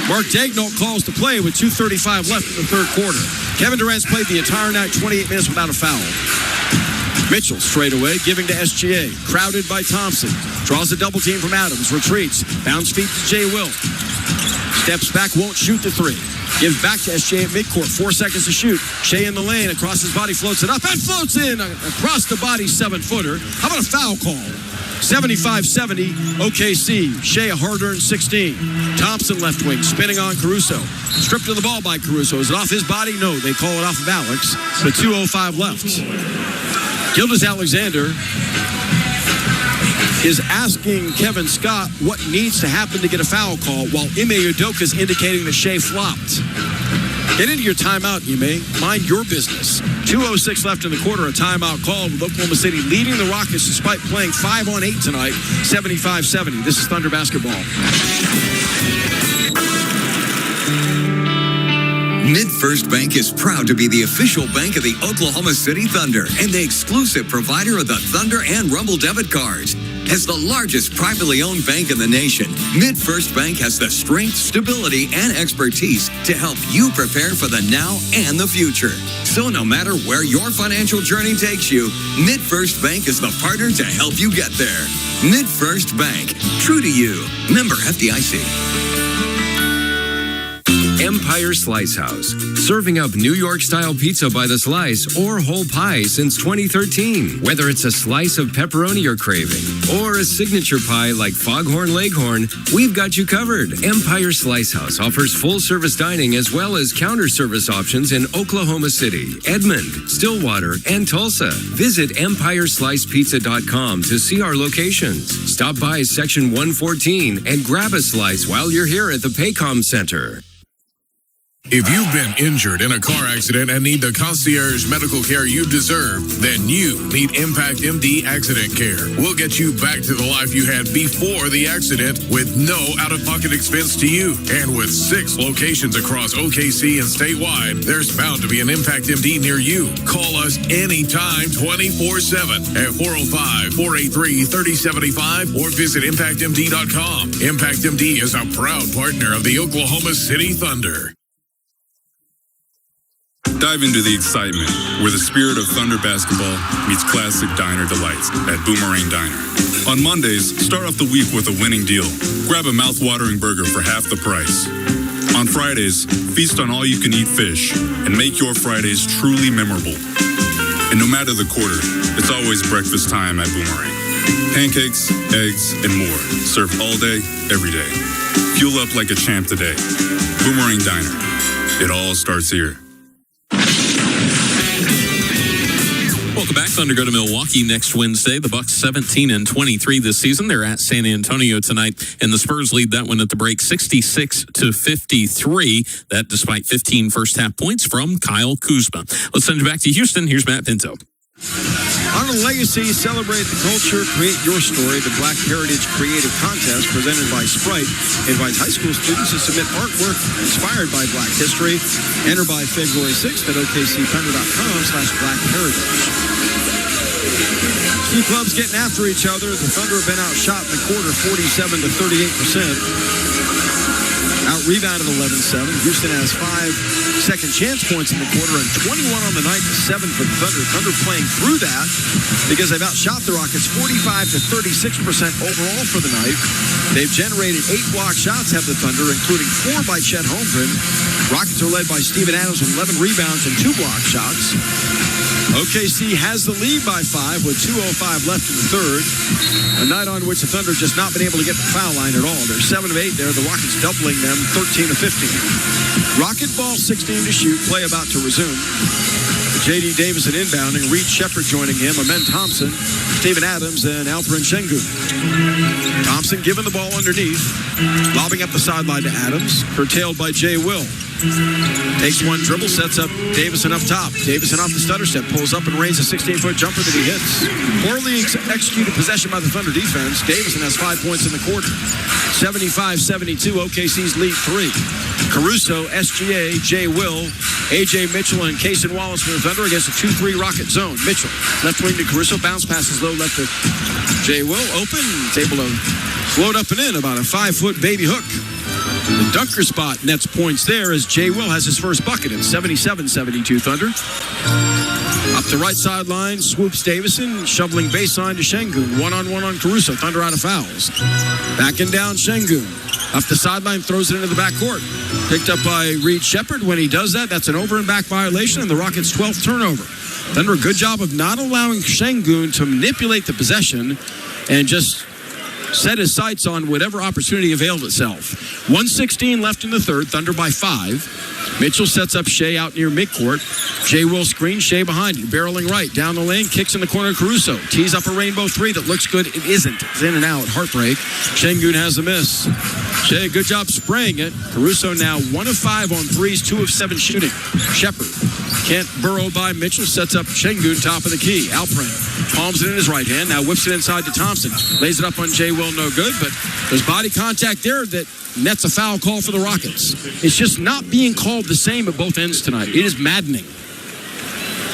Mark Daignault calls the play with 2:35 left in the third quarter. Kevin Durant's played the entire night, 28 minutes without a foul. Mitchell straight away, giving to SGA. Crowded by Thompson. Draws a double team from Adams. Retreats. Bounce feet to Jay Will. Steps back, won't shoot the three. Gives back to SGA at midcourt. 4 seconds to shoot. Shea in the lane. Across his body, floats it up and floats in. Across the body, 7-footer. How about a foul call? 75-70, OKC. Shea a hard-earned 16. Thompson left wing, spinning on Caruso. Stripped of the ball by Caruso. Is it off his body? No, they call it off of Alex. But 2:05 left. Gilgeous-Alexander is asking Kevin Scott what needs to happen to get a foul call, while Ime Udoka is indicating that Shea flopped. Get into your timeout, Ime. Mind your business. 2:06 left in the quarter. A timeout called with Oklahoma City leading the Rockets despite playing 5-on-8 tonight, 75-70. This is Thunder basketball. MidFirst Bank is proud to be the official bank of the Oklahoma City Thunder and the exclusive provider of the Thunder and Rumble debit cards. As the largest privately owned bank in the nation, MidFirst Bank has the strength, stability, and expertise to help you prepare for the now and the future. So no matter where your financial journey takes you, MidFirst Bank is the partner to help you get there. MidFirst Bank, true to you. Member FDIC. Empire Slice House, serving up New York-style pizza by the slice or whole pie since 2013. Whether it's a slice of pepperoni you're craving or a signature pie like Foghorn Leghorn, we've got you covered. Empire Slice House offers full-service dining as well as counter-service options in Oklahoma City, Edmond, Stillwater, and Tulsa. Visit EmpireSlicePizza.com to see our locations. Stop by Section 114 and grab a slice while you're here at the Paycom Center. If you've been injured in a car accident and need the concierge medical care you deserve, then you need Impact MD Accident Care. We'll get you back to the life you had before the accident with no out-of-pocket expense to you. And with 6 locations across OKC and statewide, there's bound to be an Impact MD near you. Call us anytime, 24/7 at 405-483-3075 or visit ImpactMD.com. Impact MD is a proud partner of the Oklahoma City Thunder. Dive into the excitement where the spirit of Thunder basketball meets classic diner delights at Boomerang Diner. On Mondays, start off the week with a winning deal. Grab a mouth-watering burger for half the price. On Fridays, feast on all-you-can-eat fish and make your Fridays truly memorable. And no matter the quarter, it's always breakfast time at Boomerang. Pancakes, eggs, and more, served all day, every day. Fuel up like a champ today. Boomerang Diner. It all starts here. Welcome back. Thunder go to Milwaukee next Wednesday. The Bucks 17-23 this season. They're at San Antonio tonight, and the Spurs lead that one at the break 66-53. That despite 15 first-half points from Kyle Kuzma. Let's send you back to Houston. Here's Matt Pinto. Honor the legacy, celebrate the culture, create your story. The Black Heritage Creative Contest presented by Sprite invites high school students to submit artwork inspired by Black history. Enter by February 6th at OKCThunder.com/Black Heritage. Two clubs getting after each other. The Thunder have been outshot in the quarter 47 to 38%. Out-rebounded 11-7. Houston has 5 second chance points in the quarter and 21 on the night to 7 for the Thunder. Thunder playing through that because they've outshot the Rockets 45 to 36% overall for the night. They've generated 8 block shots, have the Thunder, including 4 by Chet Holmgren. Rockets are led by Steven Adams with 11 rebounds and 2 block shots. OKC has the lead by 5 with 2:05 left in the third. A night on which the Thunder just not been able to get the foul line at all. They're 7 of 8 there. The Rockets doubling them 13 to 15. Rocket ball 16 to shoot. Play about to resume. J.D. Davison inbounding. Reed Shepard joining him. Amen Thompson, Steven Adams, and Alperen Şengün. Thompson giving the ball underneath. Lobbing up the sideline to Adams. Curtailed by Jay Will. Takes one dribble, sets up Davison up top. Davison off the stutter step, pulls up and raises a 16-foot jumper that he hits. Poorly executed possession by the Thunder defense. Davison has 5 points in the quarter. 75-72, OKC's lead 3. Caruso, SGA, Jay Will, A.J. Mitchell, and Cason Wallace for the Thunder against a 2-3 Rocket zone. Mitchell, left wing to Caruso, bounce passes low left to Jay Will. Open, is able to float up and in about a 5-foot baby hook. The dunker spot nets points there as Jay Will has his first bucket at 77-72 Thunder. Up the right sideline, swoops Davison, shoveling baseline to Şengün. One-on-one on Caruso. Thunder out of fouls. Backing down Şengün. Up the sideline, throws it into the backcourt. Picked up by Reed Shepard. When he does that, that's an over and back violation and the Rockets' 12th turnover. Thunder, a good job of not allowing Şengün to manipulate the possession and just set his sights on whatever opportunity availed itself. 1:16 left in the third. Thunder by 5. Mitchell sets up Shea out near midcourt. Jay will screen. Shea behind him. Barreling right. Down the lane. Kicks in the corner. Caruso tees up a rainbow 3 that looks good. It isn't. It's in and out. Heartbreak. Şengün has a miss. Shea, good job spraying it. Caruso now 1 of 5 on threes. 2 of 7 shooting. Shepard can't burrow by Mitchell. Sets up Şengün top of the key. Alperen palms it in his right hand. Now whips it inside to Thompson. Lays it up on Jay Will. No good, but there's body contact there that nets a foul call for the Rockets. It's just not being called the same at both ends tonight. It is maddening.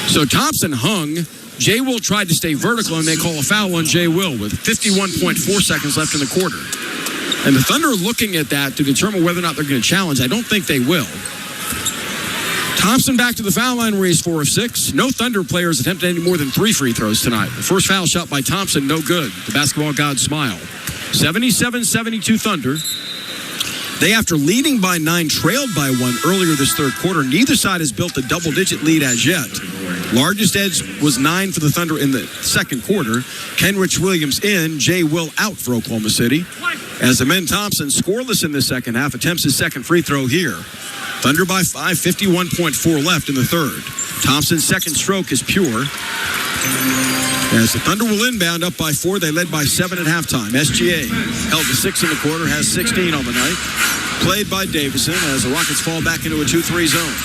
So Thompson hung. Jay Will tried to stay vertical, and they call a foul on Jay Will with 51.4 seconds left in the quarter. And the Thunder are looking at that to determine whether or not they're going to challenge. I don't think they will. Thompson back to the foul line where he's 4 of 6. No Thunder players attempted any more than 3 free throws tonight. The first foul shot by Thompson, no good. The basketball gods smile. 77-72 Thunder. They, after leading by 9, trailed by 1 earlier this third quarter. Neither side has built a double-digit lead as yet. Largest edge was 9 for the Thunder in the second quarter. Kenrich Williams in, Jay Will out for Oklahoma City. As Amen Thompson, scoreless in the second half, attempts his second free throw here. Thunder by 5, 51.4 left in the third. Thompson's second stroke is pure. As the Thunder will inbound up by 4, they led by 7 at halftime. SGA held to 6 in the quarter, has 16 on the night. Played by Davison as the Rockets fall back into a 2-3 zone.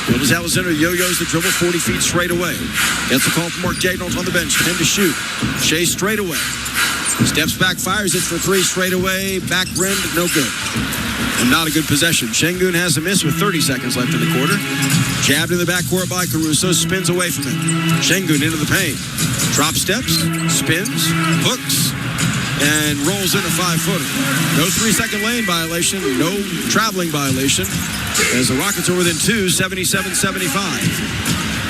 Gildas Alexander yo-yos the dribble 40 feet straight away. Gets a call from Mark Daigneault on the bench. 10 to shoot. Shea straight away. Steps back, fires it for 3 straight away. Back rimmed, no good. And not a good possession. Şengün has a miss with 30 seconds left in the quarter. Jabbed in the backcourt by Caruso, spins away from him. Şengün into the paint. Drop steps, spins, hooks, and rolls in a 5-footer. No 3-second lane violation, no traveling violation. As the Rockets are within 2, 77-75.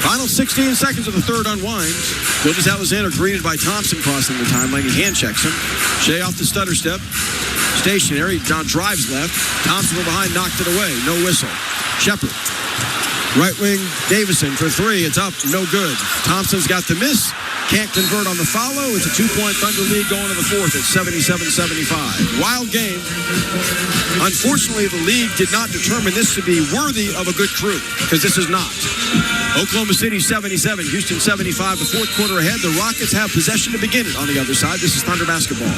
Final 16 seconds of the third unwind. Gildas Alexander greeted by Thompson crossing the timeline. He hand checks him. Shea off the stutter step. Stationary. John drives left. Thompson from behind knocked it away. No whistle. Shepard. Right wing Davison for 3. It's up. No good. Thompson's got the miss. Can't convert on the follow. It's a 2-point Thunder lead going to the fourth at 77-75. Wild game. Unfortunately, the league did not determine this to be worthy of a good crew, because this is not. Oklahoma City 77, Houston 75. The fourth quarter ahead. The Rockets have possession to begin it on the other side. This is Thunder basketball.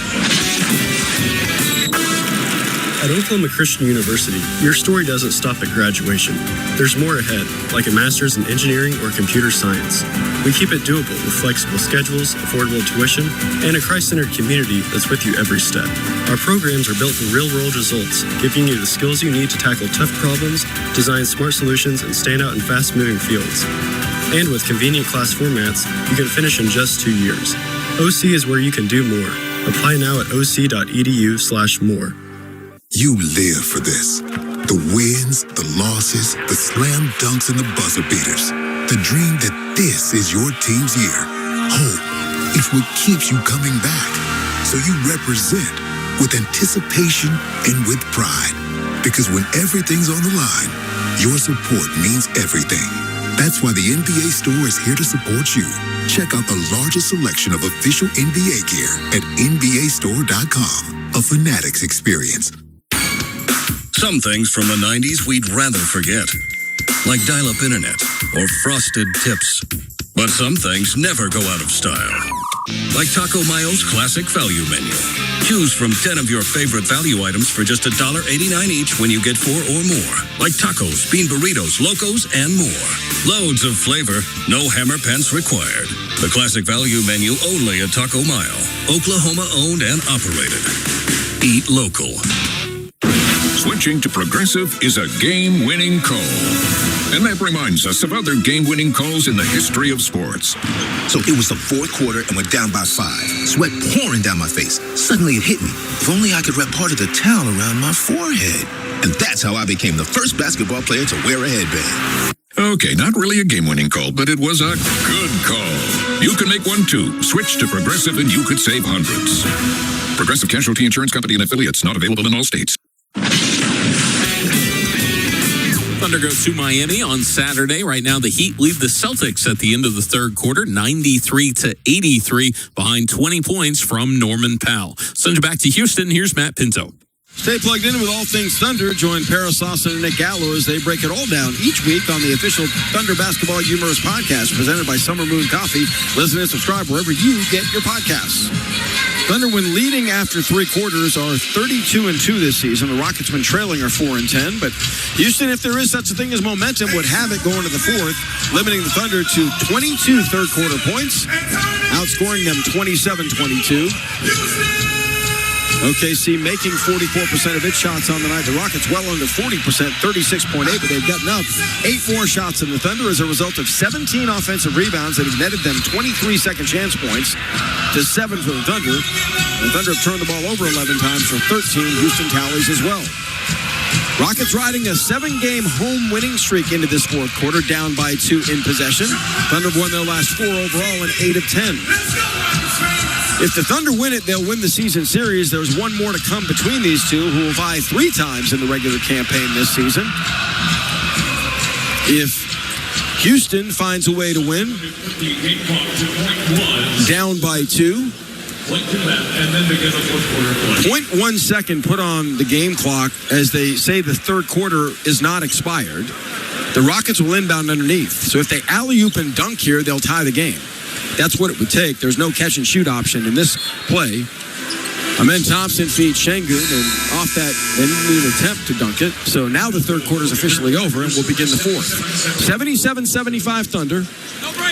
At Oklahoma Christian University, your story doesn't stop at graduation. There's more ahead, like a master's in engineering or computer science. We keep it doable with flexible schedules, affordable tuition, and a Christ-centered community that's with you every step. Our programs are built for real-world results, giving you the skills you need to tackle tough problems, design smart solutions, and stand out in fast-moving fields. And with convenient class formats, you can finish in just 2 years. OC is where you can do more. Apply now at oc.edu/more. You live for this. The wins, the losses, the slam dunks, and the buzzer beaters. The dream that this is your team's year. Hope, it's what keeps you coming back. So you represent with anticipation and with pride. Because when everything's on the line, your support means everything. That's why the NBA store is here to support you. Check out the largest selection of official NBA gear at NBAstore.com. A Fanatics experience. Some things from the 90s we'd rather forget, like dial-up internet or frosted tips. But some things never go out of style, like Taco Mayo's classic value menu. Choose from 10 of your favorite value items for just $1.89 each when you get 4 or more, like tacos, bean burritos, locos, and more. Loads of flavor, no hammer pants required. The classic value menu only at Taco Mayo, Oklahoma owned and operated. Eat local. Switching to Progressive is a game-winning call. And that reminds us of other game-winning calls in the history of sports. So it was the fourth quarter and we're down by 5. Sweat pouring down my face. Suddenly it hit me. If only I could wrap part of the towel around my forehead. And that's how I became the first basketball player to wear a headband. Okay, not really a game-winning call, but it was a good call. You can make one too. Switch to Progressive and you could save hundreds. Progressive Casualty Insurance Company and affiliates, not available in all states. Thunder go to Miami on Saturday. Right now, the Heat lead the Celtics at the end of the third quarter, 93-83, behind 20 points from Norman Powell. Send you back to Houston. Here's Matt Pinto. Stay plugged in with all things Thunder. Join Paris Lawson and Nick Gallo as they break it all down each week on the official Thunder Basketball Humorous podcast presented by Summer Moon Coffee. Listen and subscribe wherever you get your podcasts. Thunder, when leading after 3 quarters, are 32-2 this season. The Rockets, when trailing, are 4-10. But Houston, if there is such a thing as momentum, would have it going to the fourth, limiting the Thunder to 22 third-quarter points, outscoring them 27-22. OKC making 44% of its shots on the night. The Rockets well under 40%, 36.8, but they've gotten up 8 more shots than the Thunder as a result of 17 offensive rebounds that have netted them 23 second chance points to 7 for the Thunder. The Thunder have turned the ball over 11 times for 13. Houston tallies as well. Rockets riding a 7-game home winning streak into this fourth quarter, down by 2 in possession. Thunder have won their last 4 overall and 8 of 10. If the Thunder win it, they'll win the season series. There's one more to come between these two, who will vie 3 times in the regular campaign this season. If Houston finds a way to win, down by 2, 0.1 second put on the game clock as they say the third quarter is not expired. The Rockets will inbound underneath. So if they alley-oop and dunk here, they'll tie the game. That's what it would take. There's no catch-and-shoot option in this play. Amen Thompson feeds Şengün, and off that, they didn't even attempt to dunk it. So now the third quarter is officially over, and we'll begin the fourth. 77-75 Thunder.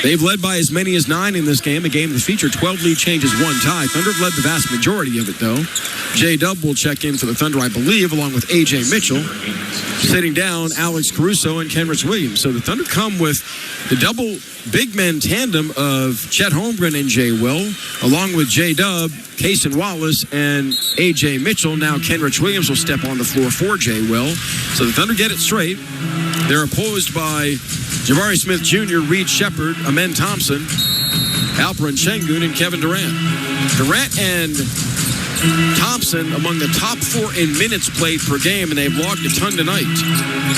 They've led by as many as 9 in this game, a game that featured 12 lead changes, 1 tie. Thunder have led the vast majority of it, though. J-Dub will check in for the Thunder, I believe, along with A.J. Mitchell. Sitting down, Alex Caruso and Kenrich Williams. So the Thunder come with the double big men tandem of Chet Holmgren and Jay Will, along with J-Dub, Cason Wallace, and A.J. Mitchell. Now Kenrich Williams will step on the floor for Jay Will. So the Thunder get it straight. They're opposed by Jabari Smith Jr., Reed Shepard, Amen Thompson, Alperen Şengün, and Kevin Durant. Durant and Thompson among the top 4 in minutes played per game, and they've logged a ton tonight.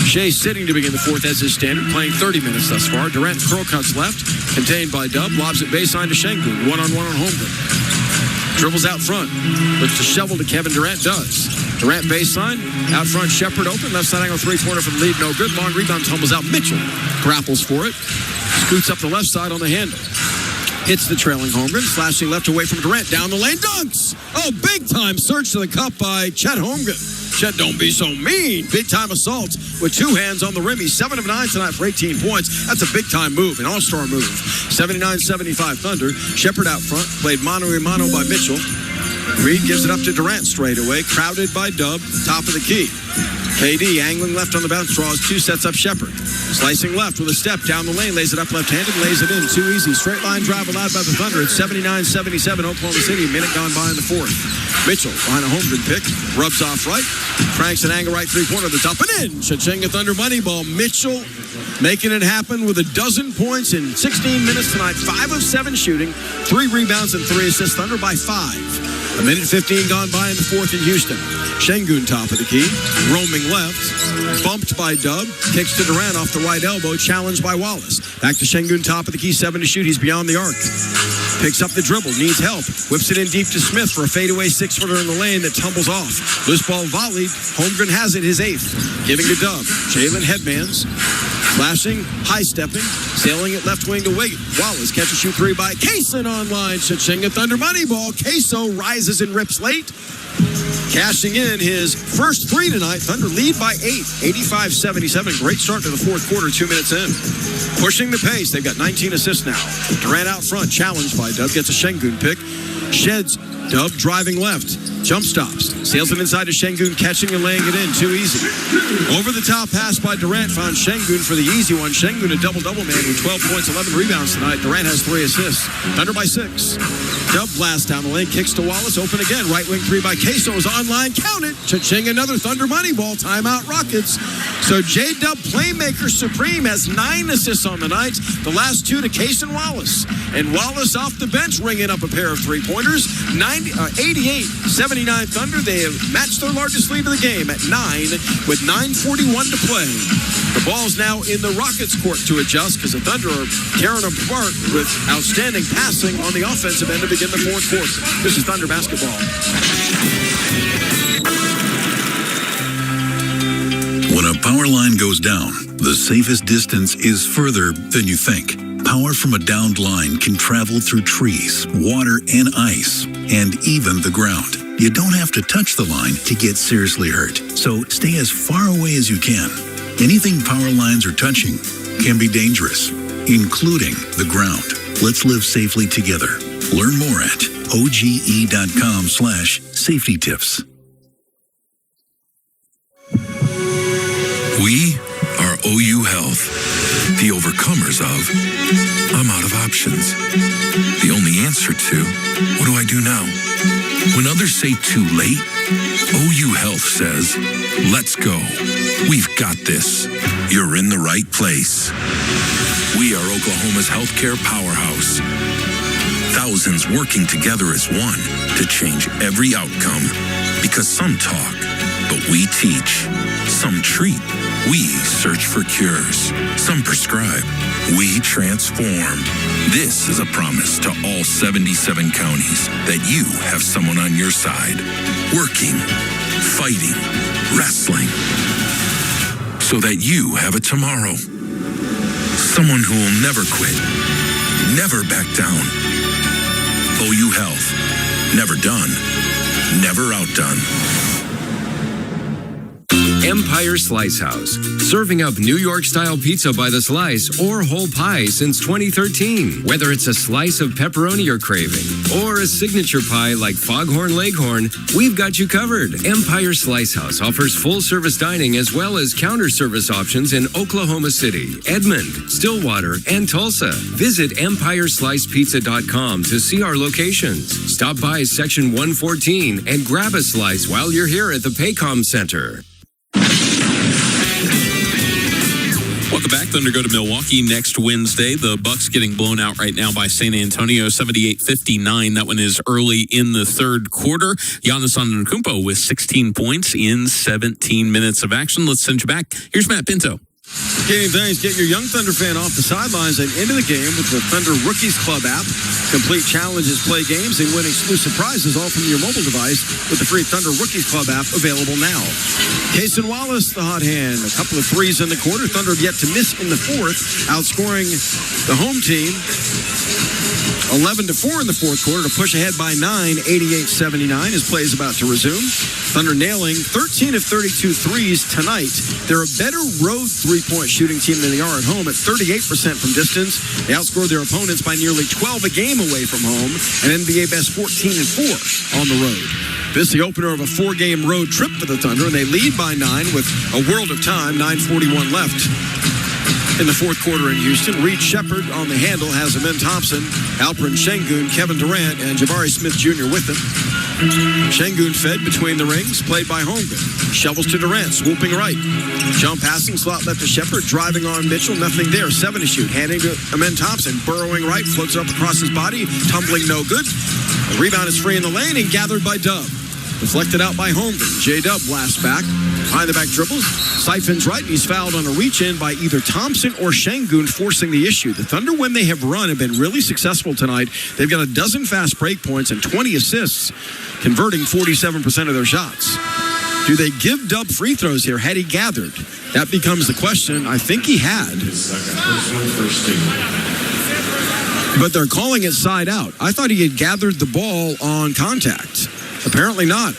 Shea sitting to begin the fourth as his standard, playing 30 minutes thus far. Durant curl cuts left, contained by Dub, lobs it baseline to Şengün, one-on-one on Holmgren. Dribbles out front, looks to shovel to Kevin Durant, does. Durant baseline, out front, Shepard open, left side angle three-pointer for the lead, no good. Long rebound, tumbles out. Mitchell grapples for it, scoots up the left side on the handle. Hits the trailing Holmgren, slashing left away from Durant, down the lane, dunks! Oh, big-time search to the cup by Chet Holmgren. Chet, don't be so mean. Big-time assault with 2 hands on the rim. He's 7 of 9 tonight for 18 points. That's a big-time move, an all-star move. 79-75 Thunder. Shepard out front, played mano-a-mano by Mitchell. Reed gives it up to Durant straight away, crowded by Dub, top of the key. KD angling left on the bounce, draws two, sets up Shepard. Slicing left with a step down the lane, lays it up left-handed, lays it in. Too easy. Straight line drive allowed by the Thunder. It's 79-77 Oklahoma City. A minute gone by in the fourth. Mitchell behind a Holmgren pick. Rubs off right. Cranks an angle right three-pointer to the top and in. Cha-ching Thunder money ball. Mitchell making it happen with a dozen points in 16 minutes tonight. 5 of 7 shooting. 3 rebounds and 3 assists. Thunder by 5. A minute 15 gone by in the fourth in Houston. Şengün top of the key. Roaming left. Bumped by Dub. Kicks to Durant off the right elbow. Challenged by Wallace. Back to Şengün top of the key. 7 to shoot. He's beyond the arc. Picks up the dribble. Needs help. Whips it in deep to Smith for a fadeaway 6-footer in the lane that tumbles off. Loose ball volleyed. Holmgren has it. His 8th. Giving to Dub. Jalen headbands. Flashing, high-stepping, sailing it left wing to Wiggins. Wallace catch a shoot 3 by Kaysen online. Cha-ching Thunder money ball. Queso rises and rips late. Cashing in his first 3 tonight. Thunder lead by 8. 85-77. Great start to the fourth quarter, 2 minutes in. Pushing the pace. They've got 19 assists now. Durant out front, challenged by Dub. Gets a Şengün pick. Sheds Dub driving left. Jump stops. Sails it inside to Şengün, catching and laying it in. Too easy. Over the top pass by Durant. Found Şengün for the easy one. Şengün a double-double man with 12 points, 11 rebounds tonight. Durant has 3 assists. Thunder by 6. Dub blast down the lane. Kicks to Wallace. Open again. Right wing 3 by Queso is online. Count it. Cha-ching another Thunder money ball. Timeout Rockets. So J-Dub playmaker supreme has 9 assists on the night. The last 2 to Case and Wallace. And Wallace off the bench ringing up a pair of three-pointers. 88-79 Thunder. They have matched their largest lead of the game at 9 with 9:41 to play. The ball's now in the Rockets' court to adjust because the Thunder are tearing them apart with outstanding passing on the offensive end to begin the fourth quarter. This is Thunder basketball. When a power line goes down, the safest distance is further than you think. Power from a downed line can travel through trees, water, and ice, and even the ground. You don't have to touch the line to get seriously hurt, so stay as far away as you can. Anything power lines are touching can be dangerous, including the ground. Let's live safely together. Learn more at oge.com/safety tips. We are OU Health, the overcomers of I'm out of options. The only answer to what do I do now? When others say too late, OU Health says, let's go. We've got this. You're in the right place. We are Oklahoma's healthcare powerhouse. Thousands working together as one to change every outcome. Because some talk, but we teach. Some treat. We search for cures. Some prescribe. We transform. This is a promise to all 77 counties that you have someone on your side, working, fighting, wrestling, so that you have a tomorrow. Someone who will never quit, never back down. OU Health. Never done. Never outdone. Empire Slice House, serving up New York-style pizza by the slice or whole pie since 2013. Whether it's a slice of pepperoni you're craving or a signature pie like Foghorn Leghorn, we've got you covered. Empire Slice House offers full-service dining as well as counter-service options in Oklahoma City, Edmond, Stillwater, and Tulsa. Visit EmpireSlicePizza.com to see our locations. Stop by Section 114 and grab a slice while you're here at the Paycom Center. Welcome back. Thunder go to Milwaukee next Wednesday. The Bucks getting blown out right now by San Antonio, 78-59. That one is early in the third quarter. Giannis Antetokounmpo with 16 points in 17 minutes of action. Let's send you back. Here's Matt Pinto. Okay, thanks. Get your young Thunder fan off the sidelines and into the game with the Thunder Rookies Club app. Complete challenges, play games, and win exclusive prizes all from your mobile device with the free Thunder Rookies Club app available now. Cason Wallace, the hot hand. A couple of threes in the quarter. Thunder have yet to miss in the fourth, outscoring the home team 11-4 in the fourth quarter to push ahead by 9, 88-79. His play is about to resume. Thunder nailing 13 of 32 threes tonight. They're a better road three-point shooting team than they are at home at 38% from distance. They outscored their opponents by nearly 12 a game away from home, and NBA best 14-4 on the road. This is the opener of a 4-game road trip for the Thunder, and they lead by 9 with a world of time, 9:41 left. In the fourth quarter in Houston, Reed Shepard on the handle has Amen Thompson, Alperen Şengün, Kevin Durant, and Jabari Smith Jr. with him. Şengün fed between the rings, played by Holmgren. Shovels to Durant, swooping right. Jump passing, slot left to Shepard, driving on Mitchell, nothing there. 7 to shoot, handing to Amen Thompson, burrowing right, floats it up across his body, tumbling no good. The rebound is free in the lane and gathered by Dub. Deflected out by Holmgren. J-Dub blasts back. Behind the back dribbles. Siphons right. He's fouled on a reach-in by either Thompson or Şengün, forcing the issue. The Thunder, when they have run, have been really successful tonight. They've got a dozen fast break points and 20 assists, converting 47% of their shots. Do they give Dub free throws here? Had he gathered? That becomes the question. I think he had. But they're calling it side out. I thought he had gathered the ball on contact. Apparently not.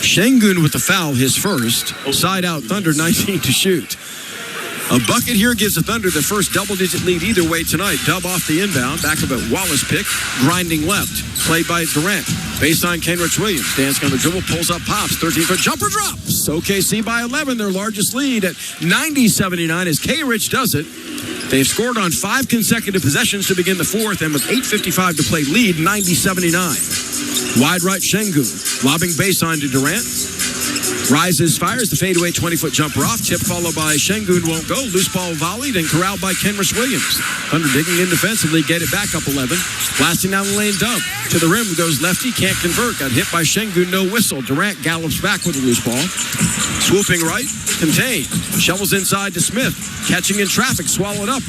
Şengün with the foul, his first. Side out Thunder, 19 to shoot. A bucket here gives the Thunder the first double-digit lead either way tonight. Dub off the inbound. Back up at Wallace pick. Grinding left. Played by Durant. Baseline Kenrich Williams. Dancing on the dribble. Pulls up, pops. 13-foot jumper drops. OKC by 11. Their largest lead at 90-79 as K-Rich does it. They've scored on 5 consecutive possessions to begin the fourth, and with 8:55 to play lead, 90-79. Wide right Şengün. Lobbing baseline to Durant. Rises, fires the fadeaway 20-foot jumper off. Tip followed by Şengün won't go. Loose ball volleyed and corralled by Kenrich Williams. Thunder digging in defensively, get it back up 11. Blasting down the lane, Dub. To the rim goes lefty, can't convert. Got hit by Şengün, no whistle. Durant gallops back with a loose ball. Swooping right, contained. Shovels inside to Smith. Catching in traffic, swallowed up.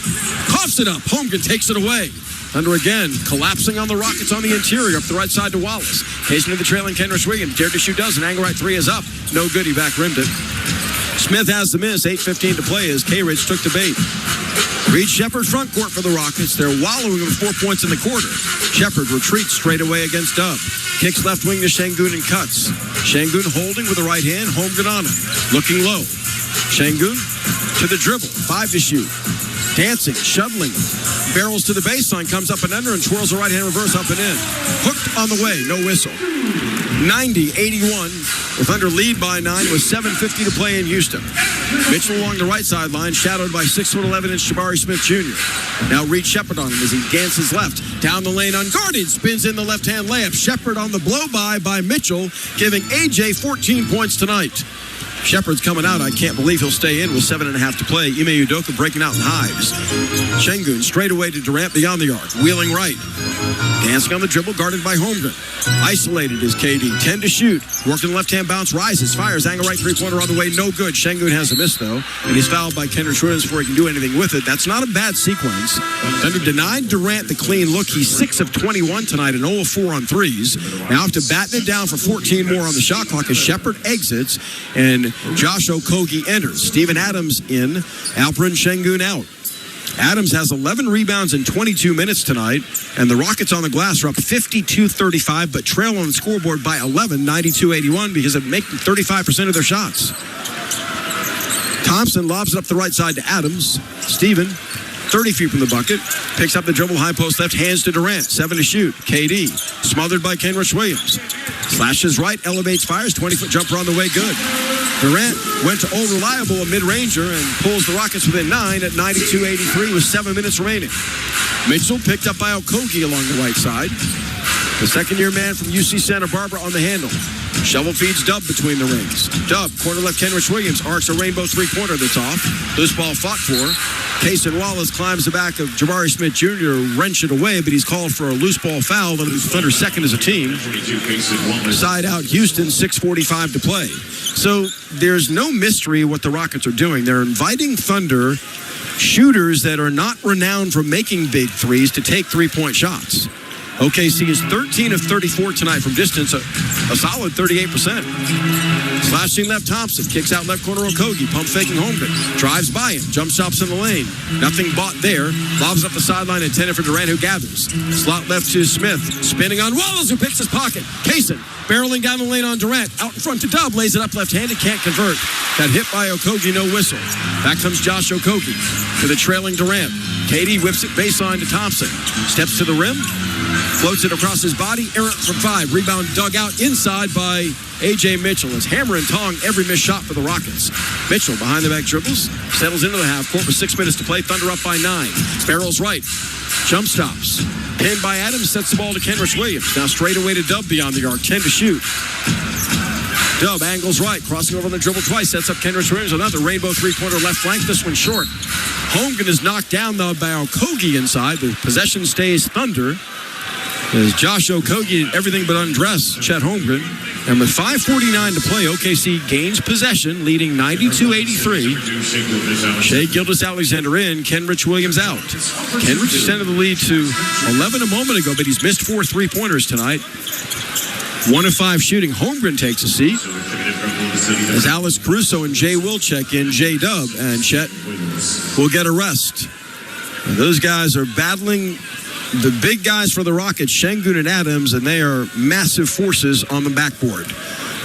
Coughs it up. Holmgren takes it away. Thunder again, collapsing on the Rockets on the interior, up the right side to Wallace. Casing to the trailing Kenrich Williams. Dared to shoot doesn't. Angle right 3 is up. No good, he back rimmed it. Smith has the miss. 8:15 to play as K-Ridge took the bait. Reed Shepard front court for the Rockets. They're wallowing with 4 points in the quarter. Shepard retreats straight away against Dub. Kicks left wing to Şengün and cuts. Şengün holding with the right hand. Holmgren on him. Looking low. Şengün to the dribble. 5 to shoot. Dancing, shuttling. Barrels to the baseline, comes up and under, and twirls the right hand reverse up and in. Hooked on the way, no whistle. 90-81. The Thunder lead by 9 with 7:50 to play in Houston. Mitchell along the right sideline, shadowed by 6'11" Jabari Smith Jr. Now Reed Shepard on him as he dances left. Down the lane unguarded, spins in the left-hand layup. Shepard on the blow-by Mitchell, giving AJ 14 points tonight. Shepard's coming out. I can't believe he'll stay in with 7.5 to play. Ime Udoka breaking out in hives. Şengün straight away to Durant beyond the arc. Wheeling right. Dancing on the dribble, guarded by Holmgren. Isolated is KD. 10 to shoot. Working left-hand bounce, rises, fires. Angle right three-pointer on the way. No good. Şengün has a miss, though. And he's fouled by Kenrich Williams before he can do anything with it. That's not a bad sequence. Thunder denied Durant the clean look. He's 6 of 21 tonight and 0 of 4 on threes. Now have to batten it down for 14 more on the shot clock as Shepard exits and Josh Okogie enters. Steven Adams in. Alperen Şengün out. Adams has 11 rebounds in 22 minutes tonight, and the Rockets on the glass are up 52-35, but trail on the scoreboard by 11, 92-81, because of making 35% of their shots. Thompson lobs it up the right side to Adams. Steven, 30 feet from the bucket, picks up the dribble, high post left, hands to Durant, 7 to shoot. KD, smothered by Kenrich Williams. Slashes right, elevates, fires, 20-foot jumper on the way, good. Durant went to All Reliable, a mid-ranger, and pulls the Rockets within 9 at 92-83 with 7 minutes remaining. Mitchell picked up by Okogie along the right side. The second-year man from UC Santa Barbara on the handle. Shovel feeds Dub between the rings. Dub, corner left Kenrich Williams, arcs a rainbow three-pointer that's off. Loose ball fought for. Cason Wallace climbs the back of Jabari Smith Jr., wrench it away, but he's called for a loose ball foul. That'll be Thunder's second as a team. Side out Houston, 6:45 to play. So there's no mystery what the Rockets are doing. They're inviting Thunder shooters that are not renowned for making big threes to take three-point shots. OKC is 13 of 34 tonight from distance, a solid 38%. Slashing left Thompson, kicks out left corner Okogie, pump faking Holmgren, drives by him, jump shots in the lane. Nothing bought there, lobs up the sideline intended for Durant who gathers. Slot left to Smith, spinning on Wallace who picks his pocket. Cason barreling down the lane on Durant, out in front to Dub, lays it up left-handed, can't convert. Got hit by Okogie, no whistle. Back comes Josh Okogie to the trailing Durant. KD whips it baseline to Thompson. Steps to the rim, Floats it across his body. Errant from 5. Rebound dug out inside by A.J. Mitchell. As hammer and tong every missed shot for the Rockets. Mitchell behind the back dribbles. Settles into the half court with 6 minutes to play. Thunder up by 9. Barrels right. Jump stops. Pinned by Adams. Sets the ball to Kenrich Williams. Now straight away to Dub beyond the arc. 10 to shoot. Dub angles right. Crossing over on the dribble twice. Sets up Kenrich Williams. Another rainbow three-pointer left flank. This one short. Holmgren is knocked down, though, by Okogie inside. The possession stays Thunder. As Josh Okogie, everything but undressed, Chet Holmgren. And with 5:49 to play, OKC gains possession, leading 92-83. Shea Gilgeous-Alexander in, Kenrich Williams out. Kenrich extended the lead to 11 a moment ago, but he's missed 4 three-pointers tonight. 1 of 5 shooting. Holmgren takes a seat. As Alex Caruso and Jay will check in, J-Dub and Chet will get a rest. And those guys are battling the big guys for the Rockets, Şengün and Adams, and they are massive forces on the backboard.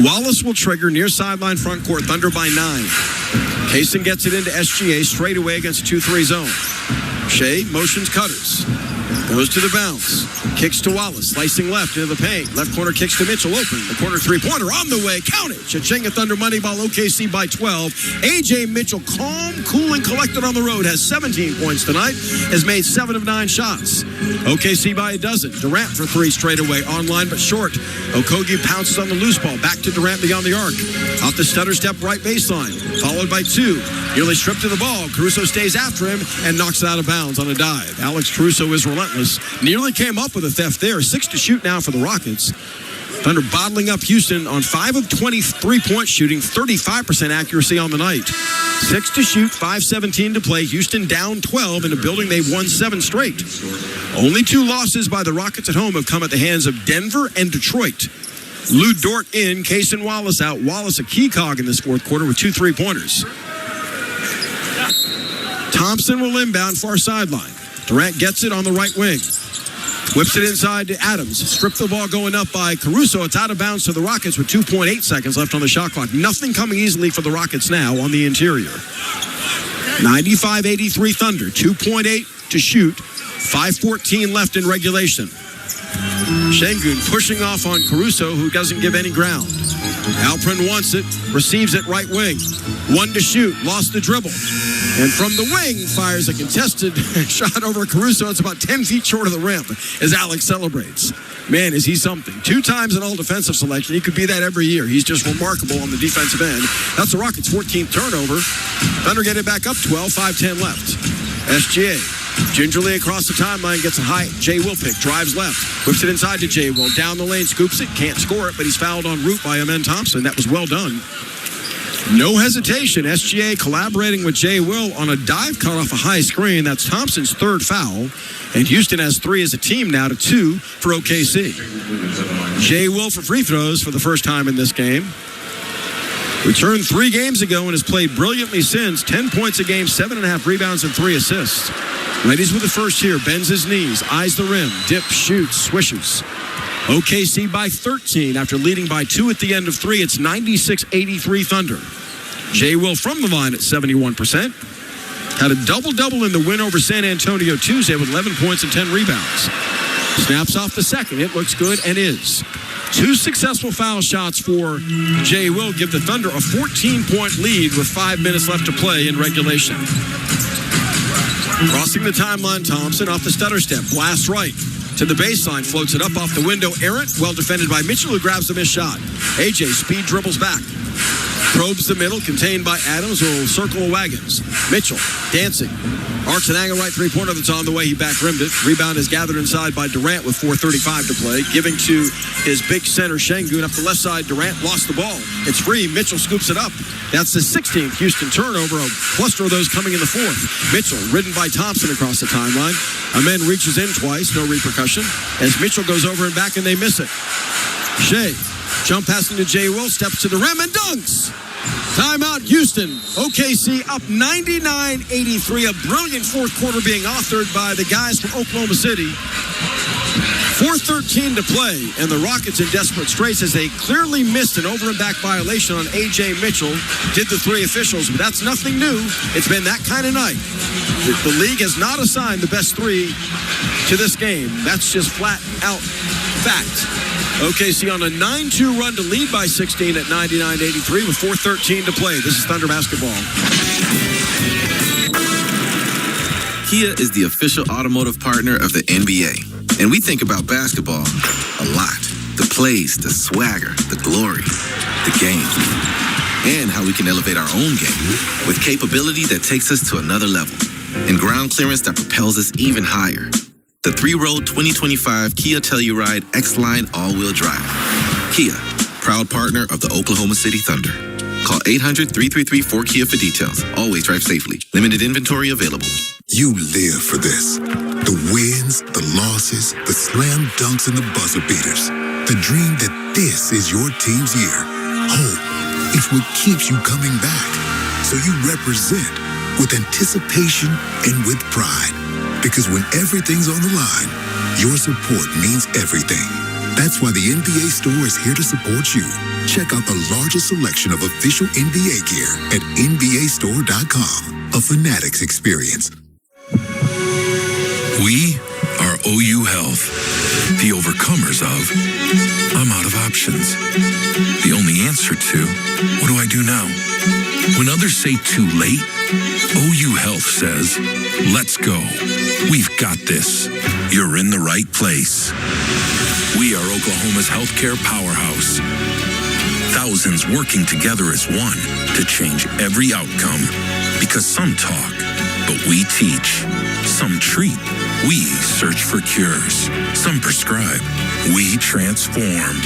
Wallace will trigger near sideline front court, Thunder by 9. Kaysen gets it into SGA straight away against a 2-3 zone. Shea motions cutters. Goes to the bounce. Kicks to Wallace. Slicing left into the paint. Left corner kicks to Mitchell. Open. The corner three-pointer on the way. Count it. Cha-ching, a Thunder money ball. OKC by 12. A.J. Mitchell, calm, cool, and collected on the road. Has 17 points tonight. Has made 7 of 9 shots. OKC by a dozen. Durant for 3 straight away. Online but short. Okogie pounces on the loose ball. Back to Durant beyond the arc. Off the stutter step right baseline. Followed by 2. Nearly stripped to the ball. Caruso stays after him and knocks it out of bounds on a dive. Alex Caruso is relentless. Nearly came up with a theft there. 6 to shoot now for the Rockets. Thunder bottling up Houston on 5 of 23 point shooting, 35% accuracy on the night. 6 to shoot, 5:17 to play. Houston down 12 in a building they've won 7 straight. Only 2 losses by the Rockets at home have come at the hands of Denver and Detroit. Lou Dort in, Kaysen Wallace out. Wallace a key cog in this fourth quarter with 2 3-pointers. Thompson will inbound far sideline. Durant gets it on the right wing. Whips it inside to Adams. Stripped the ball going up by Caruso. It's out of bounds to the Rockets with 2.8 seconds left on the shot clock. Nothing coming easily for the Rockets now on the interior. 95-83 Thunder. 2.8 to shoot. 5:14 left in regulation. Şengün pushing off on Caruso, who doesn't give any ground. Alprin wants it, receives it right wing. 1 to shoot, lost the dribble. And from the wing, fires a contested shot over Caruso. It's about 10 feet short of the rim as Alex celebrates. Man, is he something. 2 times an all-defensive selection. He could be that every year. He's just remarkable on the defensive end. That's the Rockets' 14th turnover. Thunder get it back up 12, 5:10 left. SGA. Gingerly across the timeline, gets a high Jay Will pick, drives left, whips it inside to Jay Will, down the lane, scoops it, can't score it, but he's fouled en route by Amen Thompson. That was well done. No hesitation. SGA collaborating with Jay Will on a dive cut off a high screen. That's Thompson's 3rd foul. And Houston has 3 as a team now to 2 for OKC. Jay Will for free throws for the first time in this game. Returned 3 games ago and has played brilliantly since. 10 points a game, 7.5 rebounds, and 3 assists. Ladies with the first here, bends his knees, eyes the rim, dips, shoots, swishes. OKC by 13 after leading by 2 at the end of 3. It's 96-83 Thunder. Jay Will from the line at 71%. Had a double-double in the win over San Antonio Tuesday with 11 points and 10 rebounds. Snaps off the second. It looks good and is. 2 successful foul shots for Jay Will give the Thunder a 14-point lead with 5 minutes left to play in regulation. Crossing the timeline, Thompson off the stutter step. Blast right to the baseline. Floats it up off the window. Errant, well defended by Mitchell, who grabs the missed shot. AJ speed dribbles back. Probes the middle, contained by Adams, who will circle wagons. Mitchell, dancing. Arcs an angle right three-pointer that's on the way. He back-rimmed it. Rebound is gathered inside by Durant with 4:35 to play. Giving to his big center, Şengün. Up the left side, Durant lost the ball. It's free. Mitchell scoops it up. That's the 16th Houston turnover. A cluster of those coming in the 4th. Mitchell, ridden by Thompson across the timeline. Amen reaches in twice. No repercussion. As Mitchell goes over and back, and they miss it. Shea. Jump pass into Jay Will, steps to the rim and dunks. Timeout, Houston. OKC up 99-83. A brilliant fourth quarter being authored by the guys from Oklahoma City. 4:13 to play, and the Rockets in desperate straits as they clearly missed an over and back violation on A.J. Mitchell. Did the three officials, but that's nothing new. It's been that kind of night. The league has not assigned the best three to this game. That's just flat out fact. OKC on a 9-2 run to lead by 16 at 99-83 with 4:13 to play. This is Thunder basketball. Kia is the official automotive partner of the NBA. And we think about basketball a lot. The plays, the swagger, the glory, the game. And how we can elevate our own game with capability that takes us to another level. And ground clearance that propels us even higher. The 3-row 2025 Kia Telluride X-Line all-wheel drive. Kia, proud partner of the Oklahoma City Thunder. Call 800-333-4KIA for details. Always drive safely. Limited inventory available. You live for this. The wins, the losses, the slam dunks, and the buzzer beaters. The dream that this is your team's year. Hope, it's what keeps you coming back. So you represent with anticipation and with pride. Because when everything's on the line, your support means everything. That's why the NBA store is here to support you. Check out the largest selection of official NBA gear at NBAstore.com. A Fanatics experience. We are OU Health, the overcomers of I'm out of options. The only answer to what do I do now? When others say too late, OU Health says, let's go. We've got this. You're in the right place. We are Oklahoma's healthcare powerhouse. Thousands working together as one to change every outcome. Because some talk, but we teach. Some treat, we search for cures. Some prescribe, we transform.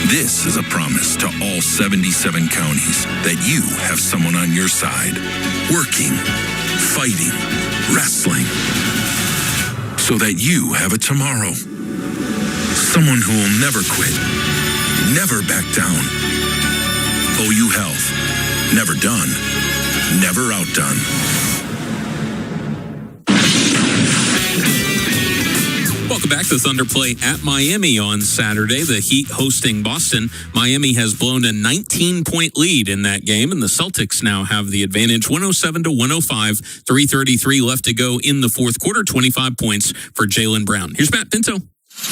This is a promise to all 77 counties that you have someone on your side, working, fighting, wrestling, so that you have a tomorrow. Someone who will never quit, never back down. OU Health, never done, never outdone. Welcome back to Thunder Play at Miami on Saturday. The Heat hosting Boston. Miami has blown a 19-point lead in that game, and the Celtics now have the advantage, 107-105, 3:33 left to go in the fourth quarter, 25 points for Jaylen Brown. Here's Matt Pinto.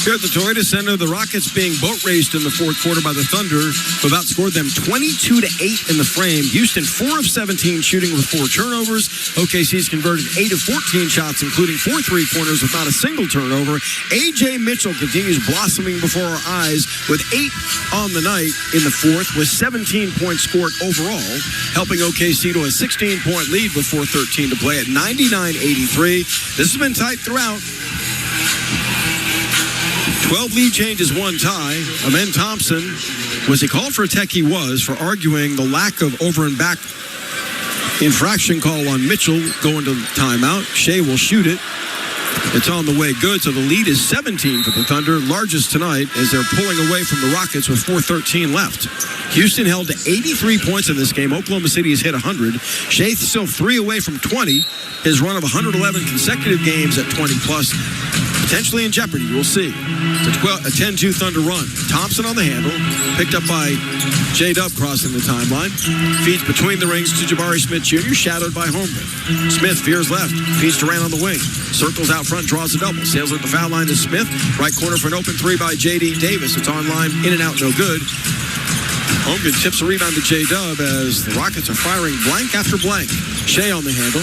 Here at the Toyota Center, the Rockets being boat raced in the fourth quarter by the Thunder, who have outscored them 22-8 in the frame. Houston 4 of 17 shooting with 4 turnovers. OKC's converted 8 of 14 shots, including 4 3-pointers with not a single turnover. A.J. Mitchell continues blossoming before our eyes with 8 on the night in the fourth, with 17 points scored overall, helping OKC to a 16-point lead with 4:13 to play at 99-83. This has been tight throughout. 12 lead changes, 1 tie. Amen Thompson, was he called for a tech? He was, for arguing the lack of over and back infraction call on Mitchell going to timeout. Shea will shoot it. It's on the way good, so the lead is 17 for the Thunder, largest tonight as they're pulling away from the Rockets with 4:13 left. Houston held to 83 points in this game. Oklahoma City has hit 100. Shea still 3 away from 20. His run of 111 consecutive games at 20-plus, potentially in jeopardy. We'll see. It's a 10-2 Thunder run. Thompson on the handle, picked up by J-Dub crossing the timeline. Feeds between the rings to Jabari Smith Jr., shadowed by Holmgren. Smith veers left, feeds Durant on the wing. Circles out front, draws a double. Sails at the foul line to Smith. Right corner for an open 3 by J.D. Davis. It's on line, in and out, no good. Holmgren tips a rebound to J-Dub as the Rockets are firing blank after blank. Shea on the handle,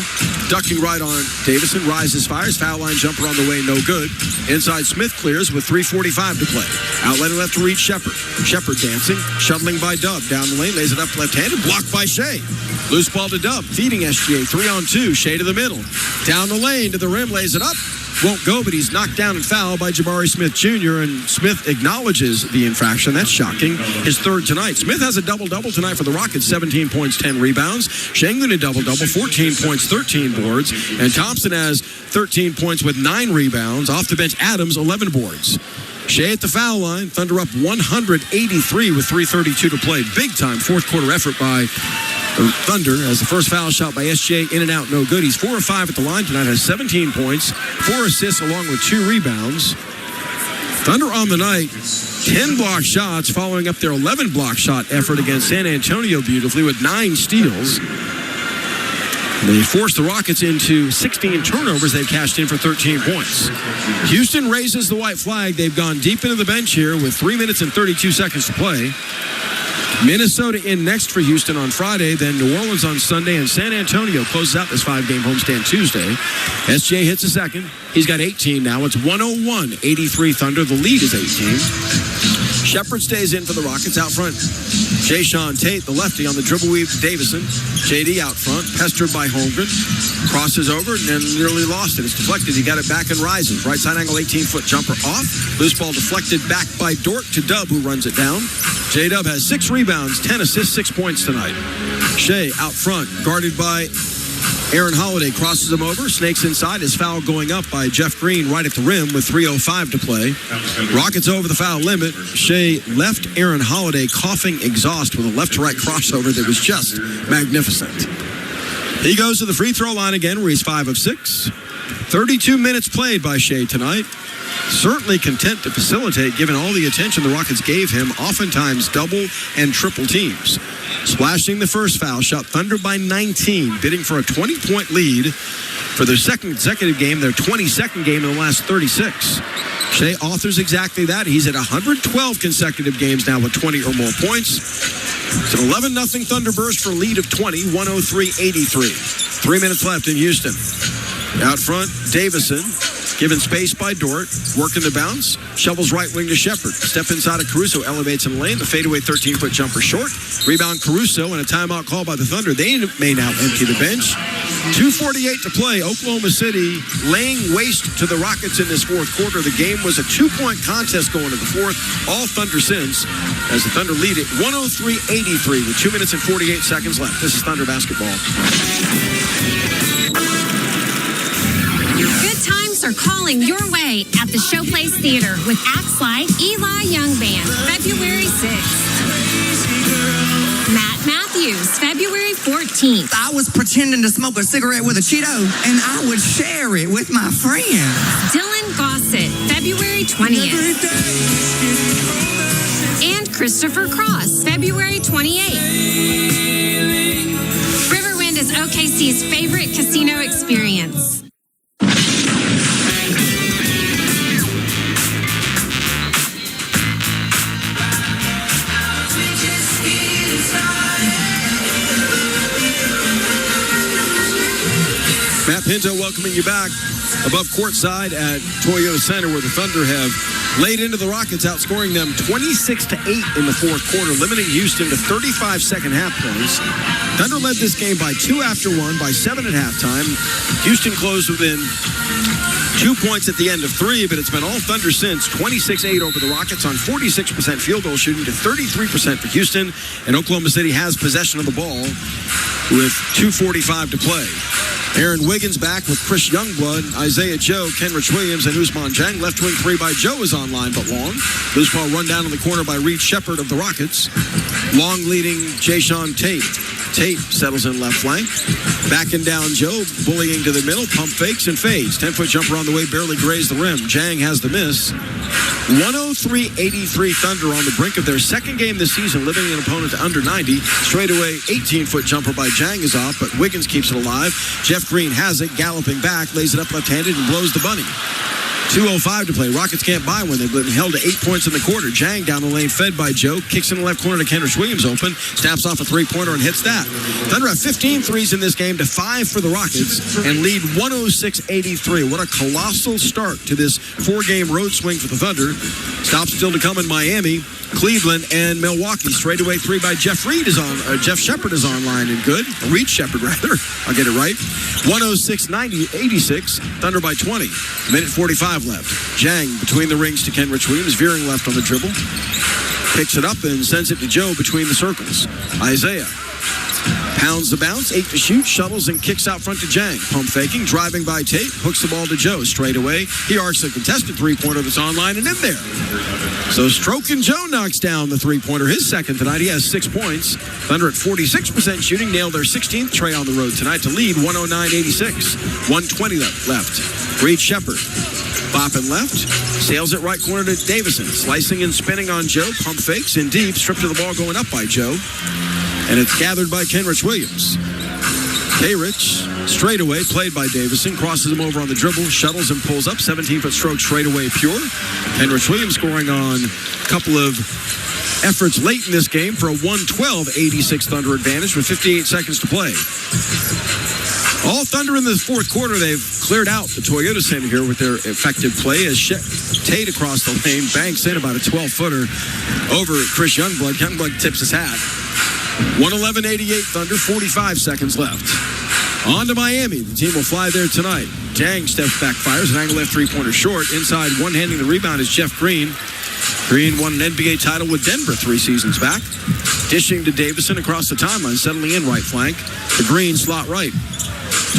ducking right on Davison, rises, fires, foul line jumper on the way, no good. Inside, Smith clears with 3:45 to play. Outlet left to reach Shepard. Shepard dancing, shuttling by Dub. Down the lane, lays it up left-handed, blocked by Shea. Loose ball to Dub, feeding SGA, 3-on-2, Shea to the middle. Down the lane to the rim, lays it up. Won't go, but he's knocked down and fouled by Jabari Smith Jr., and Smith acknowledges the infraction. That's shocking. His third tonight. Smith has a double-double tonight for the Rockets, 17 points, 10 rebounds. Shangun a double-double, 14 points, 13 boards. And Thompson has 13 points with 9 rebounds. Off the bench, Adams, 11 boards. Shea at the foul line. Thunder up 183 with 3:32 to play. Big-time fourth-quarter effort by Thunder as the first foul shot by SGA in and out, no good. He's 4 of 5 at the line tonight, has 17 points, 4 assists along with 2 rebounds. Thunder on the night, 10 block shots, following up their 11 block shot effort against San Antonio beautifully with 9 steals. They forced the Rockets into 16 turnovers. They've cashed in for 13 points. Houston raises the white flag. They've gone deep into the bench here with 3 minutes and 32 seconds to play. Minnesota in next for Houston on Friday, then New Orleans on Sunday, and San Antonio closes out this 5-game homestand Tuesday. SJ hits a second. He's got 18 now. It's 101-83 Thunder. The lead is 18. Shepard stays in for the Rockets out front. Jayshawn Tate, the lefty, on the dribble weave to Davison. JD out front, pestered by Holmgren. Crosses over and then nearly lost it. It's deflected. He got it back and rises. Right side angle 18-foot jumper off. Loose ball deflected back by Dort to Dub, who runs it down. J-Dub has 6 rebounds, 10 assists, 6 points tonight. Shea out front, guarded by Aaron Holiday, crosses him over, snakes inside. His foul going up by Jeff Green right at the rim with 3:05 to play. Rockets over the foul limit. Shea left Aaron Holiday coughing exhaust with a left-to-right crossover that was just magnificent. He goes to the free throw line again where he's 5 of 6. 32 minutes played by Shea tonight. Certainly content to facilitate given all the attention the Rockets gave him, oftentimes double and triple teams. Splashing the first foul, shot Thunder by 19, bidding for a 20-point lead for their second consecutive game, their 22nd game in the last 36. Shea authors exactly that. He's at 112 consecutive games now with 20 or more points. It's an 11-0 Thunder burst for a lead of 20, 103-83. 3 minutes left in Houston. Out front, Davison. Given space by Dort, working the bounce, shovels right wing to Shepard. Step inside of Caruso, elevates in the lane. The fadeaway 13-foot jumper short. Rebound Caruso and a timeout call by the Thunder. They may now empty the bench. 2:48 to play. Oklahoma City laying waste to the Rockets in this fourth quarter. The game was a 2-point contest going to the fourth. All Thunder since, as the Thunder lead it 103-83 with 2 minutes and 48 seconds left. This is Thunder basketball. Good times are calling your way at the Showplace Theater with acts like Eli Young Band, February 6th. Matt Matthews, February 14th. I was pretending to smoke a cigarette with a Cheeto, and I would share it with my friends. Dylan Gossett, February 20th. And Christopher Cross, February 28th. Riverwind is OKC's favorite casino experience. Matt Pinto welcoming you back above courtside at Toyota Center, where the Thunder have laid into the Rockets, outscoring them 26-8 in the fourth quarter, limiting Houston to 35 second half points. Thunder led this game by 2 after 1, by 7 at halftime. Houston closed within 2 points at the end of 3, but it's been all Thunder since. 26-8 over the Rockets on 46% field goal shooting to 33% for Houston, and Oklahoma City has possession of the ball with 2:45 to play. Aaron Wiggins back with Chris Youngblood, Isaiah Joe, Kenrich Williams, and Ousmane Dieng. Left wing 3 by Joe is online, but Long. Loose ball run down in the corner by Reed Shepard of the Rockets. Long leading Jayshawn Tate. Tate settles in left flank. Backing down Joe, bullying to the middle, pump fakes and fades. 10-foot jumper on the way, barely grazed the rim. Dieng has the miss. 103-83 Thunder on the brink of their second game this season, limiting an opponent to under 90. Straightaway 18-foot jumper by Dieng is off, but Wiggins keeps it alive. Jeff Green has it, galloping back, lays it up left-handed and blows the bunny. 2:05 to play. Rockets can't buy one. They've been held to 8 points in the quarter. Dieng down the lane, fed by Joe. Kicks in the left corner to Kenrich Williams open. Snaps off a three-pointer and hits that. Thunder have 15 threes in this game to 5 for the Rockets and lead 106-83. What a colossal start to this 4-game road swing for the Thunder. Stops still to come in Miami, Cleveland, and Milwaukee. Straightaway 3 by Jeff Shepard is online and good. Reed Shepard, rather. I'll get it right. 106-86. Thunder by 20. Minute 45 left. Dieng between the rings to Kenrich Williams, veering left on the dribble. Picks it up and sends it to Joe between the circles. Isaiah pounds the bounce, 8 to shoot, shuttles and kicks out front to Dieng. Pump faking, driving by Tate, hooks the ball to Joe straight away. He arcs a contested three-pointer that's online and in there. So Stroking Joe knocks down the three-pointer, his second tonight. He has 6 points. Thunder at 46% shooting, nailed their 16th tray on the road tonight to lead 109-86. 120 left. Reed Shepard Bopping left. Sails it right corner to Davison. Slicing and spinning on Joe. Pump fakes in deep. Stripped to the ball going up by Joe. And it's gathered by Kenrich Williams. K-Rich, straightaway, played by Davison, crosses him over on the dribble, shuttles and pulls up, 17-foot stroke straightaway pure. Kenrich Williams scoring on a couple of efforts late in this game for a 112-86 Thunder advantage with 58 seconds to play. All Thunder in the fourth quarter, they've cleared out the Toyota Center here with their effective play as Tate across the lane banks in about a 12-footer over Chris Youngblood. Youngblood tips his hat. 111-88 Thunder, 45 seconds left. On to Miami. The team will fly there tonight. Dang steps back, fires an angle left three-pointer short. Inside, one-handing the rebound is Jeff Green. Green won an NBA title with Denver 3 seasons back. Dishing to Davison across the timeline, settling in right flank. The Green slot right.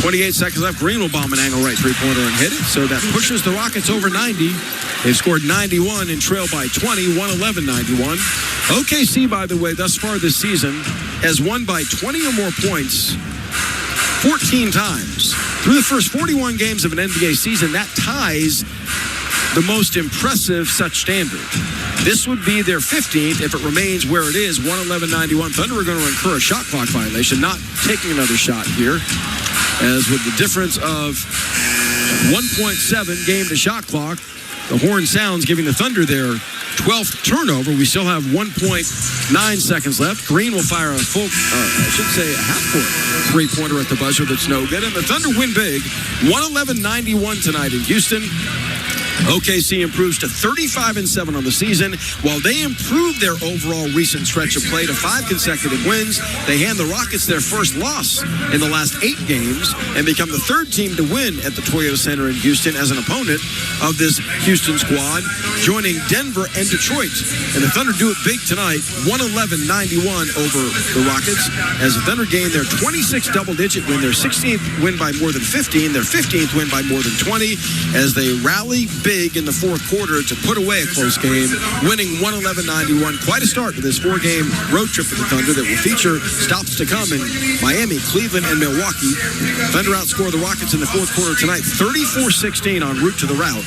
28 seconds left. Green will bomb an angle right three-pointer and hit it. So that pushes the Rockets over 90. They've scored 91 and trail by 20, 111-91. OKC, by the way, thus far this season, has won by 20 or more points 14 times. Through the first 41 games of an NBA season, that ties the most impressive such standard. This would be their 15th if it remains where it is, 111-91. Thunder are going to incur a shot clock violation, not taking another shot here, as with the difference of 1.7 game to shot clock, the horn sounds, giving the Thunder their 12th turnover. We still have 1.9 seconds left. Green will fire a full, a half-court three-pointer at the buzzer that's no good. And the Thunder win big, 111-91 tonight in Houston. OKC improves to 35-7 on the season. While they improved their overall recent stretch of play to 5 consecutive wins, they hand the Rockets their first loss in the last 8 games and become the 3rd team to win at the Toyota Center in Houston as an opponent of this Houston squad, joining Denver and Detroit. And the Thunder do it big tonight, 111-91 over the Rockets, as the Thunder gain their 26th double-digit win, their 16th win by more than 15, their 15th win by more than 20, as they rally big in the fourth quarter to put away a close game, winning 111-91. Quite a start to this 4-game road trip for the Thunder that will feature stops to come in Miami, Cleveland, and Milwaukee. Thunder outscore the Rockets in the fourth quarter tonight, 34-16 en route to the rout,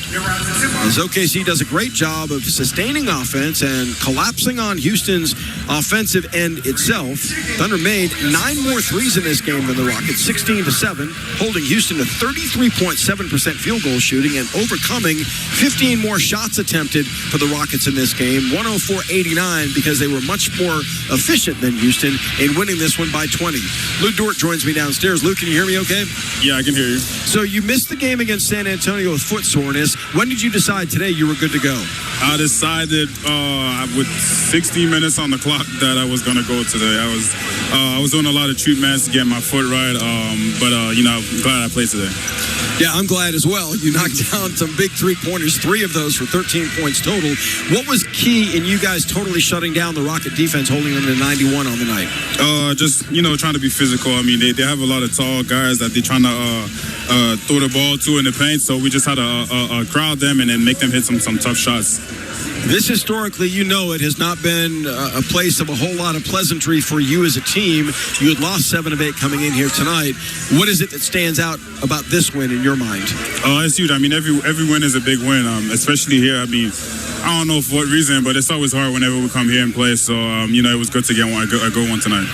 as OKC does a great job of sustaining offense and collapsing on Houston's offensive end itself. Thunder made 9 more threes in this game than the Rockets, 16-7, holding Houston to 33.7% field goal shooting and overcoming 15 more shots attempted for the Rockets in this game, 104-89, because they were much more efficient than Houston in winning this one by 20. Lou Dort joins me downstairs. Lou, can you hear me okay? Yeah, I can hear you. So you missed the game against San Antonio with foot soreness. When did you decide today you were good to go? I decided with 60 minutes on the clock that I was going to go today. I was doing a lot of treatments to get my foot right, but I'm glad I played today. Yeah, I'm glad as well. You knocked down some big three-pointers, 3 of those for 13 points total. What was key in you guys totally shutting down the Rocket defense, holding them to 91 on the night? Just, trying to be physical. I mean, they have a lot of tall guys that they're trying to throw the ball to in the paint, so we just had to crowd them and then make them hit some tough shots. This historically, it has not been a place of a whole lot of pleasantry for you as a team. You had lost 7 of 8 coming in here tonight. What is it that stands out about this win in your mind? It's huge. I mean, every win is a big win, especially here. I mean, I don't know for what reason, but it's always hard whenever we come here and play. So, it was good to get a good one tonight.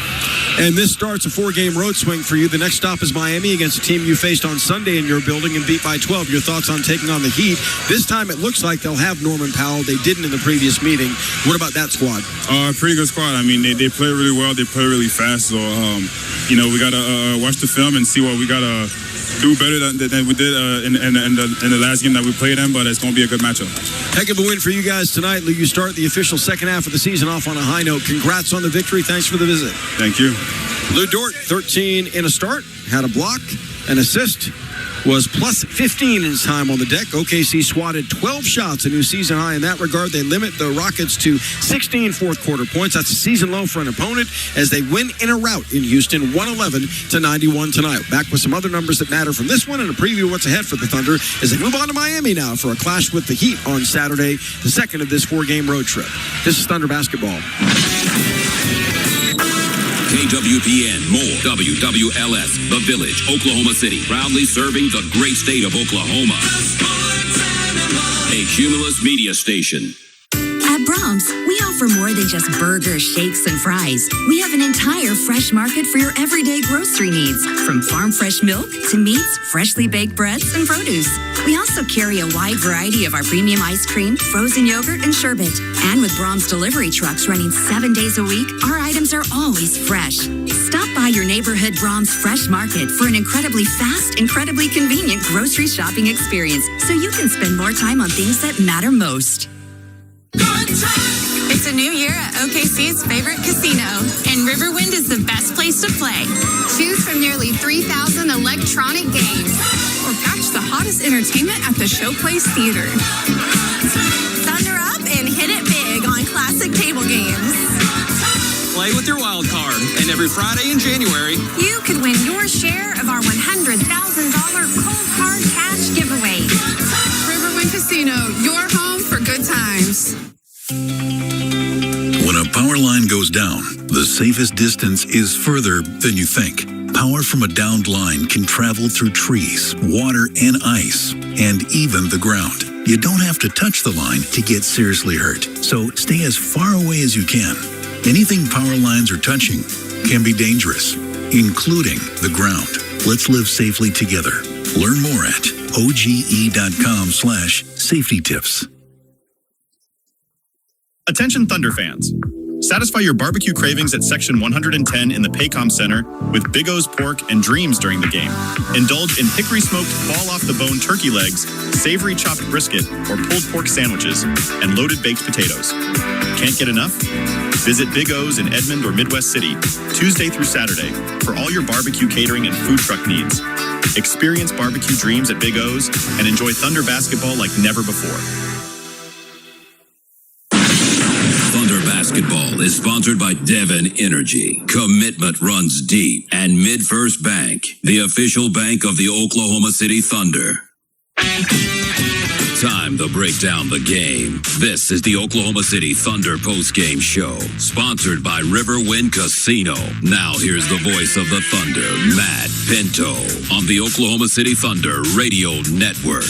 And this starts a 4-game road swing for you. The next stop is Miami against a team you faced on Sunday in your building and beat by 12. Your thoughts on taking on the Heat? This time it looks like they'll have Norman Powell. They didn't in the previous meeting. What about that squad? Pretty good squad. I mean, they play really well. They play really fast. So, we got to watch the film and see what we got to do better than we did in the last game that we played in, but it's going to be a good matchup. Heck of a win for you guys tonight. You start the official second half of the season off on a high note. Congrats on the victory. Thanks for the visit. Thank you. Lou Dort, 13 in a start, had a block, an assist, was plus 15 in his time on the deck. OKC swatted 12 shots, a new season high in that regard. They limit the Rockets to 16 fourth quarter points. That's a season low for an opponent as they win in a rout in Houston, 111-91 tonight. Back with some other numbers that matter from this one and a preview of what's ahead for the Thunder as they move on to Miami now for a clash with the Heat on Saturday, the second of this 4-game road trip. This is Thunder basketball. KWPN, more WWLS, The Village, Oklahoma City, proudly serving the great state of Oklahoma. A Cumulus media station. At Brahms, we offer more than just burgers, shakes, and fries. We have an entire fresh market for your everyday grocery needs, from farm fresh milk to meats, freshly baked breads, and produce. We also carry a wide variety of our premium ice cream, frozen yogurt, and sherbet. And with Brahms delivery trucks running 7 days a week, our items are always fresh. Stop by your neighborhood Brahms Fresh Market for an incredibly fast, incredibly convenient grocery shopping experience so you can spend more time on things that matter most. It's a new year at OKC's favorite casino, and Riverwind is the best place to play. Choose from nearly 3,000 electronic games, or catch the hottest entertainment at the Showplace Theater. Thunder up and hit it big on classic table games. Play with your wild card, and every Friday in January, you could win your share of our $100,000 cold hard cash giveaway. Riverwind Casino, your home for good times. When a power line goes down, the safest distance is further than you think. Power from a downed line can travel through trees, water, and ice, and even the ground. You don't have to touch the line to get seriously hurt, so stay as far away as you can. Anything power lines are touching can be dangerous, including the ground. Let's live safely together. Learn more at oge.com/safety tips. Attention Thunder fans. Satisfy your barbecue cravings at Section 110 in the Paycom Center with Big O's Pork and Dreams during the game. Indulge in hickory-smoked fall-off-the-bone turkey legs, savory chopped brisket, or pulled pork sandwiches, and loaded baked potatoes. Can't get enough? Visit Big O's in Edmond or Midwest City, Tuesday through Saturday, for all your barbecue catering and food truck needs. Experience barbecue dreams at Big O's and enjoy Thunder basketball like never before. Thunder Basketball is sponsored by Devon Energy. Commitment runs deep. And MidFirst Bank, the official bank of the Oklahoma City Thunder. Time to break down the game. This is the Oklahoma City Thunder postgame show, sponsored by Riverwind Casino. Now here's the voice of the Thunder, Matt Pinto, on the Oklahoma City Thunder Radio Network.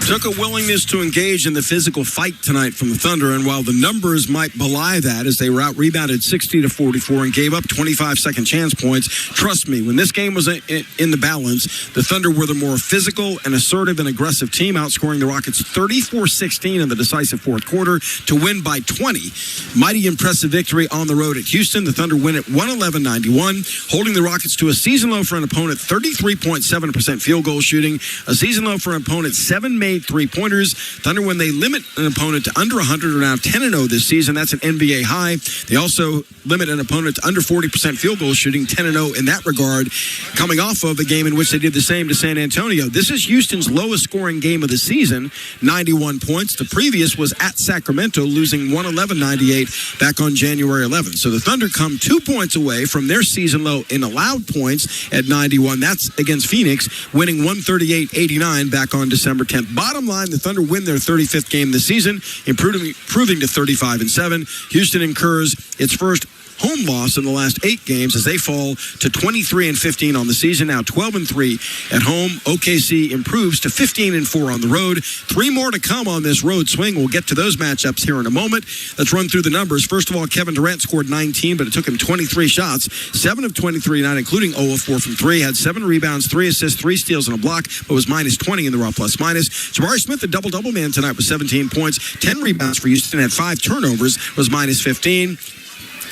Took a willingness to engage in the physical fight tonight from the Thunder, and while the numbers might belie that as they were out-rebounded 60-44 and gave up 25 second chance points, trust me, when this game was in the balance, the Thunder were the more physical and assertive and aggressive team, outscoring the Rockets 34-16 in the decisive fourth quarter to win by 20. Mighty impressive victory on the road at Houston. The Thunder win at 111-91, holding the Rockets to a season low for an opponent, 33.7% field goal shooting, a season low for an opponent, 7 made three-pointers. Thunder, when they limit an opponent to under 100, are now 10-0 this season. That's an NBA high. They also limit an opponent to under 40% field goal shooting, 10-0 in that regard, coming off of a game in which they did the same to San Antonio. This is Houston's lowest scoring game of the season, 91 points. The previous was at Sacramento, losing 111-98 back on January 11th. So the Thunder come 2 points away from their season low in allowed points at 91. That's against Phoenix, winning 138-89 back on December 10th. Bottom line, the Thunder win their 35th game this season, improving to 35-7. Houston incurs its first home loss in the last 8 games as they fall to 23-15 on the season, now 12-3 at home. OKC improves to 15-4 on the road. 3 more to come on this road swing. We'll get to those matchups here in a moment. Let's run through the numbers. First of all, Kevin Durant scored 19, but it took him 23 shots, 7 of 23 tonight, including 0 of 4 from 3. Had 7 rebounds, 3 assists, 3 steals, and a block, but was minus 20 in the raw plus-minus. Jabari Smith, the double-double man tonight, with 17 points, 10 rebounds for Houston, had 5 turnovers, was minus 15.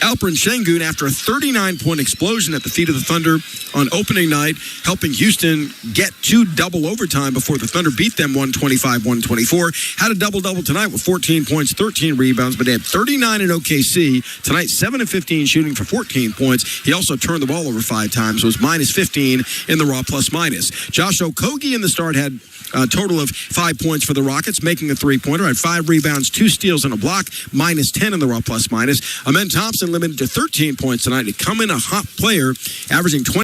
Alperen Şengün, after a 39-point explosion at the feet of the Thunder on opening night, helping Houston get to double overtime before the Thunder beat them 125-124. Had a double-double tonight with 14 points, 13 rebounds, but they had 39 in OKC. Tonight, 7 of 15 shooting for 14 points. He also turned the ball over 5 times, was minus 15 in the raw plus-minus. Josh Okogie in the start had a total of 5 points for the Rockets, making a three-pointer, had 5 rebounds, 2 steals, and a block, minus 10 in the raw plus-minus. Amen Thompson limited to 13 points tonight to come in a hot player, averaging 20.